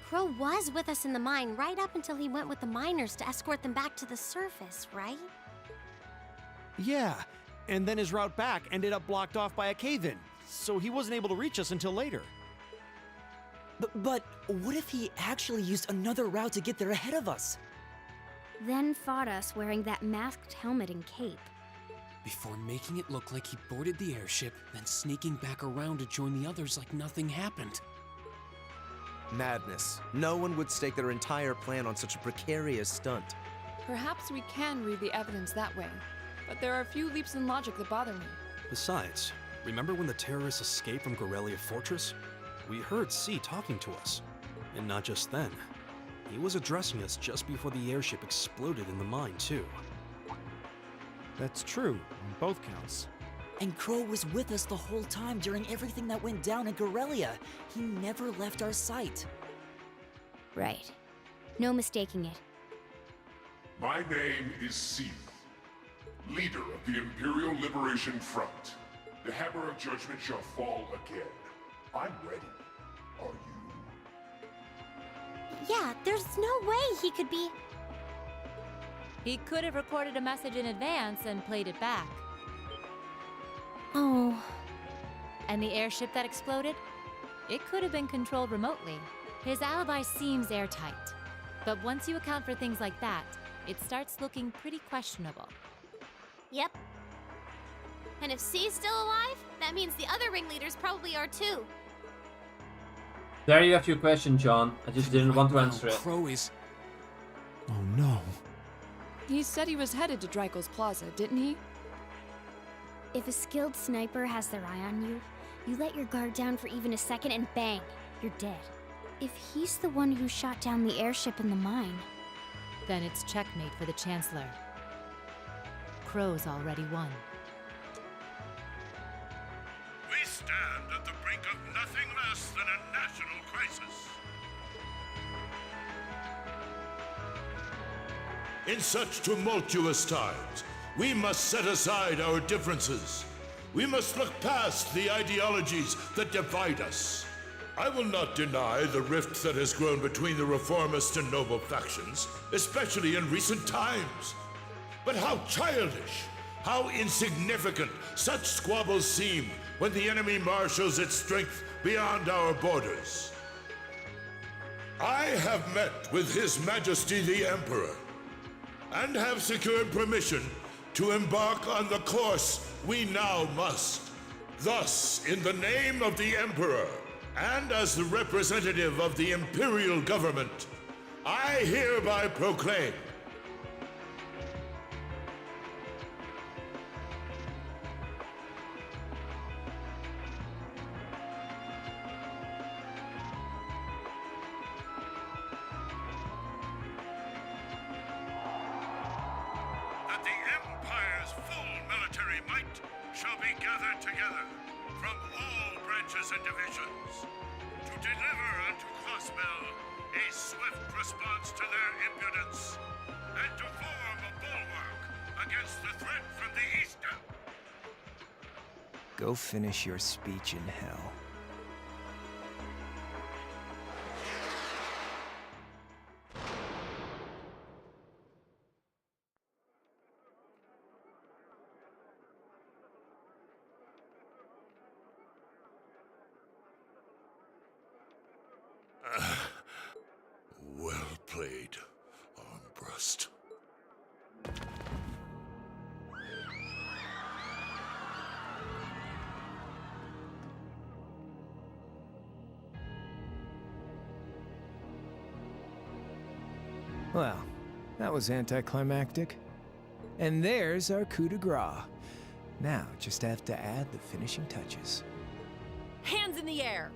Crow was with us in the mine right up until he went with the miners to escort them back to the surface, right? Yeah, and then his route back ended up blocked off by a cave-in, so he wasn't able to reach us until later. But what if he actually used another route to get there ahead of us? Then fought us wearing that masked helmet and cape. Before making it look like he boarded the airship, then sneaking back around to join the others like nothing happened. Madness. No one would stake their entire plan on such a precarious stunt. Perhaps we can read the evidence that way, but there are a few leaps in logic that bother me. Besides, remember when the terrorists escaped from Gorelia Fortress? We heard C talking to us. And not just then. He was addressing us just before the airship exploded in the mine, too. That's true, on both counts. And Crow was with us the whole time during everything that went down in Gorelia. He never left our sight. Right. No mistaking it. My name is Xseed, leader of the Imperial Liberation Front. The hammer of judgment shall fall again. I'm ready. Are you? Yeah, there's no way he could be... He could have recorded a message in advance and played it back. Oh. And the airship that exploded? It could have been controlled remotely. His alibi seems airtight. But once you account for things like that, it starts looking pretty questionable. Yep. And if C's still alive, that means the other ringleaders probably are too. There you have your question, John. I just didn't want to answer it. Crow is... Oh no. He said he was headed to Dreikel's Plaza, didn't he? If a skilled sniper has their eye on you, you let your guard down for even a second and bang, you're dead. If he's the one who shot down the airship in the mine... Then it's checkmate for the Chancellor. Crow's already won. We stand at the brink of nothing less than a national crisis. In such tumultuous times, we must set aside our differences. We must look past the ideologies that divide us. I will not deny the rift that has grown between the reformist and noble factions, especially in recent times. But how childish, how insignificant such squabbles seem when the enemy marshals its strength beyond our borders. I have met with His Majesty the Emperor, and have secured permission to embark on the course we now must. Thus, in the name of the Emperor, and as the representative of the Imperial Government, I hereby proclaim that the Empire's full military might shall be gathered together from all branches and divisions to deliver unto Crossbell a swift response to their impudence and to form a bulwark against the threat from the eastern. Go finish your speech in hell. Well played, Armbrust. Well, that was anticlimactic. And there's our coup de grace. Now, just have to add the finishing touches. Hands in the air!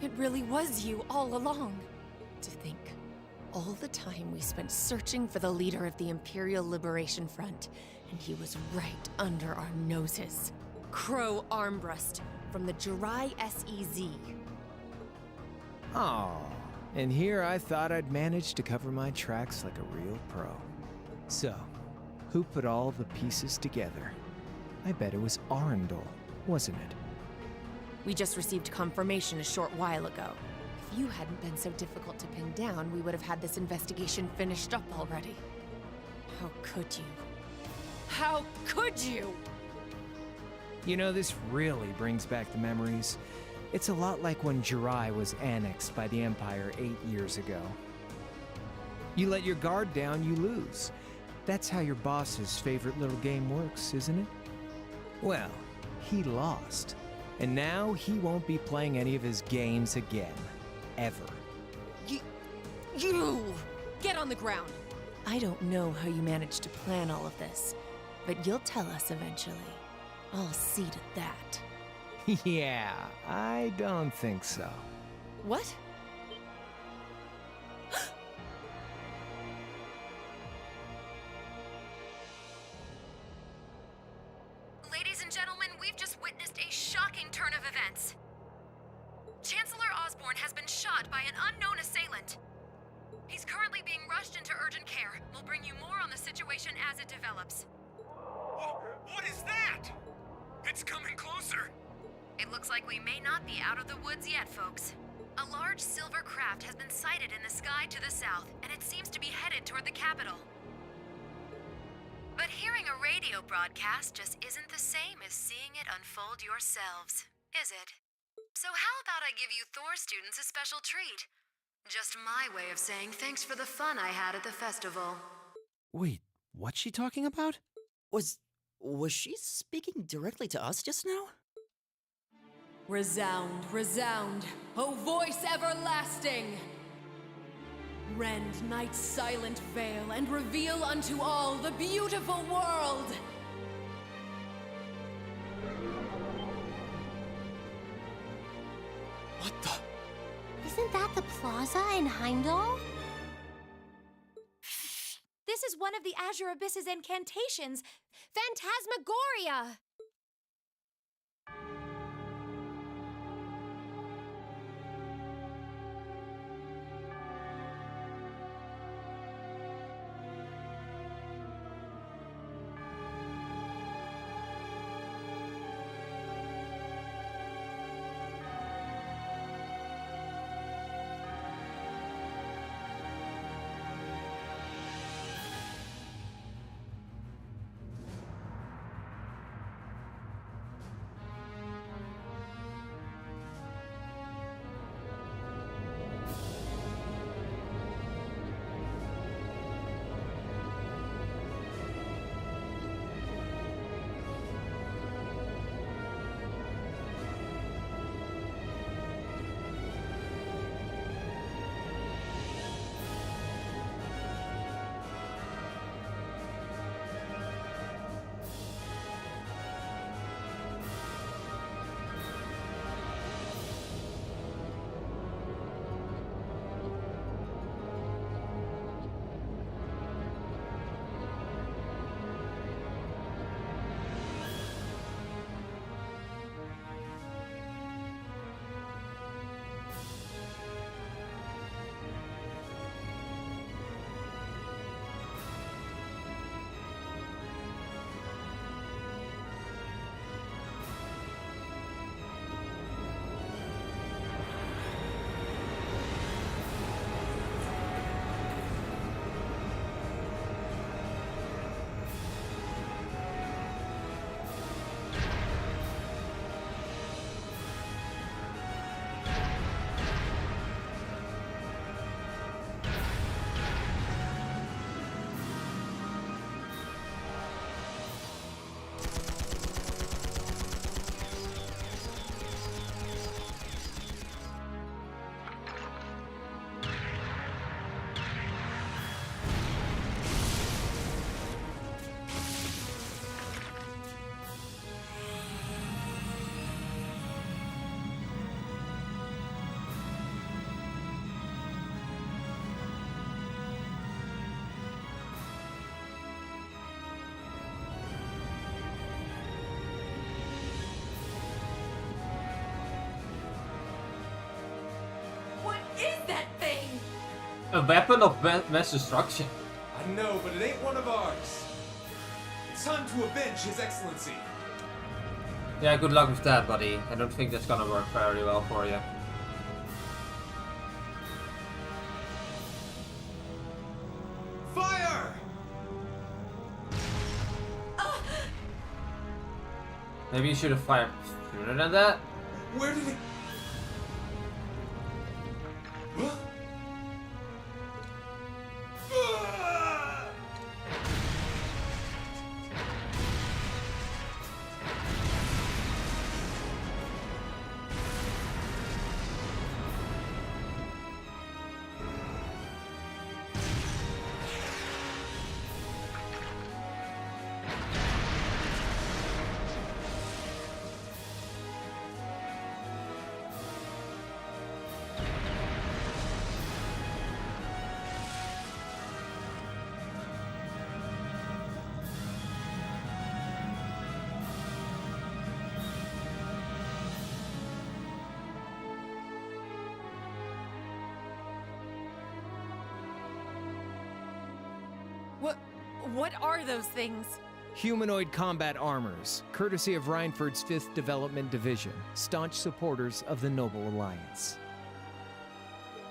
It really was you all along. To think, all the time we spent searching for the leader of the Imperial Liberation Front, and he was right under our noses. Crow Armbrust from the Jirai SEZ. Aw, and here I thought I'd managed to cover my tracks like a real pro. So, who put all the pieces together? I bet it was Arundel, wasn't it? We just received confirmation a short while ago. If you hadn't been so difficult to pin down, we would have had this investigation finished up already. How could you? How could you? You know, this really brings back the memories. It's a lot like when Jirai was annexed by the Empire 8 years ago. You let your guard down, you lose. That's how your boss's favorite little game works, isn't it? Well, he lost. And now he won't be playing any of his games again. Ever. You! Get on the ground! I don't know how you managed to plan all of this, but you'll tell us eventually. I'll see to that. Yeah, I don't think so. What? Ladies and gentlemen, we've just witnessed a shocking turn of events. Chancellor Osborne has been shot by an unknown assailant. He's currently being rushed into urgent care. We'll bring you more on the situation as it develops. What is that? It's coming closer. It looks like we may not be out of the woods yet, folks. A large silver craft has been sighted in the sky to the south, and it seems to be headed toward the capital. But hearing a radio broadcast just isn't the same as seeing it unfold yourselves, is it? So how about I give you Thor students a special treat? Just my way of saying thanks for the fun I had at the festival. Wait, what's she talking about? Was she speaking directly to us just now? Resound, resound, O voice everlasting! Rend night's silent veil and reveal unto all the beautiful world! What the? Isn't that the plaza in Heimdall? This is one of the Azure Abyss's incantations, Phantasmagoria! A weapon of mass destruction. I know, but it ain't one of ours. It's time to avenge His Excellency. Yeah, good luck with that, buddy. I don't think that's gonna work very well for you. Fire! Maybe you should have fired sooner than that? Where did it... What are those things? Humanoid combat armors, courtesy of Reinford's 5th Development Division, staunch supporters of the Noble Alliance.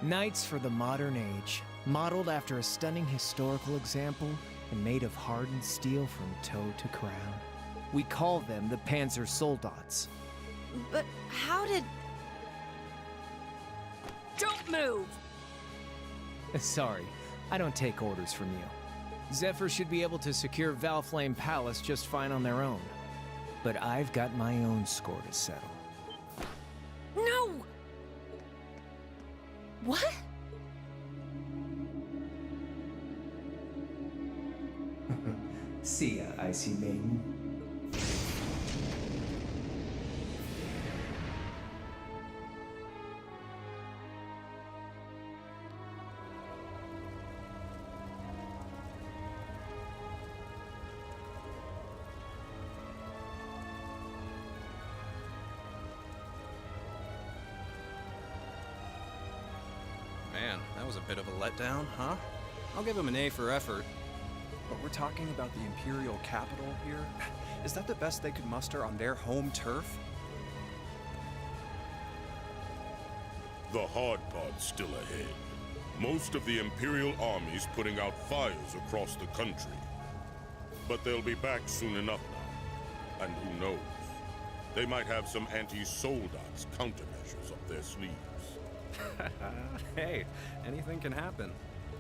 Knights for the modern age, modeled after a stunning historical example and made of hardened steel from toe to crown. We call them the Panzer Soldats. But how did... Don't move! Sorry, I don't take orders from you. Zephyr should be able to secure Valflame Palace just fine on their own. But I've got my own score to settle. No! What? See ya, Icy Maiden. Man, that was a bit of a letdown, huh? I'll give him an A for effort. But we're talking about the Imperial capital here? Is that the best they could muster on their home turf? The hard part's still ahead. Most of the Imperial army's putting out fires across the country. But they'll be back soon enough now. And who knows? They might have some anti-Soldats countermeasures up their sleeves. Hey, anything can happen.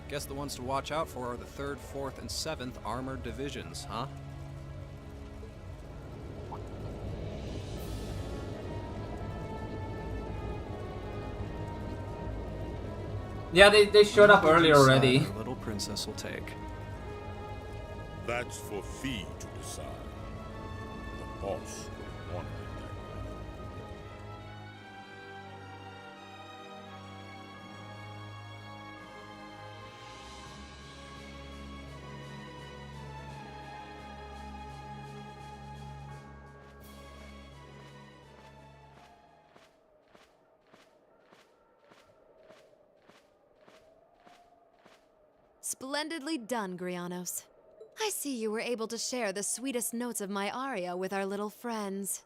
Guess the ones to watch out for are the 3rd, 4th, and 7th Armored Divisions, huh? Yeah, they showed up earlier already. The little princess will take. That's for Fee to decide. The boss wanted it that way. Splendidly done, Grianos. I see you were able to share the sweetest notes of my aria with our little friends.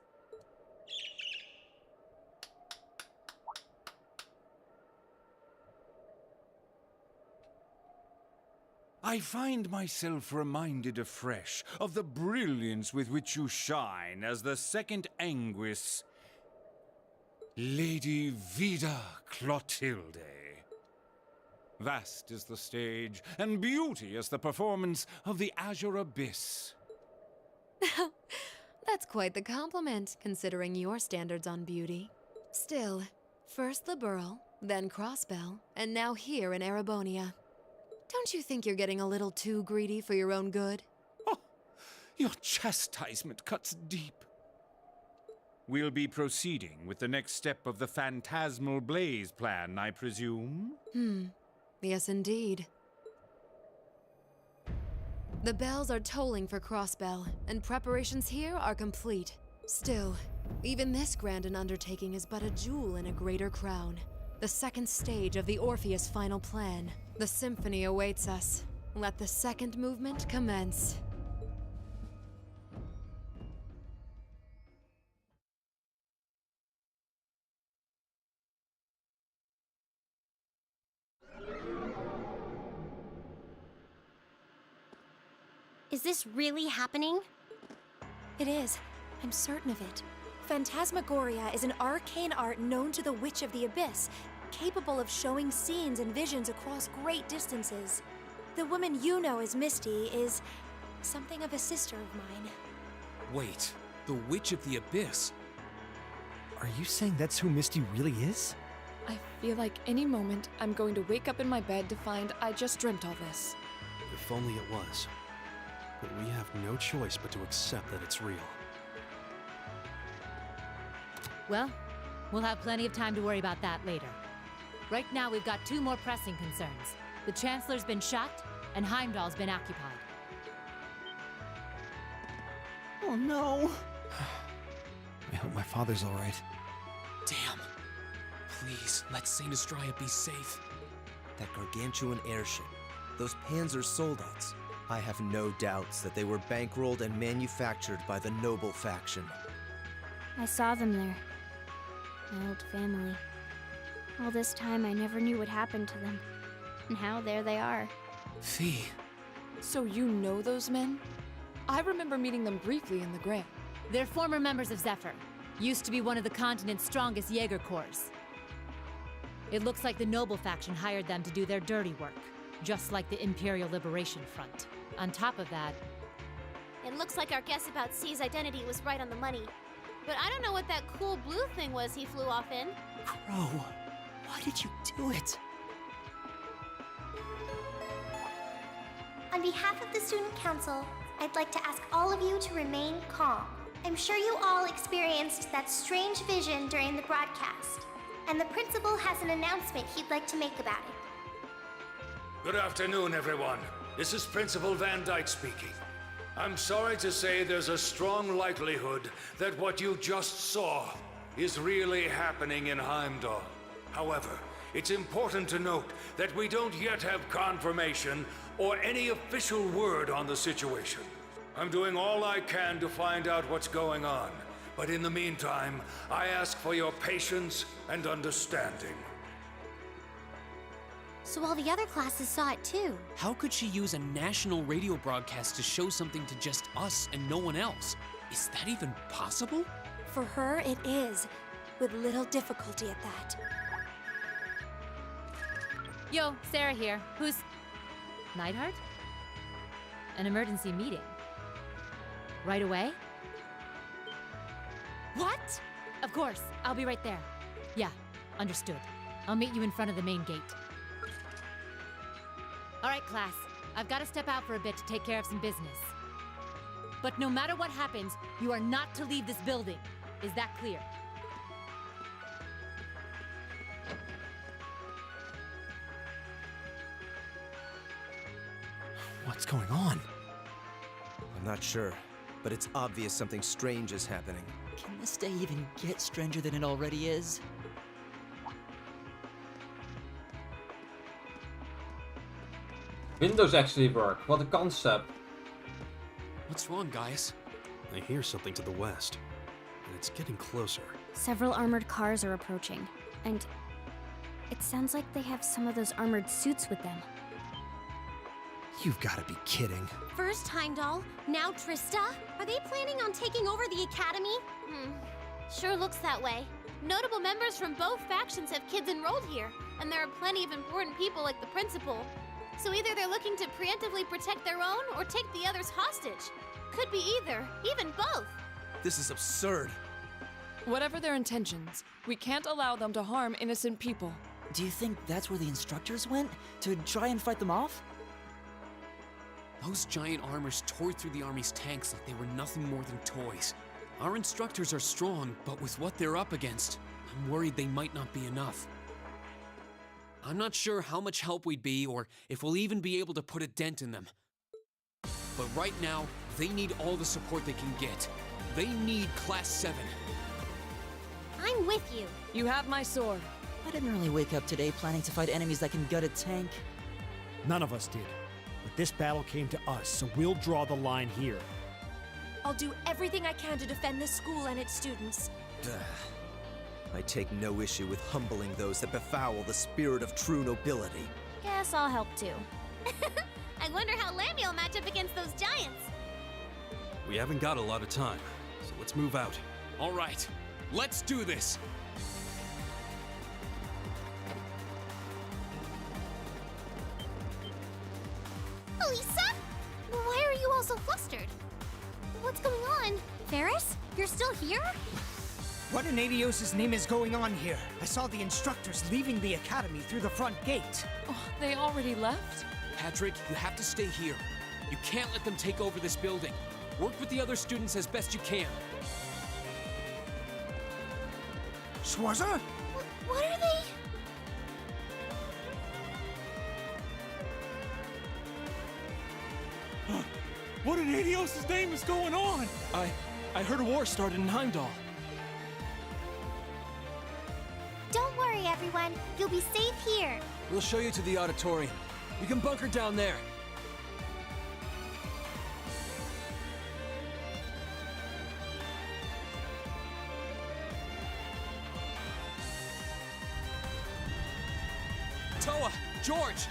I find myself reminded afresh of the brilliance with which you shine as the second Anguis, Lady Vida Clotilde. Vast is the stage, and beauteous the performance of the Azure Abyss. That's quite the compliment, considering your standards on beauty. Still, first Liberl, then Crossbell, and now here in Erebonia. Don't you think you're getting a little too greedy for your own good? Your chastisement cuts deep. We'll be proceeding with the next step of the Phantasmal Blaze plan, I presume? Yes, indeed. The bells are tolling for Crossbell, and preparations here are complete. Still, even this grand an undertaking is but a jewel in a greater crown. The second stage of the Orpheus final plan. The symphony awaits us. Let the second movement commence. Is this really happening? It is. I'm certain of it. Phantasmagoria is an arcane art known to the Witch of the Abyss, capable of showing scenes and visions across great distances. The woman you know as Misty is something of a sister of mine. Wait, the Witch of the Abyss? Are you saying that's who Misty really is? I feel like any moment I'm going to wake up in my bed to find I just dreamt all this. If only it was. But we have no choice but to accept that it's real. Well, we'll have plenty of time to worry about that later. Right now, we've got 2 more pressing concerns. The Chancellor's been shot, and Heimdall's been occupied. Oh no! I hope my father's alright. Damn. Please, let Saint Astraea be safe. That gargantuan airship. Those Panzer Soldats. I have no doubts that they were bankrolled and manufactured by the noble faction. I saw them there. My old family. All this time I never knew what happened to them. And now there they are. Fee. So you know those men? I remember meeting them briefly in the Grey. They're former members of Zephyr. Used to be one of the continent's strongest Jaeger corps. It looks like the noble faction hired them to do their dirty work, just like the Imperial Liberation Front. On top of that... It looks like our guess about C's identity was right on the money. But I don't know what that cool blue thing was he flew off in. Crow, why did you do it? On behalf of the Student Council, I'd like to ask all of you to remain calm. I'm sure you all experienced that strange vision during the broadcast, and the principal has an announcement he'd like to make about it. Good afternoon, everyone. This is Principal Van Dyke speaking. I'm sorry to say there's a strong likelihood that what you just saw is really happening in Heimdall. However, it's important to note that we don't yet have confirmation or any official word on the situation. I'm doing all I can to find out what's going on, but in the meantime, I ask for your patience and understanding. So all the other classes saw it too. How could she use a national radio broadcast to show something to just us and no one else? Is that even possible? For her, it is, with little difficulty at that. Yo, Sarah here. Who's... Neidhart? An emergency meeting. Right away? What? Of course, I'll be right there. Yeah, understood. I'll meet you in front of the main gate. All right, class. I've got to step out for a bit to take care of some business. But no matter what happens, you are not to leave this building. Is that clear? What's going on? I'm not sure, but it's obvious something strange is happening. Can this day even get stranger than it already is? Windows actually work. What a concept. What's wrong, guys? I hear something to the west, and it's getting closer. Several armored cars are approaching, and it sounds like they have some of those armored suits with them. You've got to be kidding. First Heimdall, now Trista? Are they planning on taking over the academy? Sure looks that way. Notable members from both factions have kids enrolled here, and there are plenty of important people like the principal. So either they're looking to preemptively protect their own or take the others hostage. Could be either, even both. This is absurd. Whatever their intentions, we can't allow them to harm innocent people. Do you think that's where the instructors went? To try and fight them off? Those giant armors tore through the army's tanks like they were nothing more than toys. Our instructors are strong, but with what they're up against, I'm worried they might not be enough. I'm not sure how much help we'd be or if we'll even be able to put a dent in them. But right now, they need all the support they can get. They need Class VII. I'm with you. You have my sword. I didn't really wake up today planning to fight enemies that can gut a tank. None of us did. But this battle came to us, so we'll draw the line here. I'll do everything I can to defend this school and its students. I take no issue with humbling those that befoul the spirit of true nobility. Guess I'll help too. I wonder how Lammy will match up against those giants. We haven't got a lot of time, so let's move out. All right, let's do this. Alisa? Why are you all so flustered? What's going on? Ferris? You're still here? What in Adios' name is going on here? I saw the instructors leaving the academy through the front gate. Oh, they already left? Patrick, you have to stay here. You can't let them take over this building. Work with the other students as best you can. Schwarzer? What are they? What in Adios' name is going on? I heard a war started in Heimdall. Don't worry, everyone. You'll be safe here. We'll show you to the auditorium. You can bunker down there. Toa! George!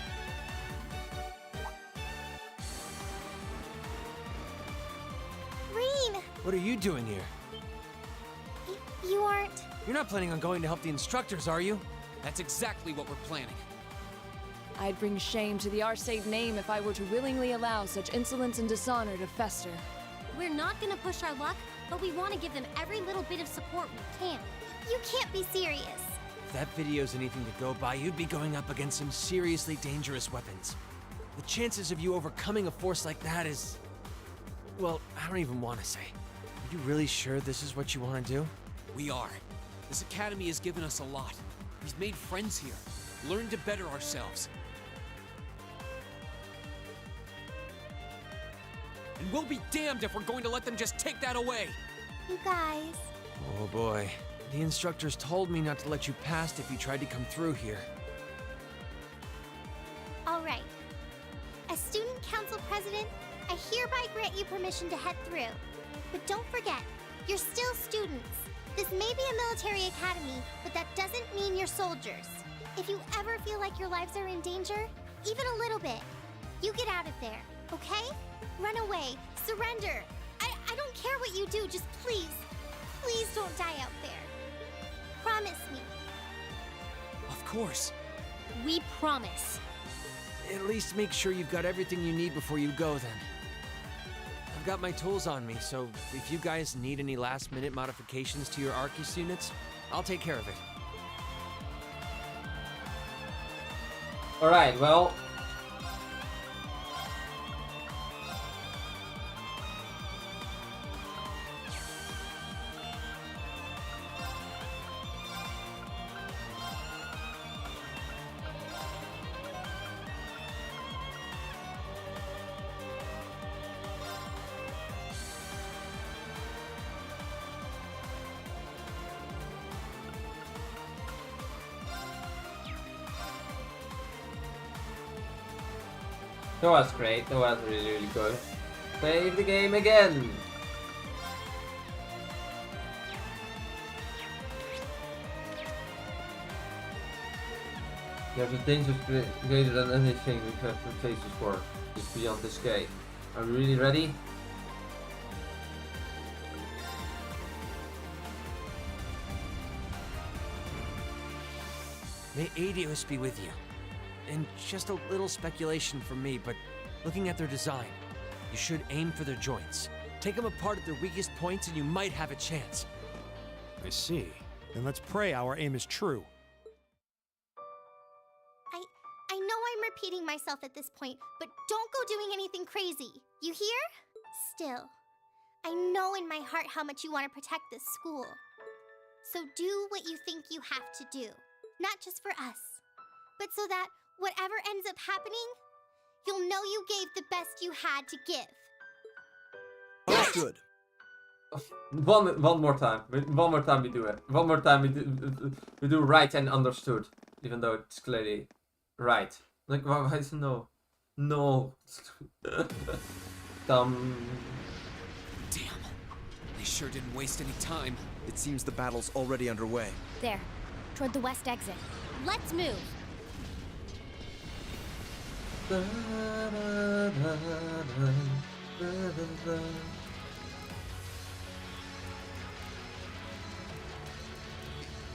Rean! What are you doing here? You aren't... You're not planning on going to help the instructors, are you? That's exactly what we're planning. I'd bring shame to the Xseed name if I were to willingly allow such insolence and dishonor to fester. We're not gonna push our luck, but we want to give them every little bit of support we can. You can't be serious. If that video's anything to go by, you'd be going up against some seriously dangerous weapons. The chances of you overcoming a force like that is... well, I don't even want to say. Are you really sure this is what you want to do? We are. This academy has given us a lot. We've made friends here, learned to better ourselves. And we'll be damned if we're going to let them just take that away! You guys... Oh boy. The instructors told me not to let you past if you tried to come through here. Alright. As Student Council President, I hereby grant you permission to head through. But don't forget, you're still students. This may be a military academy, but that doesn't mean you're soldiers. If you ever feel like your lives are in danger, even a little bit, you get out of there, okay? Run away, surrender. I don't care what you do, just please don't die out there. Promise me. Of course. We promise. At least make sure you've got everything you need before you go then. I've got my tools on me, so if you guys need any last-minute modifications to your Arcus units, I'll take care of it. Alright, well... That was great, that was really good. Save the game again! There's a danger greater than anything we have to face before. It's beyond escape. Are we really ready? May Adios be with you. And just a little speculation from me, but looking at their design, you should aim for their joints. Take them apart at their weakest points and you might have a chance. I see. Then let's pray our aim is true. I know I'm repeating myself at this point, but don't go doing anything crazy. You hear? Still, I know in my heart how much you want to protect this school. So do what you think you have to do. Not just for us, but so that whatever ends up happening, you'll know you gave the best you had to give. Understood. One more time. One more time we do it. One more time we do right and understood. Even though it's clearly right. Like, why is it no? No. Damn. They sure didn't waste any time. It seems the battle's already underway. There, toward the west exit. Let's move.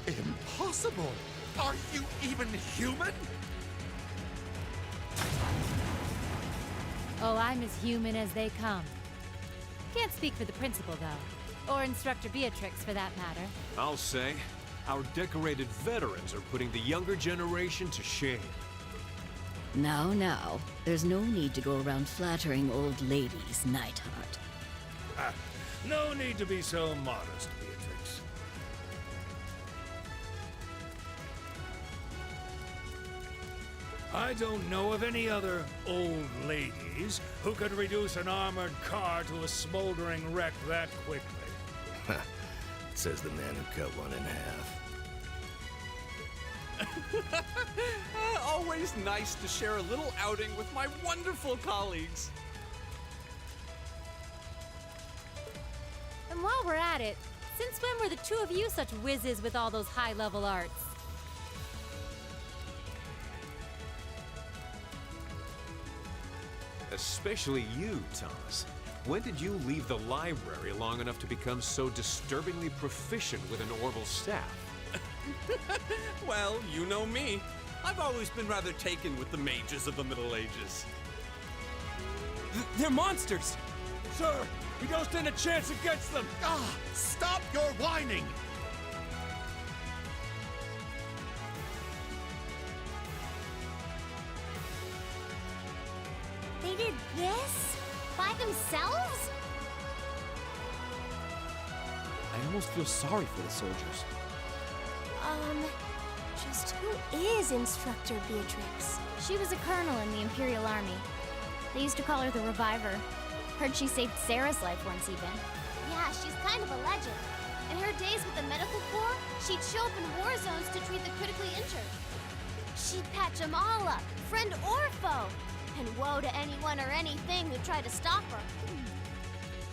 Impossible! Are you even human? Oh, I'm as human as they come. Can't speak for the principal, though. Or Instructor Beatrix, for that matter. I'll say, our decorated veterans are putting the younger generation to shame. Now, there's no need to go around flattering old ladies, Nightheart. No need to be so modest, Beatrix. I don't know of any other old ladies who could reduce an armored car to a smoldering wreck that quickly. Says the man who cut one in half. Always nice to share a little outing with my wonderful colleagues. And while we're at it, since when were the two of you such whizzes with all those high-level arts? Especially you, Thomas. When did you leave the library long enough to become so disturbingly proficient with an Orville staff? Well, you know me. I've always been rather taken with the mages of the Middle Ages. They're monsters! Sir, we don't stand a chance against them! Ah! Stop your whining! They did this? By themselves? I almost feel sorry for the soldiers. Just who is Instructor Beatrix? She was a colonel in the Imperial Army. They used to call her the Reviver. Heard she saved Sarah's life once even. Yeah, she's kind of a legend. In her days with the medical corps, she'd show up in war zones to treat the critically injured. She'd patch them all up, friend or foe. And woe to anyone or anything who tried to stop her.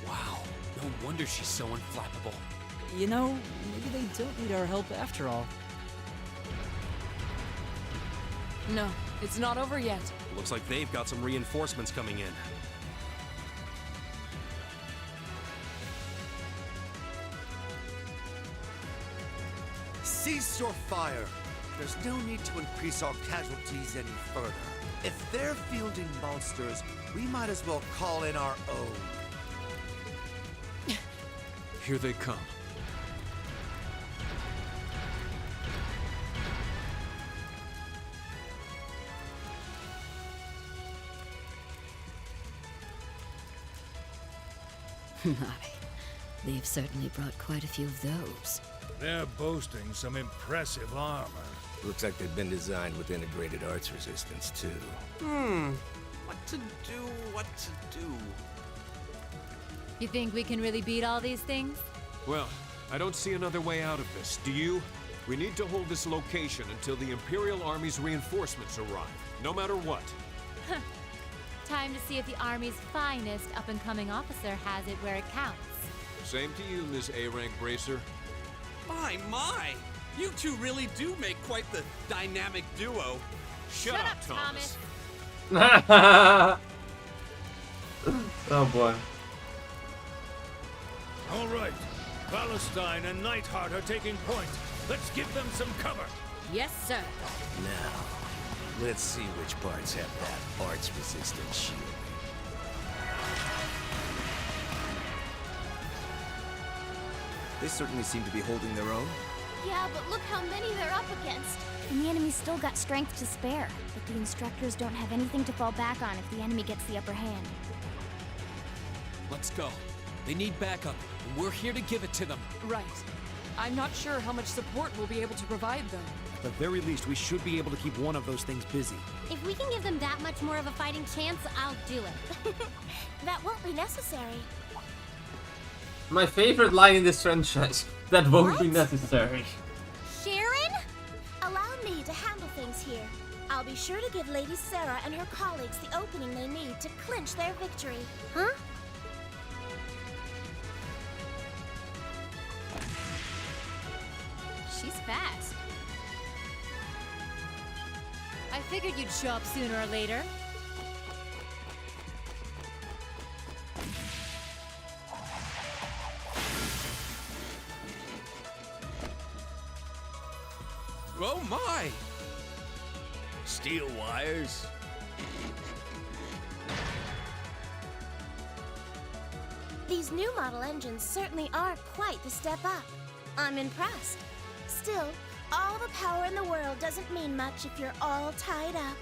Wow, no wonder she's so unflappable. You know, maybe they don't need our help after all. No, it's not over yet. Looks like they've got some reinforcements coming in. Cease your fire. There's no need to increase our casualties any further. If they're fielding monsters, we might as well call in our own. Here they come. They've certainly brought quite a few of those. They're boasting some impressive armor. Looks like they've been designed with integrated arts resistance, too. What to do? You think we can really beat all these things? Well, I don't see another way out of this. Do you? We need to hold this location until the Imperial Army's reinforcements arrive, no matter what. Time to see if the Army's finest up-and-coming officer has it where it counts. Same to you, Miss A-Rank Bracer. My! You two really do make quite the dynamic duo. Shut up, Thomas. Oh boy. All right, Palestine and Nightheart are taking point. Let's give them some cover. Yes, sir. Now, let's see which parts have that arts-resistant shield. They certainly seem to be holding their own. Yeah, but look how many they're up against. And the enemy's still got strength to spare. But the instructors don't have anything to fall back on if the enemy gets the upper hand. Let's go. They need backup, and we're here to give it to them. Right. I'm not sure how much support we'll be able to provide, though. At the very least, we should be able to keep one of those things busy. If we can give them that much more of a fighting chance, I'll do it. That won't be necessary. My favorite line in this franchise. That won't be necessary. Sharon? Allow me to handle things here. I'll be sure to give Lady Sarah and her colleagues the opening they need to clinch their victory. Huh? She's fast. I figured you'd show up sooner or later. Oh my! Steel wires. These new model engines certainly are quite the step up. I'm impressed. Still, all the power in the world doesn't mean much if you're all tied up.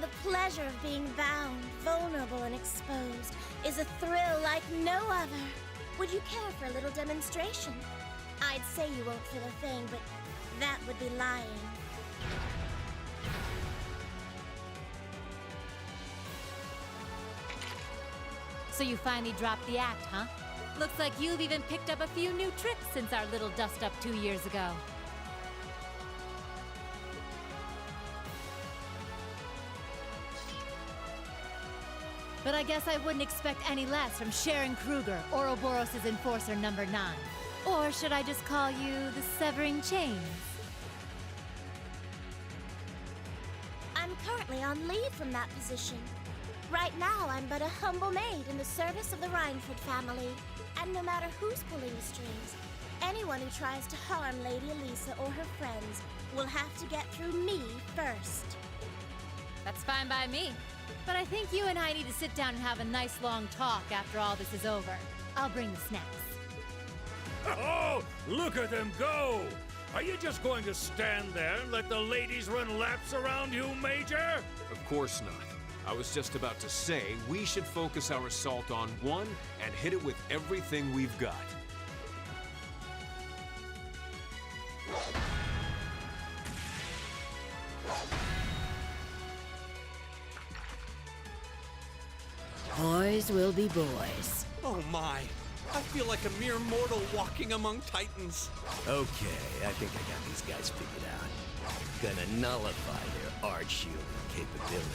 The pleasure of being bound, vulnerable, and exposed is a thrill like no other. Would you care for a little demonstration? I'd say you won't feel a thing, but that would be lying. So you finally dropped the act, huh? Looks like you've even picked up a few new tricks since our little dust-up 2 years ago. But I guess I wouldn't expect any less from Sharon Kruger, Ouroboros' Enforcer number 9. Or should I just call you the Severing Chains? I'm currently on leave from that position. Right now, I'm but a humble maid in the service of the Rhineford family. And no matter who's pulling the strings, anyone who tries to harm Lady Alisa or her friends will have to get through me first. That's fine by me. But I think you and I need to sit down and have a nice long talk after all this is over. I'll bring the snacks. Oh, look at them go! Are you just going to stand there and let the ladies run laps around you, Major? Of course not. I was just about to say, we should focus our assault on one and hit it with everything we've got. Boys will be boys. Oh my! I feel like a mere mortal walking among titans. Okay, I think I got these guys figured out. Gonna nullify their art shielding capabilities.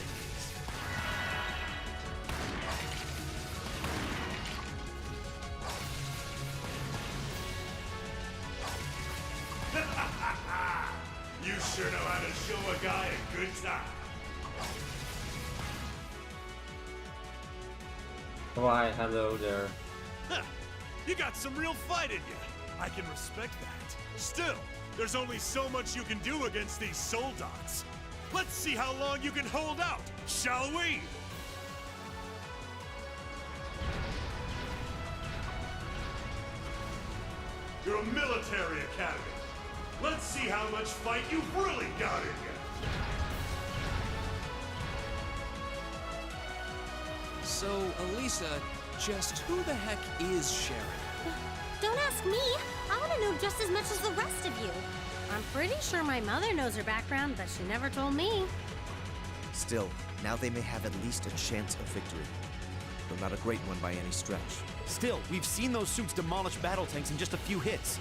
You sure know how to show a guy a good time. Why, hello there. You got some real fight in you. I can respect that. Still, there's only so much you can do against these soldats. Let's see how long you can hold out, shall we? You're a military academy. Let's see how much fight you've really got in you. So, Alisa, just who the heck is Sharon? Don't ask me. I want to know just as much as the rest of you. I'm pretty sure my mother knows her background, but she never told me. Still, now they may have at least a chance of victory. Though not a great one by any stretch. Still, we've seen those suits demolish battle tanks in just a few hits.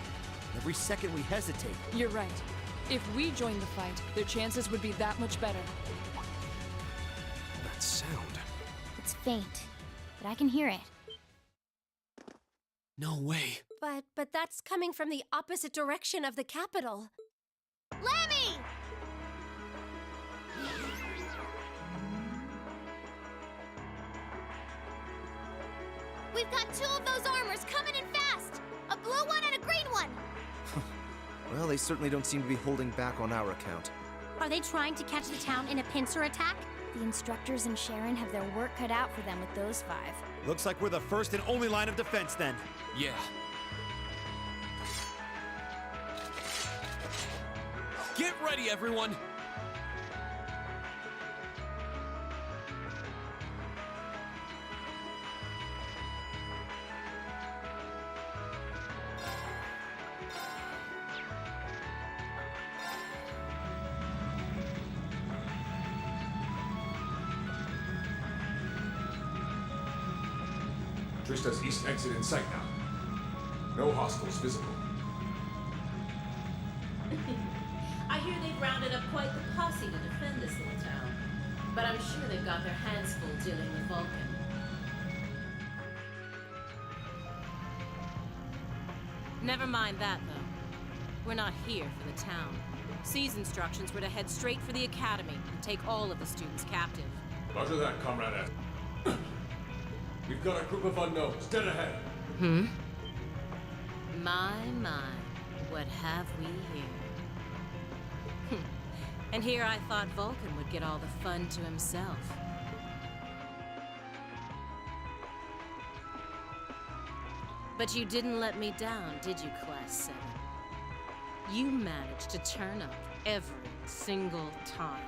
Every second we hesitate. You're right. If we joined the fight, their chances would be that much better. That sound. It's faint, but I can hear it. No way. But that's coming from the opposite direction of the capital. Lemmy! We've got two of those armors coming in fast! A blue one and a green one! Well, they certainly don't seem to be holding back on our account. Are they trying to catch the town in a pincer attack? The instructors and Sharon have their work cut out for them with those five. Looks like we're the first and only line of defense then. Yeah. Get ready, everyone! Trista's east exit in sight now. No hostiles visible. I hear they've rounded up quite the posse to defend this little town. But I'm sure they've got their hands full dealing with Vulcan. Never mind that, though. We're not here for the town. C's instructions were to head straight for the academy and take all of the students captive. Roger that, Comrade S. We've got a group of unknowns dead ahead. My, what have we here? And here I thought Vulcan would get all the fun to himself. But you didn't let me down, did you, Class VII? You managed to turn up every single time.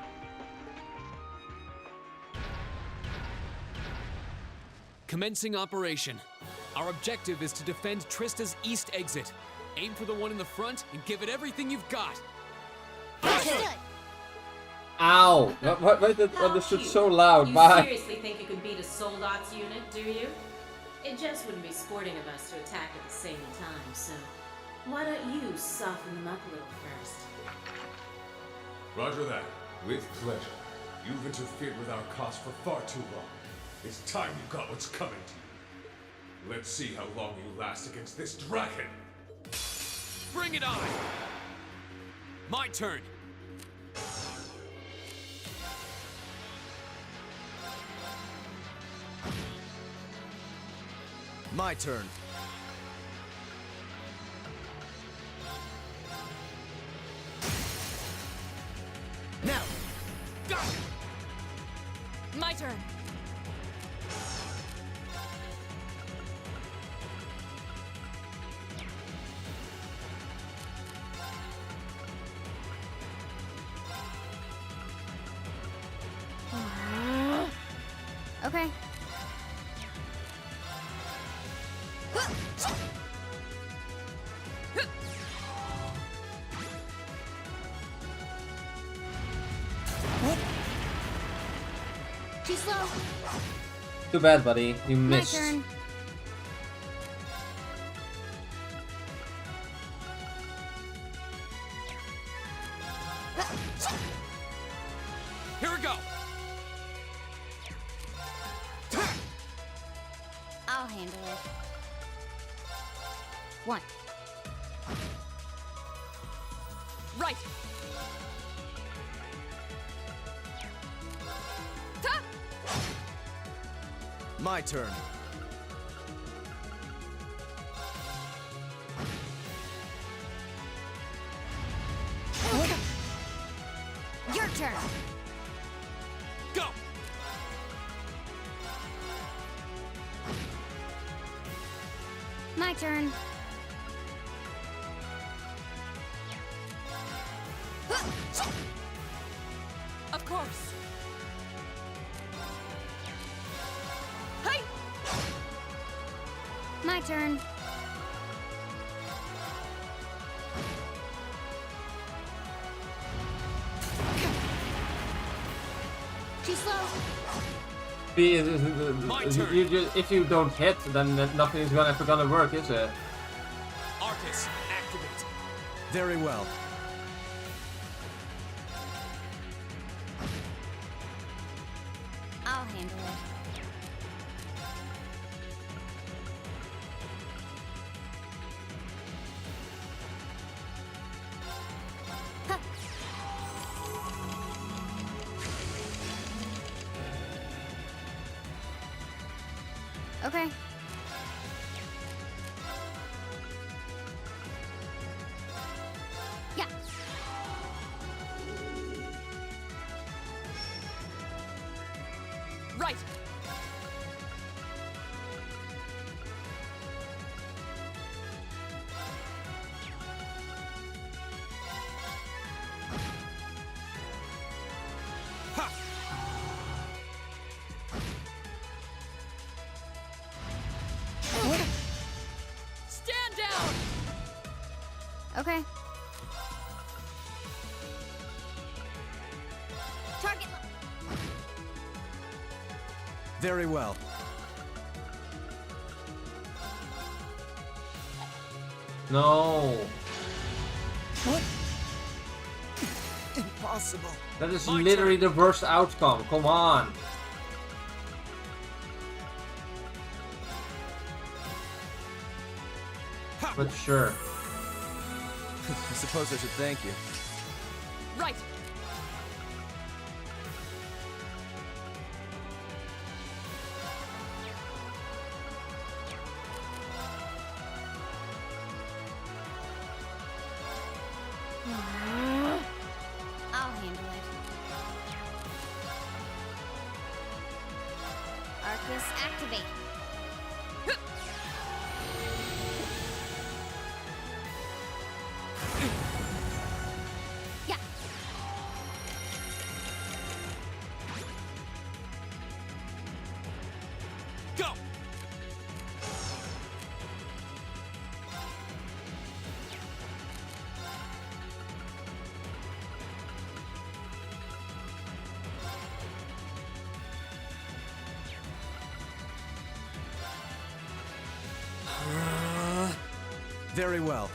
Commencing operation. Our objective is to defend Trista's east exit. Aim for the one in the front and give it everything you've got. Ow! Why the shit so loud? You Bye. seriously think you can beat a Soldot's unit, do you? It just wouldn't be sporting of us to attack at the same time, so why don't you soften them up a little first? Roger that. With pleasure. You've interfered with our cause for far too long. It's time you got what's coming to you. Let's see how long you last against this dragon. Bring it on! My turn! My turn. Now! Go! My turn. Okay. Too slow. Too bad, buddy. You missed. My turn. Here we go. I'll handle it. 1. Right. Ta! My turn. Your turn. Go. My turn. Of course. Hey! My turn. Too slow. If you don't hit, then nothing is ever gonna work, is it? Arcus, activate. Very well. I'll handle it. Huh. Okay. Yeah. Right. Ha! Stand down. Okay. Target. Very well. No. What? Impossible. That is literally the worst outcome. Come on. But sure. I suppose I should thank you. Right. I'll handle it. Arcus, activate. Yeah. Go. Very well.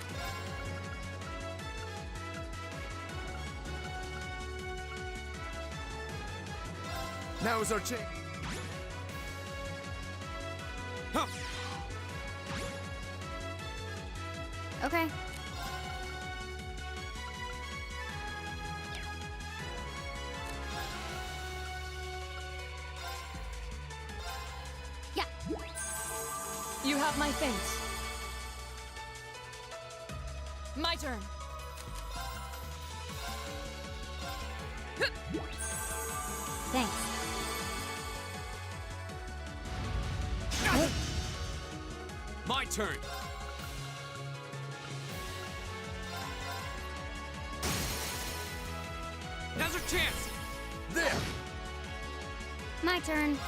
Now is our chance. Huh. Okay. Yeah. You have my thanks. My turn. Thanks. My turn. Now's our chance. There. My turn.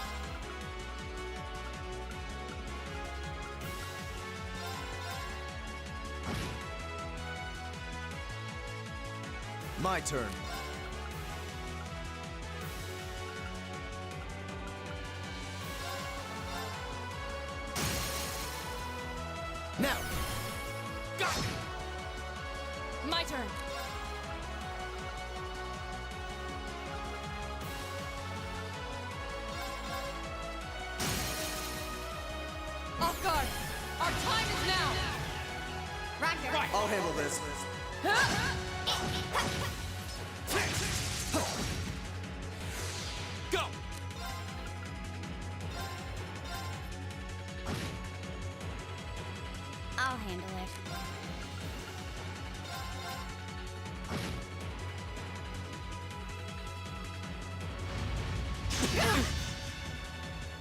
My turn. Now. Go. My turn. Off guard. Our time is now. Roger. Right. I'll handle this. Go. I'll handle it.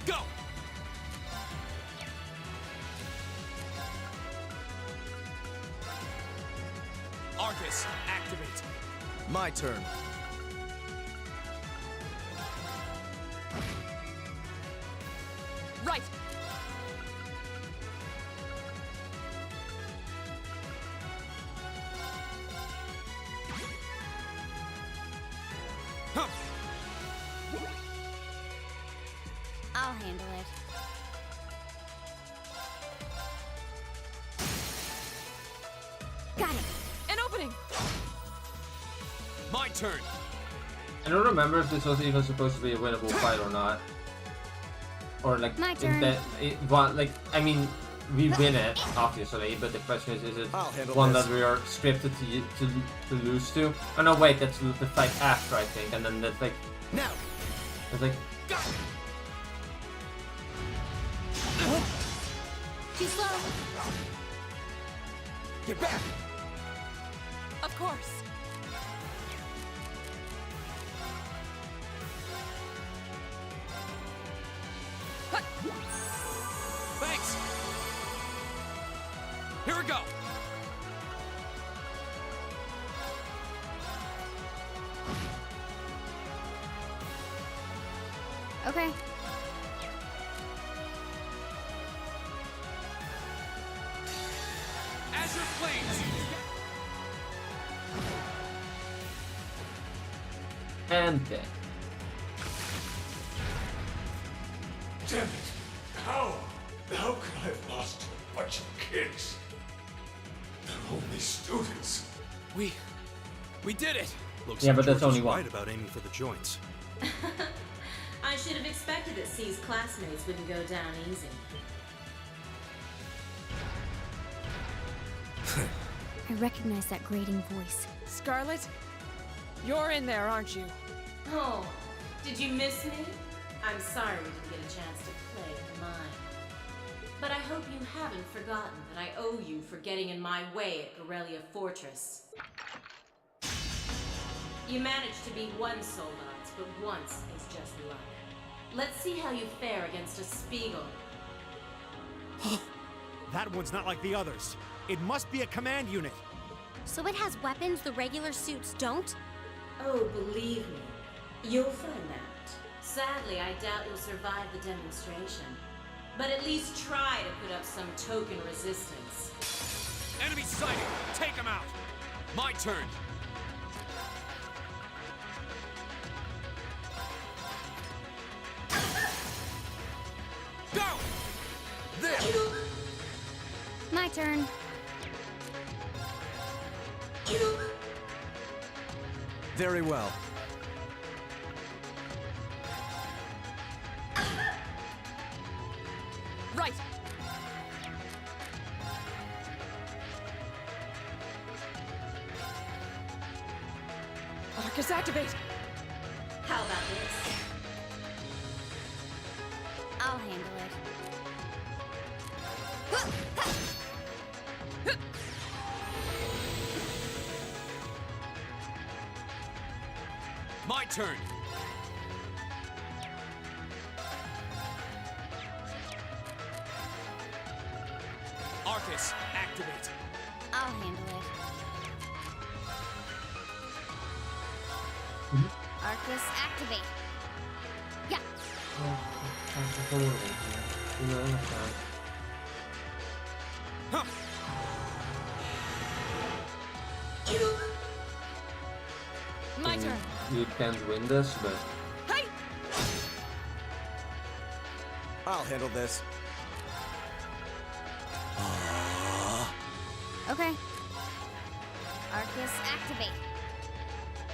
Go. Argus, activate. My turn. Right. Huh. I'll handle it. Got it. An opening. My turn. I don't remember if this was even supposed to be a winnable fight or not. Or like, My turn. I mean, we win it, obviously, but the question is it I'll handle one this. that we are scripted to lose to? Oh no, wait, that's the fight after, I think, and then that's like... Now. It's like... Go. Too slow. Get back. Of course. Thanks. Here we go. Okay. Azure Flames. And then... Damn it! How? How could I have lost to a bunch of kids? They're only students. We did it. Looks Yeah, like but that's George only was one. right about aiming for the joints. I should have expected that C's classmates wouldn't go down easy. I recognize that grating voice. Scarlet, you're in there, aren't you? Oh, did you miss me? I'm sorry we didn't get a chance to play mine. But I hope you haven't forgotten that I owe you for getting in my way at Aurelia Fortress. You managed to beat one Soldat, but once is just luck. Let's see how you fare against a Spiegel. That one's not like the others. It must be a command unit. So it has weapons the regular suits don't? Oh, believe me, you'll find out. Sadly, I doubt you'll survive the demonstration. But at least try to put up some token resistance. Enemy sighted. Take him out. My turn. Go! There! My turn. Very well. Right. Arcus, activate. How about this? I'll handle it. My turn! Arcus, activate! I'll handle it. Arcus, activate. Yeah. My turn. You can't win this, but Hey! I'll handle this. Okay. Arcus, activate.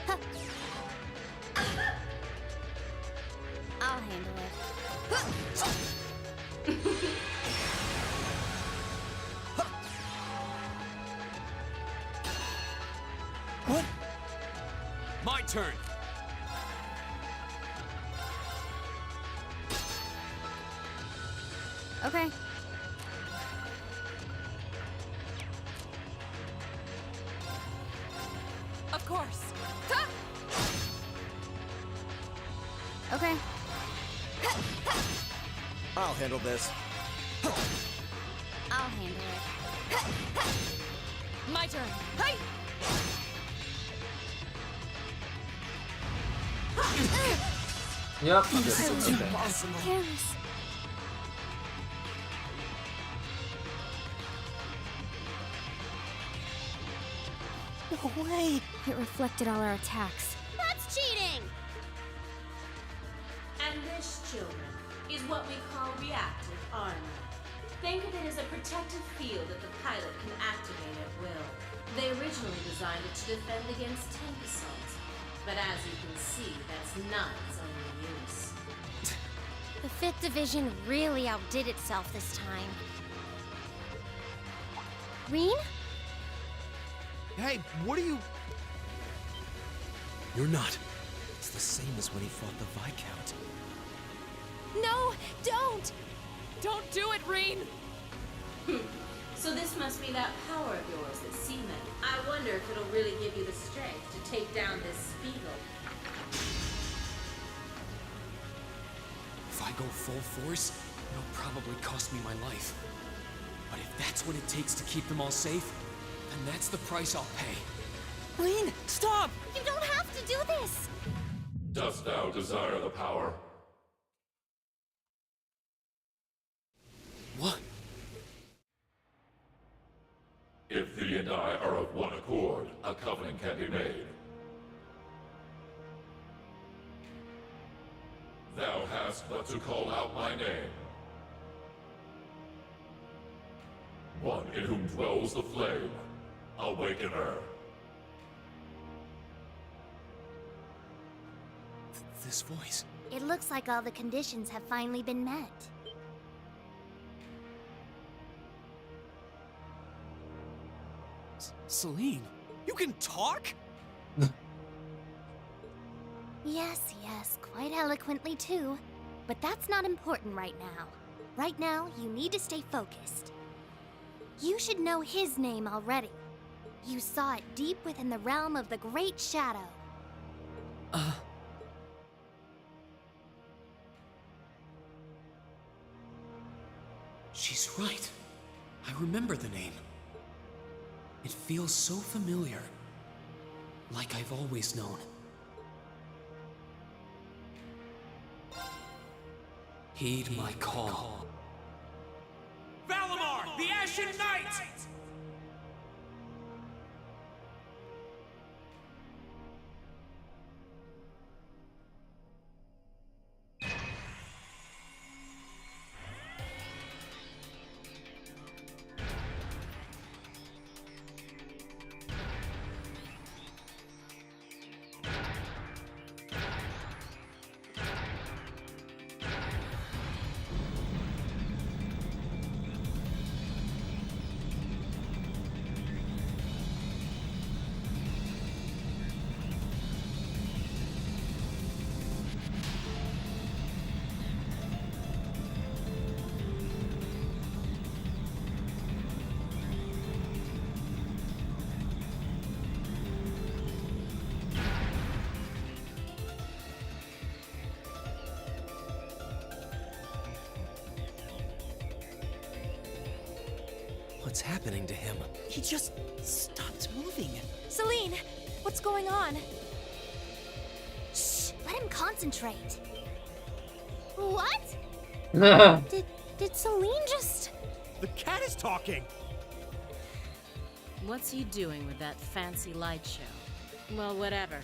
Huh. I'll handle it. What? My turn! Okay. Of course. Okay. I'll handle this. I'll handle it. My turn. Hey! Yep. Careless. No way! It reflected all our attacks. That's cheating! And this, children, is what we call reactive armor. Think of it as a protective field that the pilot can activate at will. They originally designed it to defend against tank assault, but as you can see, that's not its only use. The 5th Division really outdid itself this time. Rean? Hey, what are you... You're not. It's the same as when he fought the Viscount. No, don't! Don't do it, Rean! So this must be that power of yours that Seaman. I wonder if it'll really give you the strength to take down this Spiegel. If I go full force, it'll probably cost me my life. But if that's what it takes to keep them all safe, then that's the price I'll pay. Rean, stop! You don't have to do this! Dost thou desire the power? What? If thee and I are of one accord, a covenant can be made. Thou hast but to call out my name. One in whom dwells the flame, awakener. This voice. It looks like all the conditions have finally been met. Celine, you can talk? Yes, quite eloquently too. But that's not important right now. Right now, you need to stay focused. You should know his name already. You saw it deep within the realm of the Great Shadow. She's right. I remember the name. It feels so familiar. Like I've always known. Heed my call. Valimar, the Ashen Knight! What's happening to him? He just stopped moving. Celine, what's going on? Shh, let him concentrate. What? Did Celine just... The cat is talking! What's he doing with that fancy light show? Well, whatever.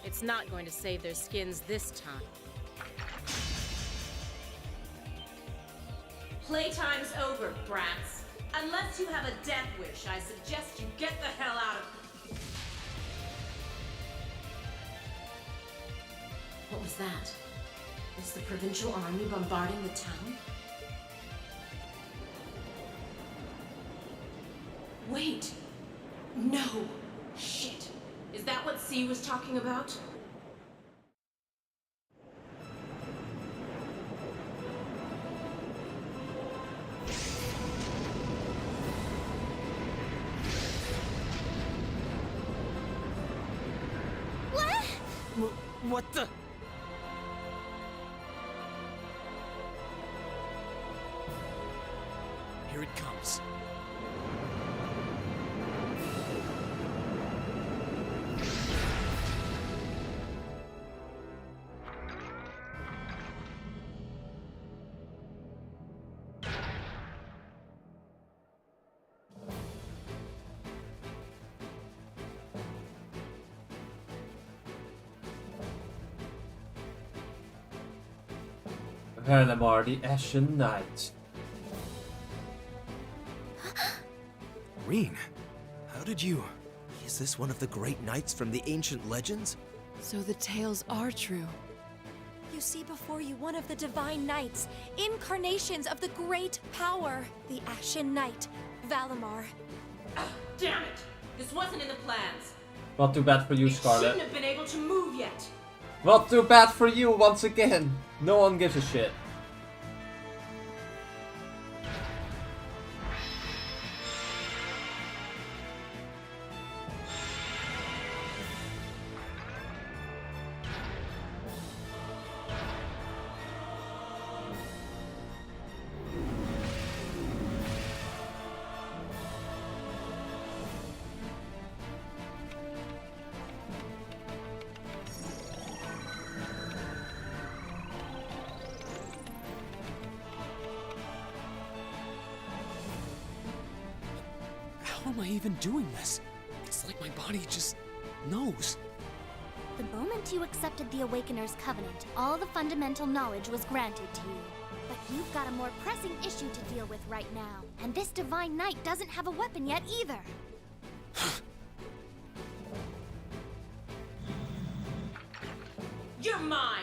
It's not going to save their skins this time. Playtime's over, brats. Unless you have a death wish, I suggest you get the hell out of... What was that? Is the provincial army bombarding the town? Wait! No! Shit! Is that what C was talking about? What the? Here it comes. Hellemar, the Ashen Knight. Rean, how did you... Is this one of the great knights from the ancient legends? So the tales are true. You see before you one of the divine knights, incarnations of the great power, the Ashen Knight, Valimar. Damn it! This wasn't in the plans. Well, too bad for you, It Scarlet. shouldn't have been able to move yet. Well, too bad for you once again. No one gives a shit. How am I even doing this? It's like my body just knows. The moment you accepted the Awakener's Covenant, all the fundamental knowledge was granted to you. But you've got a more pressing issue to deal with right now. And this Divine Knight doesn't have a weapon yet either. You're mine!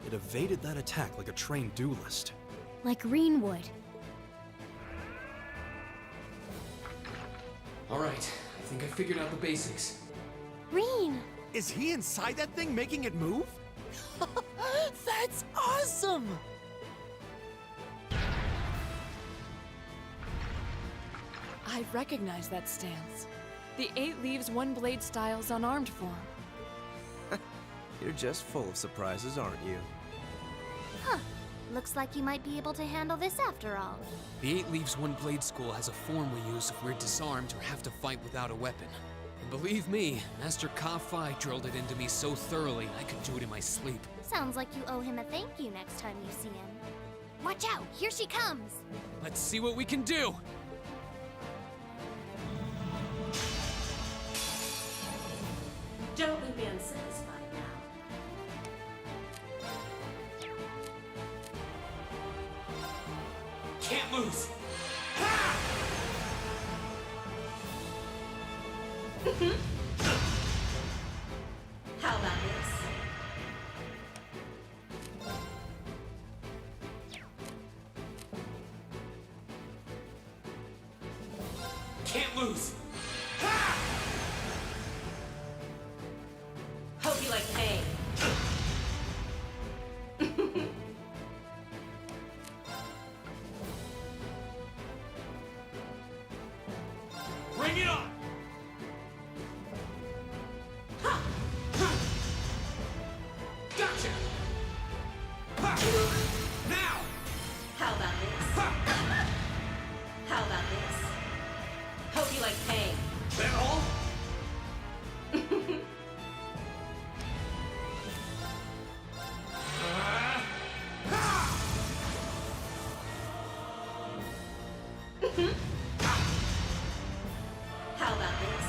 It evaded that attack like a trained duelist. Like Rean would. Alright, I think I figured out the basics. Rean! Is he inside that thing making it move? That's awesome! I recognize that stance. The 8 leaves 1 blade style's unarmed form. You're just full of surprises, aren't you? Huh. Looks like you might be able to handle this after all. The 8 Leaves 1 Blade School has a form we use if we're disarmed or have to fight without a weapon. And believe me, Master Ka-Fi drilled it into me so thoroughly I could do it in my sleep. Sounds like you owe him a thank you next time you see him. Watch out! Here she comes! Let's see what we can do! Don't leave me unsatisfied now. Can't lose! How about this? Can't lose! Hope you like pain. Bring it on! Gotcha! That all? How about this?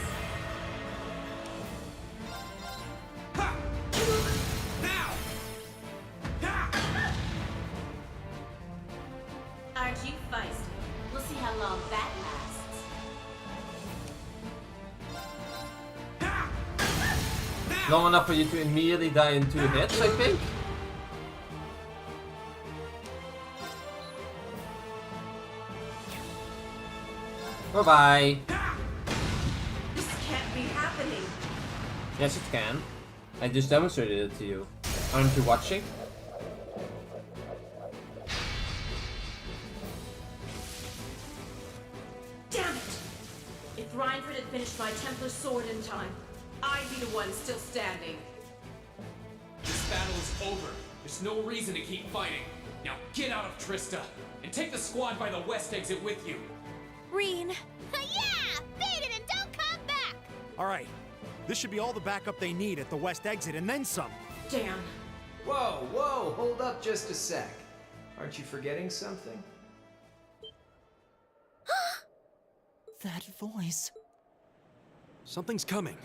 Now! Aren't you feisty? We'll see how long that lasts. Long enough for you to immediately die in 2 hits, I think. Bye-bye. This can't be happening. Yes, it can. I just demonstrated it to you. Aren't you watching? Damn it! If Reinford had finished my Templar sword in time, I'd be the one still standing. This battle is over. There's no reason to keep fighting. Now get out of Trista, and take the squad by the west exit with you. Rean. Yeah! Beat it and don't come back! Alright, this should be all the backup they need at the west exit and then some. Damn. Whoa, whoa, hold up just a sec. Aren't you forgetting something? That voice. Something's coming.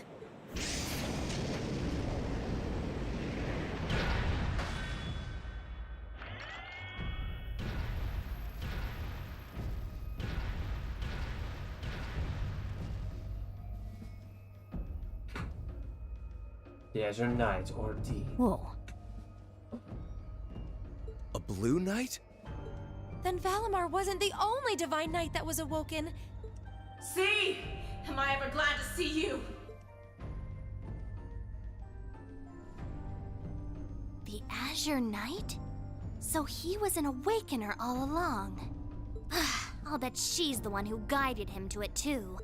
The Azure Knight, or D. Whoa. A blue knight? Then Valimar wasn't the only divine knight that was awoken. See? Am I ever glad to see you? The Azure Knight? So he was an awakener all along. I'll bet she's the one who guided him to it too.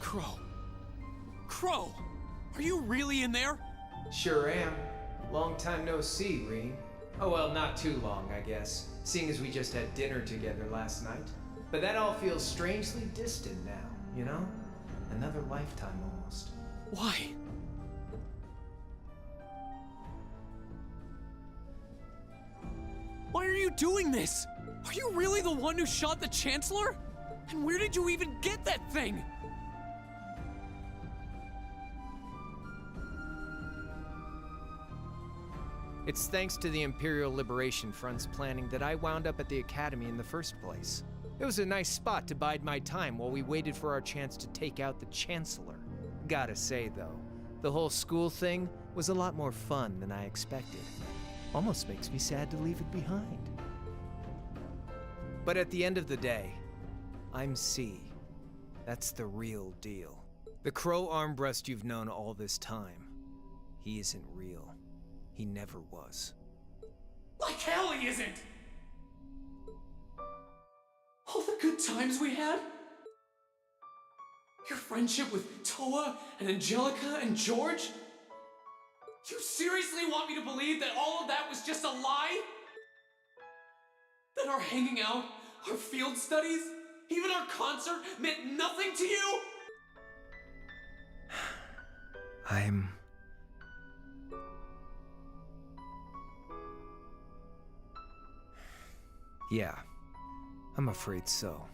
Crow. Crow! Are you really in there? Sure am. Long time no see, Rean. Oh well, not too long, I guess, seeing as we just had dinner together last night. But that all feels strangely distant now, you know? Another lifetime almost. Why? Why are you doing this? Are you really the one who shot the Chancellor? And where did you even get that thing? It's thanks to the Imperial Liberation Front's planning that I wound up at the Academy in the first place. It was a nice spot to bide my time while we waited for our chance to take out the Chancellor. Gotta say, though, the whole school thing was a lot more fun than I expected. Almost makes me sad to leave it behind. But at the end of the day, I'm C. That's the real deal. The Crow Armbrust you've known all this time, he isn't real. He never was. Like hell he isn't! All the good times we had? Your friendship with Toa and Angelica and George? You seriously want me to believe that all of that was just a lie? That our hanging out, our field studies, even our concert meant nothing to you? Yeah, I'm afraid so.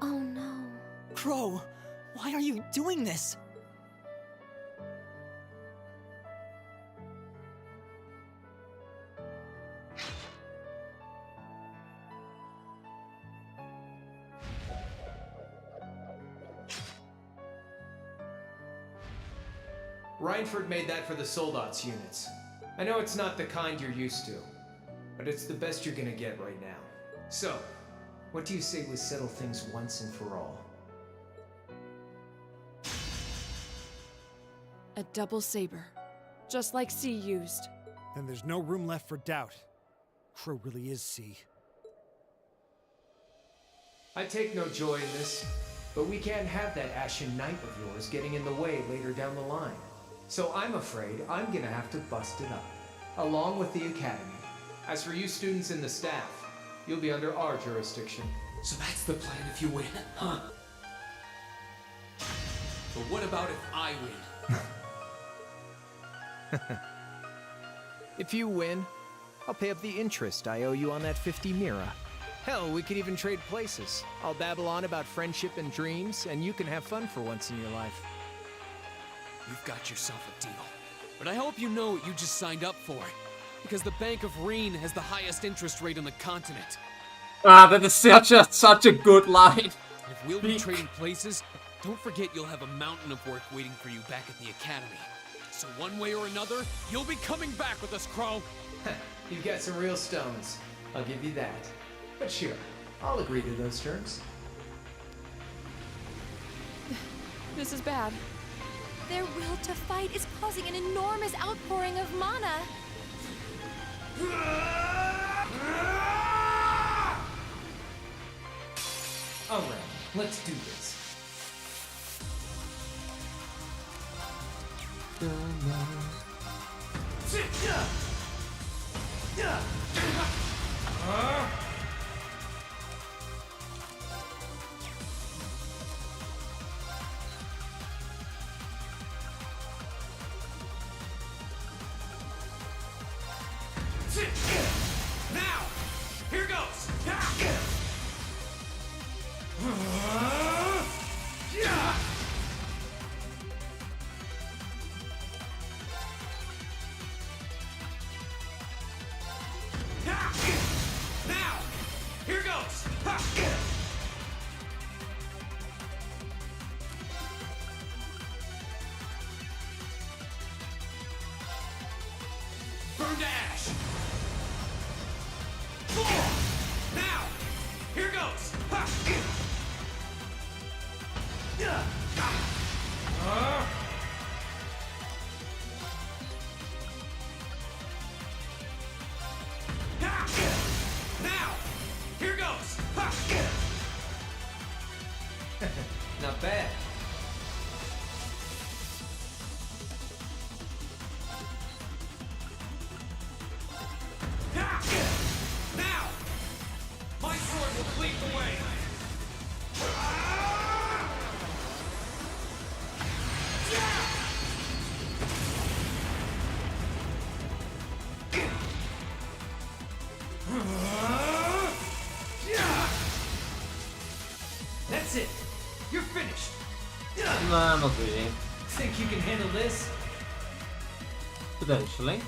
Oh no. Crow, why are you doing this? Reinford made that for the Soldats units. I know it's not the kind you're used to, but it's the best you're gonna get right now. So, what do you say we settle things once and for all? A double saber, just like C used. Then there's no room left for doubt. Crow really is C. I take no joy in this, but we can't have that Ashen Knight of yours getting in the way later down the line. So I'm afraid I'm gonna have to bust it up, along with the Academy. As for you students and the staff, you'll be under our jurisdiction. So that's the plan if you win, huh? But what about if I win? If you win, I'll pay up the interest I owe you on that 50 Mira. Hell, we could even trade places. I'll babble on about friendship and dreams, and you can have fun for once in your life. You've got yourself a deal. But I hope you know what you just signed up for. Because the Bank of Rean has the highest interest rate on the continent. Ah, that is such a good line. If we'll be trading places, don't forget you'll have a mountain of work waiting for you back at the academy. So one way or another, you'll be coming back with us, Crow. You've got some real stones. I'll give you that. But sure, I'll agree to those terms. This is bad. Their will to fight is causing an enormous outpouring of mana. Alright, let's do this. Now! Here goes! Now! Here goes! Burn to ash! Now! Here goes! Now! Here goes! Not bad. Now! My sword will lead the way! That's it. You're finished. Nah, not really. Think you can handle this? Potentially.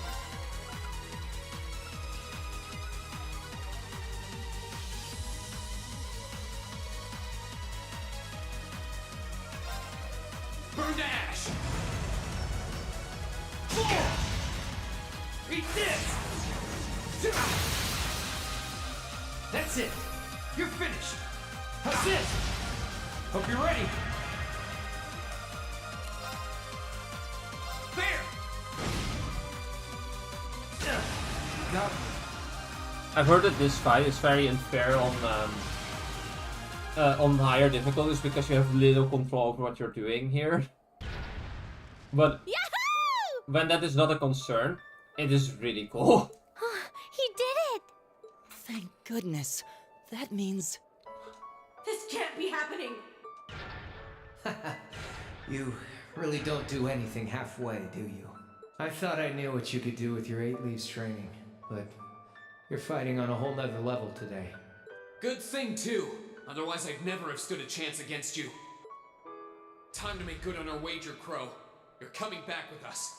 Burn to ash! Eat this! That's it. You're finished. How's this? Hope you're ready. There! Got I've heard that this fight is very unfair on higher difficulties because you have little control over what you're doing here. But when that is not a concern, it is really cool. He did it! Thank goodness. That means... This can't be happening! You really don't do anything halfway, do you? I thought I knew what you could do with your 8 leaves training, but you're fighting on a whole nother level today. Good thing, too. Otherwise, I'd never have stood a chance against you. Time to make good on our wager, Crow. You're coming back with us.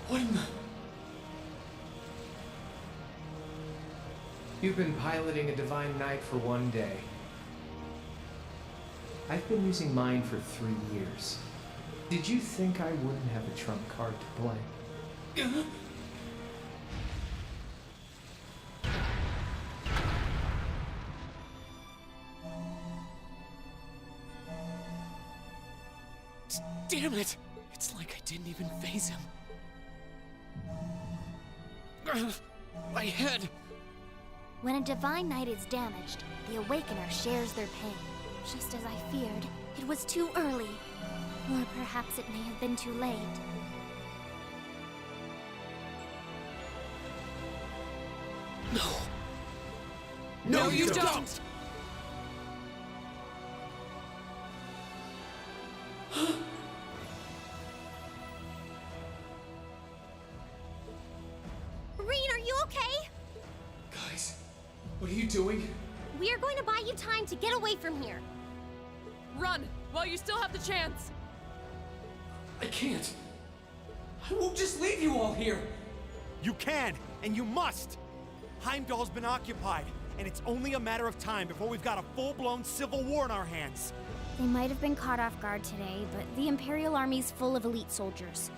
What in the... You've been piloting a Divine Knight for 1 day. I've been using mine for 3 years. Did you think I wouldn't have a trump card to play? Damn it! It's like I didn't even phase him. My head! When a Divine Knight is damaged, the Awakener shares their pain. Just as I feared, it was too early. Or perhaps it may have been too late. No, you don't! Rean, are you okay? Guys, what are you doing? We are going to buy you time to get away from here. Run, while you still have the chance! I can't. I won't just leave you all here. You can, and you must! Heimdall's been occupied, and it's only a matter of time before we've got a full-blown civil war in our hands. They might have been caught off guard today, but the Imperial Army's full of elite soldiers.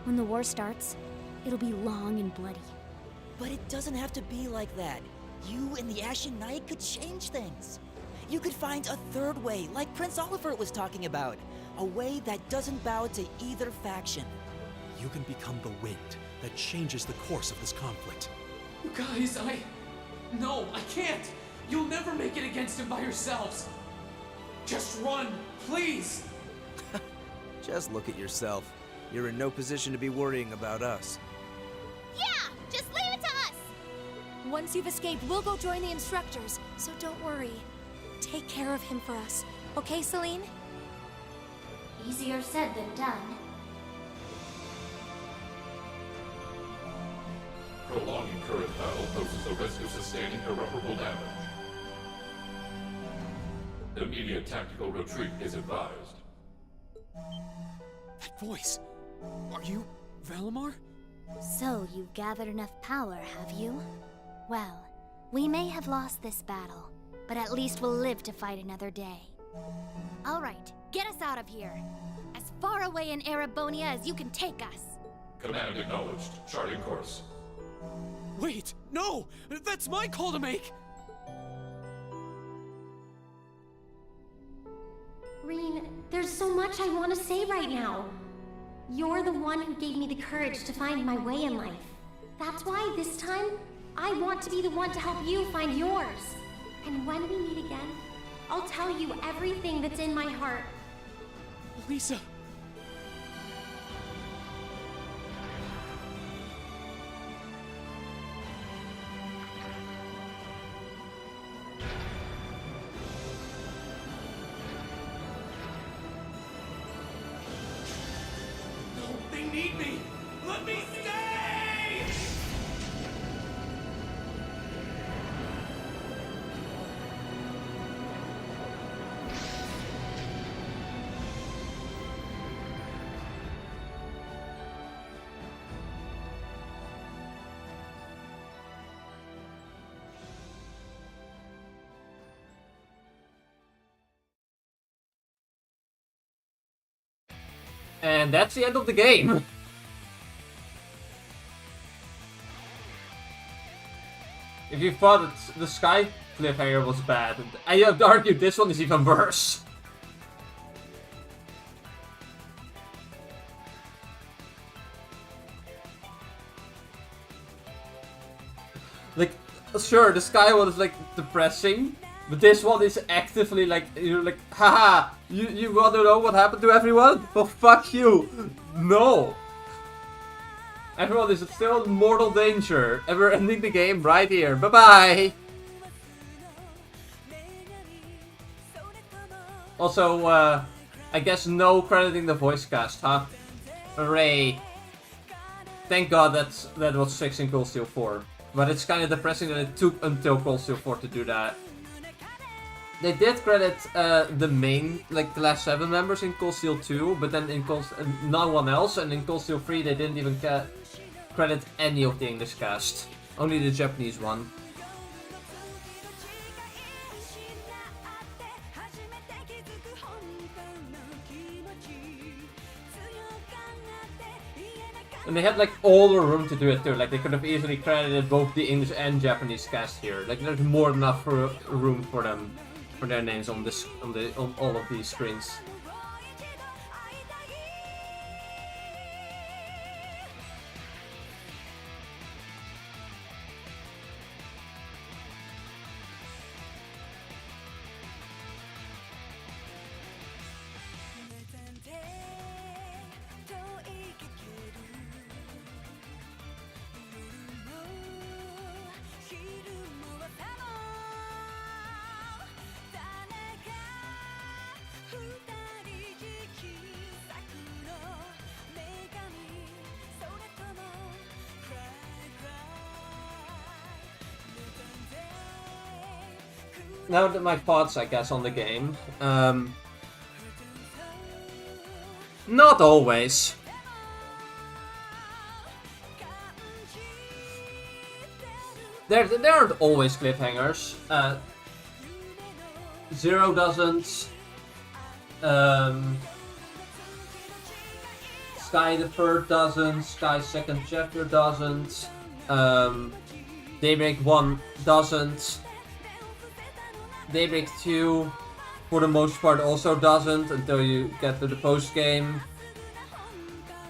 When the war starts, it'll be long and bloody. But it doesn't have to be like that. You and the Ashen Knight could change things. You could find a third way, like Prince Oliver was talking about. A way that doesn't bow to either faction. You can become the wind that changes the course of this conflict. Guys, No, I can't! You'll never make it against him by yourselves! Just run, please! Just look at yourself. You're in no position to be worrying about us. Yeah, just leave it to us. Once you've escaped, we'll go join the instructors, so don't worry. Take care of him for us. Okay, Celine? Easier said than done. Prolonging current battle poses the risk of sustaining irreparable damage. Immediate tactical retreat is advised. That voice! Are you Valimar? So you've gathered enough power, have you? Well, we may have lost this battle, but at least we'll live to fight another day. All right, get us out of here. As far away in Erebonia as you can take us. Command acknowledged. Charting course. Wait, no! That's my call to make! Rean, there's so much I want to say right now. You're the one who gave me the courage to find my way in life. That's why this time, I want to be the one to help you find yours. And when we meet again, I'll tell you everything that's in my heart. Alisa! They need me! Let me stay! And that's the end of the game. If you thought that the Sky cliffhanger was bad, I have argued this one is even worse. Like, sure, the Sky one is like depressing, but this one is actively like, you're like, haha, you want to know what happened to everyone? Well, fuck you. No. Everyone is still in mortal danger, and we're ending the game right here. Bye-bye! Also, I guess no crediting the voice cast, huh? Hooray. Thank God that was 6 in Cold Steel 4. But it's kind of depressing that it took until Cold Steel 4 to do that. They did credit the main, like, Class 7 members in Cold Steel 2, but then in no one else, and in Cold Steel 3 they didn't even credit any of the English cast. Only the Japanese one. And they had like all the room to do it too, like they could have easily credited both the English and Japanese cast here. Like there's more than enough room for them, for their names on this, on all of these screens. now that my thoughts, I guess, on the game. Not always. There aren't always cliffhangers. Zero doesn't. Sky the Third doesn't. Sky Second Chapter doesn't. Daybreak 1 doesn't. Daybreak 2, for the most part, also doesn't until you get to the post game.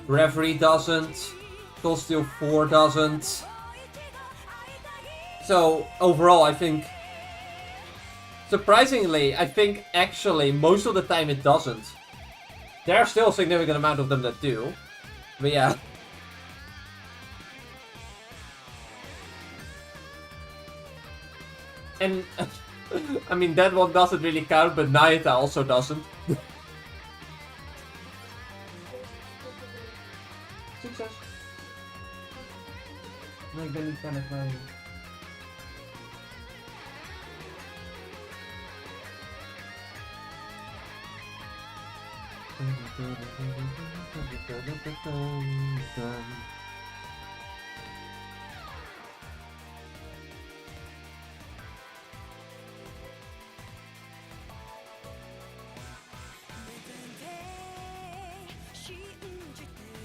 Reverie doesn't. Coldsteel 4 doesn't. So overall, I think, surprisingly, I think actually most of the time it doesn't. There are still a significant amount of them that do, but yeah. And I mean, that one doesn't really count, but Naita also doesn't. Succes. Nee, ik ben niet panic, maar...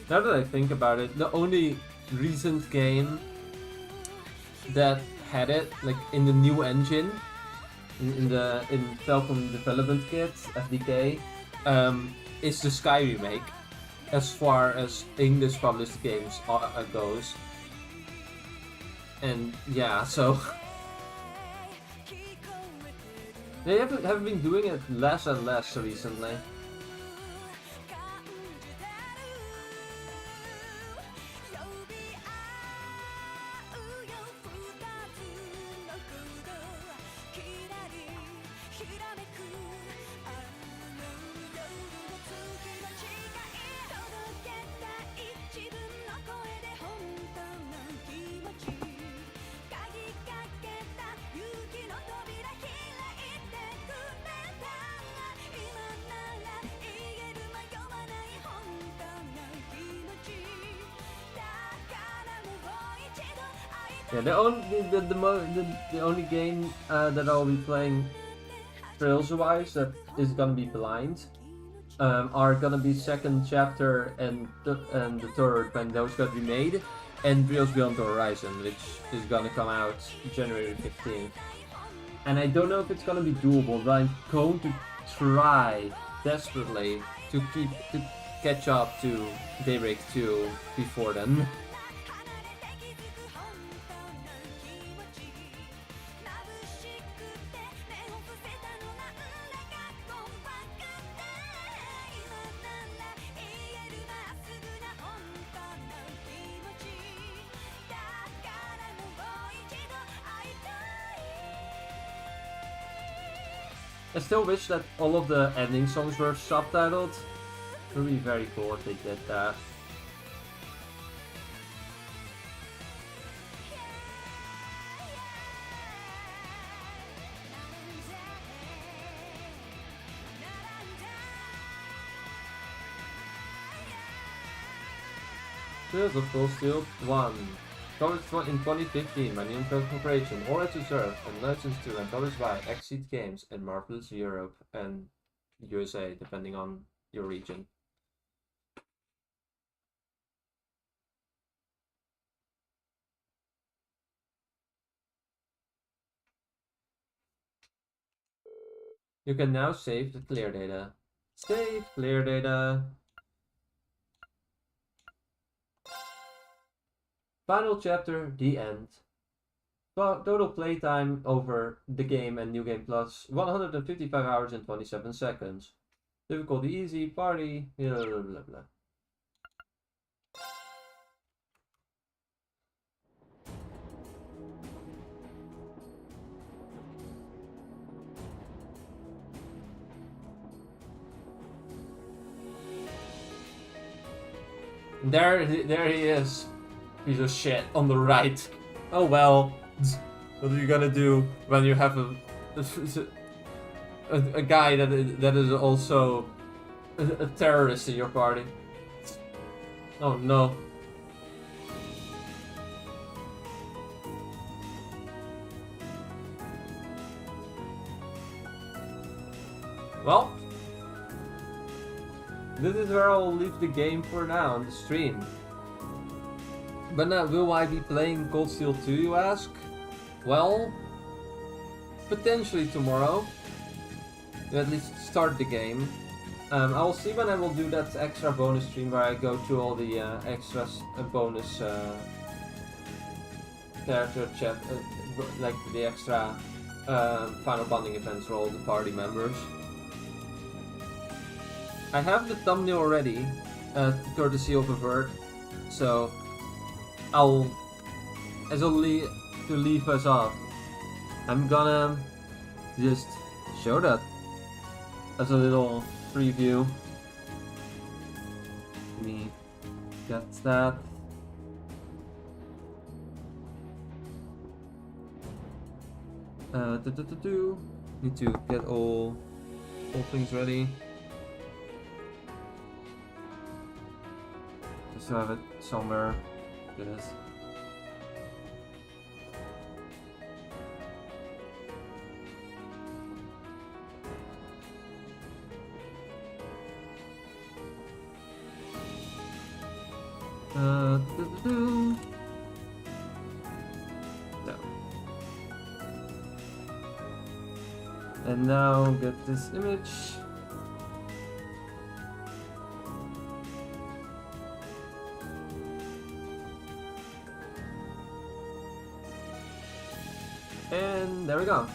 Now that I think about it, the only recent game that had it, like in the new engine, in Falcom Development Kit, FDK, is the Sky remake, as far as English published games goes. And yeah, so they have been doing it less and less recently. Yeah, the only game that I'll be playing Trails-wise that is gonna be blind are gonna be Second Chapter and the Third when those got remade, and Trails Beyond the Horizon, which is gonna come out January 15th. And I don't know if it's gonna be doable, but I'm going to try desperately to catch up to Daybreak 2 before then. I still wish that all of the ending songs were subtitled. It would be very cool if they did that. Tales of Coldsteel 1. Published in 2015 by Nihon Corporation, all rights reserved, and licensed to and published by Xseed Games and Marevelous Europe and USA, depending on your region. You can now save the clear data. Save clear data. Final chapter, the end. Total playtime over the game and New Game Plus, 155 hours and 27 seconds. Difficulty easy, party, blah blah blah blah. There he is. Piece of shit on the right. Oh well. What are you gonna do when you have a guy that is also a terrorist in your party. Oh no. Well, this is where I'll leave the game for now on the stream. But will I be playing Coldsteel 2, you ask? Well, potentially tomorrow. At least start the game. I will see when I will do that extra bonus stream where I go through all the extras bonus character chat, like the extra final bonding events for all the party members. I have the thumbnail already, courtesy of a bird, so to leave us off, I'm gonna just show that as a little preview. Let me get that. Need to get all things ready. Just to have it somewhere. Yes. No. And now get this image. And there we go.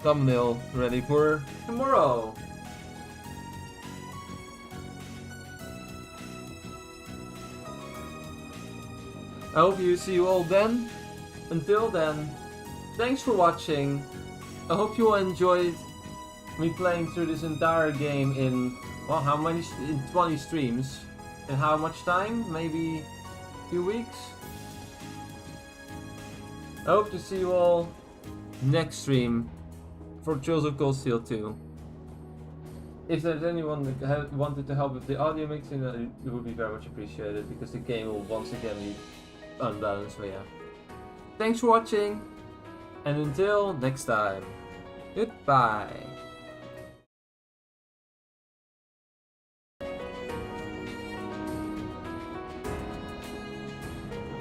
Thumbnail ready for tomorrow. I hope you see you all then. Until then, thanks for watching. I hope you enjoyed me playing through this entire game in, well, how many? In 20 streams. In how much time? Maybe a few weeks? I hope to see you all next stream for Trails of Coldsteel 2. If there's anyone that wanted to help with the audio mixing, it would be very much appreciated, because the game will once again be unbalanced. So yeah. Thanks for watching, and until next time, goodbye.